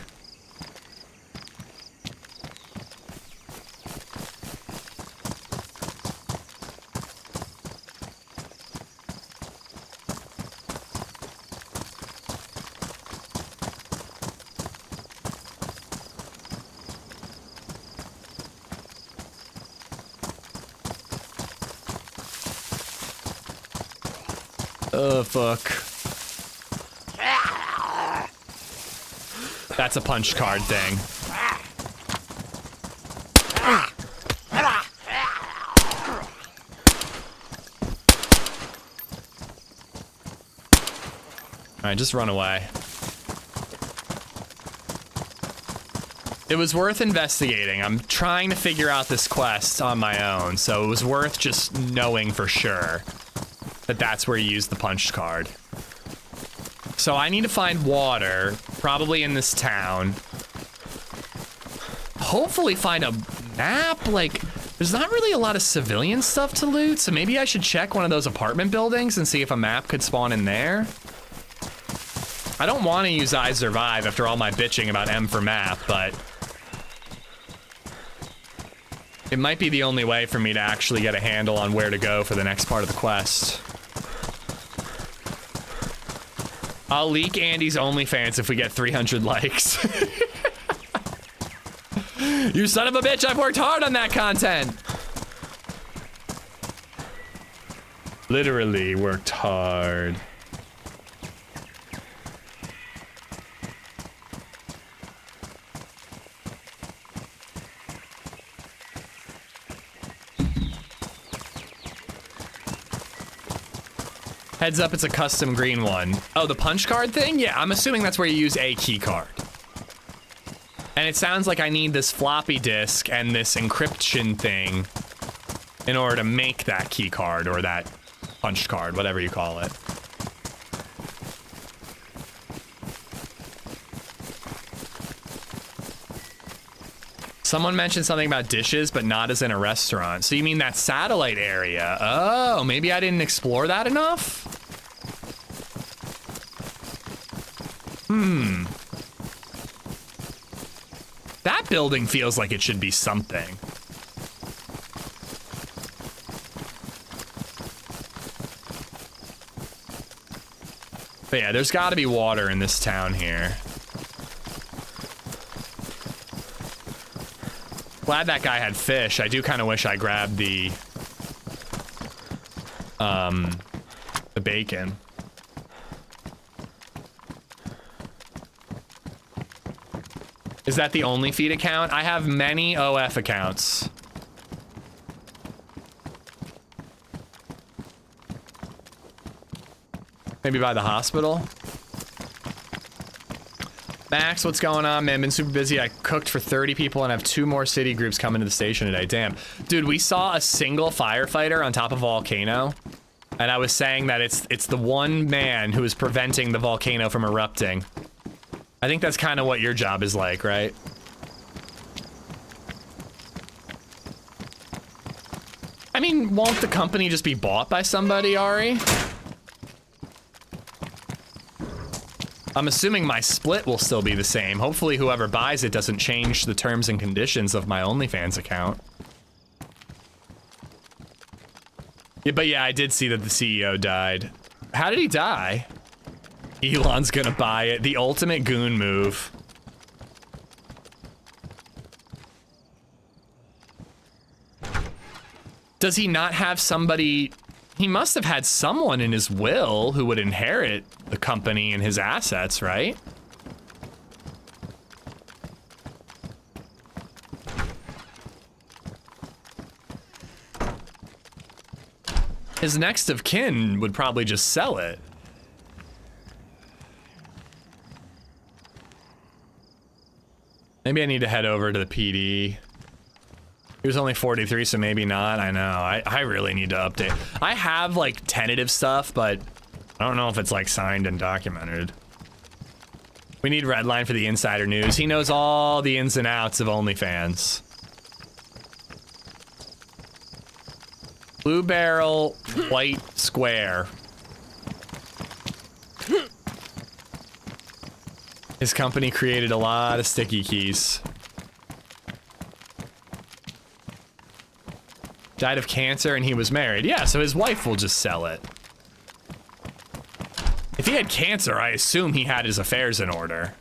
Oh, fuck. That's a punch card thing. Alright, just run away. It was worth investigating. I'm trying to figure out this quest on my own, so it was worth just knowing for sure that that's where you use the punch card. So I need to find water, probably in this town. Hopefully find a map. Like, there's not really a lot of civilian stuff to loot, so maybe I should check one of those apartment buildings and see if a map could spawn in there. I don't want to use I Survive after all my bitching about M for map, but it might be the only way for me to actually get a handle on where to go for the next part of the quest. I'll leak Andy's OnlyFans if we get 300 likes. You son of a bitch, I've worked hard on that content. Literally worked hard. Heads up, it's a custom green one. Oh, the punch card thing? Yeah, I'm assuming that's where you use a key card. And it sounds like I need this floppy disk and this encryption thing in order to make that key card or that punch card, whatever you call it. Someone mentioned something about dishes, but not as in a restaurant. So you mean that satellite area? Oh, maybe I didn't explore that enough? That building feels like it should be something. But yeah, there's gotta be water in this town here. Glad that guy had fish. I do kind of wish I grabbed the bacon. Is that the only feed account? I have many OF accounts. Maybe by the hospital? Max, what's going on, man? Been super busy. I cooked for 30 people and have 2 more city groups coming to the station today. Damn. Dude, we saw a single firefighter on top of a volcano. And I was saying that it's the one man who is preventing the volcano from erupting. I think that's kind of what your job is like, right? I mean, won't the company just be bought by somebody, Ari? I'm assuming my split will still be the same. Hopefully whoever buys it doesn't change the terms and conditions of my OnlyFans account. Yeah, but yeah, I did see that the CEO died. How did he die? Elon's gonna buy it. The ultimate goon move. Does he not have somebody? He must have had someone in his will who would inherit the company and his assets, right? His next of kin would probably just sell it. Maybe I need to head over to the PD. He was only 43, so maybe not. I know. I really need to update. I have like tentative stuff, but I don't know if it's like signed and documented. We need Redline for the insider news. He knows all the ins and outs of OnlyFans. Blue barrel, white square. His company created a lot of sticky keys. Died of cancer and he was married. Yeah, so his wife will just sell it. If he had cancer, I assume he had his affairs in order.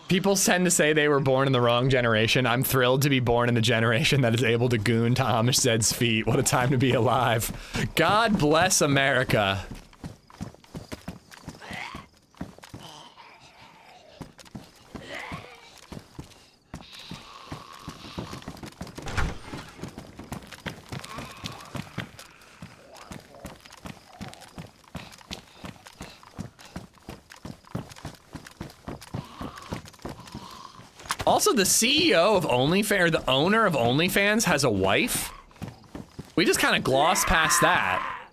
People tend to say they were born in the wrong generation. I'm thrilled to be born in the generation that is able to goon to AmishZed's feet. What a time to be alive. God bless America. Also, the CEO of OnlyFans, or the owner of OnlyFans, has a wife? We just kind of glossed past that.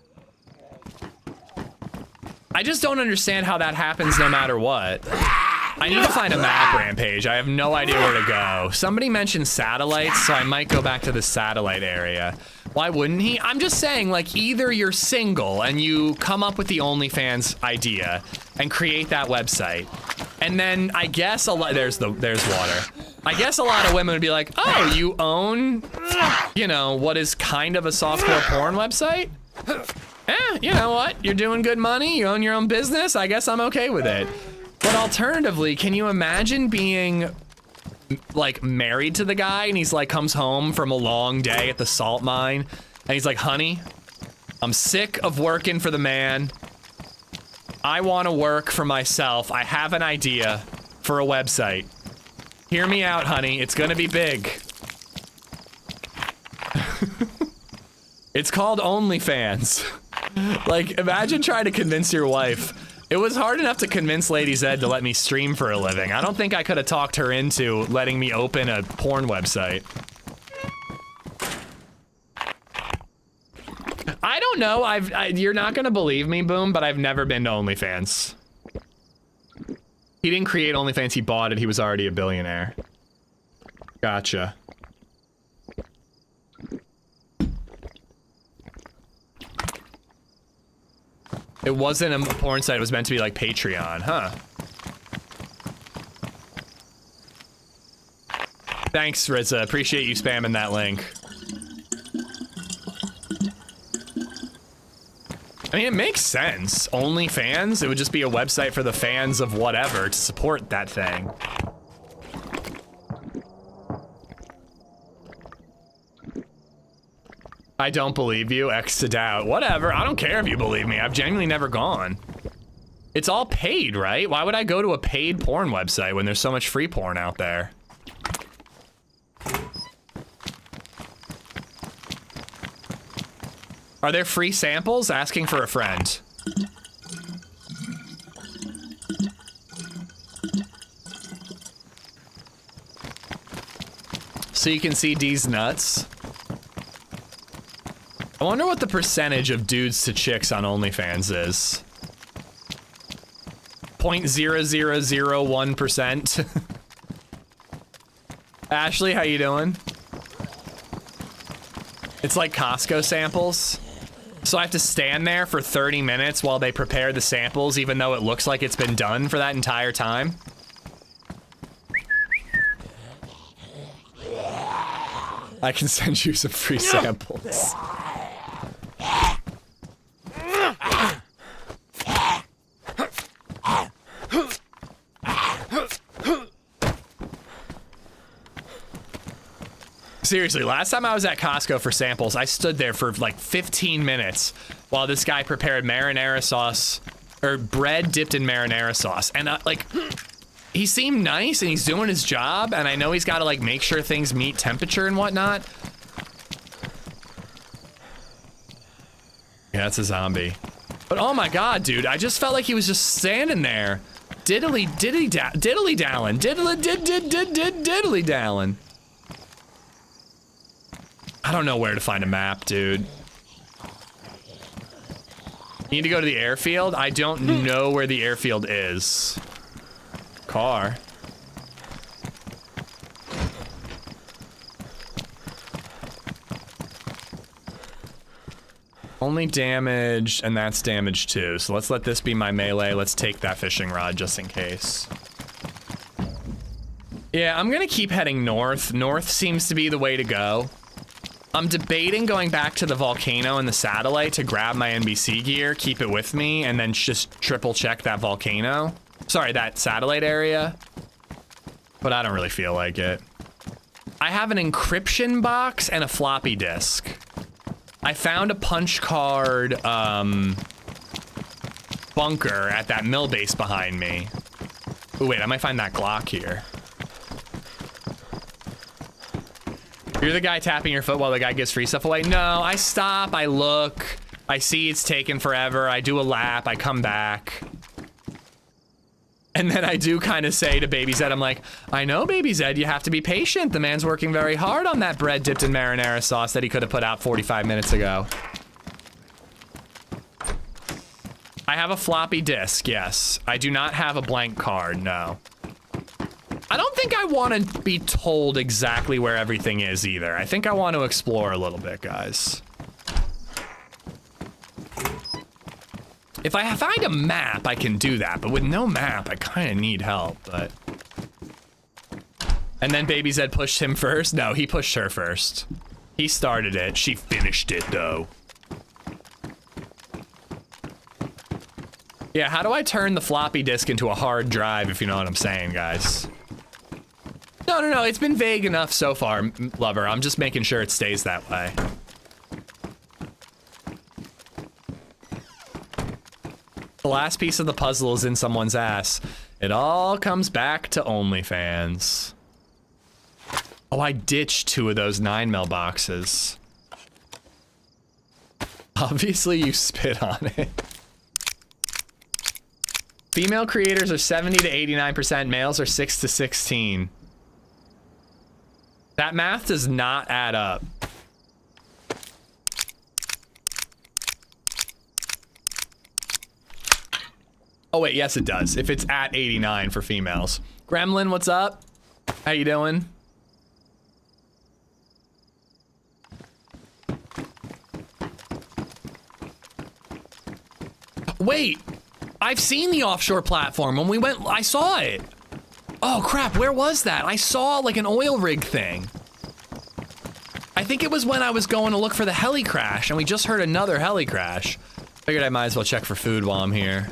I just don't understand how that happens no matter what. I need to find a map rampage. I have no idea where to go. Somebody mentioned satellites, so I might go back to the satellite area. Why wouldn't he? I'm just saying, like, either you're single and you come up with the OnlyFans idea and create that website, and then I guess there's water. I guess a lot of women would be like, oh, you own, you know, what is kind of a softcore porn website? You know what? You're doing good money. You own your own business. I guess I'm okay with it. But alternatively, can you imagine being like married to the guy and he's like comes home from a long day at the salt mine and he's like, honey, I'm sick of working for the man. I want to work for myself. I have an idea for a website. Hear me out, honey. It's gonna be big. It's called OnlyFans. Like, imagine trying to convince your wife. It was hard enough to convince LadyZed to let me stream for a living. I don't think I could have talked her into letting me open a porn website. I don't know. You're not gonna believe me, Boom, but I've never been to OnlyFans. He didn't create OnlyFans, he bought it. He was already a billionaire. Gotcha. It wasn't a porn site, it was meant to be like Patreon, huh? Thanks, Rizza. Appreciate you spamming that link. I mean, it makes sense. OnlyFans, it would just be a website for the fans of whatever to support that thing. I don't believe you, X to doubt. Whatever, I don't care if you believe me. I've genuinely never gone. It's all paid, right? Why would I go to a paid porn website when there's so much free porn out there? Are there free samples? Asking for a friend. So you can see D's nuts. I wonder what the percentage of dudes to chicks on OnlyFans is. 0.0001%. Ashley, how you doing? It's like Costco samples. So I have to stand there for 30 minutes while they prepare the samples, even though it looks like it's been done for that entire time. I can send you some free samples. Seriously, last time I was at Costco for samples, I stood there for like 15 minutes while this guy prepared marinara sauce, or bread dipped in marinara sauce. And like, he seemed nice and he's doing his job, and I know he's got to like make sure things meet temperature and whatnot. Yeah, that's a zombie. But oh my God, dude, I just felt like he was just standing there. Diddly dallin'. Diddly dallin'. I don't know where to find a map, dude. You need to go to the airfield? I don't know where the airfield is. Car. Only damaged, and that's damaged too. So let's let this be my melee. Let's take that fishing rod just in case. Yeah, I'm gonna keep heading north. North seems to be the way to go. I'm debating going back to the volcano and the satellite to grab my NBC gear, keep it with me, and then just triple check that volcano. Sorry, that satellite area. But I don't really feel like it. I have an encryption box and a floppy disk. I found a punch card bunker at that mill base behind me. Oh wait, I might find that Glock here. You're the guy tapping your foot while the guy gives free stuff away? No, I stop, I look, I see it's taken forever, I do a lap, I come back. And then I do kind of say to BabyZed, I'm like, I know BabyZed, you have to be patient. The man's working very hard on that bread dipped in marinara sauce that he could have put out 45 minutes ago. I have a floppy disk, yes. I do not have a blank card, no. I don't think I want to be told exactly where everything is either. I think I want to explore a little bit, guys. If I find a map, I can do that, but with no map, I kind of need help, but... And then BabyZed pushed him first? No, he pushed her first. He started it. She finished it, though. Yeah, how do I turn the floppy disk into a hard drive, if you know what I'm saying, guys? No, it's been vague enough so far, lover. I'm just making sure it stays that way. The last piece of the puzzle is in someone's ass. It all comes back to OnlyFans. Oh, I ditched 2 of those 9 mailboxes. Obviously, you spit on it. Female creators are 70 to 89%, males are 6 to 16. That math does not add up. Oh wait, yes it does. If it's at 89 for females. Gremlin, what's up? How you doing? Wait, I've seen the offshore platform. When we went, I saw it. Oh crap, where was that? I saw like an oil rig thing. I think it was when I was going to look for the heli crash and we just heard another heli crash. Figured I might as well check for food while I'm here.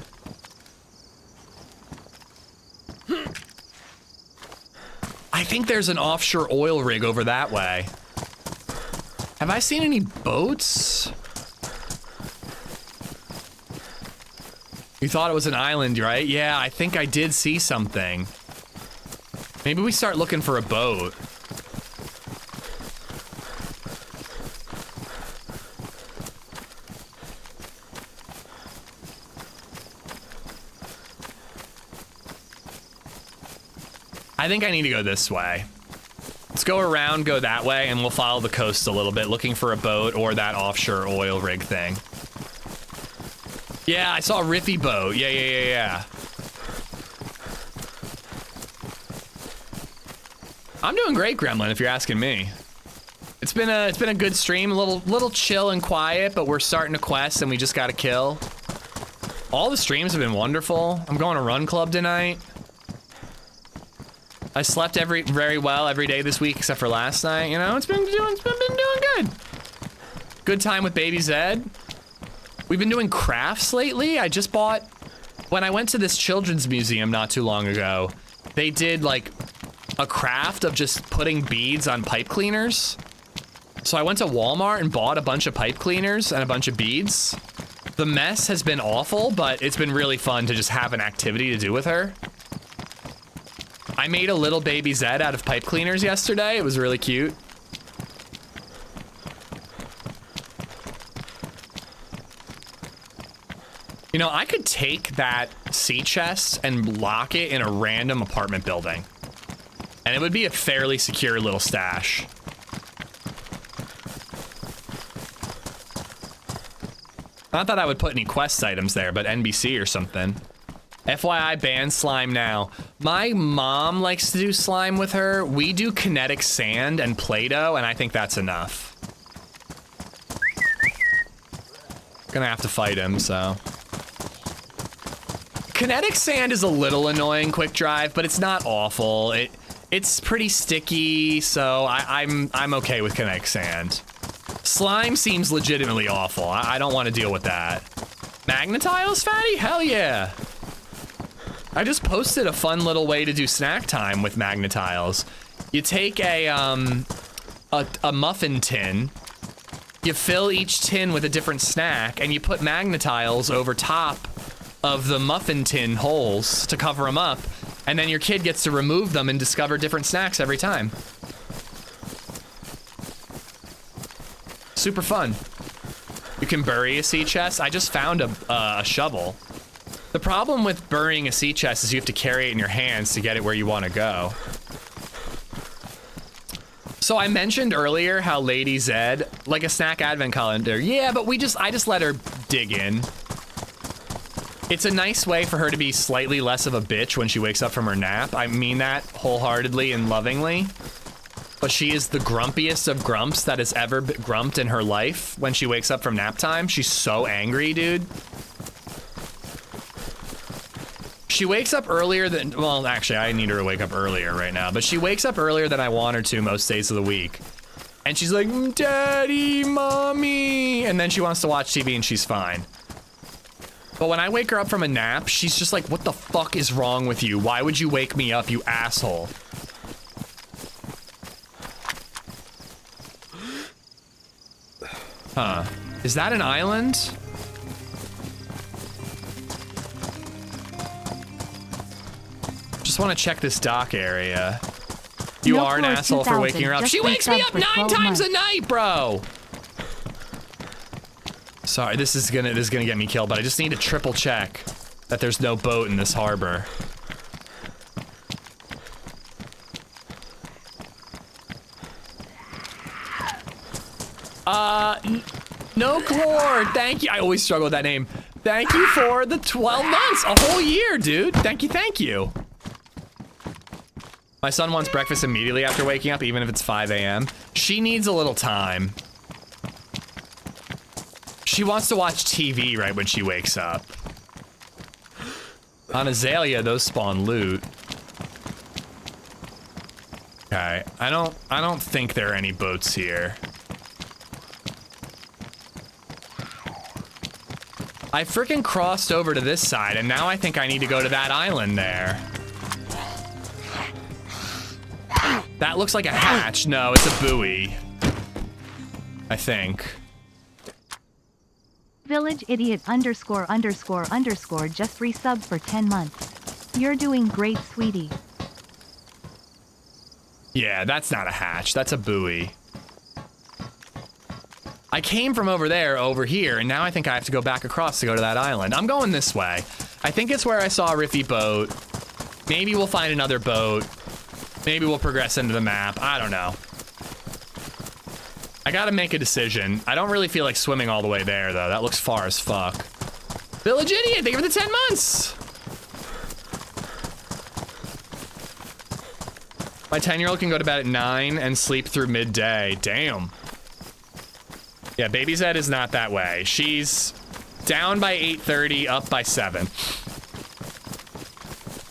I think there's an offshore oil rig over that way. Have I seen any boats? You thought it was an island, right? Yeah, I think I did see something. Maybe we start looking for a boat. I think I need to go this way. Let's go around, go that way, and we'll follow the coast a little bit, looking for a boat or that offshore oil rig thing. Yeah, I saw a riffy boat. Yeah. I'm doing great, Gremlin, if you're asking me. It's been a good stream, a little chill and quiet, but we're starting to quest and we just got to kill. All the streams have been wonderful. I'm going to run club tonight. I slept very well every day this week except for last night. You know, it's been doing good. Good time with BabyZed. We've been doing crafts lately. I just bought, when I went to this children's museum not too long ago, they did like a craft of just putting beads on pipe cleaners. So I went to Walmart and bought a bunch of pipe cleaners and a bunch of beads. The mess has been awful, but it's been really fun to just have an activity to do with her. I made a little BabyZed out of pipe cleaners yesterday. It was really cute. You know, I could take that sea chest and lock it in a random apartment building. And it would be a fairly secure little stash. Not that I would put any quest items there, but NBC or something. FYI, ban slime now. My mom likes to do slime with her. We do kinetic sand and Play-Doh, and I think that's enough. Gonna have to fight him, so. Kinetic sand is a little annoying, quick drive, but it's not awful. It's pretty sticky, so I'm okay with kinetic sand. Slime seems legitimately awful. I don't want to deal with that. Magnetiles, fatty? Hell yeah. I just posted a fun little way to do snack time with magnetiles. You take a muffin tin, you fill each tin with a different snack, and you put magnetiles over top of the muffin tin holes to cover them up, and then your kid gets to remove them and discover different snacks every time. Super fun. You can bury a sea chest. I just found a shovel. The problem with burying a sea chest is you have to carry it in your hands to get it where you want to go. So I mentioned earlier how LadyZed, like a snack advent calendar. Yeah, but I just let her dig in. It's a nice way for her to be slightly less of a bitch when she wakes up from her nap. I mean that wholeheartedly and lovingly. But she is the grumpiest of grumps that has ever been grumped in her life when she wakes up from nap time. She's so angry, dude. She wakes up earlier than, well, actually, I need her to wake up earlier right now, but she wakes up earlier than I want her to most days of the week. And she's like, Daddy, Mommy. And then she wants to watch TV and she's fine. But when I wake her up from a nap, she's just like, what the fuck is wrong with you? Why would you wake me up, you asshole? Huh. Is that an island? Just want to check this dock area. You No are an Floor asshole for waking her up. just She wakes me up for 9 12 times a months. night, bro. Sorry, this is gonna get me killed, but I just need to triple check that there's no boat in this harbor. No Clore, thank you. I always struggle with that name. Thank you for the 12 months, a whole year, dude. Thank you, thank you. My son wants breakfast immediately after waking up, even if it's 5 a.m. She needs a little time. She wants to watch TV right when she wakes up. On Azalea, those spawn loot. Okay, I don't think there are any boats here. I freaking crossed over to this side, and now I think I need to go to that island there. That looks like a hatch. No, it's a buoy. I think. Village idiot underscore underscore underscore just resubbed for 10 months. You're doing great, sweetie. Yeah, that's not a hatch. That's a buoy. I came from over there, over here, and now I think I have to go back across to go to that island. I'm going this way. I think it's where I saw a Riffy boat. Maybe we'll find another boat. Maybe we'll progress into the map. I don't know. I gotta make a decision. I don't really feel like swimming all the way there, though. That looks far as fuck. Village idiot, thank you for the 10 months! My 10-year-old can go to bed at 9 and sleep through midday. Damn. Yeah, BabyZed is not that way. She's down by 8:30, up by 7.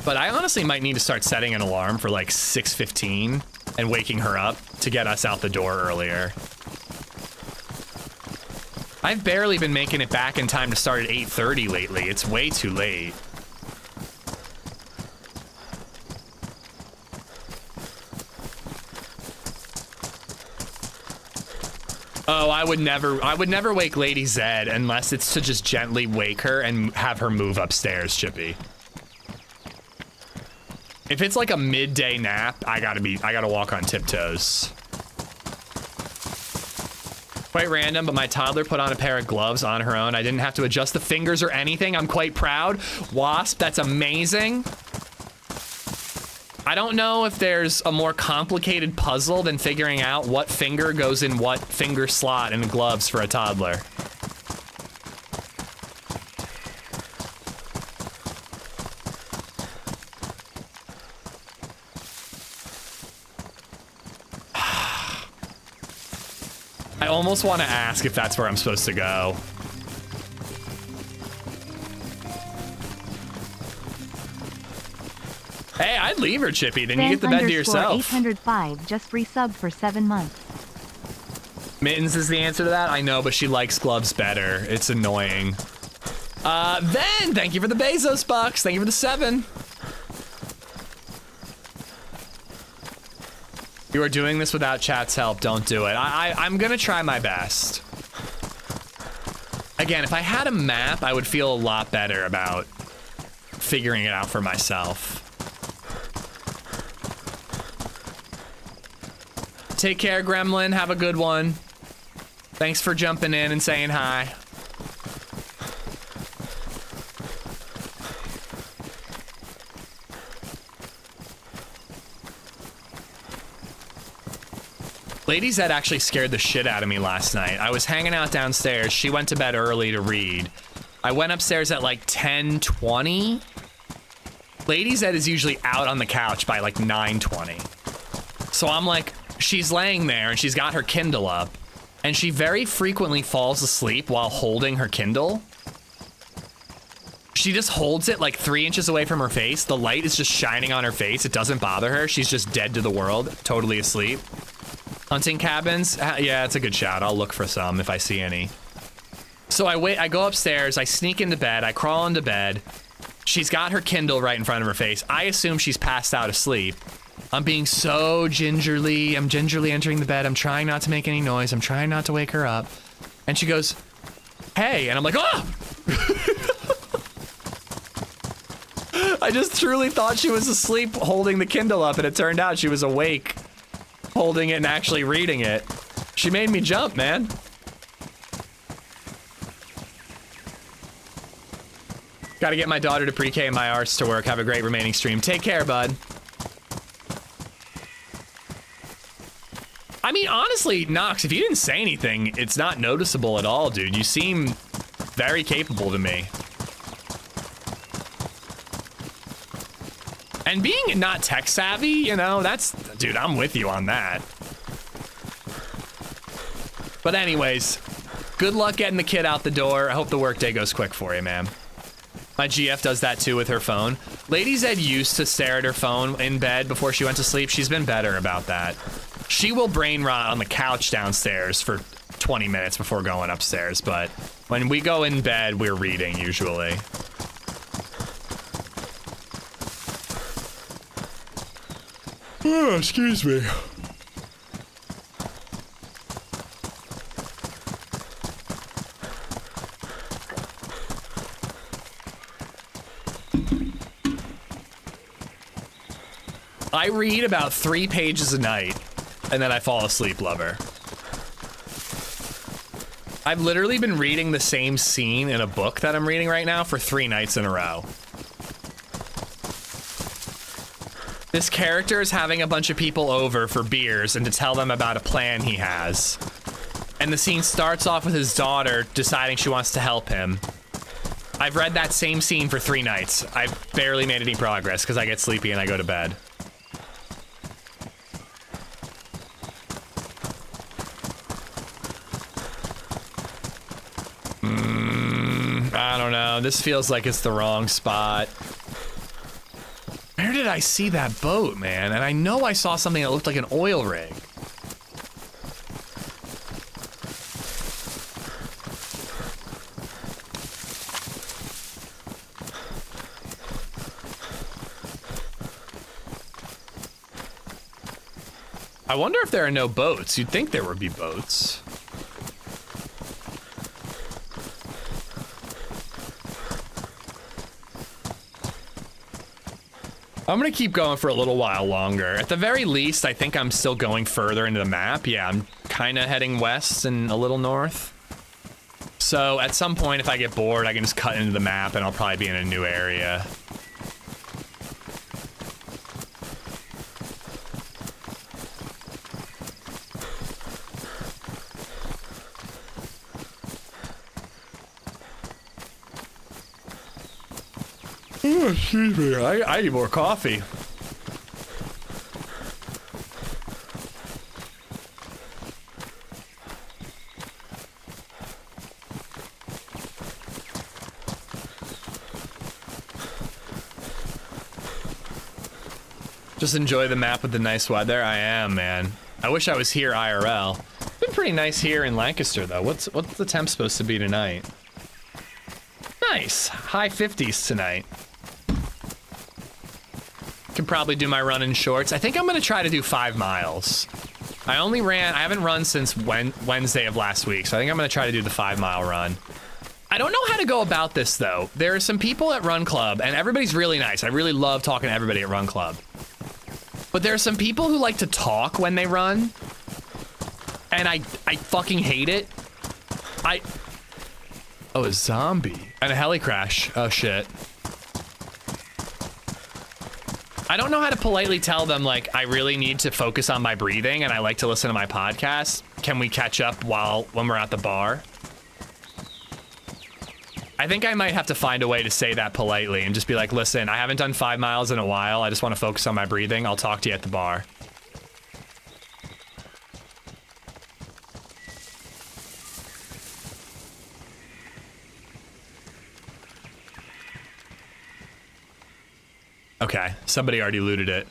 But I honestly might need to start setting an alarm for like 6:15 and waking her up to get us out the door earlier. I've barely been making it back in time to start at 8:30 lately. It's way too late. Oh, I would never wake LadyZed unless it's to just gently wake her and have her move upstairs, Chippy. If it's like a midday nap, I gotta walk on tiptoes. Quite random, but my toddler put on a pair of gloves on her own. I didn't have to adjust the fingers or anything. I'm quite proud. Wasp, that's amazing. I don't know if there's a more complicated puzzle than figuring out what finger goes in what finger slot in gloves for a toddler. I almost want to ask if that's where I'm supposed to go. Hey, I'd leave her, Chippy. Then you get the bed to yourself. 805 just resubbed for 7 months. Mittens is the answer to that. I know, but she likes gloves better. It's annoying. Then, thank you for the Bezos bucks. Thank you for the 7. You are doing this without chat's help. Don't do it. I'm gonna try my best. Again, if I had a map, I would feel a lot better about figuring it out for myself. Take care, Gremlin. Have a good one. Thanks for jumping in and saying hi. LadyZed actually scared the shit out of me last night. I was hanging out downstairs. She went to bed early to read. I went upstairs at like 10:20. LadyZed is usually out on the couch by like 9:20. So I'm like, she's laying there and she's got her Kindle up, and she very frequently falls asleep while holding her Kindle. She just holds it like 3 inches away from her face. The light is just shining on her face. It doesn't bother her. She's just dead to the world, totally asleep. Hunting cabins? Yeah, it's a good shout. I'll look for some if I see any. So I go upstairs, I sneak into bed, I crawl into bed. She's got her Kindle right in front of her face. I assume she's passed out asleep. I'm being so gingerly. I'm gingerly entering the bed. I'm trying not to make any noise. I'm trying not to wake her up. And she goes, hey, and I'm like, oh! I just truly thought she was asleep holding the Kindle up, and it turned out she was awake holding it and actually reading it. She made me jump, man. Gotta get my daughter to pre-K and my arts to work. Have a great remaining stream. Take care, bud. I mean, honestly, Nox, if you didn't say anything, it's not noticeable at all, dude. You seem very capable to me. And being not tech savvy, you know, that's, dude, I'm with you on that. But anyways, good luck getting the kid out the door. I hope the workday goes quick for you, man. My GF does that too with her phone. LadyZed used to stare at her phone in bed before she went to sleep. She's been better about that. She will brain rot on the couch downstairs for 20 minutes before going upstairs, but when we go in bed, we're reading usually. Oh, excuse me. I read about 3 pages a night, and then I fall asleep, lover. I've literally been reading the same scene in a book that I'm reading right now for 3 nights in a row. This character is having a bunch of people over for beers and to tell them about a plan he has. And the scene starts off with his daughter deciding she wants to help him. I've read that same scene for 3 nights. I've barely made any progress because I get sleepy and I go to bed. I don't know. This feels like it's the wrong spot. Where did I see that boat, man? And I know I saw something that looked like an oil rig. I wonder if there are no boats. You'd think there would be boats. I'm gonna keep going for a little while longer. At the very least, I think I'm still going further into the map. Yeah, I'm kind of heading west and a little north. So at some point, if I get bored, I can just cut into the map and I'll probably be in a new area. Oh, excuse me, I need more coffee. Just enjoy the map with the nice weather. I am, man. I wish I was here IRL. It's been pretty nice here in Lancaster, though. What's the temp supposed to be tonight? Nice, high 50s tonight. Can probably do my run in shorts. I think I'm gonna try to do 5 miles. I haven't run since Wednesday of last week, so I think I'm gonna try to do the 5-mile run. I don't know how to go about this though. There are some people at Run Club, and everybody's really nice. I really love talking to everybody at Run Club. But there are some people who like to talk when they run, and I fucking hate it. Oh, a zombie. And a heli crash. Oh shit. I don't know how to politely tell them, like, I really need to focus on my breathing and I like to listen to my podcast. Can we catch up when we're at the bar? I think I might have to find a way to say that politely and just be like, listen, I haven't done 5 miles in a while. I just want to focus on my breathing. I'll talk to you at the bar. Okay, somebody already looted it.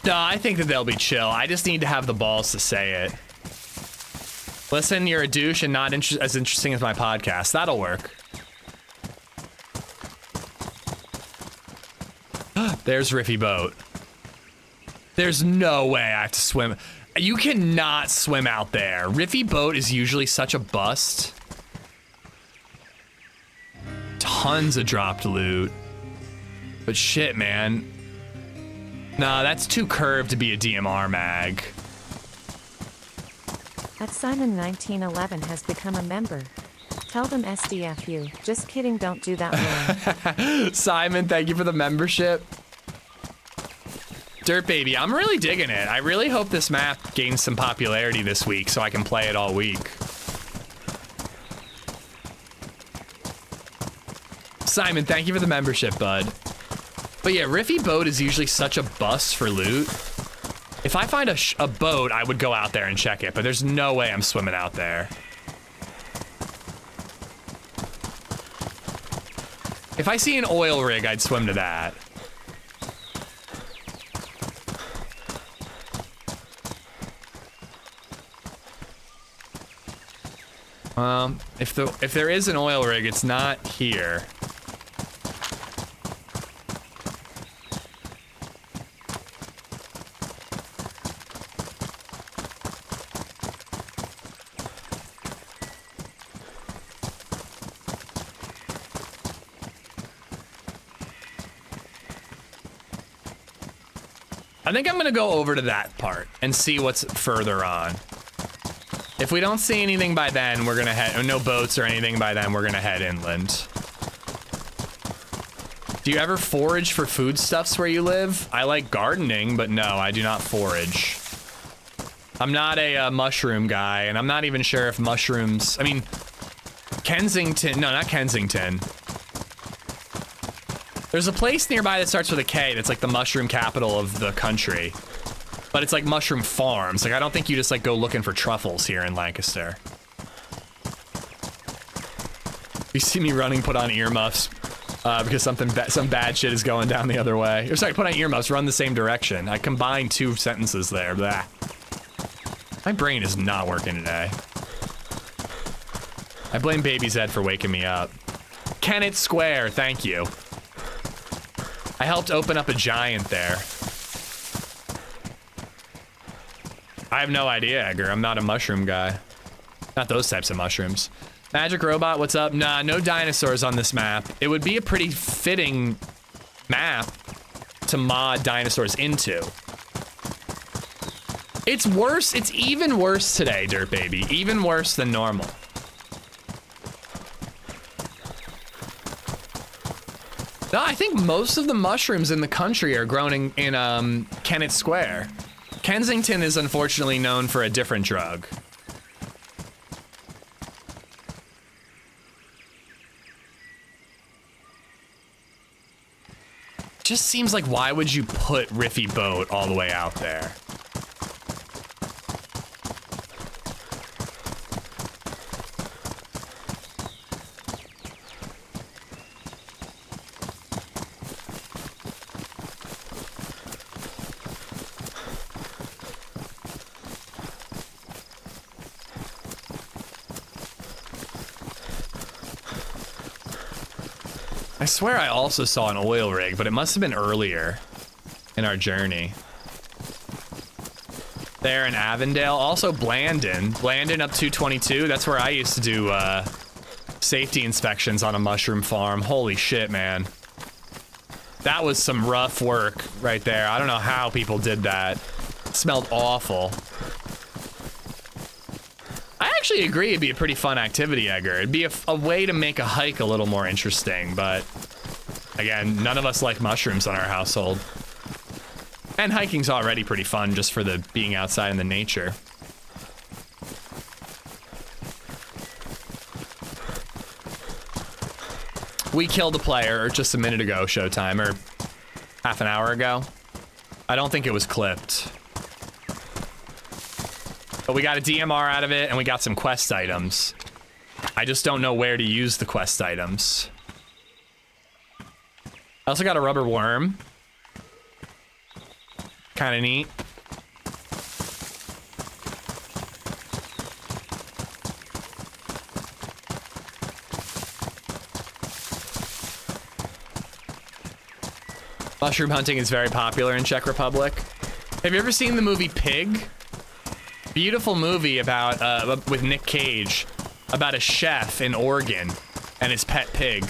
No, I think that they'll be chill. I just need to have the balls to say it. Listen, you're a douche and not as interesting as my podcast. That'll work. There's Riffy Boat. There's no way I have to swim. You cannot swim out there. Riffy Boat is usually such a bust. Tons of dropped loot. But shit, man. Nah, that's too curved to be a DMR mag. At Simon 1911 has become a member. Tell them SDFU. Just kidding, don't do that wrong. Simon, thank you for the membership. Dirt Baby, I'm really digging it. I really hope this map gains some popularity this week so I can play it all week. Simon, thank you for the membership, bud. But yeah, Riffy Boat is usually such a bust for loot. If I find a boat, I would go out there and check it, but there's no way I'm swimming out there. If I see an oil rig, I'd swim to that. If there is an oil rig, it's not here. I think I'm gonna go over to that part and see what's further on. If we don't see anything by then, we're gonna head, no boats or anything by then, we're gonna head inland. Do you ever forage for foodstuffs where you live? I like gardening, but no, I do not forage. I'm not a mushroom guy, and I'm not even sure if mushrooms, I mean, Kensington, no, not Kensington. There's a place nearby that starts with a K that's like the mushroom capital of the country. But it's like mushroom farms. Like, I don't think you just like go looking for truffles here in Lancaster. You see me running, put on earmuffs because some bad shit is going down the other way. Or sorry, put on earmuffs, run the same direction. I combined 2 sentences there. Blah. My brain is not working today. I blame BabyZed for waking me up. Kennett Square, thank you. I helped open up a giant there. I have no idea, Edgar. I'm not a mushroom guy. Not those types of mushrooms. Magic Robot, what's up? Nah, no dinosaurs on this map. It would be a pretty fitting map to mod dinosaurs into. It's worse. It's even worse today, Dirt Baby. Even worse than normal. No, I think most of the mushrooms in the country are grown in Kennett Square. Kensington is unfortunately known for a different drug. Just seems like, why would you put Riffy Boat all the way out there? I swear I also saw an oil rig, but it must have been earlier in our journey. There in Avondale. Also Blandon. Blandon up 222. That's where I used to do safety inspections on a mushroom farm. Holy shit, man. That was some rough work right there. I don't know how people did that. It smelled awful. I actually agree it'd be a pretty fun activity, Edgar. It'd be a way to make a hike a little more interesting, but again, none of us like mushrooms on our household. And hiking's already pretty fun just for the being outside in the nature. We killed a player just a minute ago, Showtime, or half an hour ago. I don't think it was clipped. But we got a DMR out of it, and we got some quest items. I just don't know where to use the quest items. I also got a rubber worm. Kind of neat. Mushroom hunting is very popular in Czech Republic. Have you ever seen the movie Pig? Beautiful movie about with Nick Cage about a chef in Oregon and his pet pig.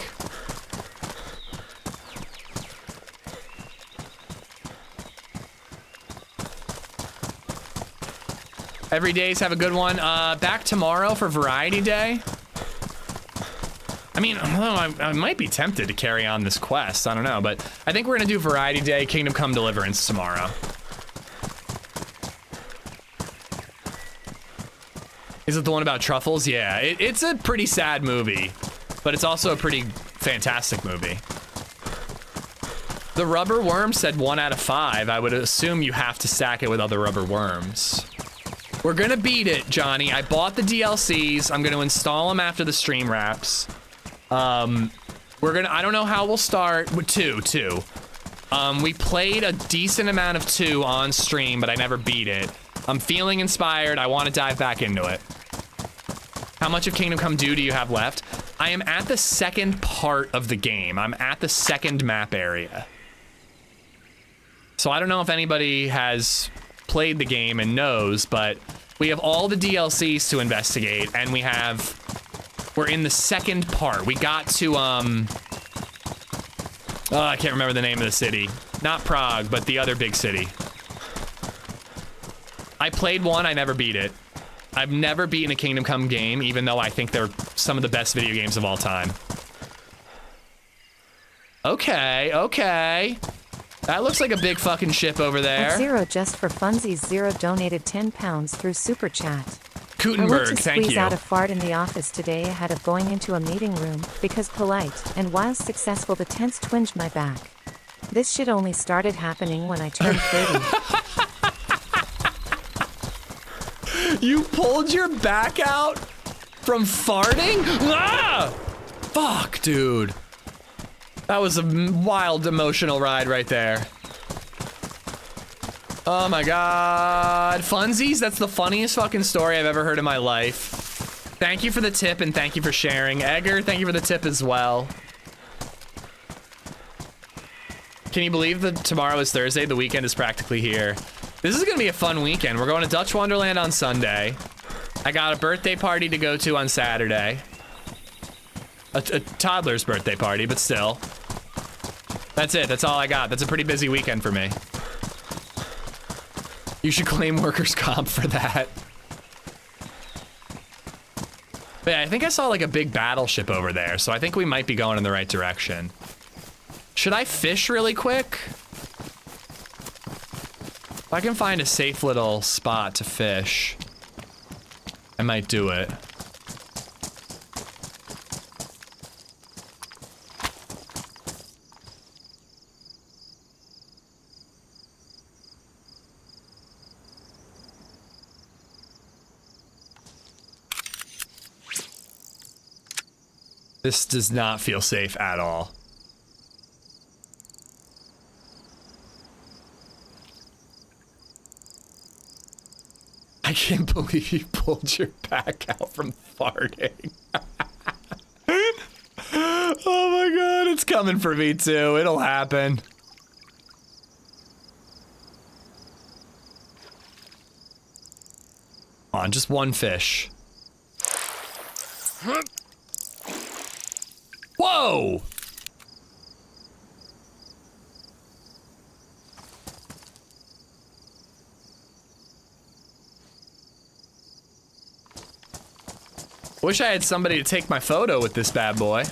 Every days have a good one. Back tomorrow for Variety Day. I mean, I might be tempted to carry on this quest. I don't know, but I think we're gonna do Variety Day, Kingdom Come Deliverance tomorrow. Is it the one about truffles? Yeah, it's a pretty sad movie, but it's also a pretty fantastic movie. The rubber worm said 1 out of 5. I would assume you have to stack it with other rubber worms. We're gonna beat it, Johnny. I bought the DLCs. I'm gonna install them after the stream wraps. I don't know how we'll start with two. We played a decent amount of 2 on stream, but I never beat it. I'm feeling inspired. I want to dive back into it. How much of Kingdom Come do you have left? I am at the second part of the game. I'm at the second map area. So I don't know if anybody has played the game and knows, but we have all the DLCs to investigate, and we're in the second part. We got to, I can't remember the name of the city. Not Prague, but the other big city. I played one, I never beat it. I've never beaten a Kingdom Come game, even though I think they're some of the best video games of all time. Okay. That looks like a big fucking ship over there. At Zero just for funsies, Zero donated 10 pounds through Super Chat. Kutenberg, I went to thank squeeze you. out a fart in the office today ahead of going into a meeting room, because polite, and while successful the tense twinged my back. This shit only started happening when I turned 30. You pulled your back out from farting? Ah! Fuck, dude. That was a wild emotional ride right there. Oh my god. Funsies? That's the funniest fucking story I've ever heard in my life. Thank you for the tip and thank you for sharing. Edgar, thank you for the tip as well. Can you believe that tomorrow is Thursday? The weekend is practically here. This is gonna be a fun weekend. We're going to Dutch Wonderland on Sunday. I got a birthday party to go to on Saturday. A toddler's birthday party, but still. That's it, that's all I got. That's a pretty busy weekend for me. You should claim workers' comp for that. But yeah, I think I saw like a big battleship over there, so I think we might be going in the right direction. Should I fish really quick? If I can find a safe little spot to fish, I might do it. This does not feel safe at all. I can't believe you pulled your back out from farting. Oh my god, it's coming for me too. It'll happen. Come on, just one fish. Whoa! Wish I had somebody to take my photo with this bad boy.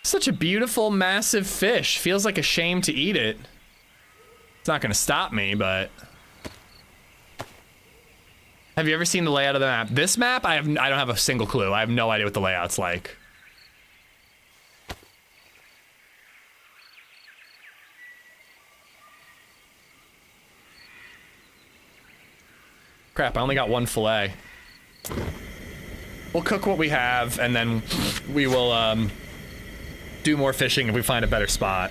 Such a beautiful, massive fish. Feels like a shame to eat it. It's not gonna stop me, but... Have you ever seen the layout of the map? This map, I don't have a single clue. I have no idea what the layout's like. Crap, I only got one fillet. We'll cook what we have, and then we will, do more fishing if we find a better spot.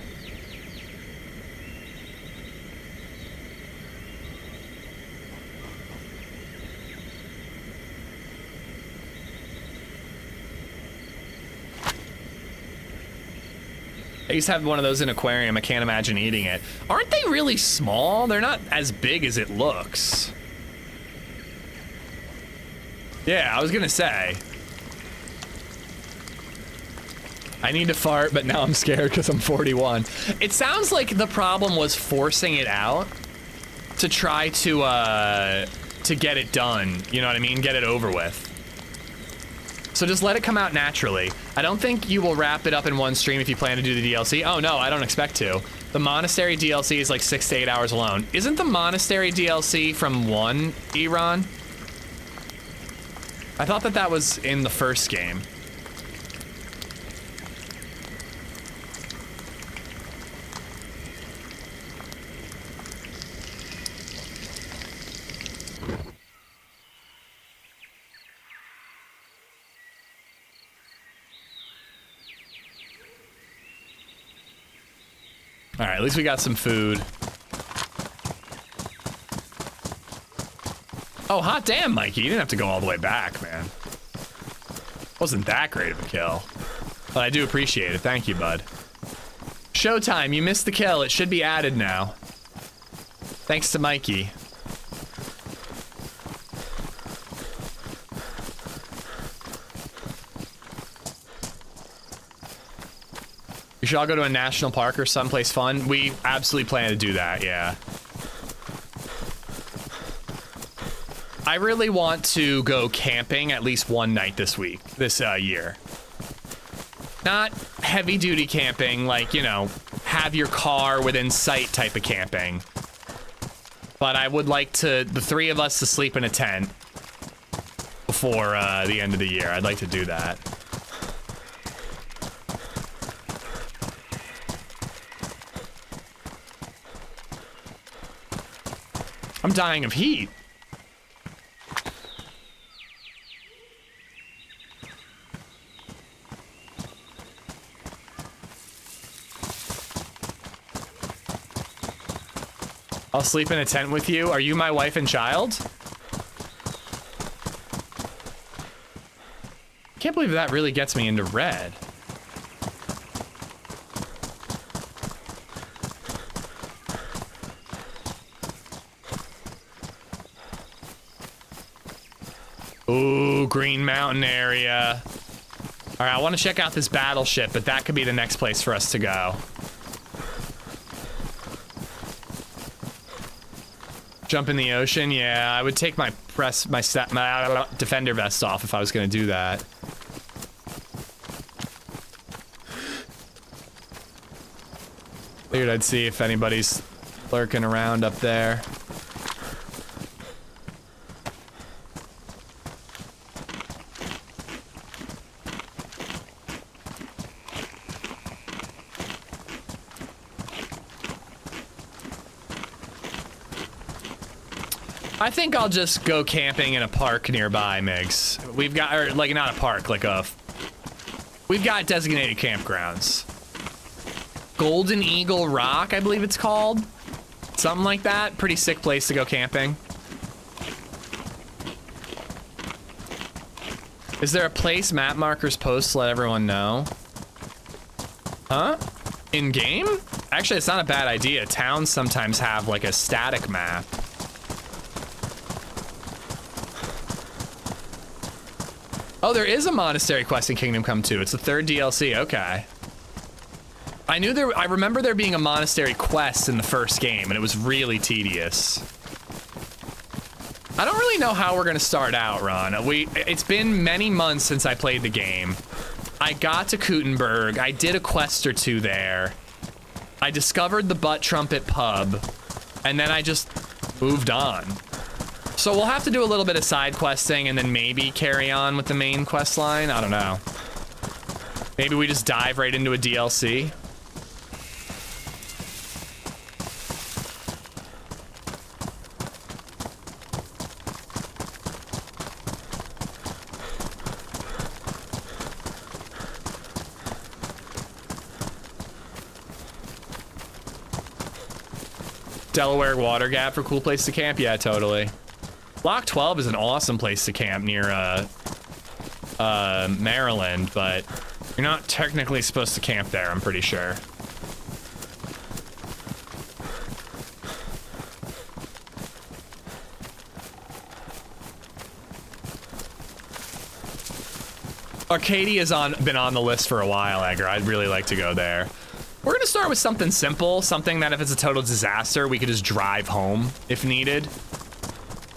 I used to have one of those in an aquarium. I can't imagine eating it. Aren't they really small? They're not as big as it looks. Yeah, I was gonna say. I need to fart, but now I'm scared because I'm 41. It sounds like the problem was forcing it out to try to get it done. You know what I mean? Get it over with. So just let it come out naturally. I don't think you will wrap it up in one stream if you plan to do the DLC. Oh no, I don't expect to. The Monastery DLC is like 6 to 8 hours alone. Isn't the Monastery DLC from 1, Iran? I thought that that was in the first game. All right, at least we got some food. Oh, hot damn, Mikey. You didn't have to go all the way back, man. Wasn't that great of a kill. But I do appreciate it. Thank you, bud. Showtime, you missed the kill. It should be added now. Thanks to Mikey. We should all go to a national park or someplace fun. We absolutely plan to do that, yeah. I really want to go camping at least one night this week, this year. Not heavy duty camping, like, you know, have your car within sight type of camping. But I would like to, the three of us to sleep in a tent before the end of the year. I'd like to do that. I'm dying of heat. I'll sleep in a tent with you. Are you my wife and child? I can't believe that really gets me into red. Ooh, Green Mountain area. All right, I want to check out this battleship, but that could be the next place for us to go. Jump in the ocean? Yeah, I would take my defender vest off if I was going to do that. Figured I'd see if anybody's lurking around up there. I think I'll just go camping in a park nearby, Migs. We've got, or like not a park, like a, we've got designated campgrounds. Golden Eagle Rock, I believe it's called. Something like that. Pretty sick place to go camping. Is there a place map markers post to let everyone know? Huh? In game? Actually, it's not a bad idea. Towns sometimes have like a static map. Oh, there is a monastery quest in Kingdom Come 2. It's the 3rd DLC. Okay. I remember there being a monastery quest in the first game, and it was really tedious. I don't really know how we're gonna start out, Ron. It's been many months since I played the game. I got to Kuttenberg. I did a quest or 2 there. I discovered the Butt Trumpet pub, and then I just moved on. So we'll have to do a little bit of side questing and then maybe carry on with the main quest line. I don't know. Maybe we just dive right into a DLC. Delaware Water Gap for cool place to camp? Yeah, totally. Block 12 is an awesome place to camp near Maryland, but you're not technically supposed to camp there, I'm pretty sure. Arcadia has been on the list for a while, Edgar. I'd really like to go there. We're gonna start with something simple, something that if it's a total disaster, we could just drive home if needed.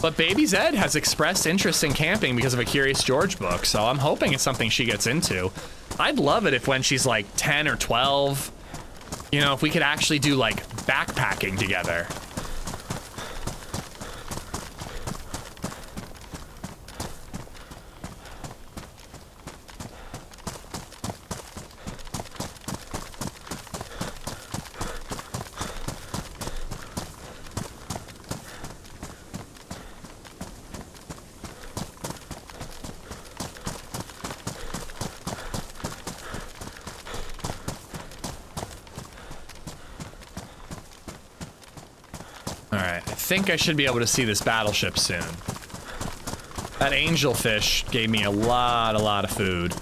But BabyZed has expressed interest in camping because of a Curious George book, so I'm hoping it's something she gets into. I'd love it if when she's like 10 or 12, you know, if we could actually do like backpacking together. I think I should be able to see this battleship soon. That angelfish gave me a lot of food.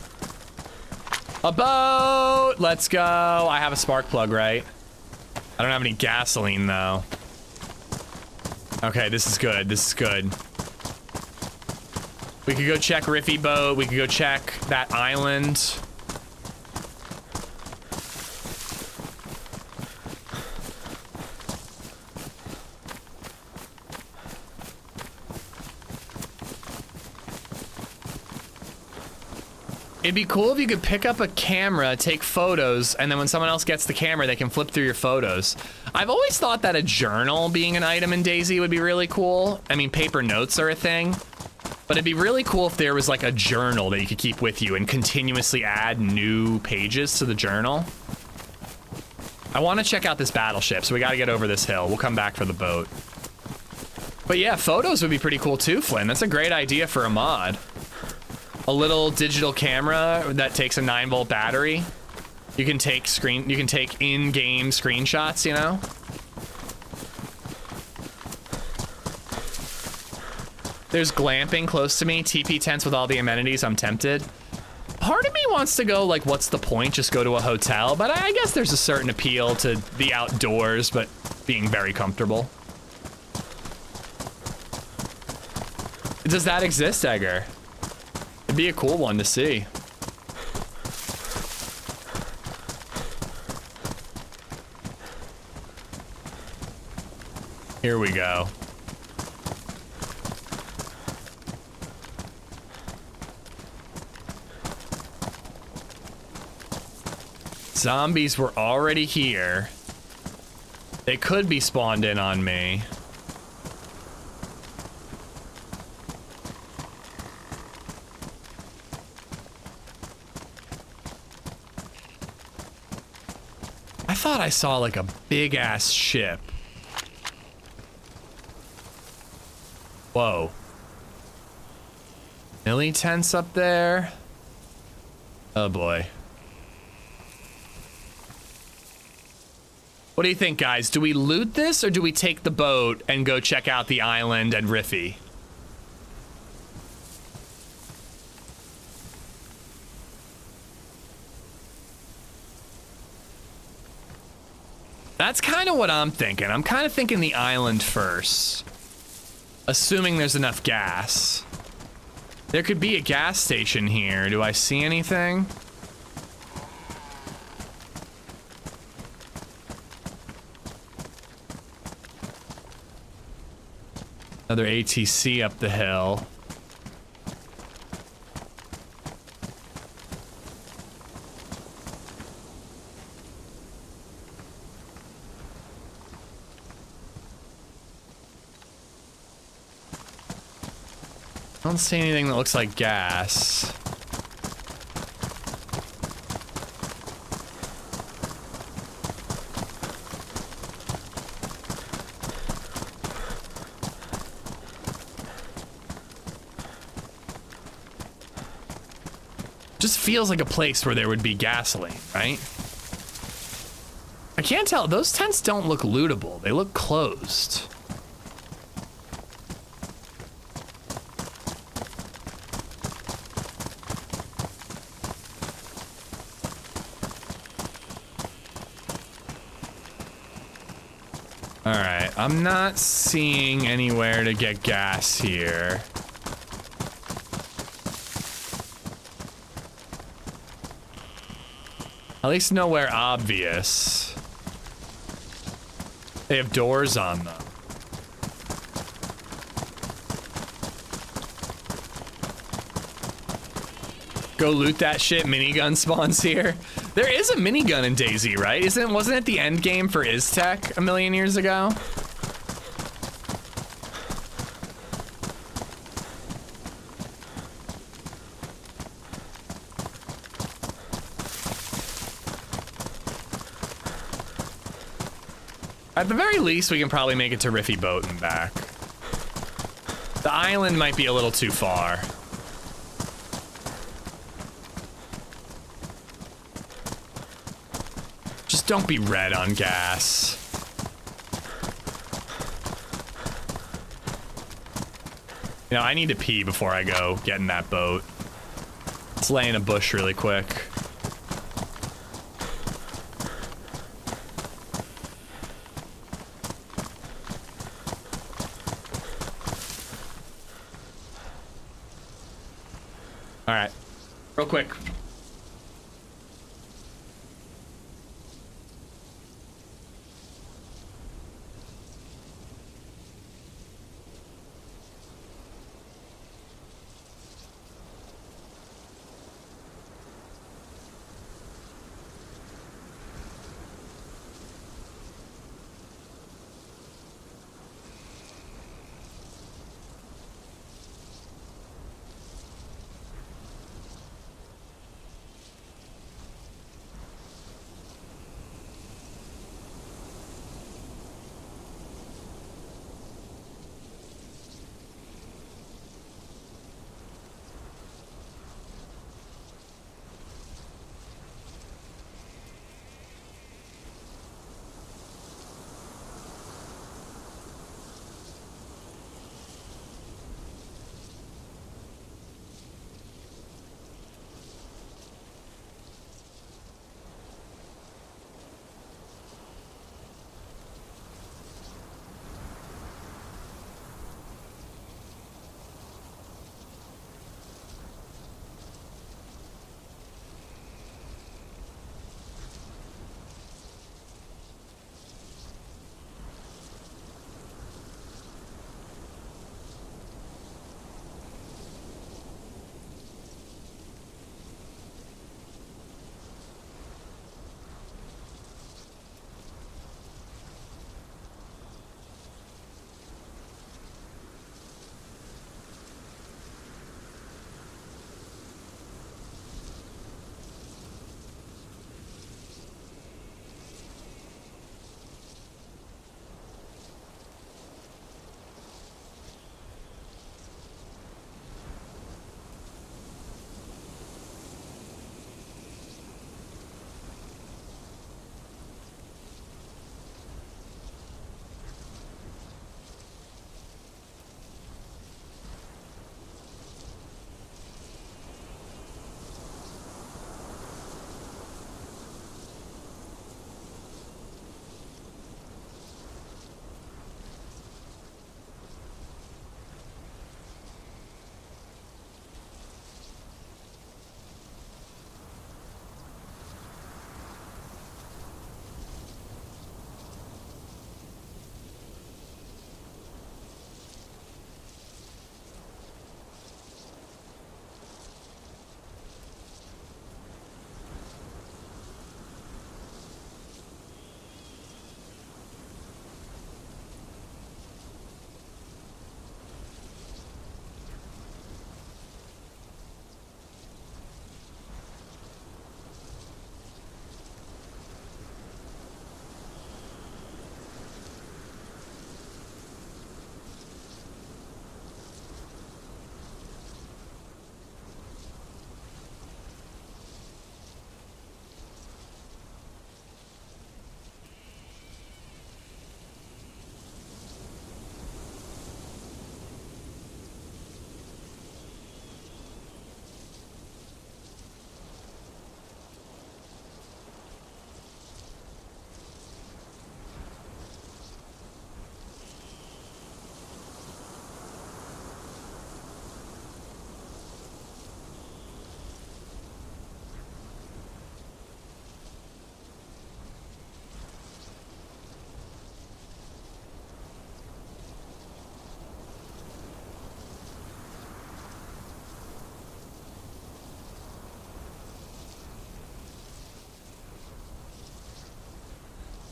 A boat! Let's go! I have a spark plug, right? I don't have any gasoline, though. Okay, this is good. This is good. We could go check Riffy Boat. We could go check that island. It'd be cool if you could pick up a camera, take photos, and then when someone else gets the camera, they can flip through your photos. I've always thought that a journal being an item in DayZ would be really cool. I mean, paper notes are a thing, but it'd be really cool if there was like a journal that you could keep with you and continuously add new pages to the journal. I want to check out this battleship, so we got to get over this hill. We'll come back for the boat. But yeah, photos would be pretty cool too, Flynn. That's a great idea for a mod. A little digital camera that takes a 9-volt battery. You can take in-game screenshots, you know? There's glamping close to me, TP tents with all the amenities. I'm tempted. Part of me wants to go like, what's the point? Just go to a hotel, but I guess there's a certain appeal to the outdoors, but being very comfortable. Does that exist, Edgar? It'd be a cool one to see. Here we go. Zombies were already here. They could be spawned in on me. I thought I saw like a big ass ship. Whoa. Millie tents up there. Oh boy. What do you think, guys? Do we loot this or do we take the boat and go check out the island and Riffy? That's kind of what I'm thinking. I'm kind of thinking the island first. Assuming there's enough gas. There could be a gas station here. Do I see anything? Another ATC up the hill. I don't see anything that looks like gas. Just feels like a place where there would be gasoline, right? I can't tell. Those tents don't look lootable. They look closed. All right, I'm not seeing anywhere to get gas here. At least nowhere obvious. They have doors on them. Go loot that shit. Minigun spawns here. There is a minigun in DayZ, right? Wasn't it the end game for Iztech a million years ago? At the very least, we can probably make it to Riffy Boat and back. The island might be a little too far. Just don't be red on gas. You know, I need to pee before I go get in that boat. Let's lay in a bush really quick. All right, real quick.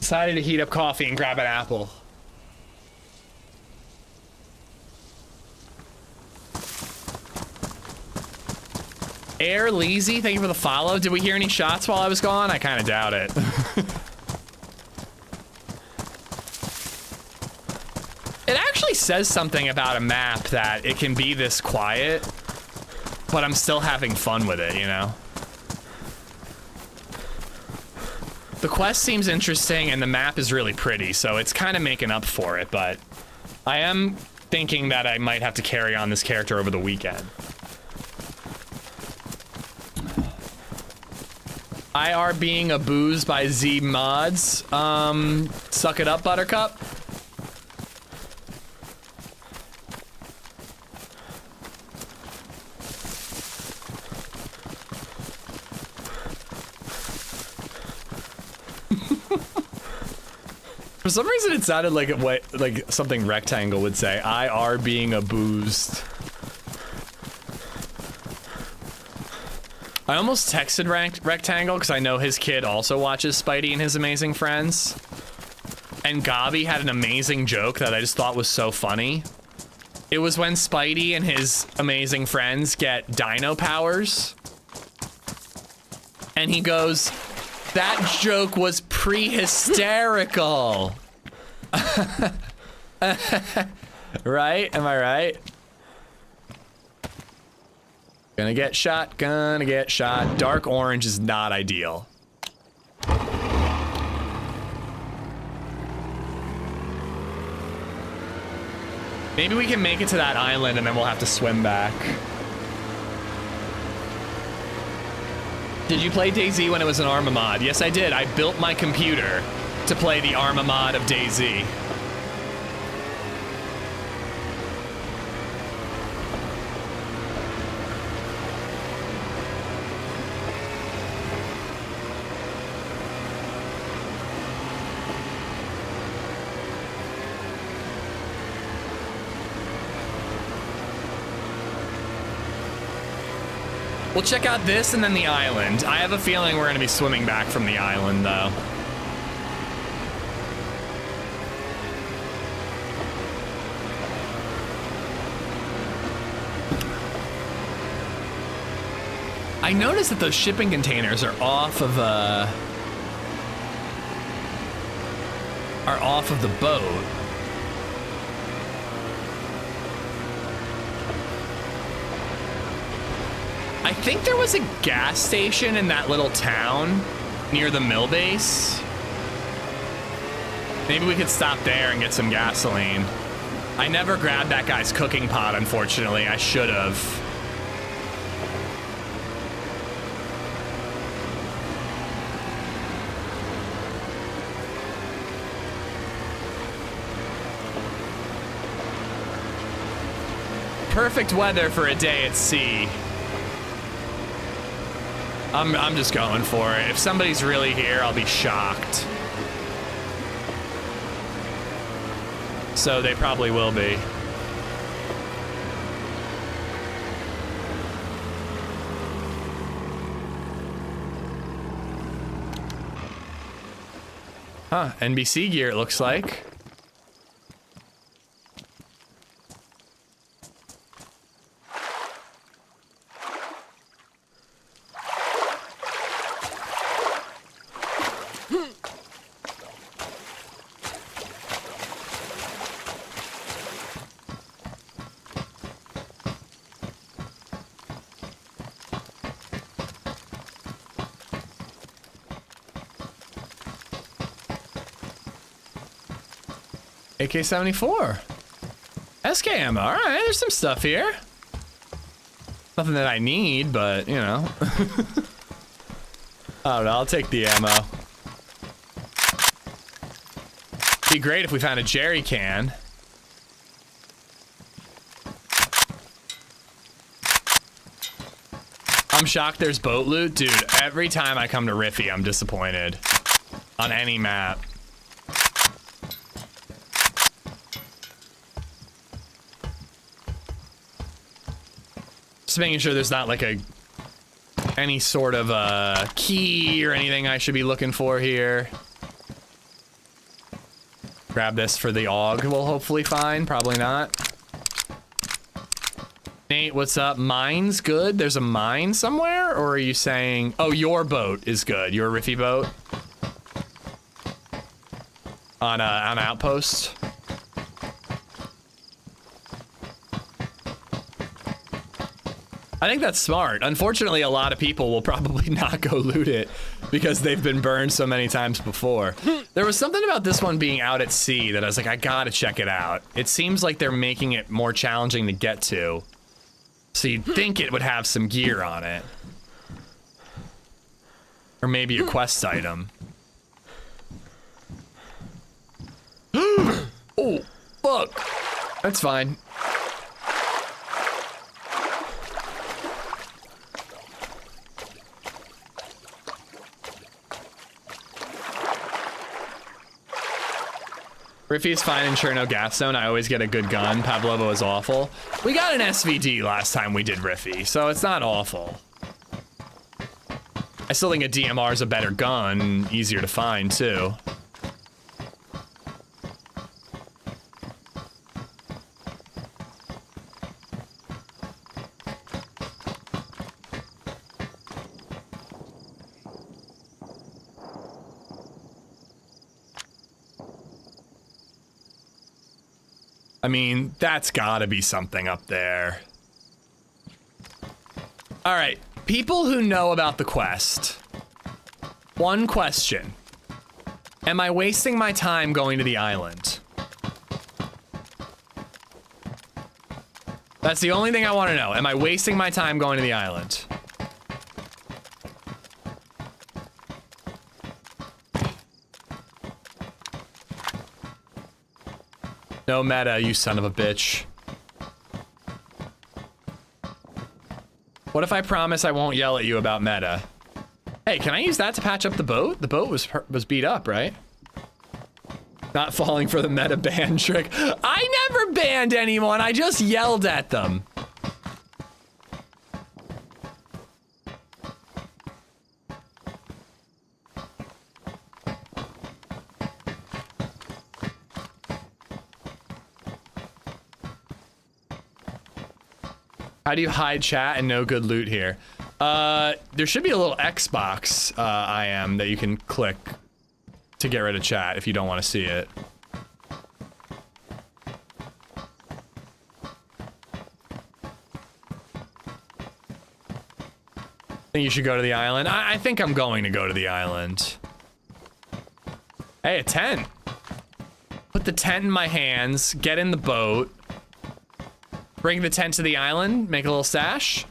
Decided to heat up coffee and grab an apple. Air Leezy, thank you for the follow. Did we hear any shots while I was gone? I kind of doubt it. It actually says something about a map that it can be this quiet, but I'm still having fun with it, you know? The quest seems interesting and the map is really pretty, so it's kind of making up for it, but I am thinking that I might have to carry on this character over the weekend. IR being abused by Z mods. Suck it up, Buttercup. For some reason, it sounded like like something Rectangle would say. IR being abused. I almost texted Rectangle because I know his kid also watches Spidey and His Amazing Friends. And Gabi had an amazing joke that I just thought was so funny. It was when Spidey and his amazing friends get dino powers. And he goes, that joke was pre-hysterical. Right? Am I right? Gonna get shot, gonna get shot. Dark orange is not ideal. Maybe we can make it to that island and then we'll have to swim back. Did you play DayZ when it was an Arma mod? Yes, I did. I built my computer to play the Arma mod of DayZ. We'll check out this and then the island. I have a feeling we're gonna be swimming back from the island, though. I noticed that those shipping containers are off of the boat. I think there was a gas station in that little town near the mill base. Maybe we could stop there and get some gasoline. I never grabbed that guy's cooking pot, unfortunately. I should have. Perfect weather for a day at sea. I'm just going for it. If somebody's really here, I'll be shocked. So they probably will be. Huh, NBC gear it looks like. AK-74. SK ammo. All right, there's some stuff here. Nothing that I need, but, you know. I don't know, I'll take the ammo. Be great if we found a jerry can. I'm shocked there's boat loot. Dude, every time I come to Riffy, I'm disappointed. On any map. Just making sure there's not like any sort of key or anything I should be looking for here. Grab this for the AUG we'll hopefully find. Probably not. Nate, what's up? Mine's good? There's a mine somewhere? Or are you saying... Oh, your boat is good. Your Riffy boat? On an outpost? I think that's smart. Unfortunately, a lot of people will probably not go loot it because they've been burned so many times before. There was something about this one being out at sea that I was like, I gotta check it out. It seems like they're making it more challenging to get to. So you'd think it would have some gear on it. Or maybe a quest item. Oh, fuck. That's fine. Riffy is fine in Cherno Gas Zone. I always get a good gun. Pavlovo is awful. We got an SVD last time we did Riffy, so it's not awful. I still think a DMR is a better gun, easier to find too. I mean, that's gotta be something up there. All right, people who know about the quest. One question. Am I wasting my time going to the island? That's the only thing I want to know. Am I wasting my time going to the island? No meta, you son of a bitch. What if I promise I won't yell at you about meta? Hey, can I use that to patch up the boat? The boat was beat up, right? Not falling for the meta ban trick. I never banned anyone, I just yelled at them. How do you hide chat and no good loot here? There should be a little Xbox IM that you can click to get rid of chat if you don't want to see it. I think you should go to the island. I think I'm going to go to the island. Hey, a tent. Put the tent in my hands, get in the boat. Bring the tent to the island, make a little stash.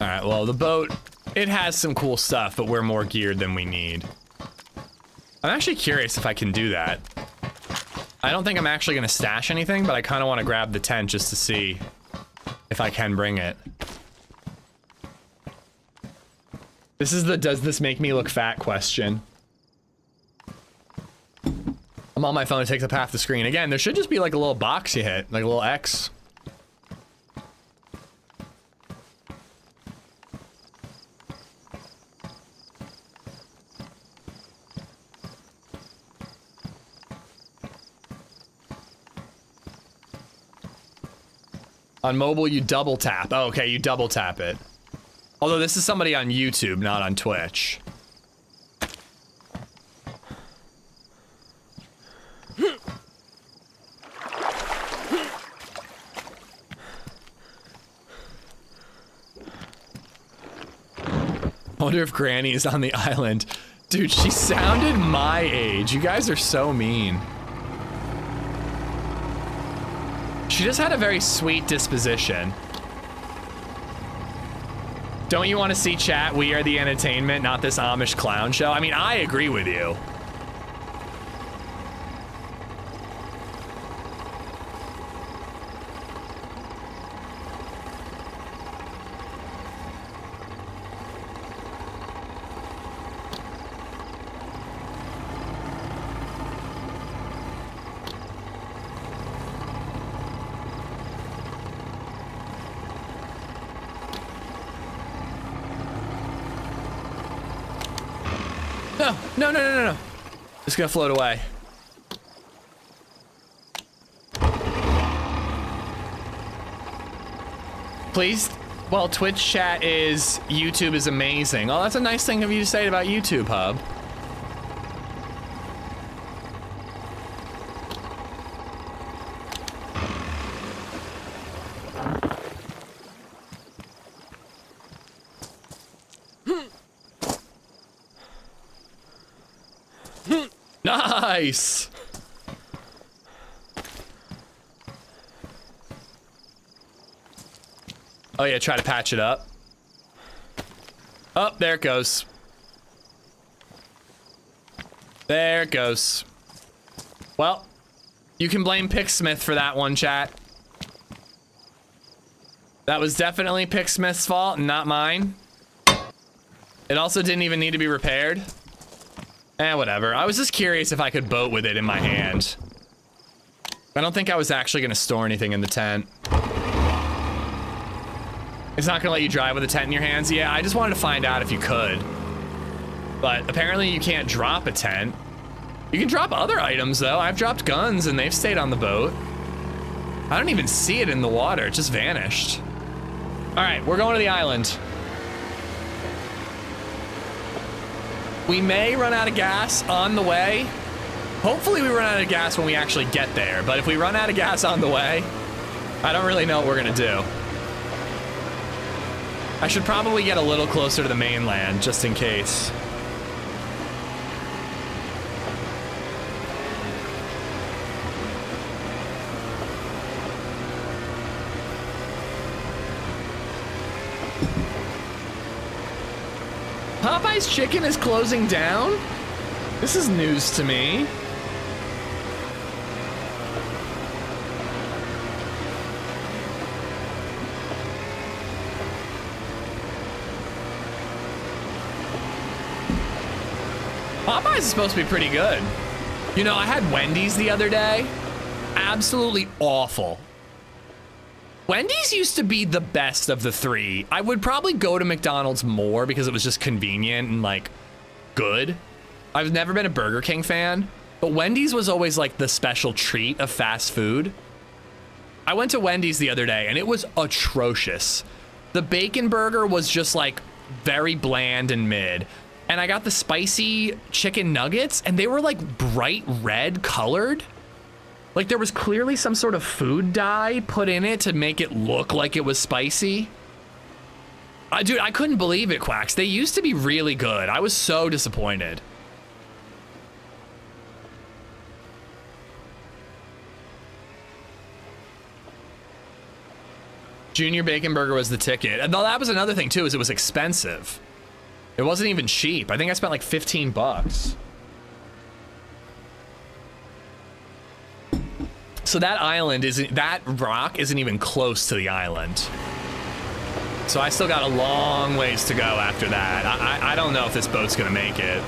All right, well, the boat, it has some cool stuff, but we're more geared than we need. I'm actually curious if I can do that. I don't think I'm actually gonna stash anything, but I kind of want to grab the tent just to see if I can bring it. This is the does this make me look fat question. I'm on my phone, it takes up half the screen. Again, there should just be like a little box you hit, like a little X. On mobile, you double tap. Oh, okay, you double tap it. Although this is somebody on YouTube, not on Twitch. I wonder if Granny is on the island. Dude, she sounded my age. You guys are so mean. She just had a very sweet disposition. Don't you want to see chat? We are the entertainment, not this Amish clown show. I mean, I agree with you. no, no, no, no, no, no. It's gonna float away. Please, well, Twitch chat is YouTube is amazing. Oh, that's a nice thing of you to say about YouTube, Hub. Nice. Oh yeah, try to patch it up. Oh, there it goes. There it goes. Well, you can blame Picksmith for that one, chat. That was definitely Picksmith's fault, not mine. It also didn't even need to be repaired. Eh, whatever. I was just curious if I could boat with it in my hand. I don't think I was actually gonna store anything in the tent. It's not gonna let you drive with a tent in your hands? Yeah, I just wanted to find out if you could. But apparently you can't drop a tent. You can drop other items though. I've dropped guns and they've stayed on the boat. I don't even see it in the water, it just vanished. All right, we're going to the island. We may run out of gas on the way. Hopefully we run out of gas when we actually get there, but if we run out of gas on the way, I don't really know what we're gonna do. I should probably get a little closer to the mainland, just in case. Popeye's Chicken is closing down? This is news to me. Popeye's is supposed to be pretty good. You know, I had Wendy's the other day. Absolutely awful. Wendy's used to be the best of the three. I would probably go to McDonald's more because it was just convenient and like good. I've never been a Burger King fan, but Wendy's was always like the special treat of fast food. I went to Wendy's the other day and it was atrocious. The bacon burger was just like very bland and mid. And I got the spicy chicken nuggets and they were like bright red colored. Like there was clearly some sort of food dye put in it to make it look like it was spicy. Dude, I couldn't believe it, Quacks. They used to be really good. I was so disappointed. Junior Bacon Burger was the ticket. And that was another thing too, is it was expensive. It wasn't even cheap. I think I spent like 15 bucks. So that island isn't, that rock isn't even close to the island. So I still got a long ways to go after that. I don't know if this boat's gonna make it.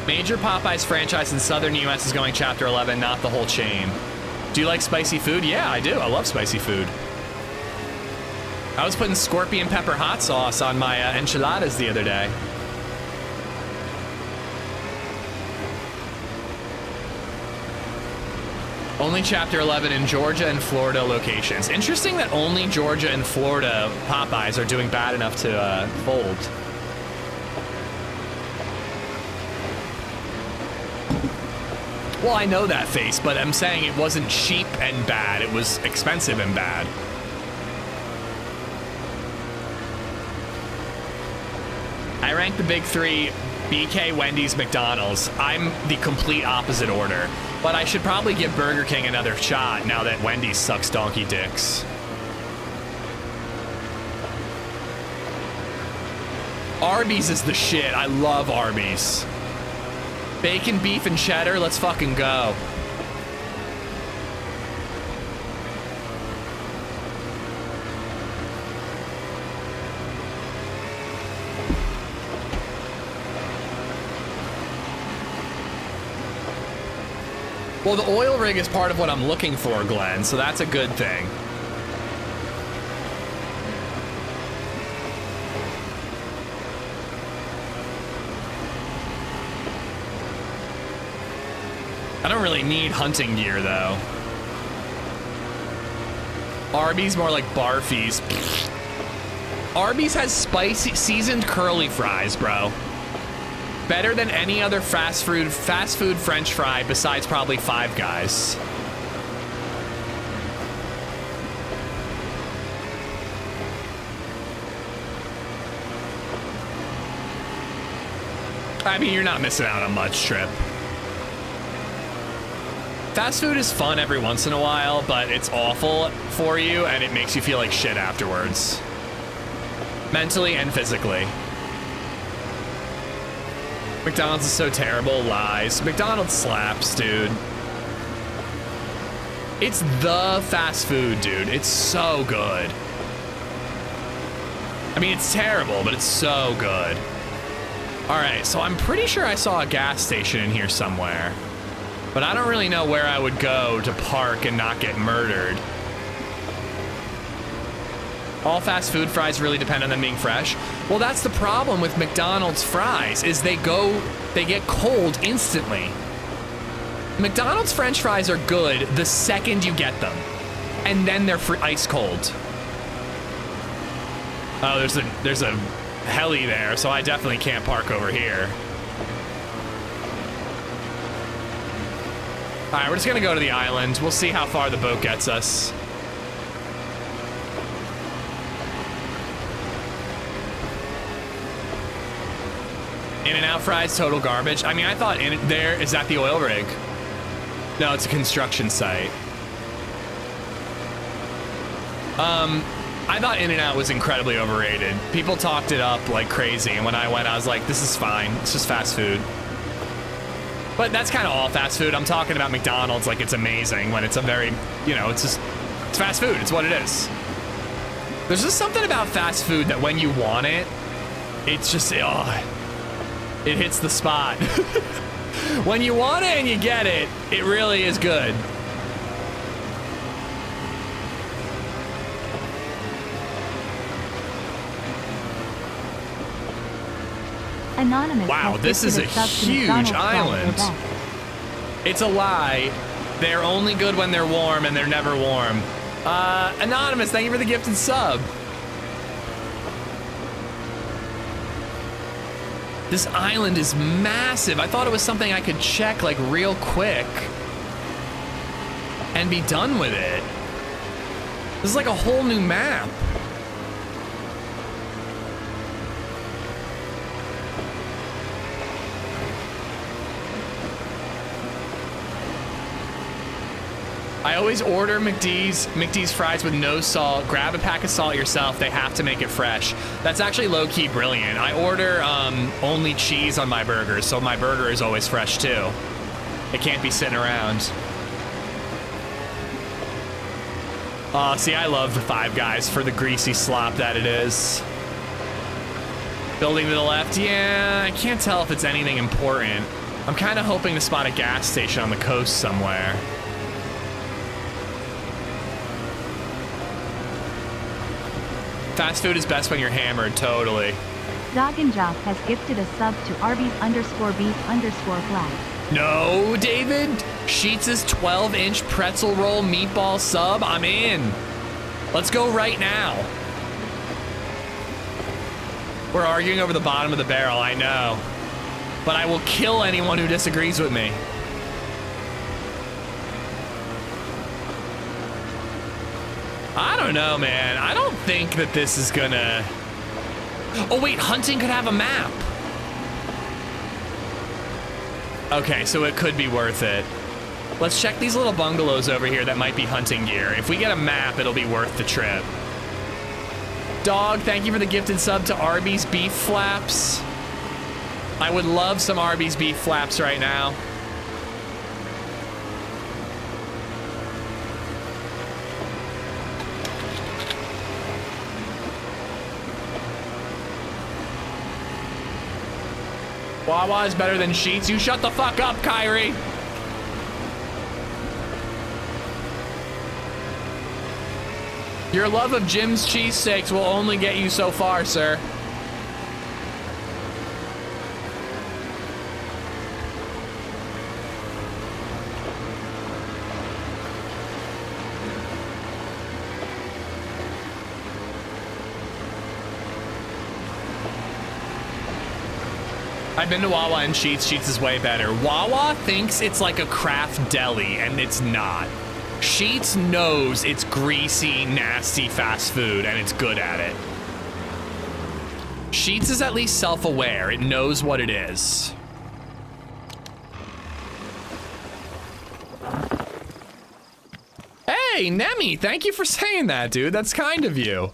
Major Popeyes franchise in southern US is going chapter 11, not the whole chain. Do you like spicy food? Yeah, I do. I love spicy food. I was putting scorpion pepper hot sauce on my enchiladas the other day. Only chapter 11 in Georgia and Florida locations. Interesting that only Georgia and Florida Popeyes are doing bad enough to fold. Well, I know that face, but I'm saying it wasn't cheap and bad. It was expensive and bad. I rank the big three: BK, Wendy's, McDonald's. I'm the complete opposite order. But I should probably give Burger King another shot now that Wendy's sucks donkey dicks. Arby's is the shit. I love Arby's. Bacon, beef, and cheddar, let's fucking go. Well, the oil rig is part of what I'm looking for, Glenn, so that's a good thing. I don't really need hunting gear though. Arby's more like Barfies. Arby's has spicy, seasoned curly fries, bro. Better than any other fast food French fry besides probably Five Guys. I mean, you're not missing out on much, Trip. Fast food is fun every once in a while, but it's awful for you and it makes you feel like shit afterwards. Mentally and physically. McDonald's is so terrible. Lies. McDonald's slaps, dude. It's the fast food, dude. It's so good. I mean, it's terrible, but it's so good. All right, so I'm pretty sure I saw a gas station in here somewhere, but I don't really know where I would go to park and not get murdered. All fast food fries really depend on them being fresh. Well, that's the problem with McDonald's fries, is they get cold instantly. McDonald's French fries are good the second you get them, and then they're ice cold. Oh, there's a heli there, so I definitely can't park over here. All right, we're just gonna go to the island. We'll see how far the boat gets us. In-N-Out fries, total garbage. I mean, I thought is that the oil rig? No, it's a construction site. I thought In-N-Out was incredibly overrated. People talked it up like crazy, and when I went, I was like, this is fine. It's just fast food. But that's kind of all fast food. I'm talking about McDonald's like it's amazing when it's a very, you know, it's fast food. It's what it is. There's just something about fast food that when you want it, it's just, it hits the spot. When you want it and you get it, it really is good. Anonymous. Wow, this is a huge island. It's a lie. They're only good when they're warm and they're never warm. Anonymous, thank you for the gifted sub. This island is massive. I thought it was something I could check like real quick and be done with it. This is like a whole new map. I always order McD's fries with no salt. Grab a pack of salt yourself. They have to make it fresh. That's actually low-key brilliant. I order only cheese on my burgers, so my burger is always fresh too. It can't be sitting around. See, I love the Five Guys for the greasy slop that it is. Building to the left, yeah, I can't tell if it's anything important. I'm kind of hoping to spot a gas station on the coast somewhere. Fast food is best when you're hammered, totally. Dog and Jock has gifted a sub to Arby's_beef_flag. No, David. Sheets' 12-inch pretzel roll meatball sub. I'm in. Let's go right now. We're arguing over the bottom of the barrel, I know. But I will kill anyone who disagrees with me. I don't know, man. I don't think that this is gonna... Oh, wait, hunting could have a map. Okay, so it could be worth it. Let's check these little bungalows over here that might be hunting gear. If we get a map, it'll be worth the trip. Dog, thank you for the gifted sub to Arby's Beef Flaps. I would love some Arby's Beef Flaps right now. Wawa is better than Sheets. You shut the fuck up, Kyrie. Your love of Jim's cheesesteaks will only get you so far, sir. I've been to Wawa and Sheetz. Sheetz is way better. Wawa thinks it's like a craft deli, and it's not. Sheetz knows it's greasy, nasty fast food, and it's good at it. Sheetz is at least self-aware. It knows what it is. Hey, Nemi, thank you for saying that, dude. That's kind of you.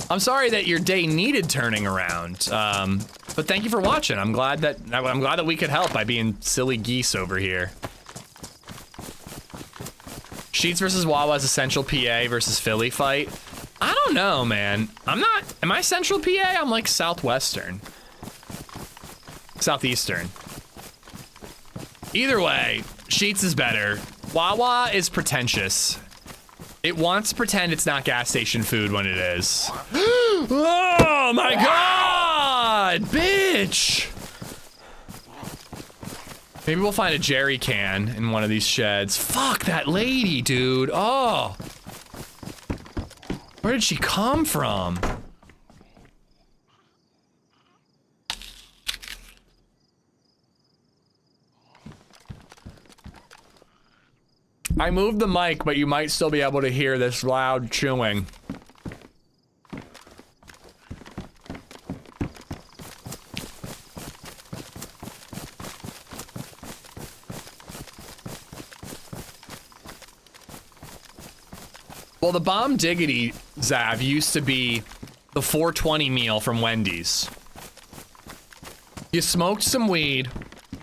I'm sorry that your day needed turning around, but thank you for watching. I'm glad that we could help by being silly geese over here. Sheetz versus Wawa's Essential PA versus Philly fight. I don't know, man. Am I Central PA? I'm like Southwestern. Southeastern. Either way, Sheetz is better. Wawa is pretentious. It wants to pretend it's not gas station food when it is. Oh my God, bitch. Maybe we'll find a jerry can in one of these sheds. Fuck that lady, dude. Oh. Where did she come from? I moved the mic, but you might still be able to hear this loud chewing. Well, the Bomb Diggity Zav used to be the 420 meal from Wendy's. You smoked some weed,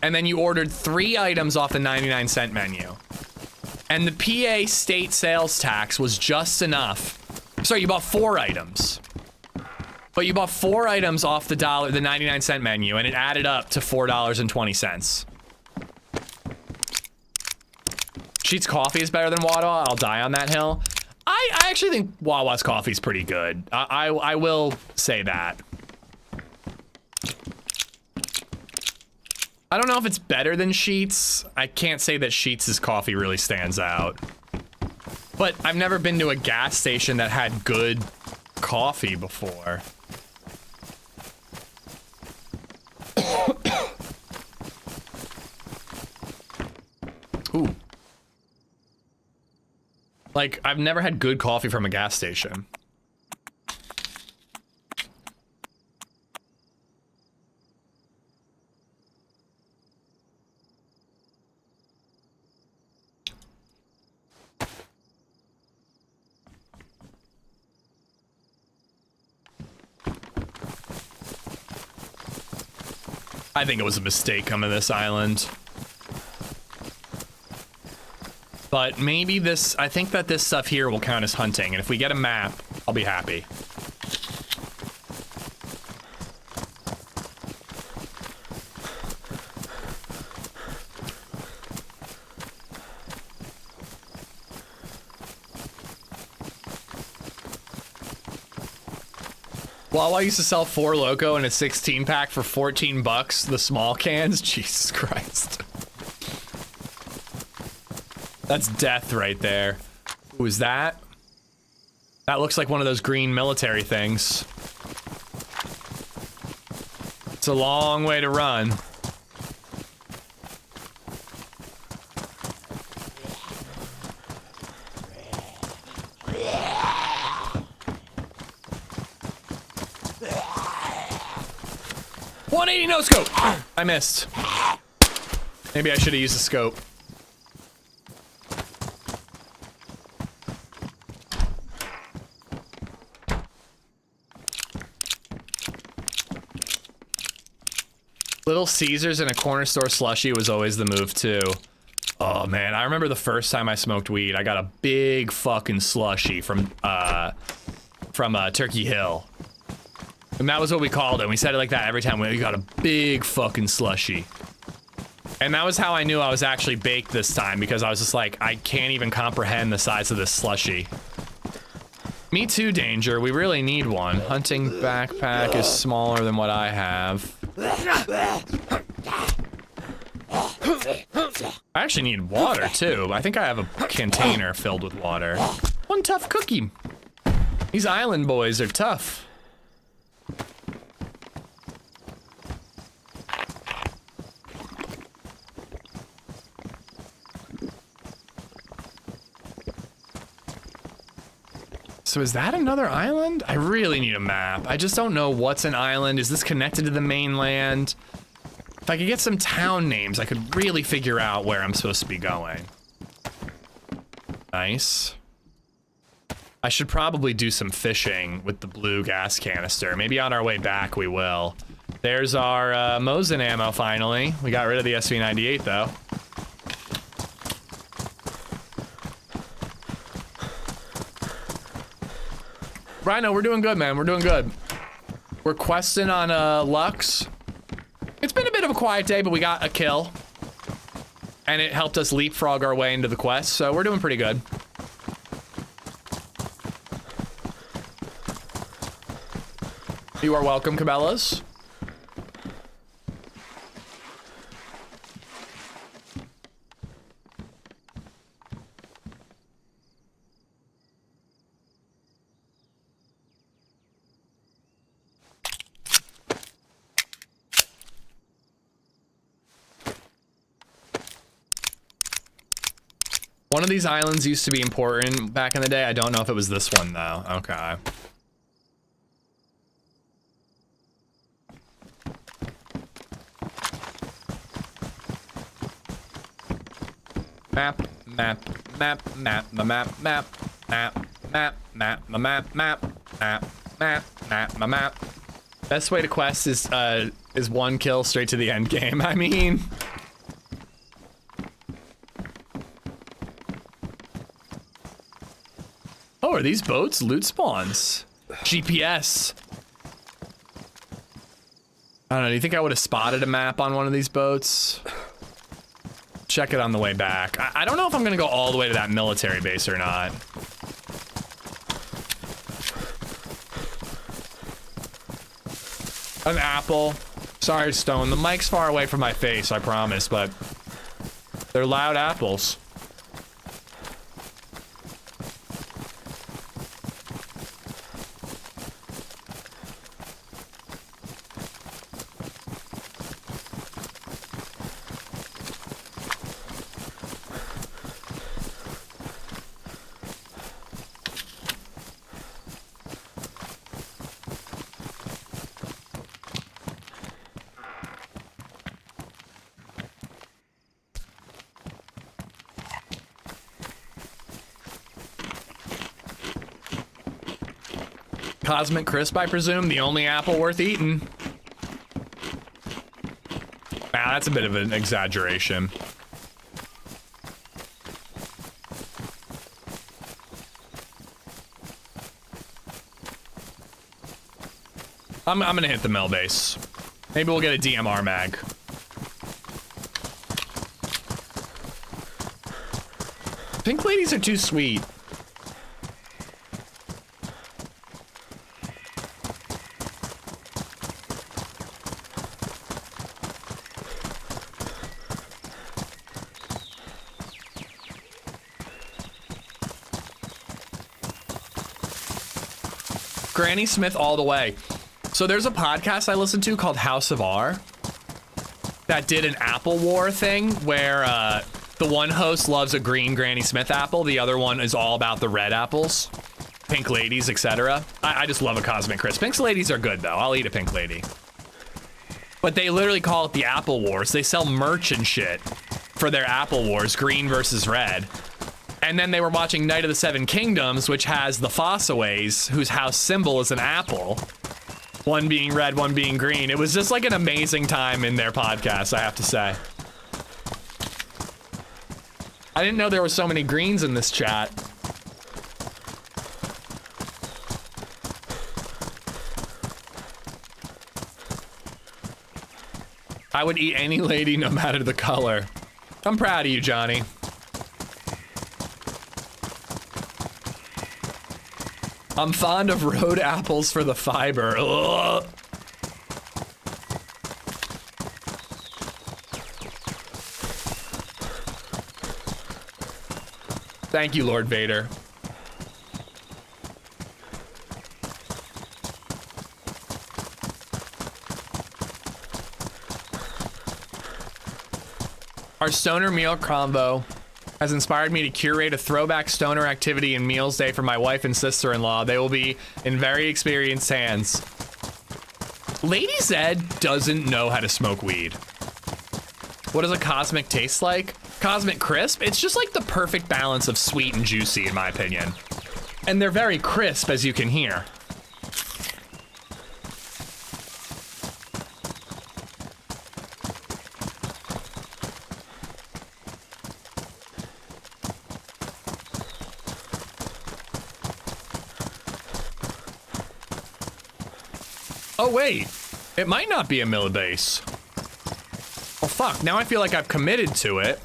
and then you ordered 3 items off the 99-cent menu. And the PA state sales tax was just enough. Sorry, you bought 4 items. But you bought 4 items off the 99-cent menu, and it added up to $4.20. Sheetz coffee is better than Wawa. I'll die on that hill. I actually think Wawa's coffee is pretty good. I will say that. I don't know if it's better than Sheetz. I can't say that Sheetz' coffee really stands out. But I've never been to a gas station that had good coffee before. Ooh. Like, I've never had good coffee from a gas station. I think it was a mistake coming to this island. But maybe this, I think that this stuff here will count as hunting, and if we get a map, I'll be happy. Wawa used to sell 4 Loco in a 16-pack for 14 bucks, the small cans. Jesus Christ. That's death right there. Who is that? That looks like one of those green military things. It's a long way to run. .180 no scope. I missed. Maybe I should have used a scope. Little Caesars and a corner store slushie was always the move too. Oh man, I remember the first time I smoked weed, I got a big fucking slushie from Turkey Hill. And that was what we called it. We said it like that every time. We got a big fucking slushie. And that was how I knew I was actually baked this time, because I was just like, I can't even comprehend the size of this slushie. Me too, Danger. We really need one. Hunting backpack is smaller than what I have. I actually need water too. I think I have a container filled with water. One tough cookie. These island boys are tough. So is that another island? I really need a map. I just don't know what's an island. Is this connected to the mainland? If I could get some town names, I could really figure out where I'm supposed to be going. Nice. I should probably do some fishing with the blue gas canister. Maybe on our way back we will. There's our Mosin ammo finally. We got rid of the SV98 though. Rhino, we're doing good, man. We're doing good. We're questing on Lux. It's been a bit of a quiet day, but we got a kill. And it helped us leapfrog our way into the quest, so we're doing pretty good. You are welcome, Cabela's. One of these islands used to be important back in the day. I don't know if it was this one though. Okay. Map, map, map, map, map, map, map, map, map, map, map, map, map, map, map, map. Best way to quest is one kill straight to the end game. I mean, oh, are these boats loot spawns? GPS. I don't know. Do you think I would have spotted a map on one of these boats? Check it on the way back. I don't know if I'm gonna go all the way to that military base or not. An apple. Sorry, Stone. The mic's far away from my face, I promise, but they're loud apples. Cosmic Crisp, I presume, the only apple worth eating. Nah, that's a bit of an exaggeration. I'm gonna hit the mill base. Maybe we'll get a DMR mag. Pink ladies are too sweet. Granny Smith all the way. So there's a podcast I listen to called House of R that did an Apple War thing where the one host loves a green Granny Smith apple, the other one is all about the red apples, pink ladies, etc. I just love a Cosmic Crisp. Pink ladies are good though. I'll eat a pink lady. But they literally call it the Apple Wars. They sell merch and shit for their Apple Wars, green versus red. And then they were watching Night of the Seven Kingdoms, which has the Fossaways, whose house symbol is an apple. One being red, one being green. It was just like an amazing time in their podcast, I have to say. I didn't know there were so many greens in this chat. I would eat any lady no matter the color. I'm proud of you, Johnny. I'm fond of road apples for the fiber. Ugh. Thank you, Lord Vader. Our stoner meal combo has inspired me to curate a throwback stoner activity and meals day for my wife and sister-in-law. They will be in very experienced hands. LadyZed doesn't know how to smoke weed. What does a cosmic taste like? Cosmic crisp? It's just like the perfect balance of sweet and juicy, in my opinion. And they're very crisp, as you can hear. Oh wait, it might not be a millibase. Oh fuck, now I feel like I've committed to it,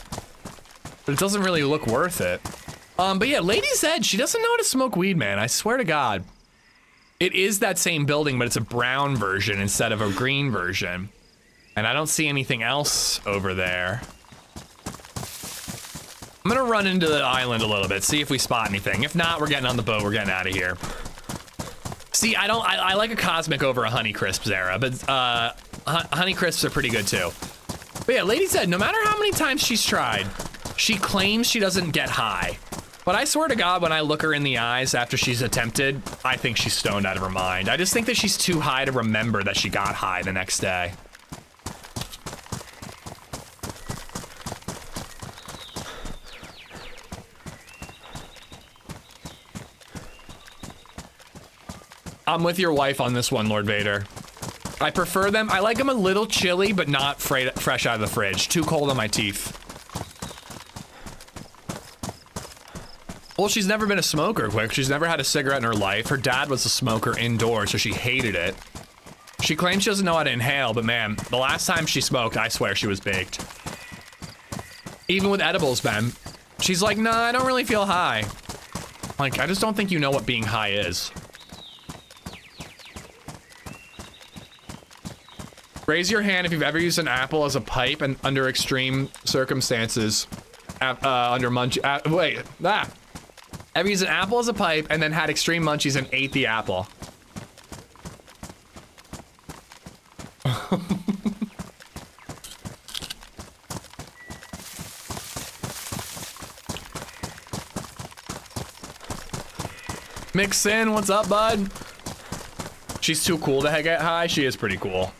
but it doesn't really look worth it. But yeah, LadyZed, she doesn't know how to smoke weed, man, I swear to God. It is that same building, but it's a brown version instead of a green version. And I don't see anything else over there. I'm gonna run into the island a little bit, see if we spot anything. If not, we're getting on the boat, we're getting out of here. See, I like a Cosmic over a Honeycrisp, Zara, but Honeycrisps are pretty good too. But yeah, LadyZed, no matter how many times she's tried, she claims she doesn't get high. But I swear to God, when I look her in the eyes after she's attempted, I think she's stoned out of her mind. I just think that she's too high to remember that she got high the next day. I'm with your wife on this one, Lord Vader. I prefer them. I like them a little chilly, but not fresh out of the fridge. Too cold on my teeth. Well, she's never been a smoker, quick. She's never had a cigarette in her life. Her dad was a smoker indoors, so she hated it. She claims she doesn't know how to inhale, but man, the last time she smoked, I swear she was baked. Even with edibles, Ben. She's like, nah, I don't really feel high. Like, I just don't think you know what being high is. Raise your hand if you've ever used an apple as a pipe and under extreme circumstances. Ever used an apple as a pipe and then had extreme munchies and ate the apple. Mix in, what's up, bud? She's too cool to get high. She is pretty cool.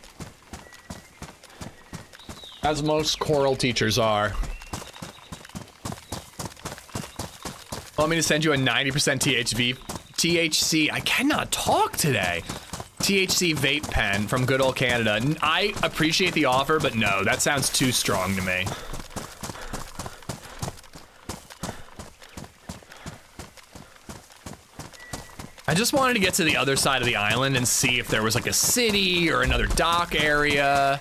As most choral teachers are. Want me to send you a 90% THC, I cannot talk today. THC vape pen from good old Canada. I appreciate the offer, but no, that sounds too strong to me. I just wanted to get to the other side of the island and see if there was like a city or another dock area.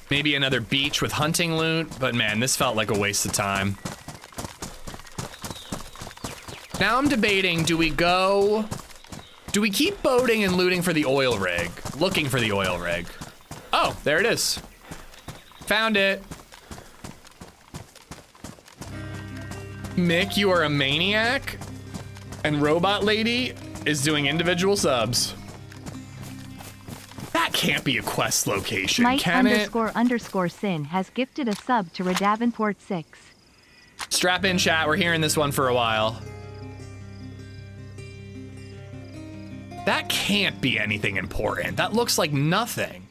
Maybe another beach with hunting loot, but man, this felt like a waste of time. Now I'm debating, do we keep boating and looting for the oil rig? Looking for the oil rig. Oh, there it is. Found it. Mick, you are a maniac, and Robot Lady is doing individual subs. That can't be a quest location, can it? Mike__sin has gifted a sub to Redavenport 6. Strap in, chat. We're hearing this one for a while. That can't be anything important. That looks like nothing.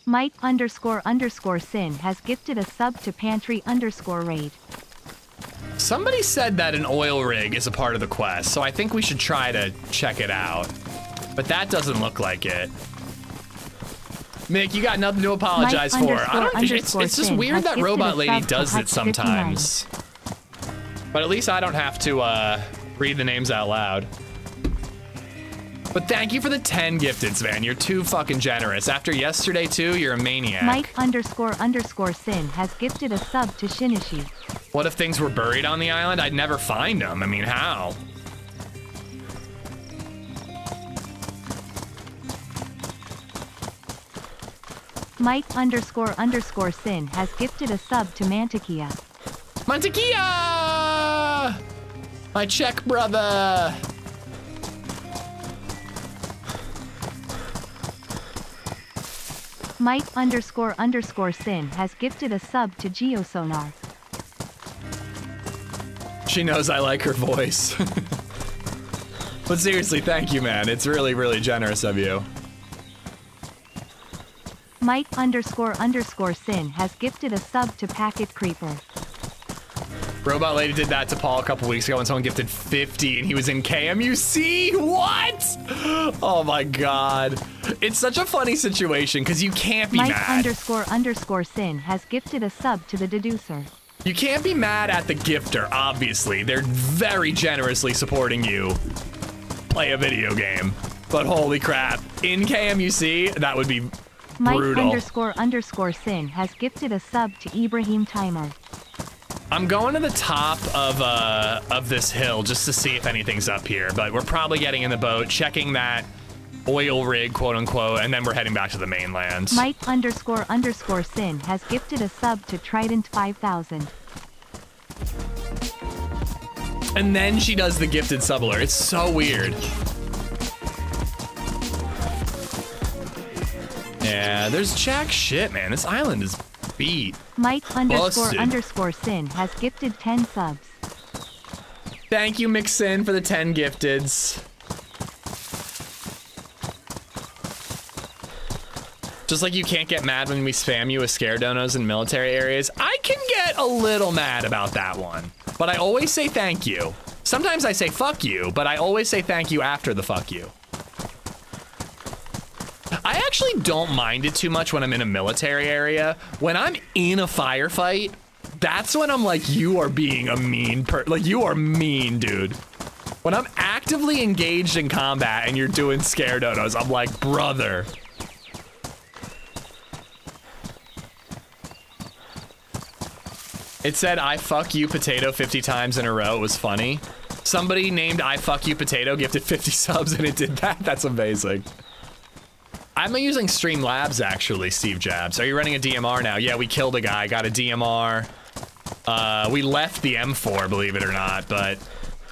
Mike__sin has gifted a sub to Pantry_raid. Somebody said that an oil rig is a part of the quest, so I think we should try to check it out. But that doesn't look like it. Mick, you got nothing to apologize for. It's just weird that Robot Lady does it sometimes. But at least I don't have to read the names out loud. But thank you for the 10 gifteds, man. You're too fucking generous. After yesterday, too, you're a maniac. Mike__sin has gifted a sub to Shinichi. What if things were buried on the island? I'd never find them. I mean, how? Mike__sin has gifted a sub to Mantequilla. Mantequilla! My Czech brother! Mike__sin has gifted a sub to Geosonar. She knows I like her voice. But seriously, thank you, man. It's really, really generous of you. Mike__sin has gifted a sub to Packet Creeper. Robot Lady did that to Paul a couple weeks ago when someone gifted 50 and he was in KMUC. What? Oh my God. It's such a funny situation because you can't be mad. Mike__sin has gifted a sub to the Deducer. You can't be mad at the gifter, obviously. They're very generously supporting you play a video game. But holy crap, in KMUC, that would be brutal. Mike__sin has gifted a sub to Ibrahim Timer. I'm going to the top of this hill just to see if anything's up here, but we're probably getting in the boat, checking that oil rig, quote unquote, and then we're heading back to the mainland. Mike__sin has gifted a sub to Trident 5000. And then she does the gifted sub alert. It's so weird. Yeah, there's jack shit, man. This island is beat. Mike__sin has gifted 10 subs. Thank you, Mixin, for the 10 gifteds. Just like you can't get mad when we spam you with scare donos in military areas, I can get a little mad about that one. But I always say thank you. Sometimes I say fuck you, but I always say thank you after the fuck you. I actually don't mind it too much when I'm in a military area. When I'm in a firefight, that's when I'm like, you are being a mean like you are mean, dude. When I'm actively engaged in combat and you're doing scare donos, I'm like, brother. It said, I fuck you potato 50 times in a row. It was funny. Somebody named I fuck you potato gifted 50 subs and it did that. That's amazing. I'm using Streamlabs actually, Steve Jabs. Are you running a DMR now? Yeah, we killed a guy, got a DMR. We left the M4, believe it or not, but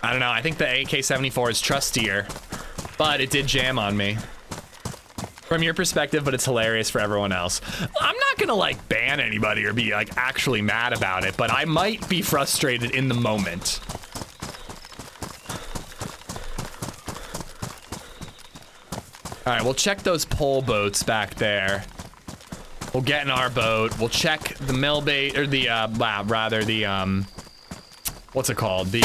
I don't know. I think the AK-74 is trustier, but it did jam on me. From your perspective, but it's hilarious for everyone else. I'm not gonna like ban anybody or be like actually mad about it, but I might be frustrated in the moment. All right, we'll check those pole boats back there. We'll get in our boat. We'll check the mill bait, or the, rather the, what's it called? The,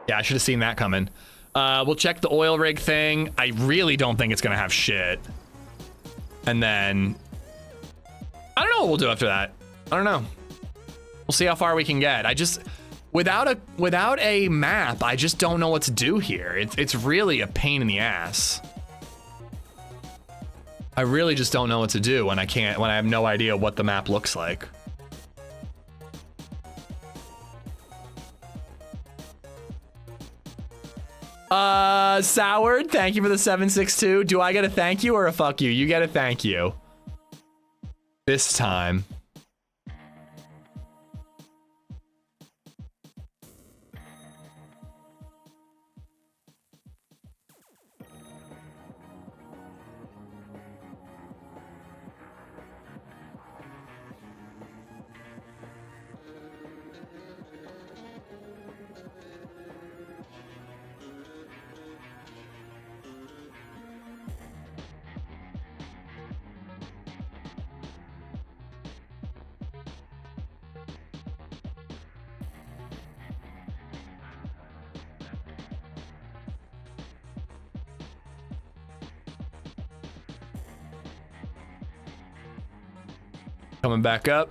yeah, I should have seen that coming. We'll check the oil rig thing. I really don't think it's gonna have shit. And then, I don't know what we'll do after that. I don't know. We'll see how far we can get. I just, without a map, I just don't know what to do here. It's really a pain in the ass. I really just don't know what to do when I have no idea what the map looks like. Soured, thank you for the 762. Do I get a thank you or a fuck you? You get a thank you. This time. Coming back up.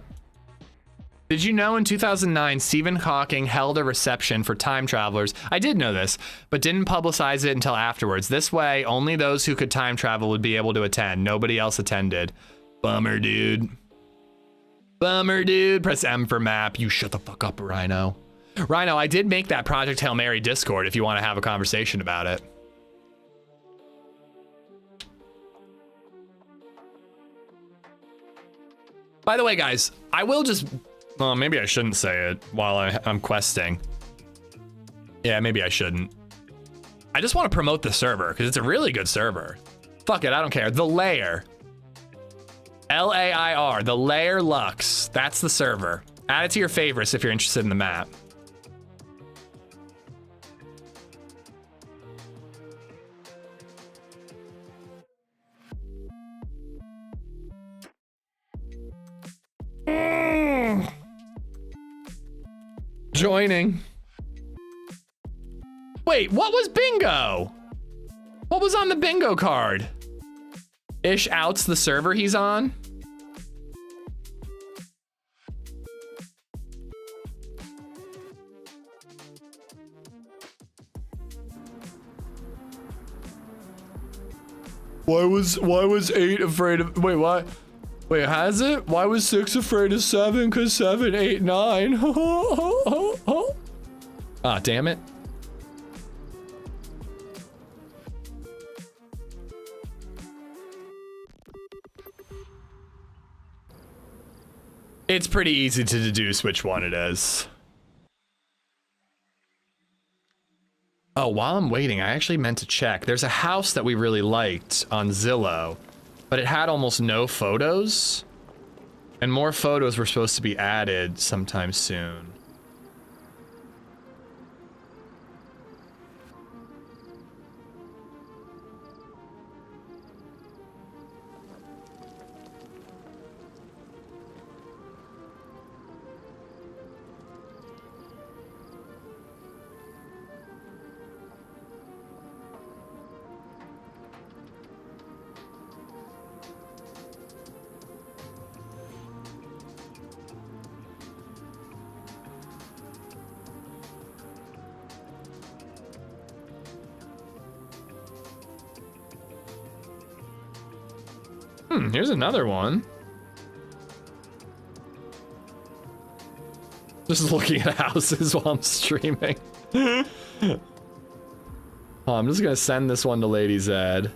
Did you know in 2009, Stephen Hawking held a reception for time travelers? I did know this, but didn't publicize it until afterwards. This way, only those who could time travel would be able to attend. Nobody else attended. Bummer, dude. Bummer, dude. Press M for map. You shut the fuck up, Rhino. Rhino, I did make that Project Hail Mary Discord if you want to have a conversation about it. By the way, guys, I will just... Well, maybe I shouldn't say it while I'm questing. Yeah, maybe I shouldn't. I just want to promote the server, because it's a really good server. Fuck it, I don't care. The Lair. L-A-I-R, the Lair Lux. That's the server. Add it to your favorites if you're interested in the map. Joining. Wait, what was bingo? What was on the bingo card? Ish outs the server he's on. Why was 8 afraid of, wait, what? Wait, has it? Why was 6 afraid of 7? Cause 7, 8, 9. Ah, damn it. It's pretty easy to deduce which one it is. Oh, while I'm waiting, I actually meant to check. There's a house that we really liked on Zillow, but it had almost no photos, and more photos were supposed to be added sometime soon. Here's another one. Just looking at houses while I'm streaming. Oh, I'm just gonna send this one to LadyZed.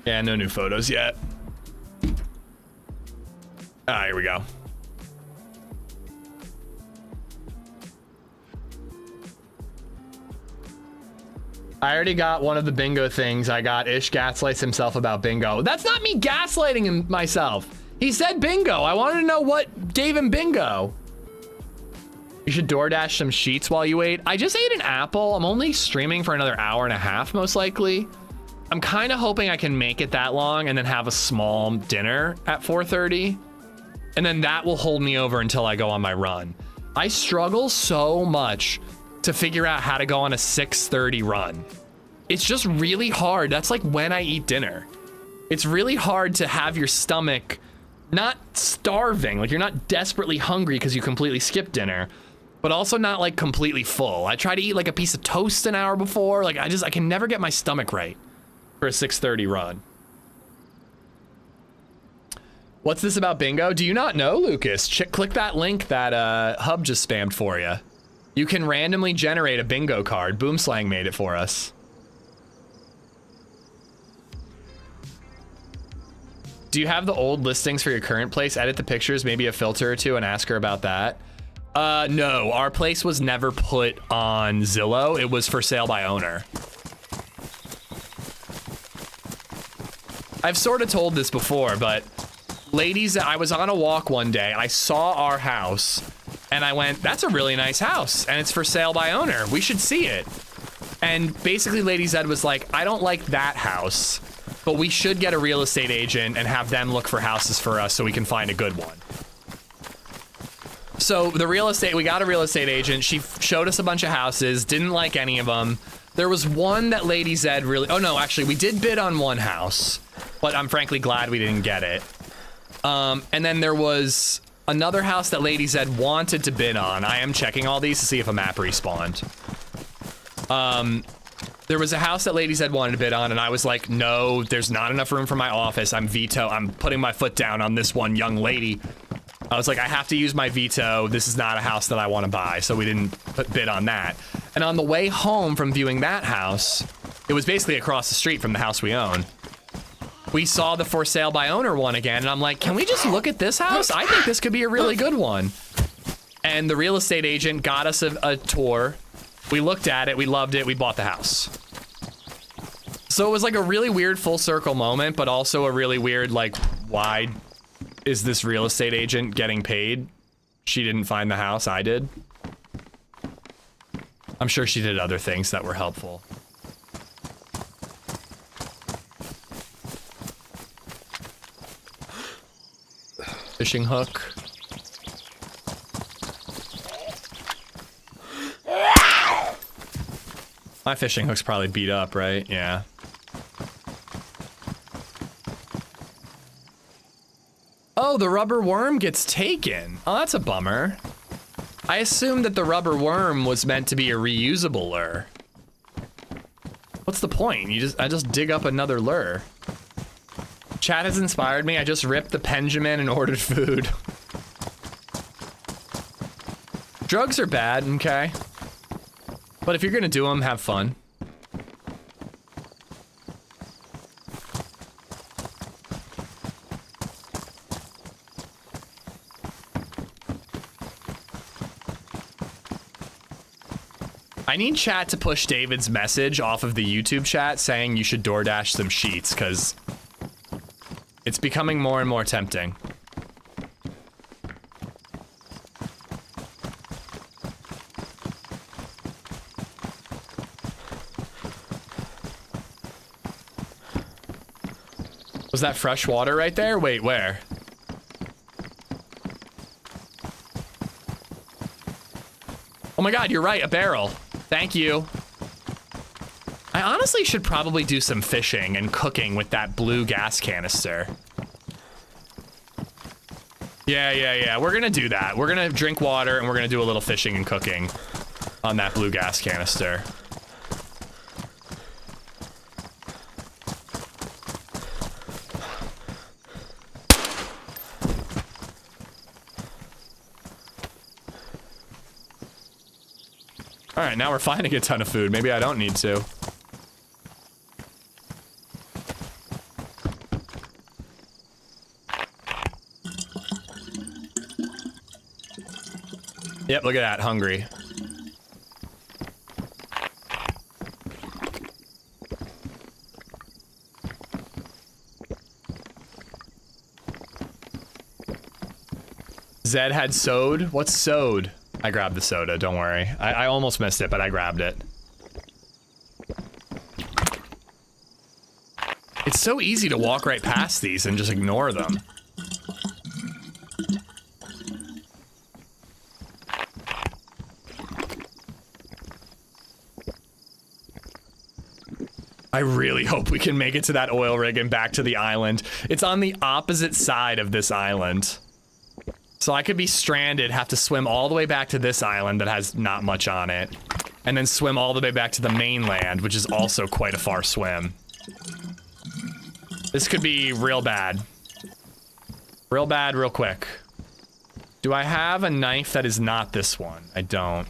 Yeah, no new photos yet. Ah, here we go. I already got one of the bingo things. I got Ish gaslights himself about bingo. That's not me gaslighting him myself. He said bingo. I wanted to know what gave him bingo. You should DoorDash some sheets while you wait. I just ate an apple. I'm only streaming for another hour and a half, most likely. I'm kind of hoping I can make it that long and then have a small dinner at 4:30. And then that will hold me over until I go on my run. I struggle so much to figure out how to go on a 6:30 run. It's just really hard. That's like when I eat dinner. It's really hard to have your stomach not starving, like you're not desperately hungry because you completely skipped dinner, but also not like completely full. I try to eat like a piece of toast an hour before. Like I can never get my stomach right for a 6:30 run. What's this about bingo? Do you not know, Lucas? Click that link that Hub just spammed for you. You can randomly generate a bingo card. Boomslang made it for us. Do you have the old listings for your current place? Edit the pictures, maybe a filter or two, and ask her about that. No, our place was never put on Zillow. It was for sale by owner. I've sort of told this before, but ladies, I was on a walk one day. I saw our house. And I went, that's a really nice house, and it's for sale by owner. We should see it. And basically LadyZed was like, I don't like that house, but we should get a real estate agent and have them look for houses for us so we can find a good one. So we got a real estate agent. She showed us a bunch of houses, didn't like any of them. There was one that LadyZed really, oh no, actually we did bid on one house, but I'm frankly glad we didn't get it. And then there was another house that LadyZed wanted to bid on. I am checking all these to see if a map respawned. There was a house that LadyZed wanted to bid on, and I was like, no, there's not enough room for my office. I'm putting my foot down on this one young lady. I was like, I have to use my veto. This is not a house that I want to buy, so we didn't bid on that. And on the way home from viewing that house, it was basically across the street from the house we own. We saw the for sale by owner one again, and I'm like, can we just look at this house? I think this could be a really good one. And the real estate agent got us a tour. We looked at it, we loved it, we bought the house. So it was like a really weird full circle moment, but also a really weird, like, why is this real estate agent getting paid? She didn't find the house, I did. I'm sure she did other things that were helpful. Fishing hook. My fishing hook's probably beat up, right? Yeah. Oh, the rubber worm gets taken. Oh, that's a bummer. I assumed that the rubber worm was meant to be a reusable lure. What's the point? I just dig up another lure. Chat has inspired me. I just ripped the Benjamin and ordered food. Drugs are bad, okay? But if you're gonna do them, have fun. I need chat to push David's message off of the YouTube chat saying you should DoorDash some sheets, because it's becoming more and more tempting. Was that fresh water right there? Wait, where? Oh my god, you're right, a barrel. Thank you. I honestly should probably do some fishing and cooking with that blue gas canister. Yeah, we're gonna do that. We're gonna drink water and we're gonna do a little fishing and cooking on that blue gas canister. All right, now we're finding a ton of food. Maybe I don't need to. Yep, look at that, hungry. Zed had sewed? What's sewed? I grabbed the soda, don't worry. I almost missed it, but I grabbed it. It's so easy to walk right past these and just ignore them. I really hope we can make it to that oil rig and back to the island. It's on the opposite side of this island. So I could be stranded, have to swim all the way back to this island that has not much on it, and then swim all the way back to the mainland, which is also quite a far swim. This could be real bad. Real bad, real quick. Do I have a knife that is not this one? I don't.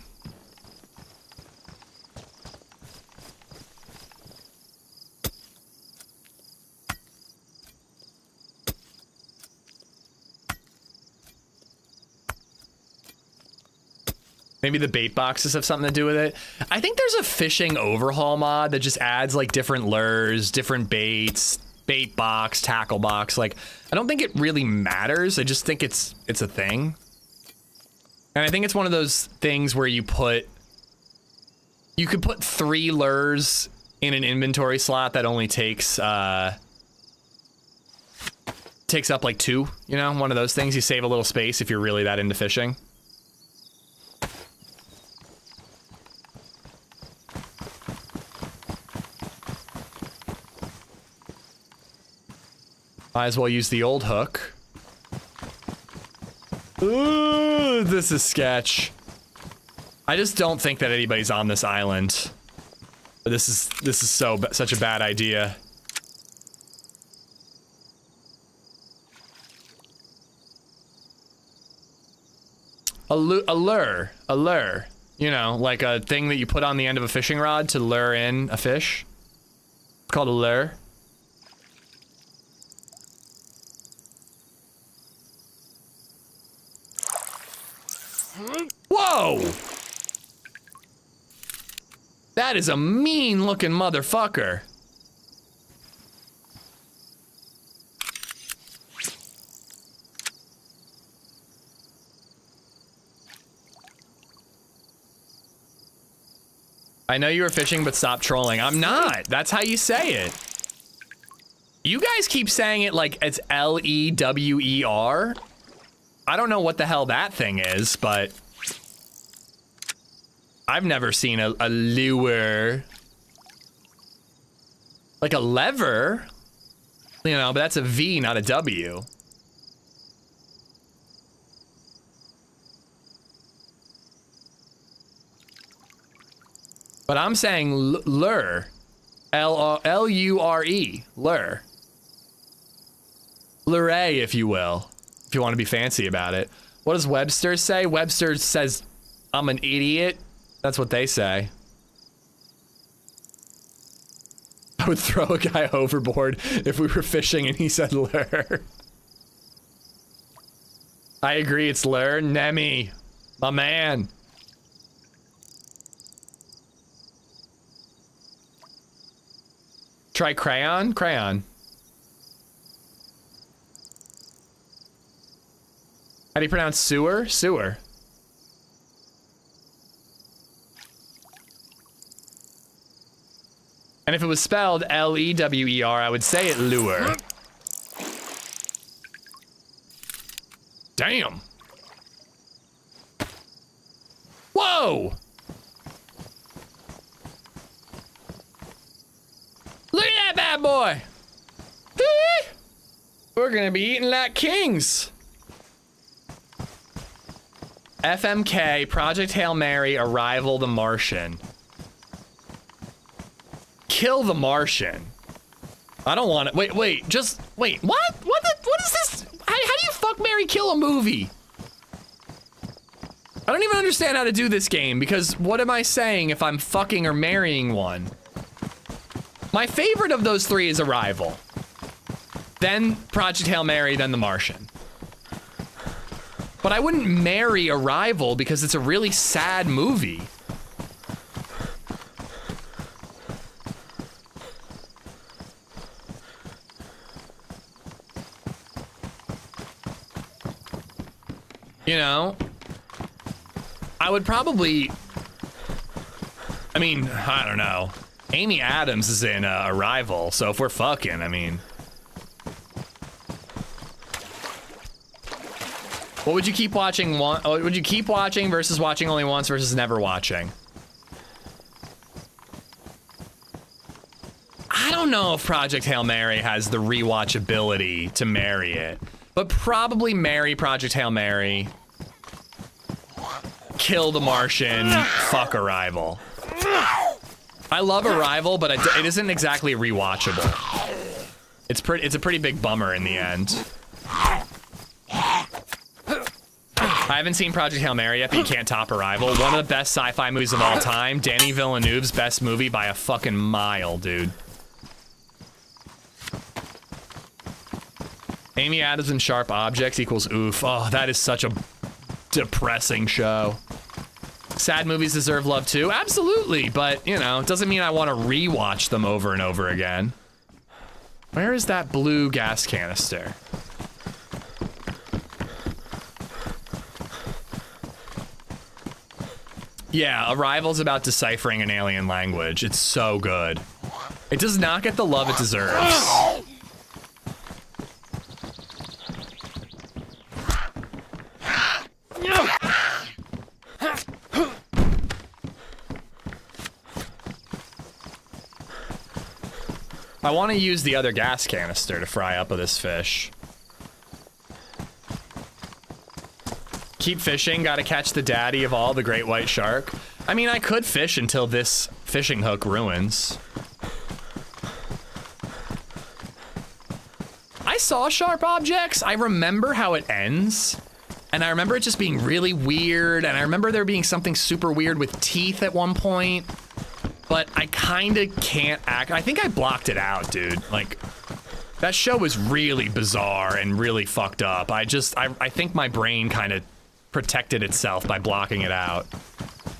Maybe the bait boxes have something to do with it. I think there's a fishing overhaul mod that just adds like different lures, different baits, bait box, tackle box. Like, I don't think it really matters. I just think it's a thing. And I think it's one of those things where you could put 3 lures in an inventory slot that only takes up like 2, you know, one of those things. You save a little space if you're really that into fishing. Might as well use the old hook. Ooh, this is sketch. I just don't think that anybody's on this island. This is such a bad idea. A lure. You know, like a thing that you put on the end of a fishing rod to lure in a fish. It's called a lure. Whoa! That is a mean looking motherfucker. I know you were fishing, but stop trolling. I'm not. That's how you say it. You guys keep saying it like it's L-E-W-E-R. I don't know what the hell that thing is, but I've never seen a lure. Like a lever, you know, but that's a V, not a W. But I'm saying lure, L-U-R-E, lure. Lure, if you will, if you want to be fancy about it. What does Webster say? Webster says, I'm an idiot. That's what they say. I would throw a guy overboard if we were fishing and he said lure. I agree, it's lure. Nemi, my man. Try crayon? Crayon. How do you pronounce sewer? Sewer. And if it was spelled L-E-W-E-R, I would say it lure. Damn. Whoa! Look at that bad boy! We're gonna be eating like kings. FMK, Project Hail Mary, Arrival the Martian. Kill the Martian. I don't want it. Wait, wait, just wait. What? What is this? How do you fuck, marry, kill a movie? I don't even understand how to do this game because what am I saying if I'm fucking or marrying one? My favorite of those three is Arrival. Then Project Hail Mary, then The Martian. But I wouldn't marry Arrival because it's a really sad movie. You know, I would probably, I mean, I don't know. Amy Adams is in Arrival, so if we're fucking, I mean. What would you keep watching? Would you keep watching versus watching only once versus never watching? I don't know if Project Hail Mary has the rewatchability to marry it, but probably marry Project Hail Mary, kill the Martian, fuck Arrival. I love Arrival, but it isn't exactly rewatchable. It's a pretty big bummer in the end. I haven't seen Project Hail Mary yet, but you can't top Arrival. One of the best sci-fi movies of all time. Danny Villeneuve's best movie by a fucking mile, dude. Amy Adams and Sharp Objects equals oof. Oh, that is such a depressing show. Sad movies deserve love too. Absolutely, but you know, it doesn't mean I want to rewatch them over and over again. Where is that blue gas canister? Yeah, Arrival's about deciphering an alien language. It's so good. It does not get the love it deserves. I want to use the other gas canister to fry up with this fish. Keep fishing, gotta catch the daddy of all, the great white shark. I mean, I could fish until this fishing hook ruins. I saw Sharp Objects. I remember how it ends. And I remember it just being really weird. And I remember there being something super weird with teeth at one point. But I kinda can't act. I think I blocked it out, dude. Like, that show was really bizarre and really fucked up. I think my brain kind of protected itself by blocking it out.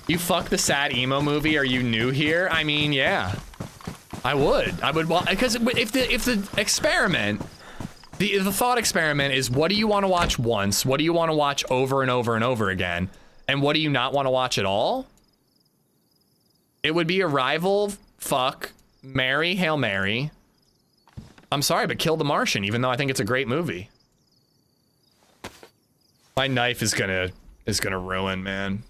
You fuck the sad emo movie? Are you new here? I mean, yeah. I would, because if the experiment, the thought experiment is, what do you want to watch once? What do you want to watch over and over and over again? And what do you not want to watch at all? It would be Arrival, fuck, marry, Hail Mary. I'm sorry, but kill the Martian, even though I think it's a great movie. My knife is gonna ruin, man.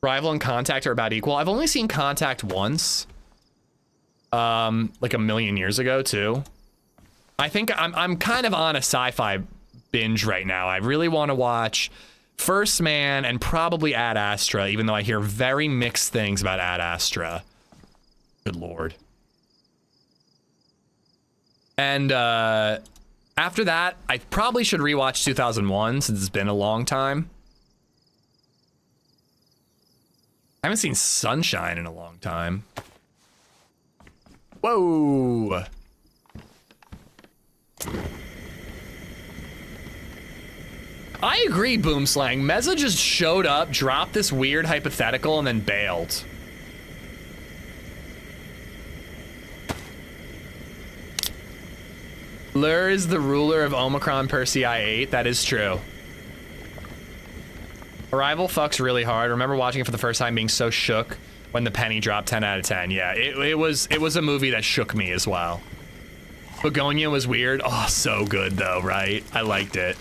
Arrival and Contact are about equal. I've only seen Contact once. Like a million years ago too. I think I'm kind of on a sci-fi binge right now. I really want to watch First Man and probably Ad Astra, even though I hear very mixed things about Ad Astra. Good Lord. And after that, I probably should rewatch 2001 since it's been a long time. I haven't seen Sunshine in a long time. Whoa. I agree, Boomslang. Meza just showed up, dropped this weird hypothetical, and then bailed. Lur is the ruler of Omicron Persei 8. That is true. Arrival fucks really hard. Remember watching it for the first time being so shook when the penny dropped 10 out of 10. Yeah, it was a movie that shook me as well. Begonia was weird. Oh, so good though, right? I liked it.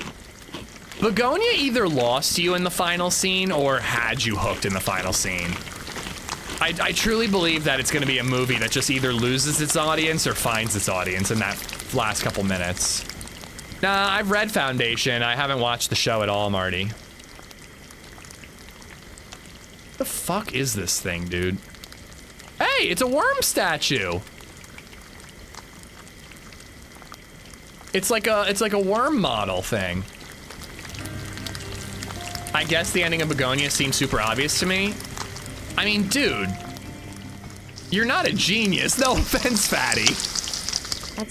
Begonia either lost you in the final scene or had you hooked in the final scene. I truly believe that it's going to be a movie that just either loses its audience or finds its audience in that last couple minutes. Nah, I've read Foundation. I haven't watched the show at all, Marty. The fuck is this thing, dude? Hey, it's a worm statue. It's like a worm model thing. I guess the ending of Begonia seems super obvious to me. I mean, dude, you're not a genius. No offense, Fatty.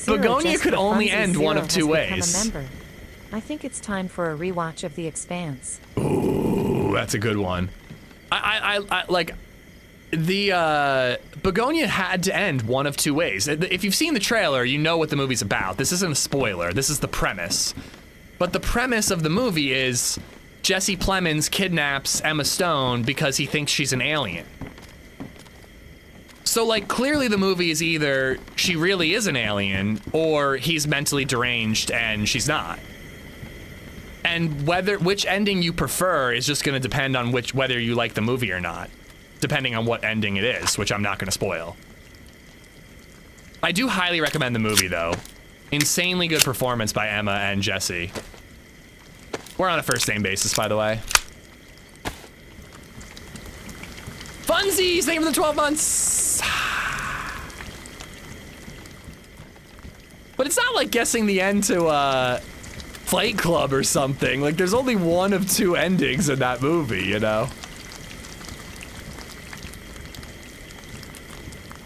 Begonia could only end one of two ways. I think it's time for a rewatch of The Expanse. Ooh, that's a good one. I like the Begonia had to end one of two ways. If you've seen the trailer, you know what the movie's about. This isn't a spoiler. This is the premise. But the premise of the movie is Jesse Plemons kidnaps Emma Stone because he thinks she's an alien. So, like, clearly the movie is either she really is an alien or he's mentally deranged and she's not. And which ending you prefer is just going to depend on whether you like the movie or not, depending on what ending it is, which I'm not going to spoil. I do highly recommend the movie, though. Insanely good performance by Emma and Jesse. We're on a first name basis, by the way. Funsies, thank you for the 12 months. But it's not like guessing the end to Fight Club or something. Like, there's only one of two endings in that movie, you know?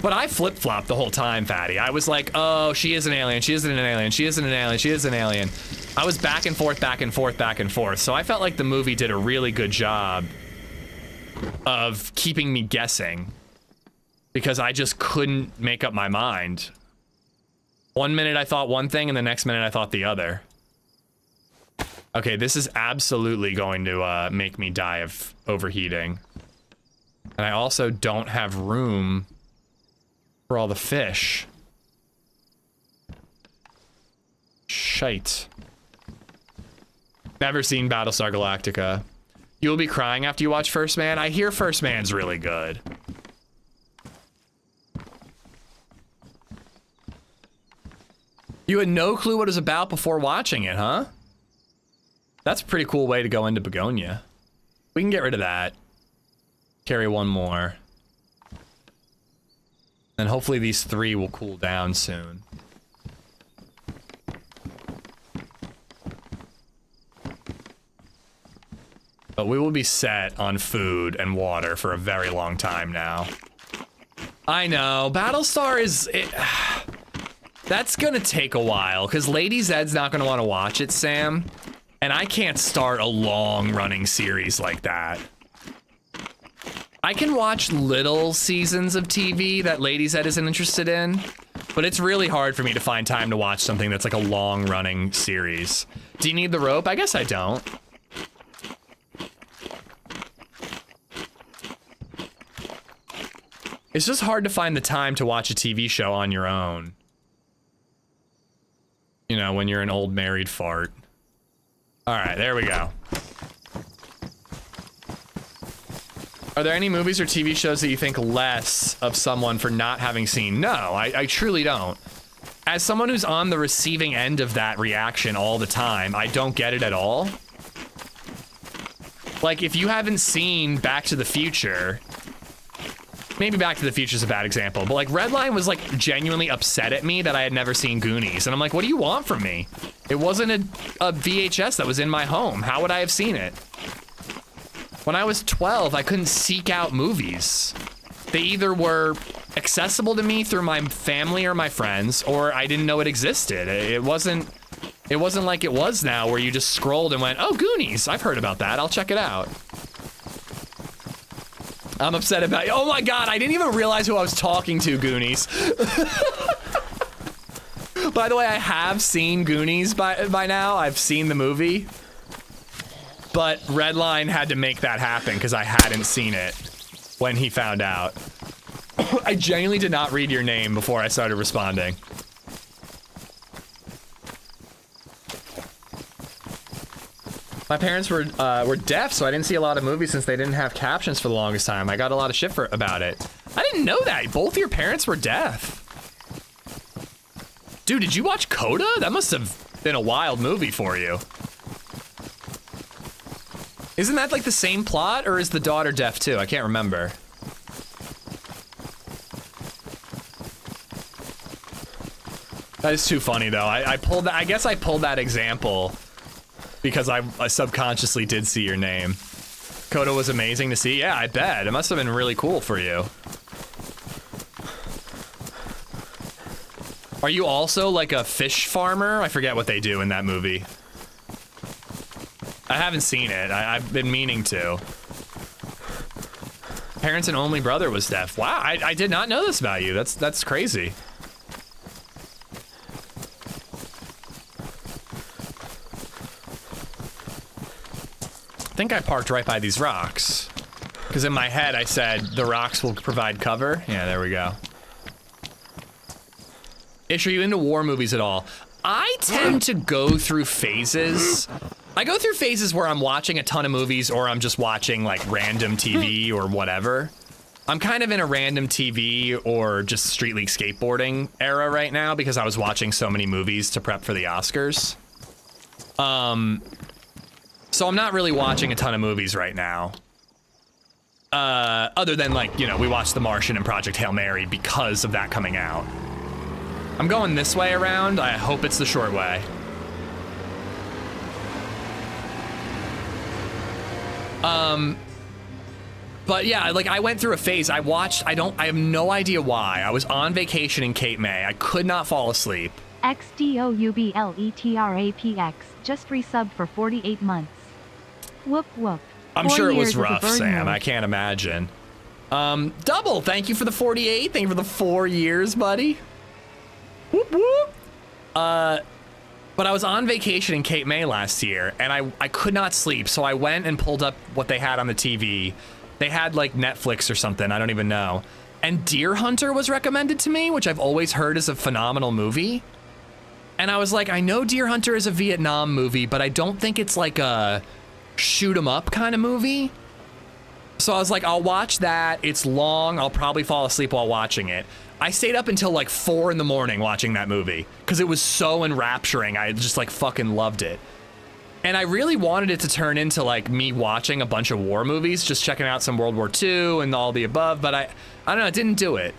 But I flip-flopped the whole time, Fatty. I was like, oh, she is an alien, she isn't an alien, she isn't an alien, she is an alien. I was back and forth, back and forth, back and forth. So I felt like the movie did a really good job of keeping me guessing because I just couldn't make up my mind. 1 minute I thought one thing and the next minute I thought the other. Okay, this is absolutely going to make me die of overheating. And I also don't have room for all the fish. Shite. Never seen Battlestar Galactica. You will be crying after you watch First Man? I hear First Man's really good. You had no clue what it was about before watching it, huh? That's a pretty cool way to go into Begonia. We can get rid of that. Carry one more. And hopefully these three will cool down soon. But we will be set on food and water for a very long time now. I know, Battlestar is... that's gonna take a while, because LadyZed's not gonna want to watch it, Sam. And I can't start a long-running series like that. I can watch little seasons of TV that LadyZed isn't interested in, but it's really hard for me to find time to watch something that's like a long-running series. Do you need the rope? I guess I don't. It's just hard to find the time to watch a TV show on your own. You know, when you're an old married fart. All right, there we go. Are there any movies or TV shows that you think less of someone for not having seen? No, I truly don't. As someone who's on the receiving end of that reaction all the time, I don't get it at all. Like, if you haven't seen Back to the Future, maybe Back to the Future is a bad example, but like Redline was like genuinely upset at me that I had never seen Goonies. And I'm like, what do you want from me? It wasn't a VHS that was in my home. How would I have seen it? When I was 12, I couldn't seek out movies. They either were accessible to me through my family or my friends, or I didn't know it existed. It wasn't like it was now where you just scrolled and went, oh, Goonies, I've heard about that, I'll check it out. I'm upset about, oh my God, I didn't even realize who I was talking to, Goonies. By the way, I have seen Goonies by now. I've seen the movie. But Redline had to make that happen because I hadn't seen it when he found out. I genuinely did not read your name before I started responding. My parents were deaf, so I didn't see a lot of movies since they didn't have captions for the longest time. I got a lot of shit about it. I didn't know that. Both your parents were deaf. Dude, did you watch Coda? That must have been a wild movie for you. Isn't that like the same plot, or is the daughter deaf too? I can't remember. That is too funny though. I pulled that. I guess I pulled that example because I subconsciously did see your name. Coda was amazing to see. Yeah, I bet. It must have been really cool for you. Are you also like a fish farmer? I forget what they do in that movie. I haven't seen it. I've been meaning to. Parents and only brother was deaf. Wow, I did not know this about you. That's crazy. I think I parked right by these rocks. Because in my head I said, the rocks will provide cover. Yeah, there we go. Ish, are you into war movies at all? I tend to go through phases. I go through phases where I'm watching a ton of movies or I'm just watching like random TV or whatever. I'm kind of in a random TV or just Street League skateboarding era right now because I was watching so many movies to prep for the Oscars. So I'm not really watching a ton of movies right now. Other than like, you know, we watched The Martian and Project Hail Mary because of that coming out. I'm going this way around. I hope it's the short way. But yeah, like I went through a phase. I have no idea why. I was on vacation in Cape May. I could not fall asleep. XDOUBLETRAPX just resubbed for 48 months. Whoop whoop. I'm sure it was rough, Sam. I can't imagine. Double, thank you for the 48. Thank you for the 4 years, buddy. Whoop whoop. But I was on vacation in Cape May last year, and I could not sleep, so I went and pulled up what they had on the TV. They had like Netflix or something, I don't even know. And Deer Hunter was recommended to me, which I've always heard is a phenomenal movie. And I was like, I know Deer Hunter is a Vietnam movie, but I don't think it's like a shoot 'em up kind of movie. So I was like, I'll watch that. It's long. I'll probably fall asleep while watching it. I stayed up until like 4 in the morning watching that movie because it was so enrapturing. I just like fucking loved it. And I really wanted it to turn into like me watching a bunch of war movies, just checking out some World War II and all the above, but I don't know, it didn't do it.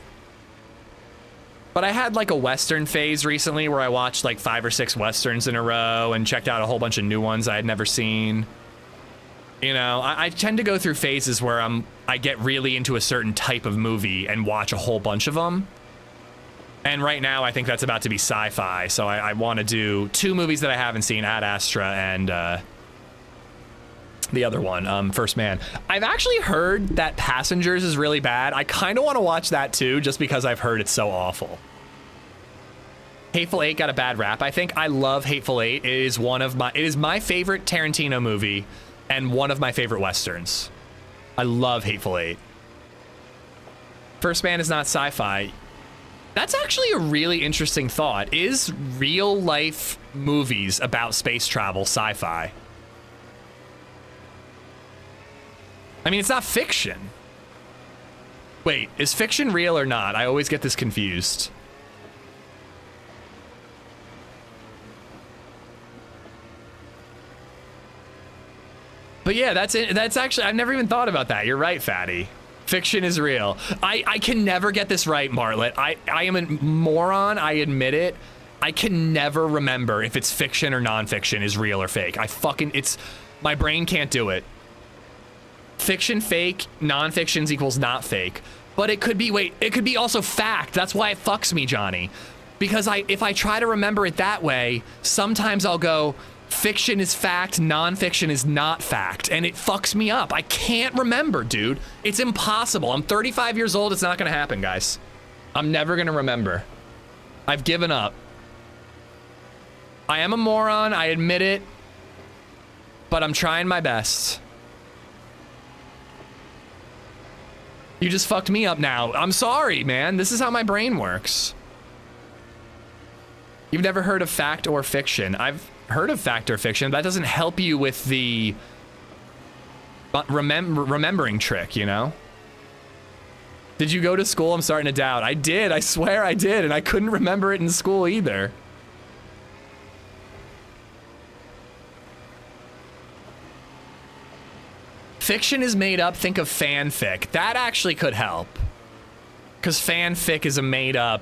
But I had like a Western phase recently where I watched like 5 or 6 Westerns in a row and checked out a whole bunch of new ones I had never seen. You know, I tend to go through phases where I get really into a certain type of movie and watch a whole bunch of them. And right now, I think that's about to be sci-fi, so I want to do 2 movies that I haven't seen, Ad Astra and the other one, First Man. I've actually heard that Passengers is really bad. I kind of want to watch that too, just because I've heard it's so awful. Hateful Eight got a bad rap, I think. I love Hateful Eight. It is my favorite Tarantino movie and one of my favorite Westerns. I love Hateful Eight. First Man is not sci-fi. That's actually a really interesting thought. Is real life movies about space travel sci-fi? I mean, it's not fiction. Wait, is fiction real or not? I always get this confused. But yeah, that's it. That's actually, I've never even thought about that. You're right, Fatty. Fiction is real. I can never get this right, Martlet. I am a moron, I admit it. I can never remember if it's fiction or nonfiction is real or fake. My brain can't do it. Fiction, fake, nonfictions equals not fake. But it could be, wait, it could be also fact. That's why it fucks me, Johnny. Because if I try to remember it that way, sometimes I'll go, fiction is fact, nonfiction is not fact, and it fucks me up. I can't remember, dude. It's impossible. I'm 35 years old. It's not gonna happen, guys. I'm never gonna remember. I've given up. I am a moron, I admit it, but I'm trying my best. You just fucked me up now. I'm sorry, man. This is how my brain works. You've never heard of fact or fiction. I've heard of fact or fiction, but that doesn't help you with the remembering trick, you know? Did you go to school? I'm starting to doubt. I did. I swear I did, and I couldn't remember it in school either. Fiction is made up. Think of fanfic. That actually could help. Because fanfic is a made up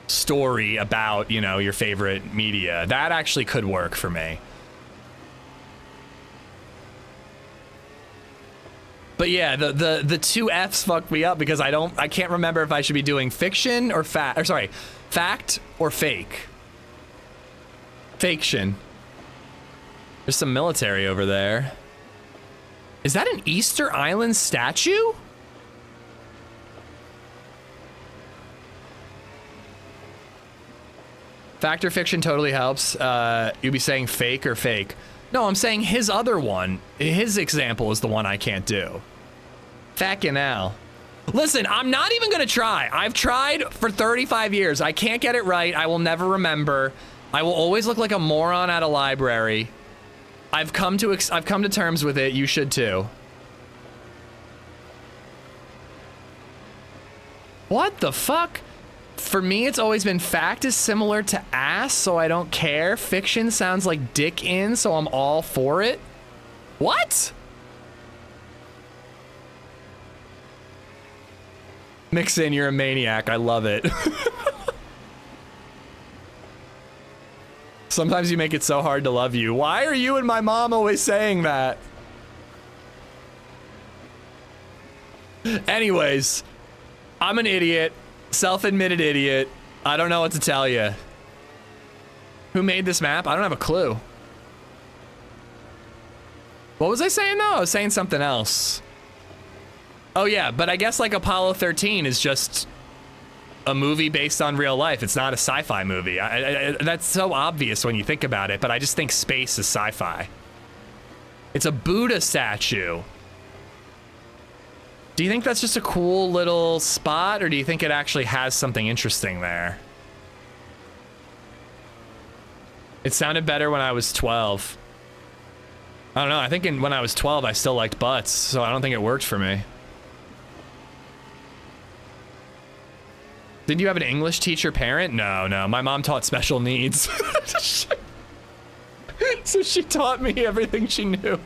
story about, you know, your favorite media. That actually could work for me. But yeah, the two F's fucked me up because I can't remember if I should be doing fiction or fact or fake. Fiction. There's some military over there. Is that an Easter Island statue? Fact or fiction totally helps. You'd be saying fake or fake. No, I'm saying his other one. His example is the one I can't do. Fucking hell. Listen, I'm not even gonna try. I've tried for 35 years. I can't get it right. I will never remember. I will always look like a moron at a library. I've come to terms with it. You should too. What the fuck? For me, it's always been fact is similar to ass, so I don't care. Fiction sounds like dick in, so I'm all for it. What? Mix in, you're a maniac. I love it. Sometimes you make it so hard to love you. Why are you and my mom always saying that? Anyways, I'm an idiot. Self-admitted idiot. I don't know what to tell you. Who made this map? I don't have a clue. What was I saying though? I was saying something else. Oh yeah, but I guess like Apollo 13 is just a movie based on real life. It's not a sci-fi movie. That's so obvious when you think about it, but I just think space is sci-fi. It's a Buddha statue. Do you think that's just a cool little spot, or do you think it actually has something interesting there? It sounded better when I was 12. I don't know, I think when I was 12 I still liked butts, so I don't think it worked for me. Did you have an English teacher parent? No, my mom taught special needs. So she taught me everything she knew.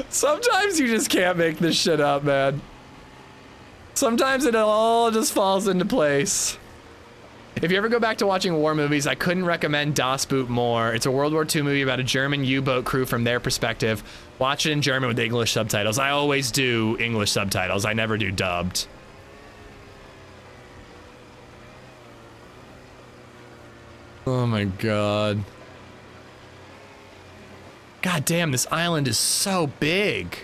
Sometimes you just can't make this shit up, man. Sometimes it all just falls into place. If you ever go back to watching war movies, I couldn't recommend Das Boot more. It's a World War II movie about a German U-boat crew from their perspective. Watch it in German with English subtitles. I always do English subtitles. I never do dubbed. Oh my god. God damn, this island is so big.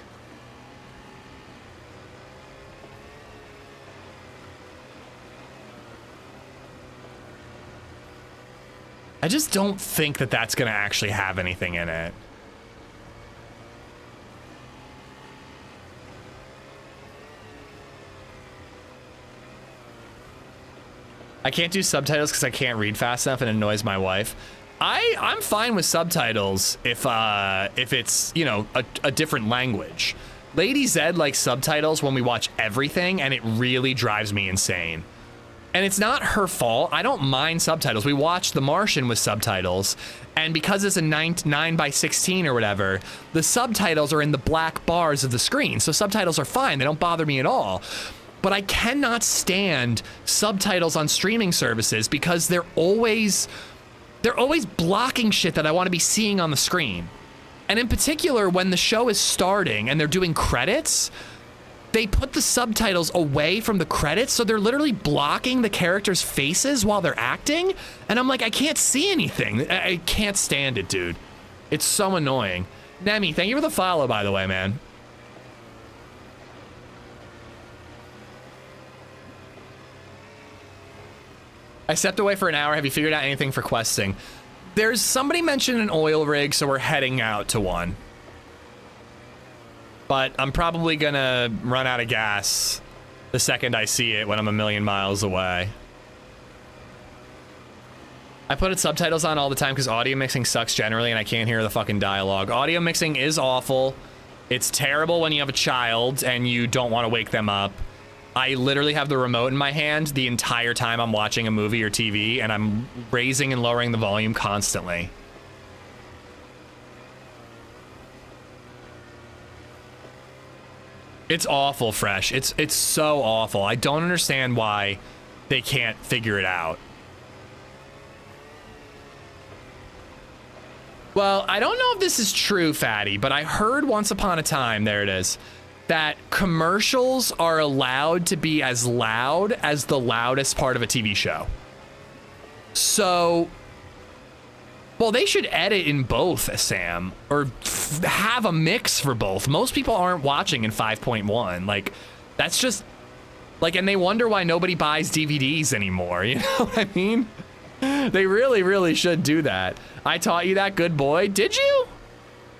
I just don't think that that's going to actually have anything in it. I can't do subtitles because I can't read fast enough and it annoys my wife. I'm fine with subtitles if it's, you know, a different language. LadyZed likes subtitles when we watch everything, and it really drives me insane. And it's not her fault. I don't mind subtitles. We watched The Martian with subtitles, and because it's a 9:16 or whatever, the subtitles are in the black bars of the screen. So subtitles are fine. They don't bother me at all. But I cannot stand subtitles on streaming services because they're always blocking shit that I want to be seeing on the screen. And in particular, when the show is starting and they're doing credits, they put the subtitles away from the credits, so they're literally blocking the characters' faces while they're acting. And I'm like, I can't see anything. I can't stand it, dude. It's so annoying. Nemi, thank you for the follow, by the way, man. I stepped away for an hour. Have you figured out anything for questing? There's somebody mentioned an oil rig, so we're heading out to one. But I'm probably gonna run out of gas the second I see it when I'm a million miles away. I put subtitles on all the time because audio mixing sucks generally and I can't hear the fucking dialogue. Audio mixing is awful. It's terrible when you have a child and you don't want to wake them up. I literally have the remote in my hand the entire time I'm watching a movie or TV, and I'm raising and lowering the volume constantly. It's awful, Fresh. It's so awful. I don't understand why they can't figure it out. Well, I don't know if this is true, Fatty, but I heard once upon a time, there it is, that commercials are allowed to be as loud as the loudest part of a TV show. So, well, they should edit in both, Sam, or have a mix for both. Most people aren't watching in 5.1. Like, that's just, like, and they wonder why nobody buys DVDs anymore. You know what I mean? They really, really should do that. I taught you that, good boy. Did you?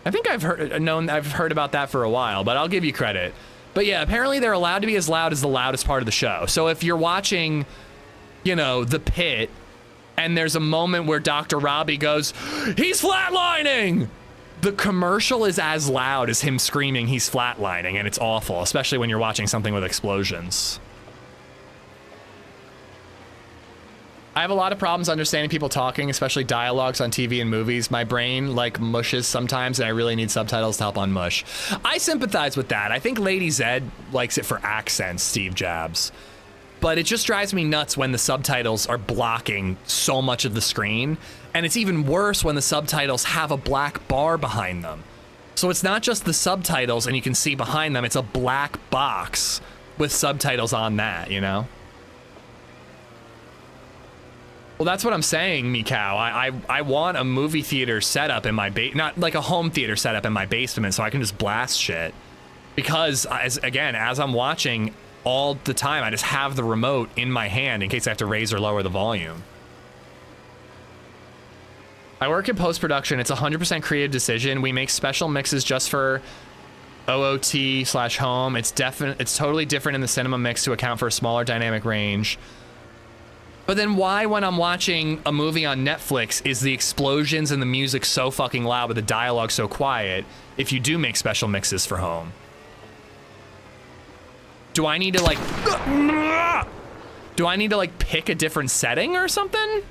I think I've heard about that for a while, but I'll give you credit. But yeah, apparently they're allowed to be as loud as the loudest part of the show. So if you're watching, you know, The Pit, and there's a moment where Dr. Robbie goes, he's flatlining! The commercial is as loud as him screaming he's flatlining, and it's awful, especially when you're watching something with explosions. I have a lot of problems understanding people talking, especially dialogues on TV and movies. My brain, like, mushes sometimes, and I really need subtitles to help on mush. I sympathize with that. I think LadyZed likes it for accents, Steve Jabs. But it just drives me nuts when the subtitles are blocking so much of the screen. And it's even worse when the subtitles have a black bar behind them. So it's not just the subtitles and you can see behind them, it's a black box with subtitles on that, you know? Well, that's what I'm saying, Mikau. I want a movie theater setup in my not like a home theater setup in my basement so I can just blast shit. Because as I'm watching all the time, I just have the remote in my hand in case I have to raise or lower the volume. I work in post-production. It's 100% creative decision. We make special mixes just for OOT/home. It's totally different in the cinema mix to account for a smaller dynamic range. But then why, when I'm watching a movie on Netflix, is the explosions and the music so fucking loud but the dialogue so quiet if you do make special mixes for home? Do I need to like pick a different setting or something?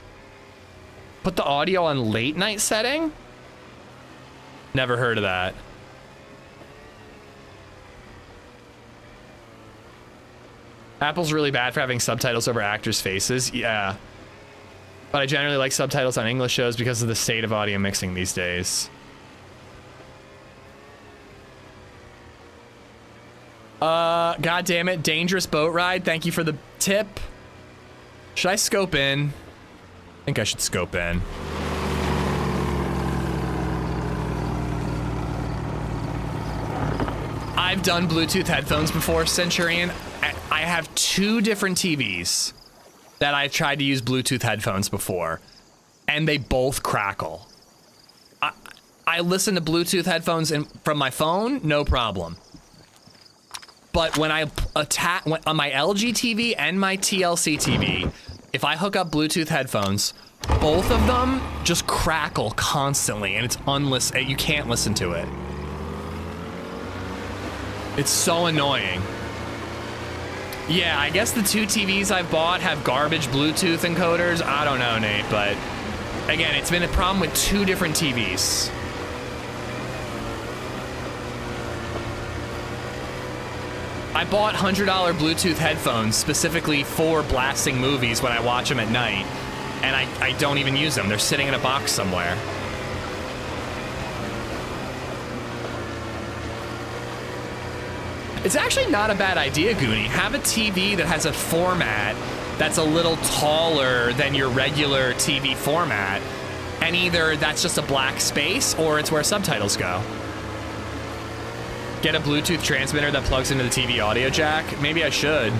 Put the audio on late night setting? Never heard of that. Apple's really bad for having subtitles over actors' faces. Yeah. But I generally like subtitles on English shows because of the state of audio mixing these days. God damn it. Dangerous boat ride. Thank you for the tip. Should I scope in? I think I should scope in. I've done Bluetooth headphones before, Centurion. I have 2 different TVs that I've tried to use Bluetooth headphones before. and they both crackle. I listen to Bluetooth headphones from my phone, no problem. But when I on my LG TV and my TLC TV, if I hook up Bluetooth headphones, both of them just crackle constantly, and it's you can't listen to it. It's so annoying. Yeah, I guess the 2 TVs I've bought have garbage Bluetooth encoders. I don't know, Nate, but again, it's been a problem with 2 different TVs. I bought $100 Bluetooth headphones specifically for blasting movies when I watch them at night, and I don't even use them. They're sitting in a box somewhere. It's actually not a bad idea, Goonie. Have a TV that has a format that's a little taller than your regular TV format, and either that's just a black space or it's where subtitles go. Get a Bluetooth transmitter that plugs into the TV audio jack. Maybe I should.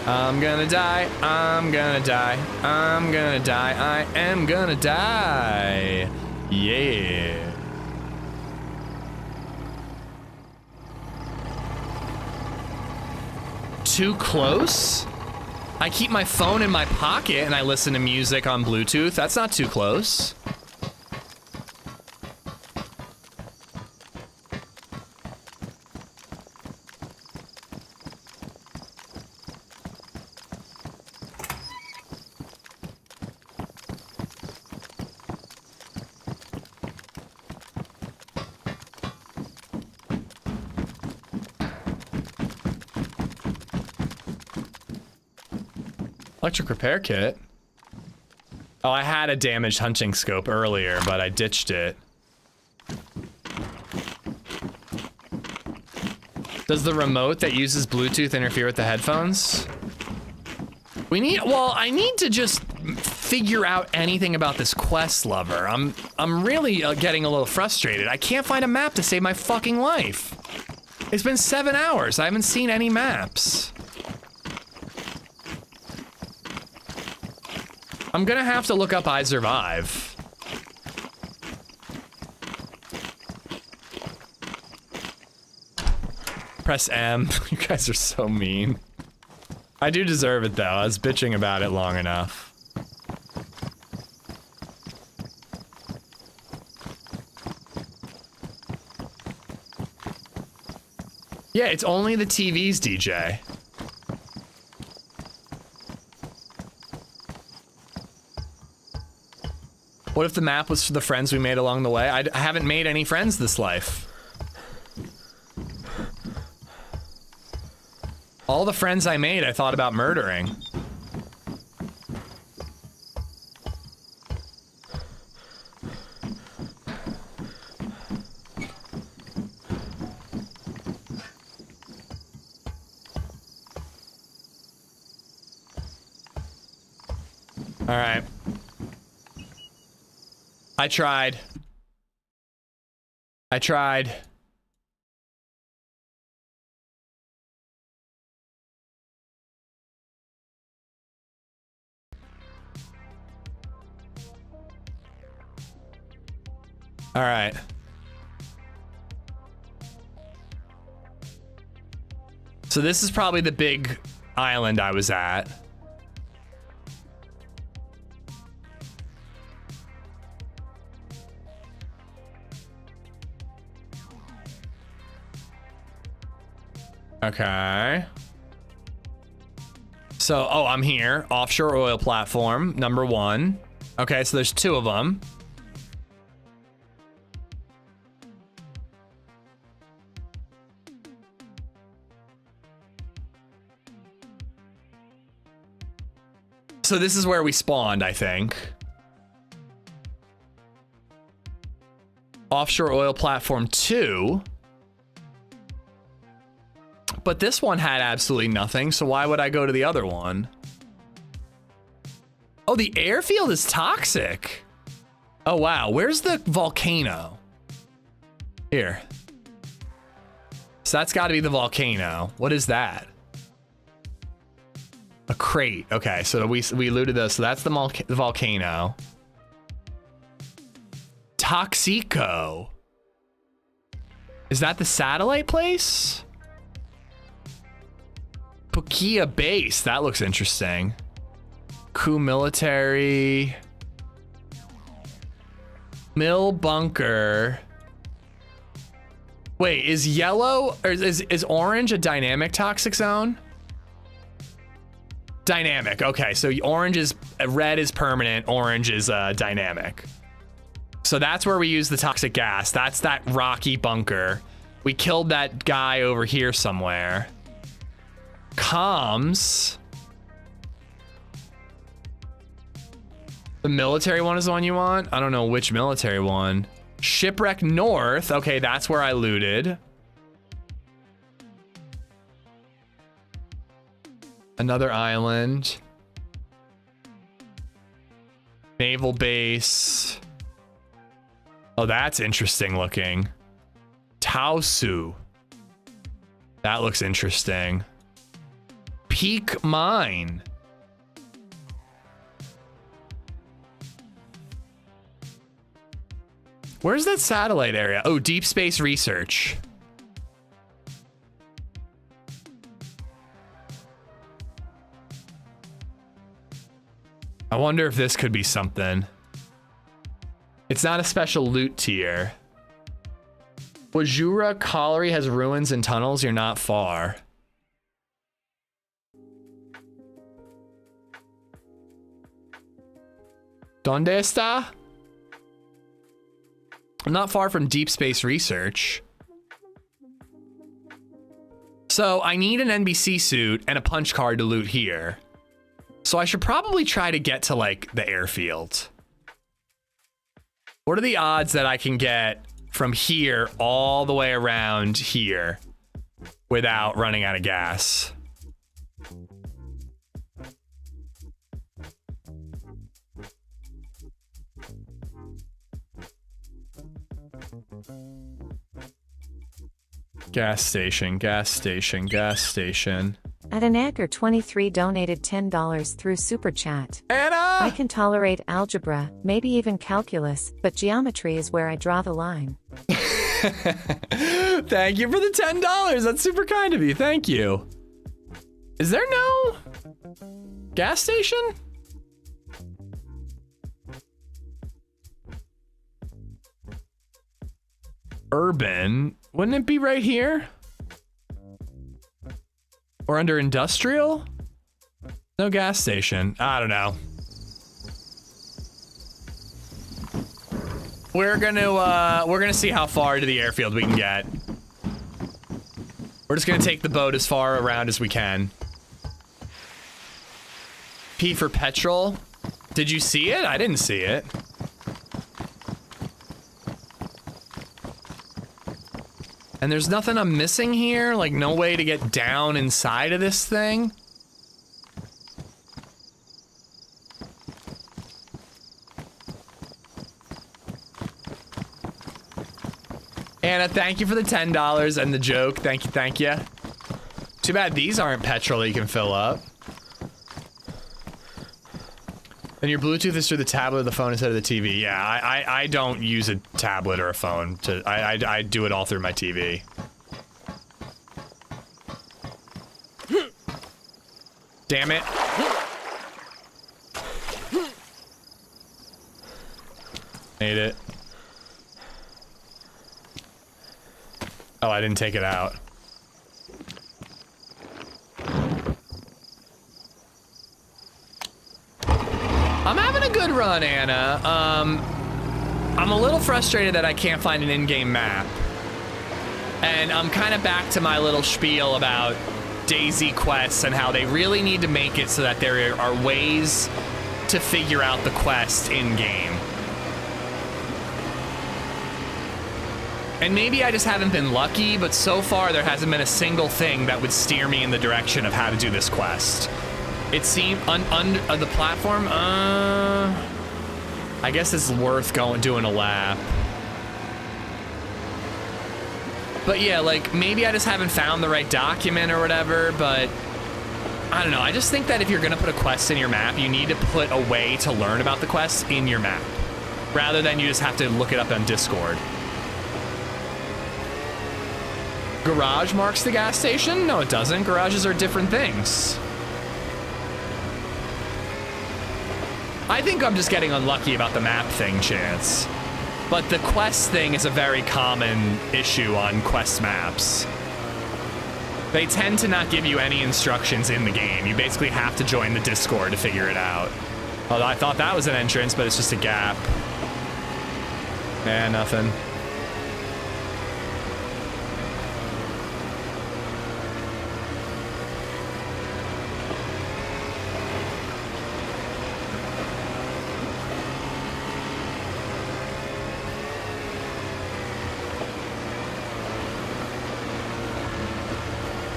I'm gonna die, I'm gonna die, I'm gonna die, I am gonna die. Yeah. Too close? I keep my phone in my pocket and I listen to music on Bluetooth. That's not too close. Electric repair kit. Oh, I had a damaged hunting scope earlier, but I ditched it. Does the remote that uses Bluetooth interfere with the headphones? I need to just figure out anything about this quest lover. I'm really getting a little frustrated. I can't find a map to save my fucking life. It's been 7 hours. I haven't seen any maps. I'm gonna have to look up I Survive. Press M. You guys are so mean. I do deserve it though. I was bitching about it long enough. Yeah, it's only the TVs, DJ. What if the map was for the friends we made along the way? I haven't made any friends this life. All the friends I made, I thought about murdering. All right. I tried. All right. So this is probably the big island I was at. Okay. So, oh, I'm here. Offshore oil platform, number 1. Okay, so there's 2 of them. So this is where we spawned, I think. Offshore oil platform 2. But this one had absolutely nothing, so why would I go to the other one? Oh, the airfield is toxic. Oh, wow. Where's the volcano? Here. So that's got to be the volcano. What is that? A crate. Okay, so we looted those. So that's the volcano. Toxico. Is that the satellite place? Pukia base. That looks interesting. Coup military. Mill bunker. Wait, is yellow or is orange a dynamic toxic zone? Dynamic. Okay, so orange is red is permanent, orange is dynamic. So that's where we use the toxic gas. That's that rocky bunker. We killed that guy over here somewhere. Comms. The military one is the one you want? I don't know which military one. Shipwreck North. Okay, that's where I looted. Another island. Naval base. Oh, that's interesting looking. Taosu. That looks interesting. Peak Mine. Where's that satellite area? Oh, Deep Space Research. I wonder if this could be something. It's not a special loot tier. Wajura Colliery has ruins and tunnels. You're not far. ¿Dónde está? I'm not far from Deep Space Research. So I need an NBC suit and a punch card to loot here. So I should probably try to get to like the airfield. What are the odds that I can get from here all the way around here without running out of gas? Gas station, gas station, gas station. At an Anchor 23 donated $10 through Super Chat. Anna! I can tolerate algebra, maybe even calculus, but geometry is where I draw the line. Thank you for the $10. That's super kind of you. Thank you. Is there no gas station? Urban. Wouldn't it be right here? Or under industrial? No gas station. I don't know. We're gonna see how far to the airfield we can get. We're just gonna take the boat as far around as we can. P for petrol. Did you see it? I didn't see it. And there's nothing I'm missing here? Like no way to get down inside of this thing? Anna, thank you for the $10 and the joke. Thank you, thank you. Too bad these aren't petrol that you can fill up. And your Bluetooth is through the tablet or the phone instead of the TV. Yeah, I don't use a tablet or a phone. I do it all through my TV. Damn it. Made it. Oh, I didn't take it out. I'm having a good run, Anna. I'm a little frustrated that I can't find an in-game map. And I'm kind of back to my little spiel about DayZ quests and how they really need to make it so that there are ways to figure out the quest in-game. And maybe I just haven't been lucky, but so far there hasn't been a single thing that would steer me in the direction of how to do this quest. It seemed the platform, I guess it's worth doing a lap. But yeah, like maybe I just haven't found the right document or whatever, but I don't know. I just think that if you're going to put a quest in your map, you need to put a way to learn about the quest in your map, rather than you just have to look it up on Discord. Garage marks the gas station? No, it doesn't. Garages are different things. I think I'm just getting unlucky about the map thing, Chance. But the quest thing is a very common issue on quest maps. They tend to not give you any instructions in the game. You basically have to join the Discord to figure it out. Although I thought that was an entrance, but it's just a gap. Nah, nothing.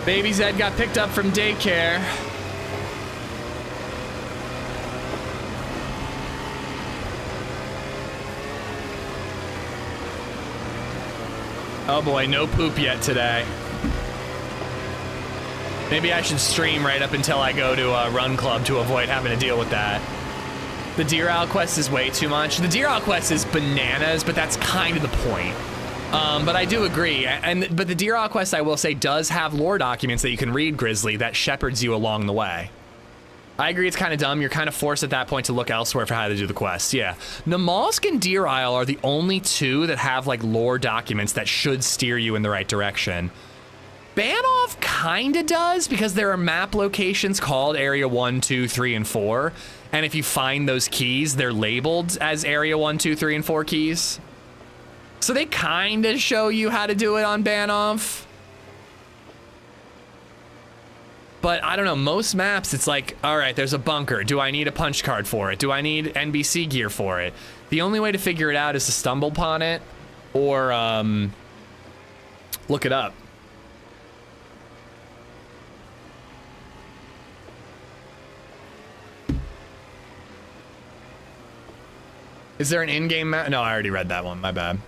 BabyZed got picked up from daycare. Oh boy, no poop yet today. Maybe I should stream right up until I go to a run club to avoid having to deal with that. The Deer Owl quest is way too much. The Deer Owl quest is bananas, but that's kind of the point. But I do agree, but the Deer Owl quest, I will say, does have lore documents that you can read, Grizzly, that shepherds you along the way. I agree it's kind of dumb. You're kind of forced at that point to look elsewhere for how to do the quest, yeah. Namalsk and Deer Isle are the only two that have, like, lore documents that should steer you in the right direction. Banov kind of does, because there are map locations called Area 1, 2, 3, and 4, and if you find those keys, they're labeled as Area 1, 2, 3, and 4 keys. So they kind of show you how to do it on Banov. But I don't know, most maps, it's like, all right, there's a bunker. Do I need a punch card for it? Do I need NBC gear for it? The only way to figure it out is to stumble upon it or look it up. Is there an in-game map? No, I already read that one, my bad.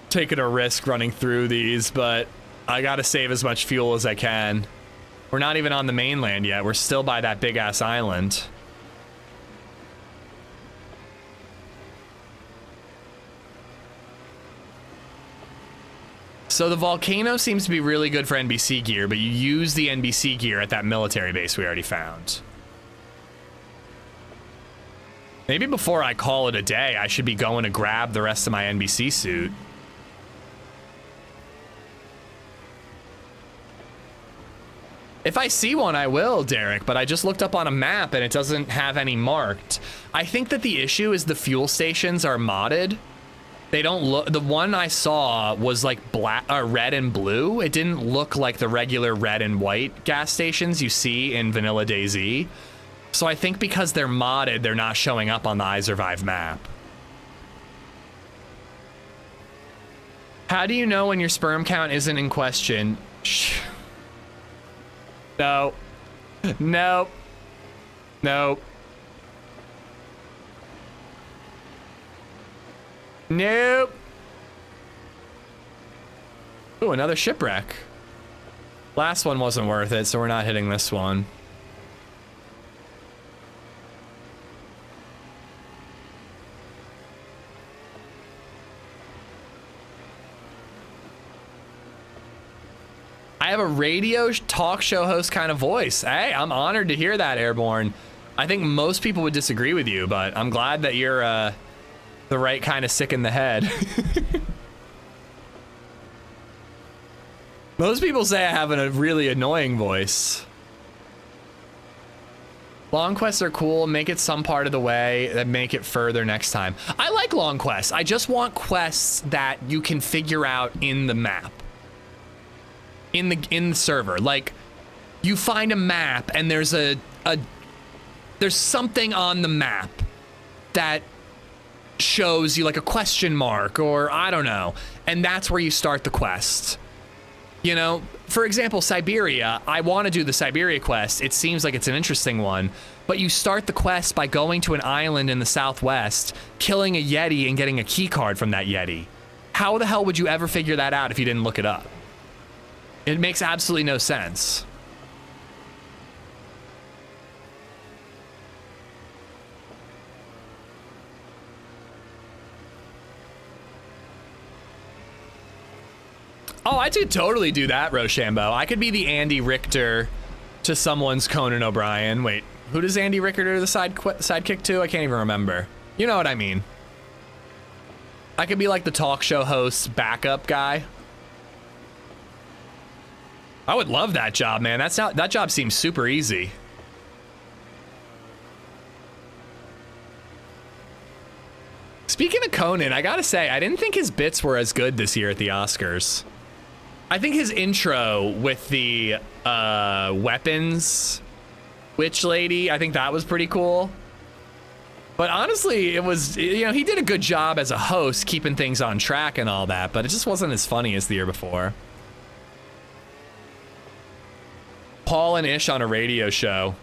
Taking a risk running through these, but I gotta save as much fuel as I can. We're not even on the mainland yet. We're still by that big ass island. So the volcano seems to be really good for NBC gear, but you use the NBC gear at that military base we already found. Maybe before I call it a day, I should be going to grab the rest of my NBC suit. If I see one, I will, Derek, but I just looked up on a map and it doesn't have any marked. I think that the issue is the fuel stations are modded. They don't look, the one I saw was like black, red and blue. It didn't look like the regular red and white gas stations you see in vanilla DayZ. So I think because they're modded, they're not showing up on the I Survive map. How do you know when your sperm count isn't in question? No. Nope. Nope. Nope. Ooh, another shipwreck. Last one wasn't worth it, so we're not hitting this one. I have a radio talk show host kind of voice. Hey, I'm honored to hear that, Airborne. I think most people would disagree with you, but I'm glad that you're the right kind of sick in the head. Most people say I have a really annoying voice. Long quests are cool. Make it some part of the way, then make it further next time. I like long quests. I just want quests that you can figure out in the map. In the server, like you find a map and there's there's something on the map that shows you like a question mark or I don't know, and that's where you start the quest. You know, for example, Siberia, I want to do the Siberia quest. It seems like it's an interesting one, but you start the quest by going to an island in the southwest, killing a Yeti and getting a key card from that Yeti. How the hell would you ever figure that out if you didn't look it up? It makes absolutely no sense. Oh, I could totally do that, Rochambeau. I could be the Andy Richter to someone's Conan O'Brien. Wait, who does Andy Richter the sidekick to? I can't even remember. You know what I mean. I could be like the talk show host's backup guy. I would love that job, man. That job seems super easy. Speaking of Conan, I gotta say, I didn't think his bits were as good this year at the Oscars. I think his intro with the weapons witch lady, I think that was pretty cool. But honestly, it was, you know, he did a good job as a host, keeping things on track and all that, but it just wasn't as funny as the year before. Paul and Ish on a radio show.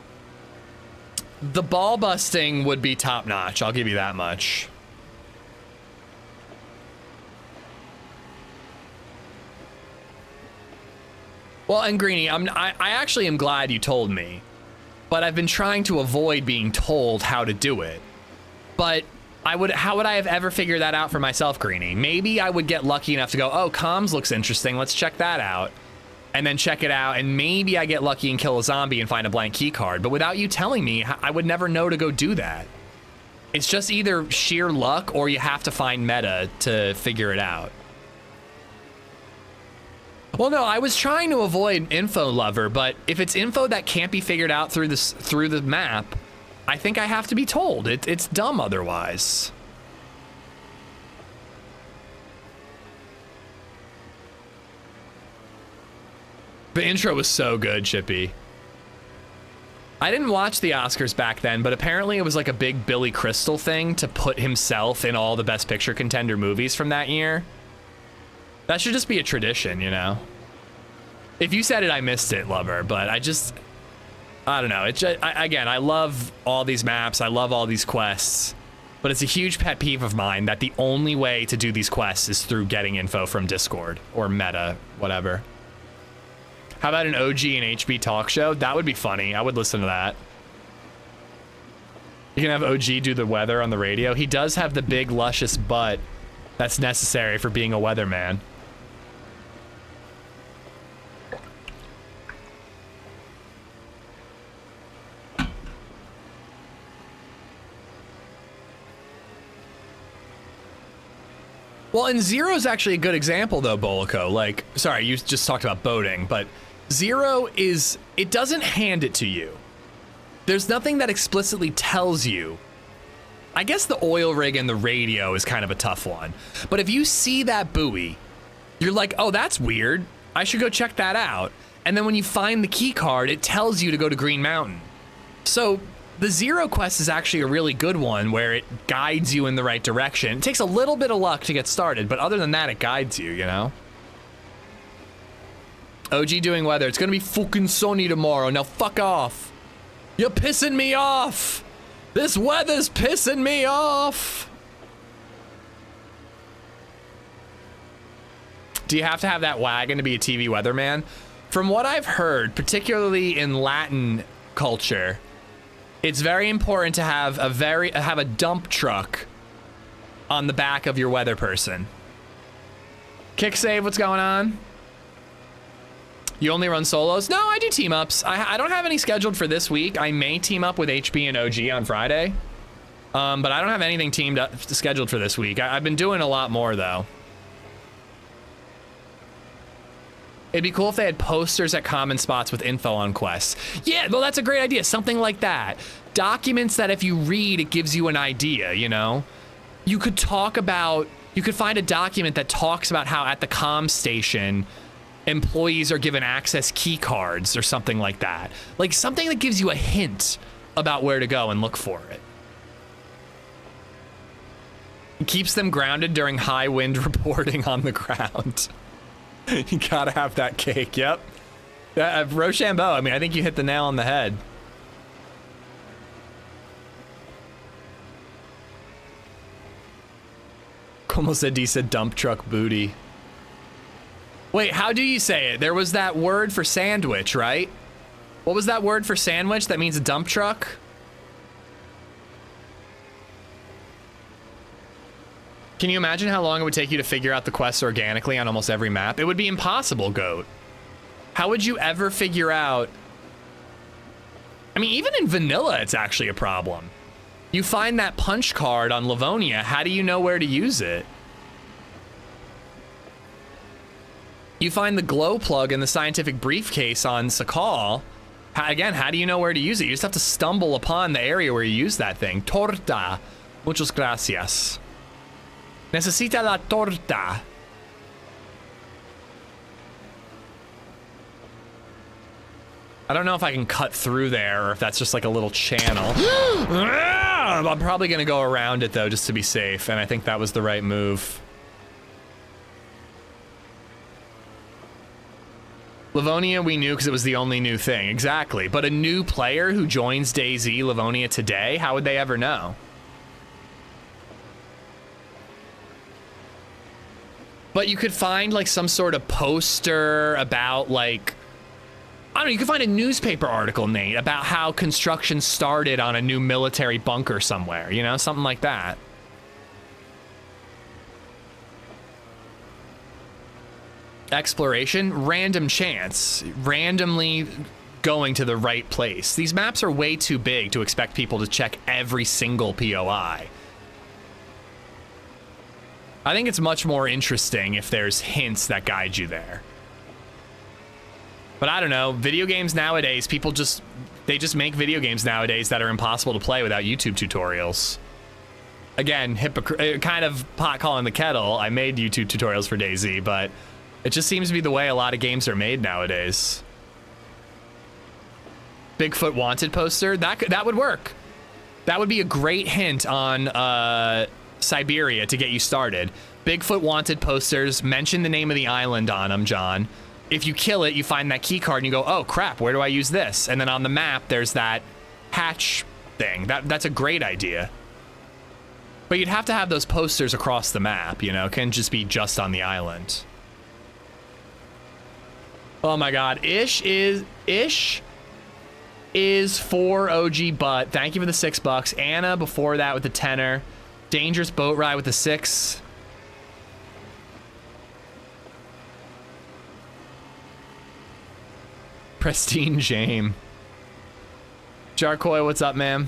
The ball busting would be top notch, I'll give you that much. Well, and Greenie, I actually am glad you told me, but I've been trying to avoid being told how to do it. But how would I have ever figured that out for myself, Greenie? Maybe I would get lucky enough to go, oh, comms looks interesting, let's check that out. And then check it out, and maybe I get lucky and kill a zombie and find a blank key card. But without you telling me, I would never know to go do that. It's just either sheer luck or you have to find meta to figure it out. Well, no, I was trying to avoid info lover, but if it's info that can't be figured out through the map, I think I have to be told. It's dumb otherwise. The intro was so good, Chippy. I didn't watch the Oscars back then, but apparently it was like a big Billy Crystal thing to put himself in all the Best Picture contender movies from that year. That should just be a tradition, you know? If you said it, I missed it, lover, but I don't know. It's just, again, I love all these maps. I love all these quests, but it's a huge pet peeve of mine that the only way to do these quests is through getting info from Discord or Meta, whatever. How about an OG and HB talk show? That would be funny. I would listen to that. You can have OG do the weather on the radio. He does have the big, luscious butt that's necessary for being a weatherman. Well, and Zero's actually a good example, though, Bolico. Like, sorry, you just talked about boating, but Zero is, it doesn't hand it to you. There's nothing that explicitly tells you. I guess the oil rig and the radio is kind of a tough one. But if you see that buoy, you're like, oh, that's weird. I should go check that out. And then when you find the key card, it tells you to go to Green Mountain. So the Zero quest is actually a really good one where it guides you in the right direction. It takes a little bit of luck to get started, but other than that, it guides you, you know? OG doing weather. It's gonna be fucking sunny tomorrow. Now fuck off. You're pissing me off. This weather's pissing me off. Do you have to have that wagon to be a TV weatherman? From what I've heard, particularly in Latin culture, it's very important to have a dump truck on the back of your weather person. Kick save, what's going on? You only run solos? No, I do team ups. I don't have any scheduled for this week. I may team up with HB and OG on Friday, but I don't have anything teamed up scheduled for this week. I've been doing a lot more though. It'd be cool if they had posters at common spots with info on quests. Yeah, well, that's a great idea. Something like that. Documents that if you read, it gives you an idea, you know? You could find a document that talks about how at the comm station, employees are given access key cards or something like that. Like something that gives you a hint about where to go and look for it. It keeps them grounded during high wind reporting on the ground. You gotta have that cake, yep. Rochambeau, I mean, I think you hit the nail on the head. Como said, D said dump truck booty. Wait, how do you say it? There was that word for sandwich, right? What was that word for sandwich that means a dump truck? Can you imagine how long it would take you to figure out the quests organically on almost every map? It would be impossible, Goat. How would you ever figure out? I mean, even in vanilla, it's actually a problem. You find that punch card on Livonia, how do you know where to use it? You find the glow plug in the scientific briefcase on Sakal. Again, how do you know where to use it? You just have to stumble upon the area where you use that thing. Torta. Muchas gracias. Necesita la torta. I don't know if I can cut through there or if that's just like a little channel. I'm probably gonna go around it though, just to be safe, and I think that was the right move. Livonia we knew because it was the only new thing, exactly. But a new player who joins DayZ Livonia today, how would they ever know? But you could find like some sort of poster about like, I don't know, you could find a newspaper article, Nate, about how construction started on a new military bunker somewhere, you know, something like that. Exploration, random chance, randomly going to the right place. These maps are way too big to expect people to check every single POI. I think it's much more interesting if there's hints that guide you there. But I don't know, video games nowadays, they just make video games nowadays that are impossible to play without YouTube tutorials. Again, kind of pot calling the kettle. I made YouTube tutorials for DayZ, but it just seems to be the way a lot of games are made nowadays. Bigfoot wanted poster, that would work. That would be a great hint on Siberia to get you started. Bigfoot wanted posters, mention the name of the island on them, John. If you kill it, you find that key card and you go, oh crap, where do I use this? And then on the map, there's that hatch thing. That's a great idea. But you'd have to have those posters across the map, you know, it can't just be just on the island. Oh my God, Ish is for OG Butt. Thank you for the $6. Anna before that with the 10er. Dangerous Boat Ride with the 6. Pristine Shame. Jarkoi, what's up, man?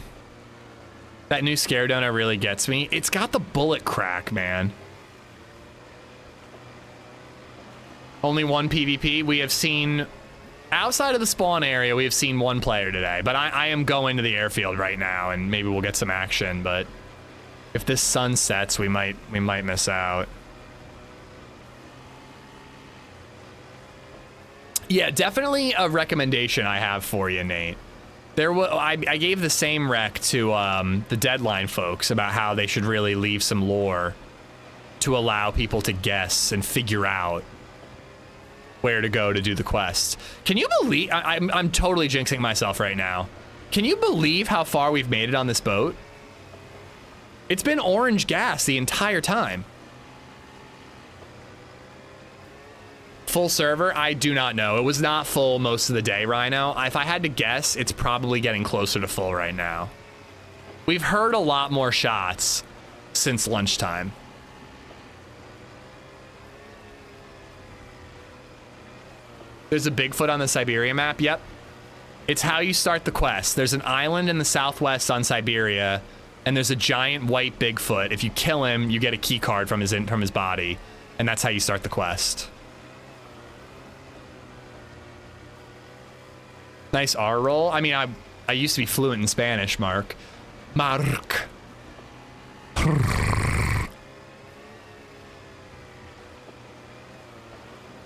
That new scare donut really gets me. It's got the bullet crack, man. Only one PvP. We have seen, outside of the spawn area, we have seen one player today. But I am going to the airfield right now, and maybe we'll get some action. But if this sun sets, we might miss out. Yeah, definitely a recommendation I have for you, Nate. I gave the same rec to the Deadline folks about how they should really leave some lore to allow people to guess and figure out where to go to do the quests. Can you believe, I'm totally jinxing myself right now. Can you believe how far we've made it on this boat? It's been orange gas the entire time. Full server? I do not know. It was not full most of the day, Rhino. If I had to guess, it's probably getting closer to full right now. We've heard a lot more shots since lunchtime. There's a Bigfoot on the Siberia map. Yep. It's how you start the quest. There's an island in the southwest on Siberia, and there's a giant white Bigfoot. If you kill him, you get a key card from his body, and that's how you start the quest. Nice R roll. I mean, I used to be fluent in Spanish, Mark.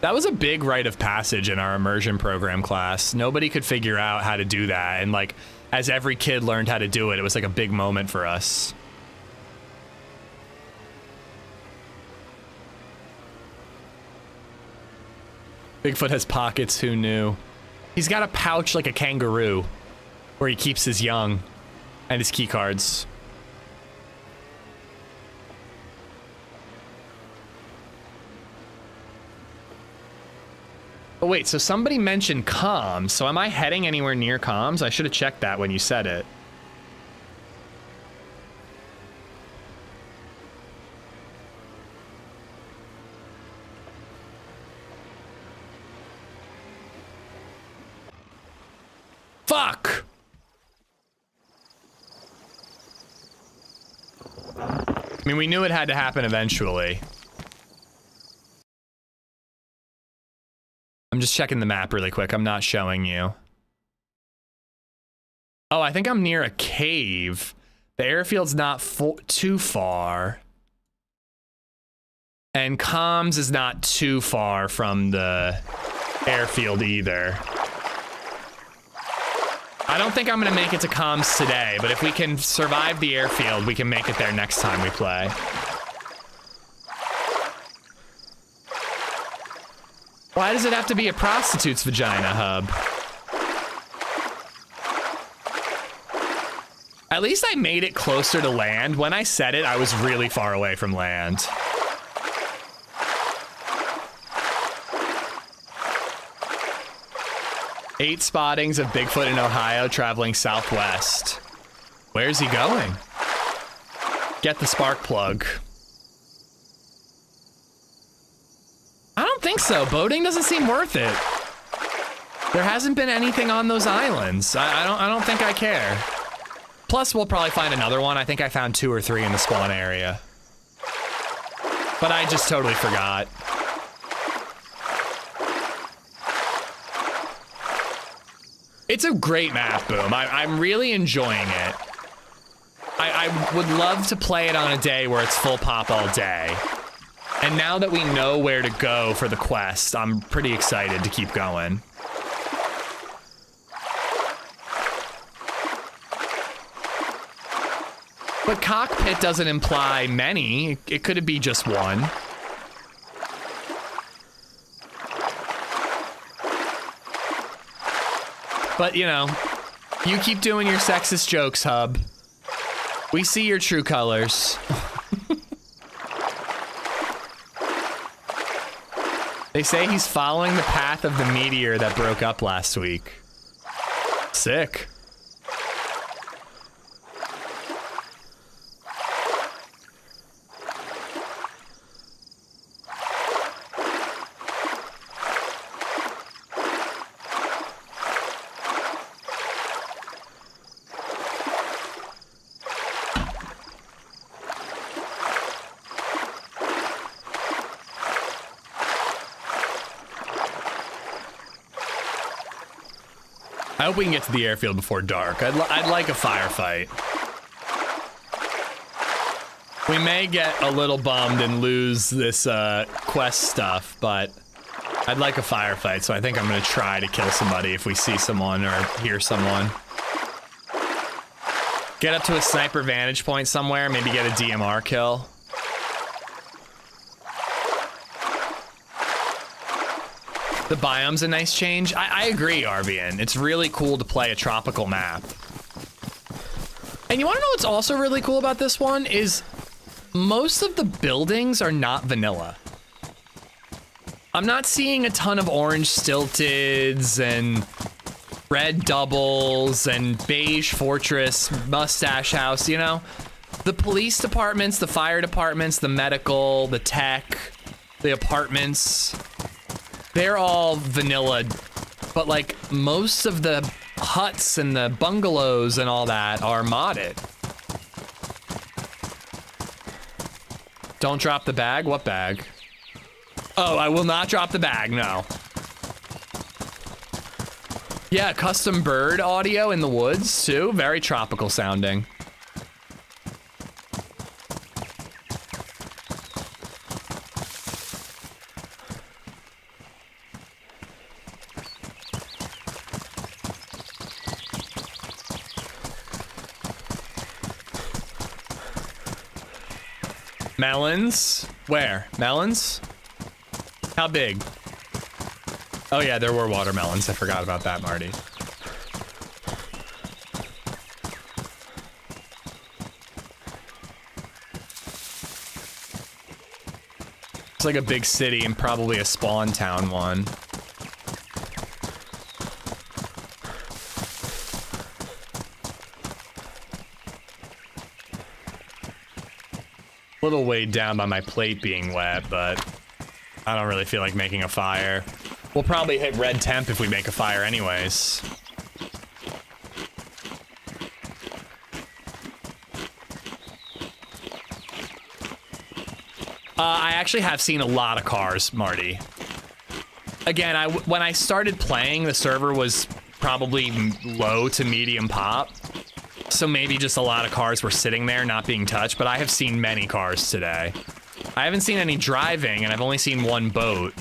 That was a big rite of passage in our immersion program class. Nobody could figure out how to do that. And like, as every kid learned how to do it, it was like a big moment for us. Bigfoot has pockets, who knew? He's got a pouch like a kangaroo where he keeps his young and his key cards. Oh wait, so somebody mentioned comms. So am I heading anywhere near comms? I should have checked that when you said it. Fuck! I mean, we knew it had to happen eventually. I'm just checking the map really quick. I'm not showing you. Oh, I think I'm near a cave. The airfield's not too far. And comms is not too far from the airfield either. I don't think I'm gonna make it to comms today, but if we can survive the airfield, we can make it there next time we play. Why does it have to be a prostitute's vagina hub? At least I made it closer to land. When I said it, I was really far away from land. Eight spottings of Bigfoot in Ohio traveling southwest. Where's he going? Get the spark plug. I don't think so. Boating doesn't seem worth it. There hasn't been anything on those islands. I don't think I care. Plus, we'll probably find another one. I think I found 2 or 3 in the spawn area. But I just totally forgot. It's a great map, Boom. I'm really enjoying it. I would love to play it on a day where it's full pop all day. And now that we know where to go for the quest, I'm pretty excited to keep going. But cockpit doesn't imply many. It could be just one. But, you know, you keep doing your sexist jokes, Hub. We see your true colors. They say he's following the path of the meteor that broke up last week. Sick. I hope we can get to the airfield before dark. I'd like a firefight. We may get a little bummed and lose this quest stuff, but I'd like a firefight, so I think I'm gonna try to kill somebody if we see someone or hear someone. Get up to a sniper vantage point somewhere, maybe get a DMR kill. The biome's a nice change. I agree, Arvian. It's really cool to play a tropical map. And you wanna know what's also really cool about this one is most of the buildings are not vanilla. I'm not seeing a ton of orange stilteds and red doubles and beige fortress, mustache house, you know? The police departments, the fire departments, the medical, the tech, the apartments, they're all vanilla, but like most of the huts and the bungalows and all that are modded. Don't drop the bag? What bag? Oh, I will not drop the bag, no. Yeah, custom bird audio in the woods too, very tropical sounding. Melons? Where? Melons? How big? Oh yeah, there were watermelons. I forgot about that, Marty. It's like a big city and probably a spawn town one. A little weighed down by my plate being wet, but I don't really feel like making a fire. We'll probably hit red temp if we make a fire anyways. I actually have seen a lot of cars, Marty. Again, when I started playing, the server was probably low to medium pop. So maybe just a lot of cars were sitting there not being touched, but I have seen many cars today. I haven't seen any driving, and I've only seen one boat.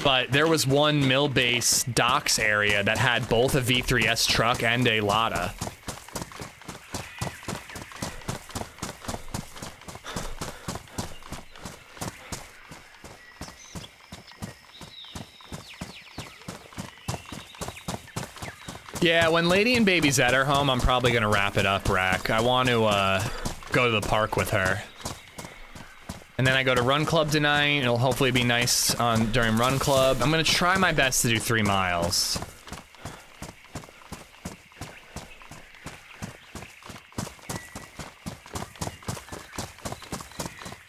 But there was one mill base docks area that had both a V3S truck and a Lada. Yeah, when Lady and BabyZed are home, I'm probably gonna wrap it up, Rack. I want to go to the park with her. And then I go to Run Club tonight. It'll hopefully be nice during Run Club. I'm gonna try my best to do 3 miles.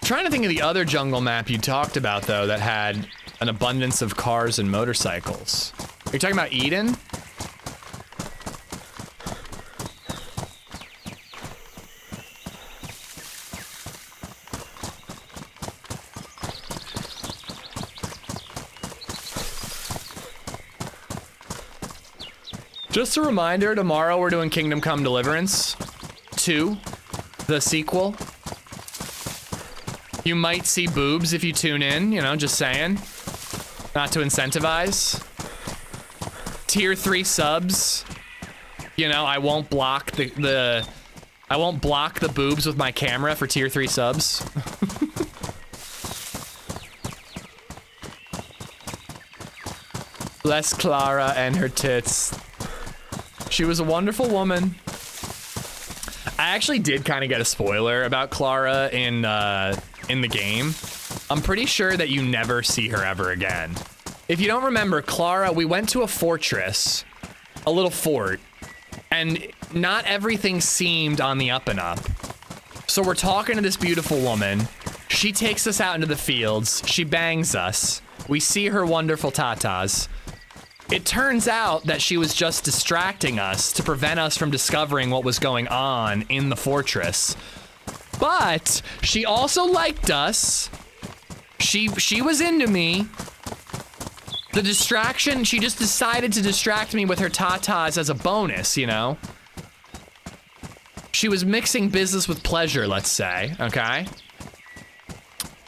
I'm trying to think of the other jungle map you talked about, though, that had an abundance of cars and motorcycles. Are you talking about Eden? Just a reminder, tomorrow we're doing Kingdom Come Deliverance 2, the sequel. You might see boobs if you tune in, you know, just saying. Not to incentivize. Tier 3 subs. You know, I won't block I won't block the boobs with my camera for tier 3 subs. Bless Clara and her tits. She was a wonderful woman. I actually did kind of get a spoiler about Clara in the game. I'm pretty sure that you never see her ever again. If you don't remember, Clara, we went to a fortress, a little fort, and not everything seemed on the up and up. So we're talking to this beautiful woman. She takes us out into the fields. She bangs us. We see her wonderful tatas. It turns out that she was just distracting us to prevent us from discovering what was going on in the fortress. But she also liked us. She was into me. The distraction, she just decided to distract me with her tatas as a bonus, you know? She was mixing business with pleasure, let's say, okay?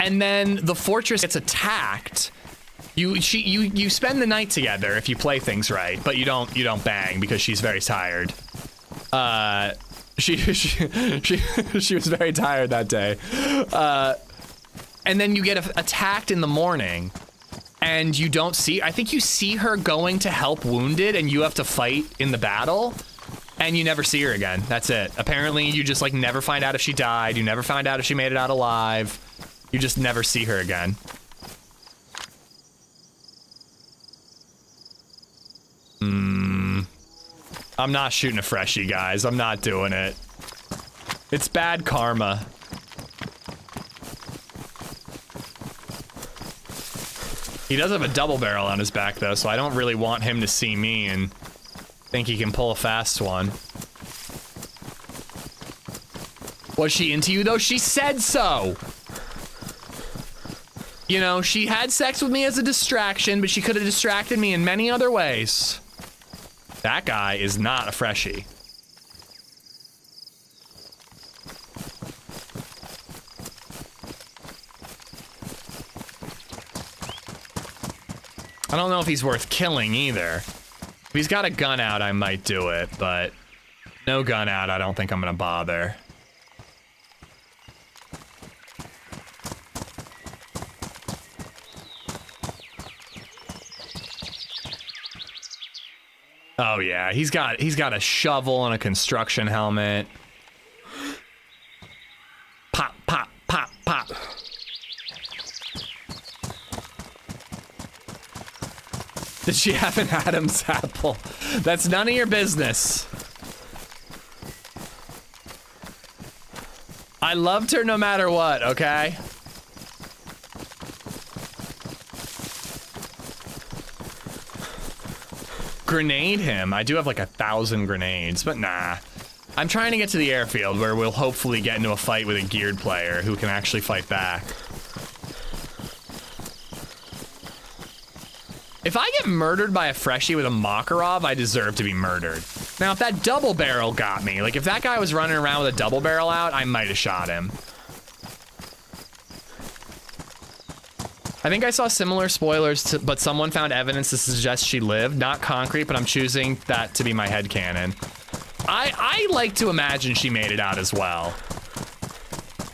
And then the fortress gets attacked. You spend the night together if you play things right, but you don't bang because she's very tired. She was very tired that day. And then you get attacked in the morning, and you don't see. I think you see her going to help wounded, and you have to fight in the battle, and you never see her again. That's it. Apparently, you just like never find out if she died. You never find out if she made it out alive. You just never see her again. I'm not shooting a freshie, guys. I'm not doing it. It's bad karma. He does have a double barrel on his back, though, so I don't really want him to see me and think he can pull a fast one. Was she into you, though? She said so! You know, she had sex with me as a distraction, but she could have distracted me in many other ways. That guy is not a freshie. I don't know if he's worth killing either. If he's got a gun out, I might do it, but no gun out, I don't think I'm gonna bother. Oh yeah, he's got a shovel and a construction helmet. Pop, pop, pop, pop. Did she have an Adam's apple? That's none of your business. I loved her no matter what, okay? Grenade him. I do have like 1,000 grenades, but nah. I'm trying to get to the airfield where we'll hopefully get into a fight with a geared player who can actually fight back. If I get murdered by a freshie with a Makarov, I deserve to be murdered. Now, if that double barrel got me, like if that guy was running around with a double barrel out, I might have shot him. I think I saw similar spoilers, but someone found evidence to suggest she lived. Not concrete, but I'm choosing that to be my headcanon. I like to imagine she made it out as well.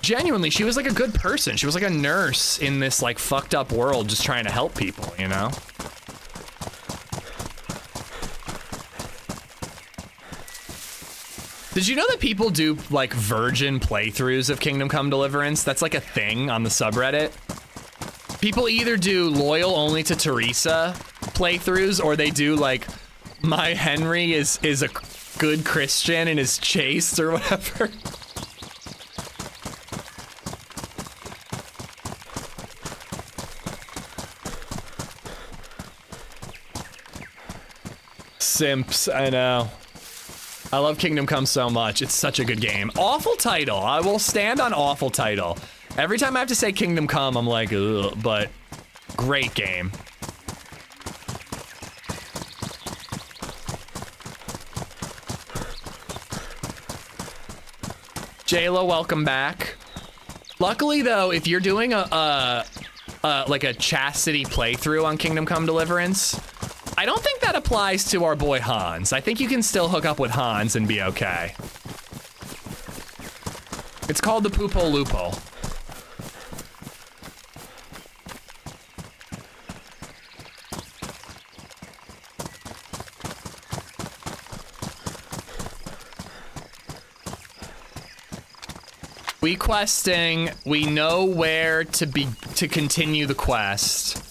Genuinely, she was like a good person. She was like a nurse in this like fucked up world just trying to help people, you know? Did you know that people do like virgin playthroughs of Kingdom Come Deliverance? That's like a thing on the subreddit. People either do loyal only to Teresa playthroughs, or they do like my Henry is a good Christian and is chaste or whatever. Simps, I know. I love Kingdom Come so much. It's such a good game. Awful title. I will stand on awful title. Every time I have to say Kingdom Come, I'm like, ugh, but great game. Jayla, welcome back. Luckily though, if you're doing like a chastity playthrough on Kingdom Come Deliverance, I don't think that applies to our boy Hans. I think you can still hook up with Hans and be okay. It's called the Poopo Loophole. We questing, we know where to continue the quest.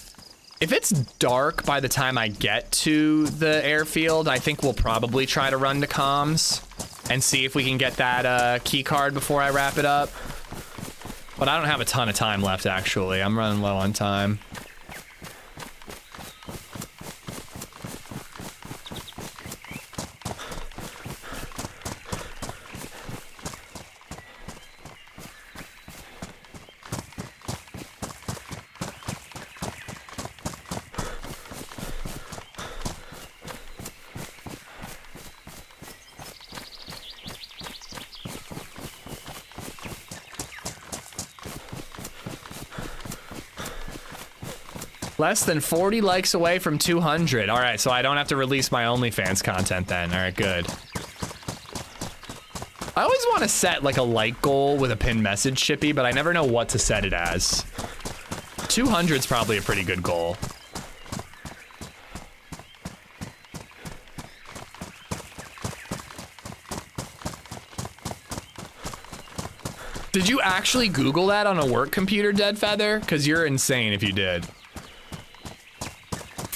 If it's dark by the time I get to the airfield, I think we'll probably try to run to comms and see if we can get that key card before I wrap it up. But I don't have a ton of time left, actually. I'm running low on time. Less than 40 likes away from 200. All right, so I don't have to release my OnlyFans content then. All right, good. I always want to set like a like goal with a pinned message, Shippy, but I never know what to set it as. 200 is probably a pretty good goal. Did you actually Google that on a work computer, Dead Feather? Because you're insane if you did.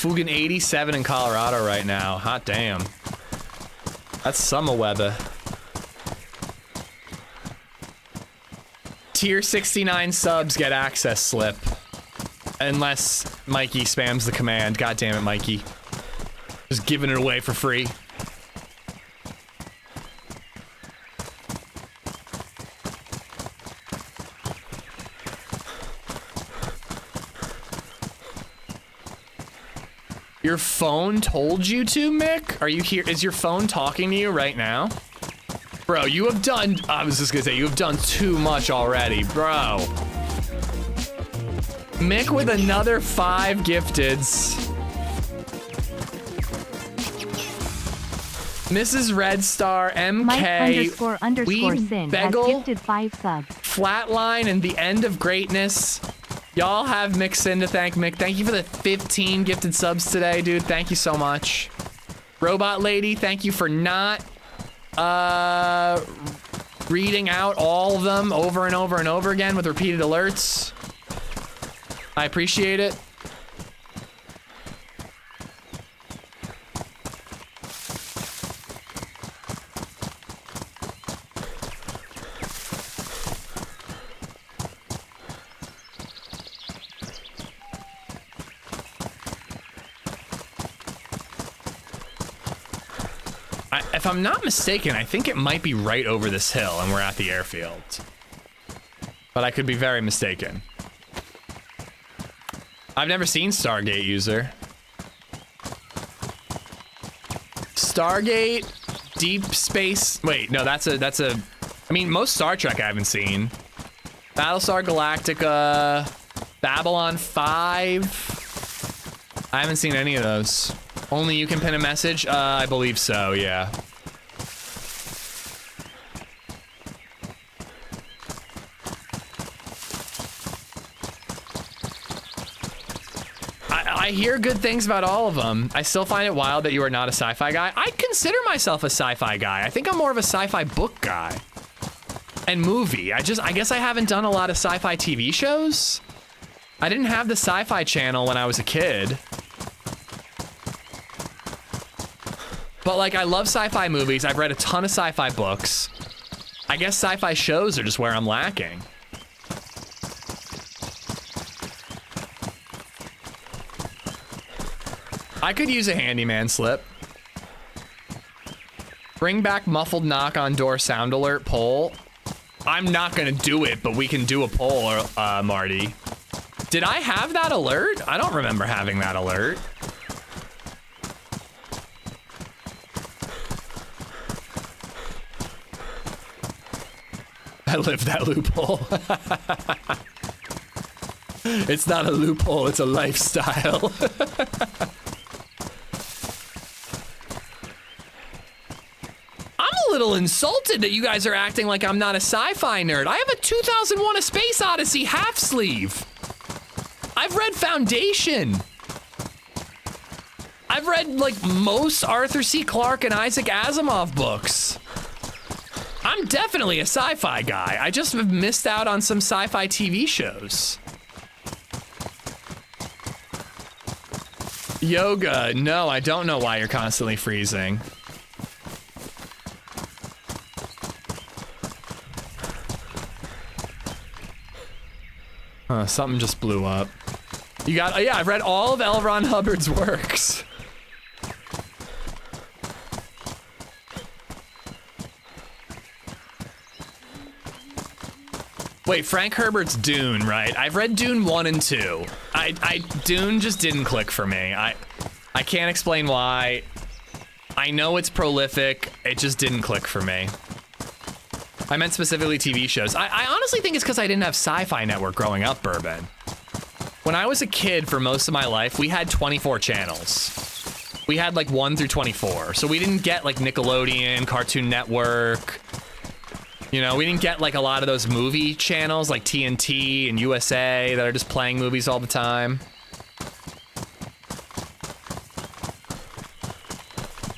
Fugan 87 in Colorado right now. Hot damn. That's summer weather. Tier 69 subs get access slip. Unless Mikey spams the command. God damn it, Mikey. Just giving it away for free. Your phone told you to, Mick? Are you here? Is your phone talking to you right now? Bro, you have done, I was just gonna say, you have done too much already, bro. Mick with another 5 gifteds. Mrs. Red Star, MK, Mike Sin has gifted 5 subs. Flatline and the End of Greatness. Y'all have Mick Sin to thank. Mick, thank you for the 15 gifted subs today, dude. Thank you so much. Robot Lady, thank you for not reading out all of them over and over and over again with repeated alerts. I appreciate it. If I'm not mistaken, I think it might be right over this hill and we're at the airfield. But I could be very mistaken. I've never seen Stargate, user. Stargate, Deep Space. Wait, no, that's a. I mean, most Star Trek I haven't seen. Battlestar Galactica, Babylon 5. I haven't seen any of those. Only you can pin a message? I believe so, yeah. I hear good things about all of them. I still find it wild that you are not a sci-fi guy. I consider myself a sci-fi guy. I think I'm more of a sci-fi book guy. And movie. I guess I haven't done a lot of sci-fi TV shows. I didn't have the Sci-Fi Channel when I was a kid. But like, I love sci-fi movies. I've read a ton of sci-fi books. I guess sci-fi shows are just where I'm lacking. I could use a handyman slip. Bring back muffled knock on door sound alert poll. I'm not gonna do it, but we can do a poll, Marty. Did I have that alert? I don't remember having that alert. I lived that loophole. It's not a loophole, it's a lifestyle. A little insulted that you guys are acting like I'm not a sci-fi nerd. I have a 2001: A Space Odyssey half sleeve. I've read Foundation. I've read like most Arthur C. Clarke and Isaac Asimov books. I'm definitely a sci-fi guy. I just have missed out on some sci-fi TV shows. Yoga, no, I don't know why you're constantly freezing. Something just blew up. You got, yeah, I've read all of L. Ron Hubbard's works. Wait, Frank Herbert's Dune, right? I've read Dune 1 and 2. Dune just didn't click for me. I can't explain why. I know it's prolific, it just didn't click for me. I meant specifically TV shows. I honestly think it's because I didn't have Sci-Fi Network growing up, Bourbon. When I was a kid for most of my life, we had 24 channels. We had like 1 through 24. So we didn't get like Nickelodeon, Cartoon Network. You know, we didn't get like a lot of those movie channels like TNT and USA that are just playing movies all the time.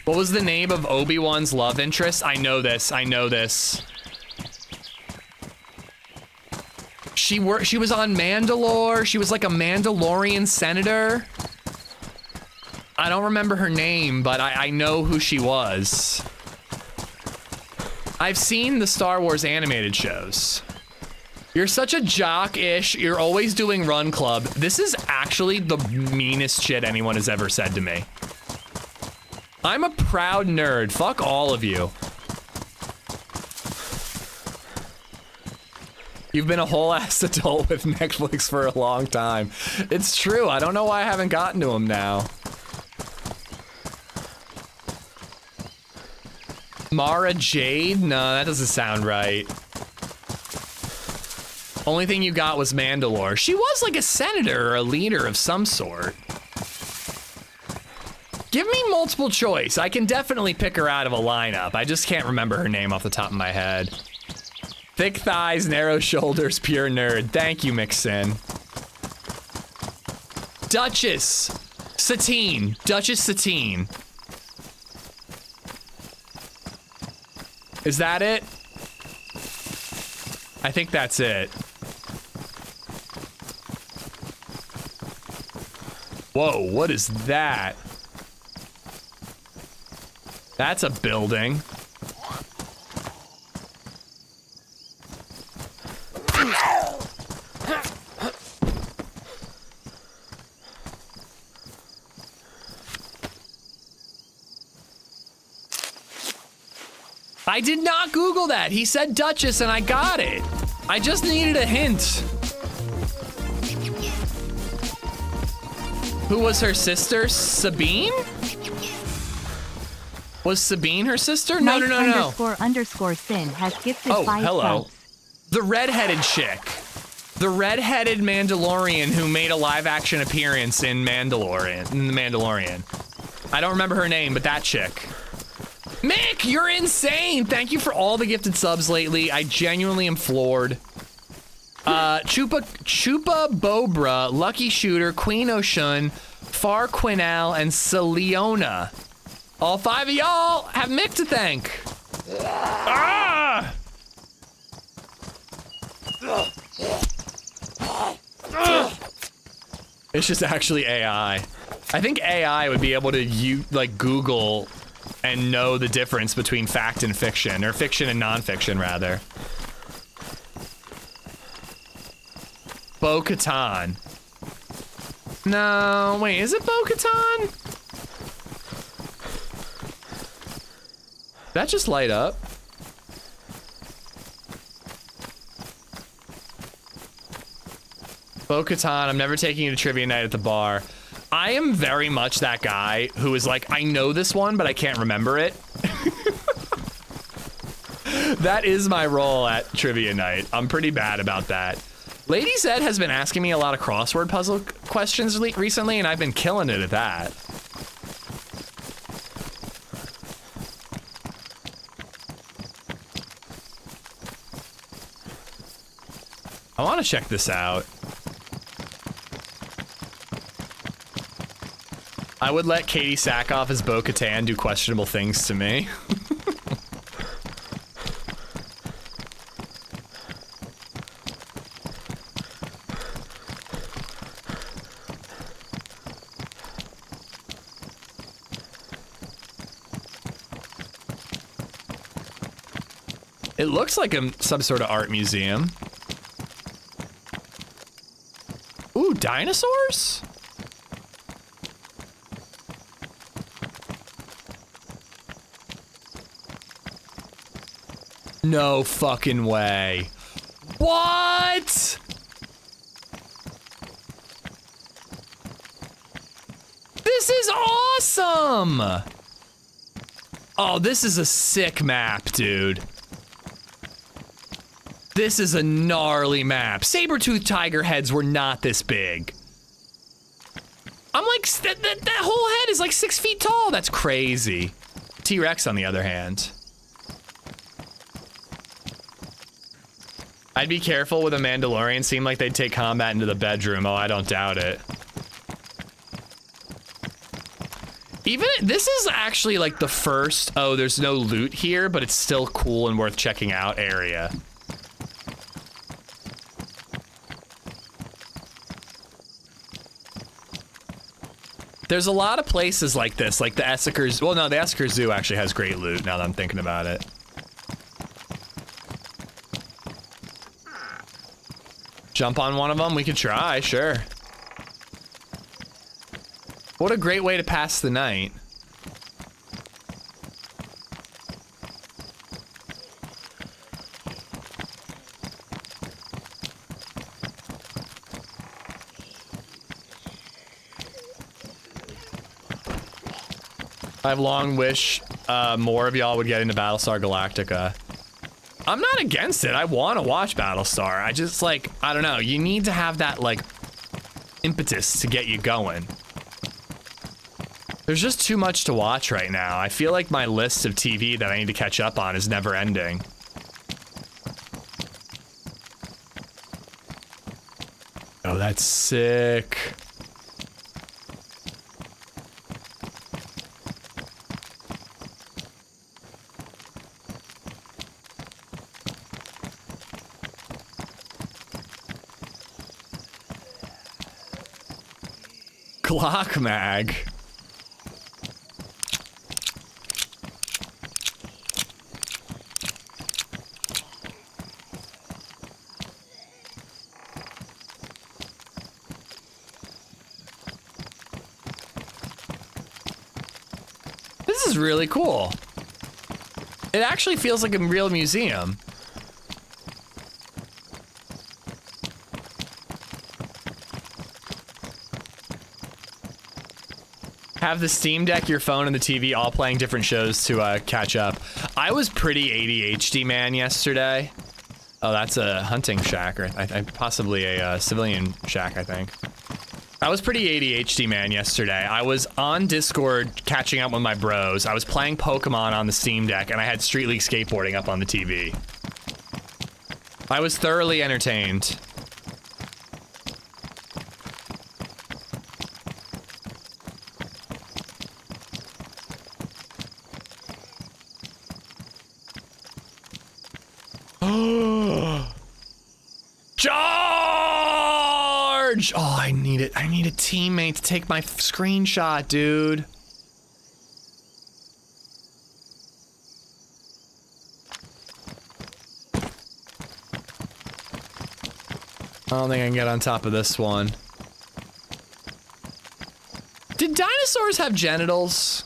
What was the name of Obi-Wan's love interest? I know this. She was on Mandalore. She was like a Mandalorian senator. I don't remember her name, but I know who she was. I've seen the Star Wars animated shows. You're such a jock-ish. You're always doing Run Club. This is actually the meanest shit anyone has ever said to me. I'm a proud nerd. Fuck all of you. You've been a whole ass adult with Netflix for a long time. It's true. I don't know why I haven't gotten to them now. Mara Jade? No, that doesn't sound right. Only thing you got was Mandalore. She was like a senator or a leader of some sort. Give me multiple choice. I can definitely pick her out of a lineup. I just can't remember her name off the top of my head. Thick thighs, narrow shoulders, pure nerd. Thank you, Mixin. Duchess Satine. Duchess Satine. Is that it? I think that's it. Whoa, what is that? That's a building. I did not Google that. He said Duchess and I got it. I just needed a hint. Who was her sister? Sabine? Was Sabine her sister? No, no, no, no. __ Sin has gifted 5 hello. subs. The redheaded chick. The redheaded Mandalorian who made a live action appearance in The Mandalorian. I don't remember her name, but that chick. Mick, you're insane. Thank you for all the gifted subs lately. I genuinely am floored. Chupa Bobra, Lucky Shooter, Queen Oshun, Far Quinal, and Seleona. All 5 of y'all have Mick to thank. Ah! It's just actually AI. I think AI would be able to like Google and know the difference between fact and fiction, or fiction and non-fiction rather. Bo-Katan. No, wait, is it Bo-Katan? That just light up. Bo-Katan, I'm never taking you to trivia night at the bar. I am very much that guy who is like, I know this one, but I can't remember it. That is my role at trivia night. I'm pretty bad about that. LadyZed has been asking me a lot of crossword puzzle questions recently, and I've been killing it at that. I want to check this out. I would let Katie Sackhoff as Bo-Katan do questionable things to me. It looks like some sort of art museum. Ooh, dinosaurs? No fucking way. What? This is awesome. Oh, this is a sick map, dude. This is a gnarly map. Saber-toothed tiger heads were not this big. I'm like, that whole head is like 6 feet tall. That's crazy. T-Rex, on the other hand. I'd be careful with a Mandalorian. Seemed like they'd take combat into the bedroom. Oh, I don't doubt it. Even, this is actually like the first, oh, there's no loot here, but it's still cool and worth checking out area. There's a lot of places like this, like the Essaker, well, no, the Essaker Zoo actually has great loot now that I'm thinking about it. Jump on one of them? We could try, sure. What a great way to pass the night. I've long wished more of y'all would get into Battlestar Galactica. I'm not against it. I want to watch Battlestar. I just like, I don't know. You need to have that like impetus to get you going. There's just too much to watch right now. I feel like my list of TV that I need to catch up on is never ending. Oh, that's sick. Glock mag. This is really cool. It actually feels like a real museum. Have the Steam Deck, your phone, and the TV all playing different shows to catch up. I was pretty ADHD, man, yesterday. Oh, that's a hunting shack, or possibly a civilian shack, I think. I was pretty ADHD, man, yesterday. I was on Discord catching up with my bros. I was playing Pokemon on the Steam Deck, and I had Street League Skateboarding up on the TV. I was thoroughly entertained. Charge! Oh, I need it. I need a teammate to take my screenshot, dude. I don't think I can get on top of this one. Did dinosaurs have genitals?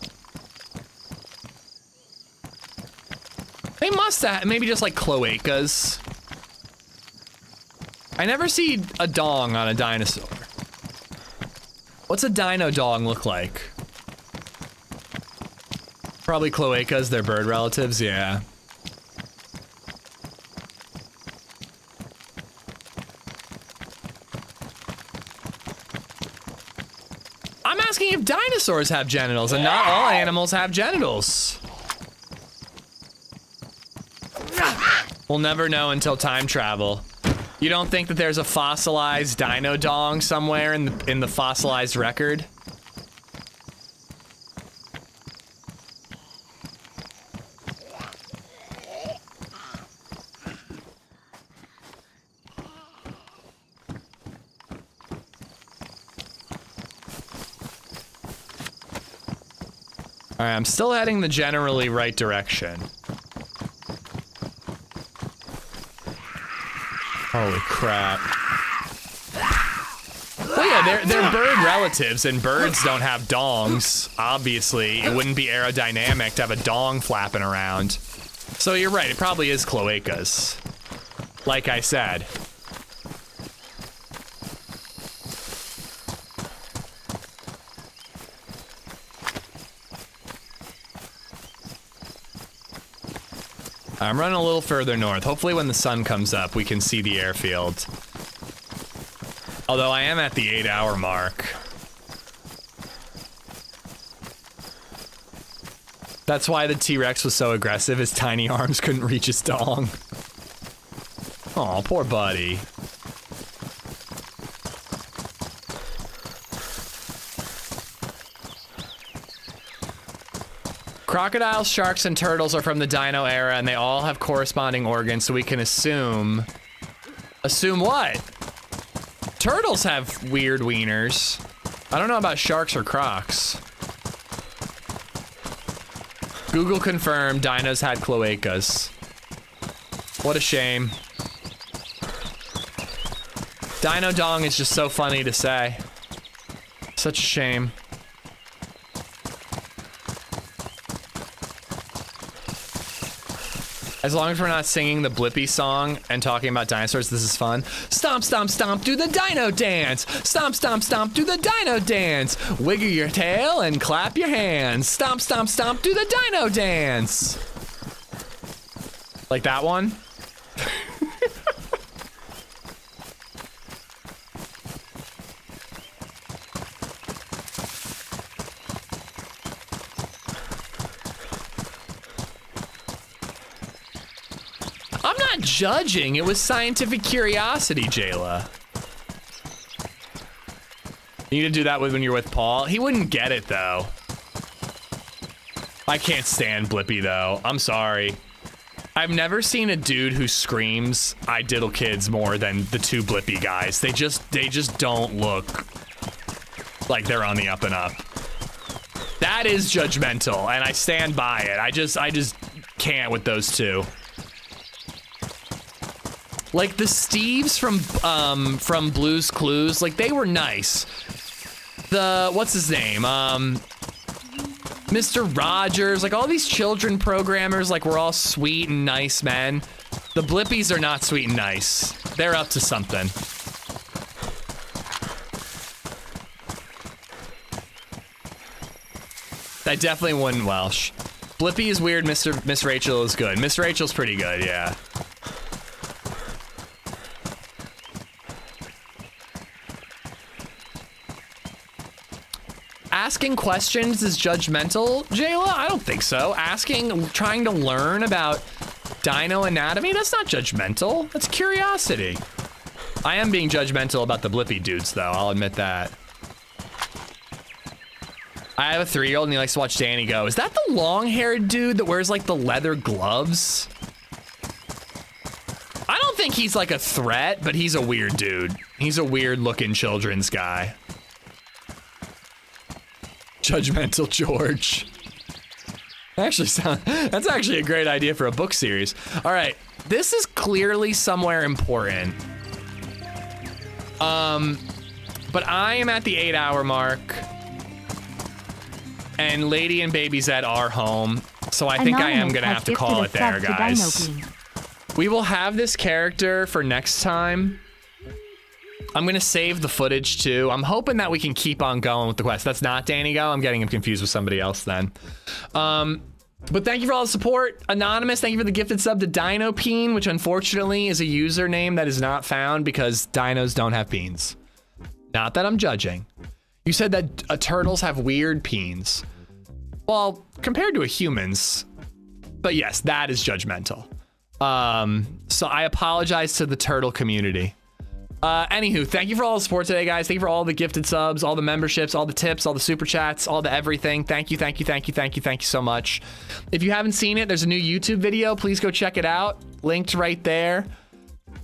They must have. Maybe just like cloacas. I never see a dong on a dinosaur. What's a dino dong look like? Probably cloacas, they're bird relatives, yeah. I'm asking if dinosaurs have genitals, and not all animals have genitals. We'll never know until time travel. You don't think that there's a fossilized dino dong somewhere in the fossilized record? All right, I'm still heading the generally right direction. Holy crap. Well, yeah, they're bird relatives, and birds don't have dongs. Obviously, it wouldn't be aerodynamic to have a dong flapping around. So you're right, it probably is cloacas. Like I said. I'm running a little further north. Hopefully when the sun comes up, we can see the airfield. Although I am at the 8-hour mark. That's why the T-Rex was so aggressive. His tiny arms couldn't reach his dong. Aw, poor buddy. Crocodiles, sharks, and turtles are from the dino era, and they all have corresponding organs, so we can assume... Assume what? Turtles have weird wieners. I don't know about sharks or crocs. Google confirmed dinos had cloacas. What a shame. Dino dong is just so funny to say. Such a shame. As long as we're not singing the Blippi song and talking about dinosaurs, this is fun. Stomp, stomp, stomp, do the dino dance. Stomp, stomp, stomp, do the dino dance. Wiggle your tail and clap your hands. Stomp, stomp, stomp, do the dino dance. Like that one? Judging, it was scientific curiosity, Jayla. You need to do that when you're with Paul. He wouldn't get it though. I can't stand Blippi though. I'm sorry. I've never seen a dude who screams "I diddle kids" more than the two Blippi guys. They just don't look like they're on the up and up. That is judgmental, and I stand by it. I just can't with those two. Like the Steves from Blue's Clues, like they were nice. The what's his name? Mr. Rogers, like all these children programmers, like we're all sweet and nice men. The Blippies are not sweet and nice. They're up to something. I definitely wouldn't Welsh. Blippy is weird, Miss Rachel is good. Miss Rachel's pretty good, yeah. Asking questions is judgmental, Jayla? I don't think so. Trying to learn about dino anatomy, that's not judgmental. That's curiosity. I am being judgmental about the Blippy dudes, though. I'll admit that. I have a 3-year-old and he likes to watch Danny go. Is that the long-haired dude that wears like the leather gloves? I don't think he's like a threat, but he's a weird dude. He's a weird-looking children's guy. Judgmental George. That's actually a great idea for a book series. All right, this is clearly somewhere important. But I am at the 8-hour mark. And Lady and BabyZed are home, so I think I am gonna have to call it there, guys. We will have this character for next time. I'm gonna save the footage too. I'm hoping that we can keep on going with the quest. That's not Danny Go. I'm getting him confused with somebody else then. But thank you for all the support. Anonymous, thank you for the gifted sub to DinoPeen, which unfortunately is a username that is not found because dinos don't have peens. Not that I'm judging. You said that turtles have weird peens. Well, compared to a human's, but yes, that is judgmental. So I apologize to the turtle community. Anywho, thank you for all the support today, guys. Thank you for all the gifted subs, all the memberships, all the tips, all the super chats, all the everything. Thank you, thank you, thank you, thank you, thank you so much. If you haven't seen it, there's a new YouTube video. Please go check it out. Linked right there.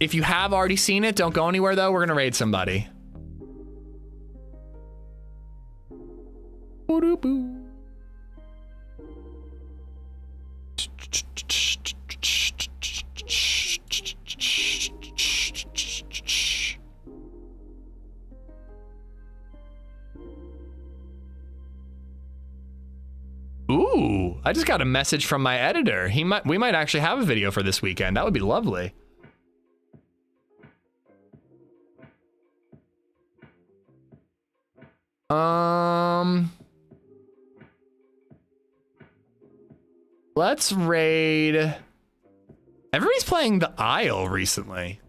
If you have already seen it, don't go anywhere though. We're gonna raid somebody. Ooh, I just got a message from my editor. We might actually have a video for this weekend. That would be lovely. Let's raid. Everybody's playing the Isle recently.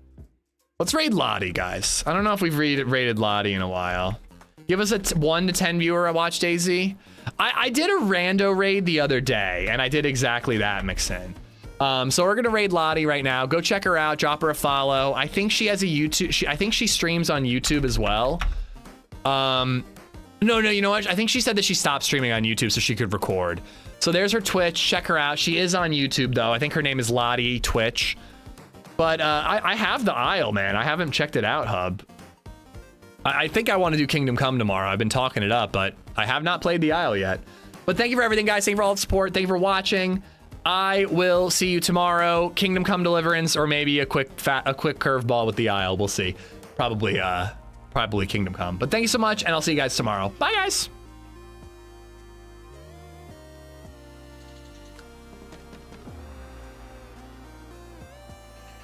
Let's raid Lottie, guys. I don't know if we've raided Lottie in a while. Give us a 1 to 10 viewer. I watch DayZ. I did a rando raid the other day, and I did exactly that, Mixin. So we're gonna raid Lottie right now. Go check her out. Drop her a follow. I think she has a YouTube. I think she streams on YouTube as well. No, you know what? I think she said that she stopped streaming on YouTube so she could record. So there's her Twitch. Check her out. She is on YouTube though. I think her name is Lottie Twitch. But I have the Isle, man. I haven't checked it out, Hub. I think I want to do Kingdom Come tomorrow. I've been talking it up, but I have not played the Isle yet. But thank you for everything, guys. Thank you for all the support. Thank you for watching. I will see you tomorrow. Kingdom Come Deliverance, or maybe a quick curveball with the Isle. We'll see. Probably Kingdom Come. But thank you so much, and I'll see you guys tomorrow. Bye, guys.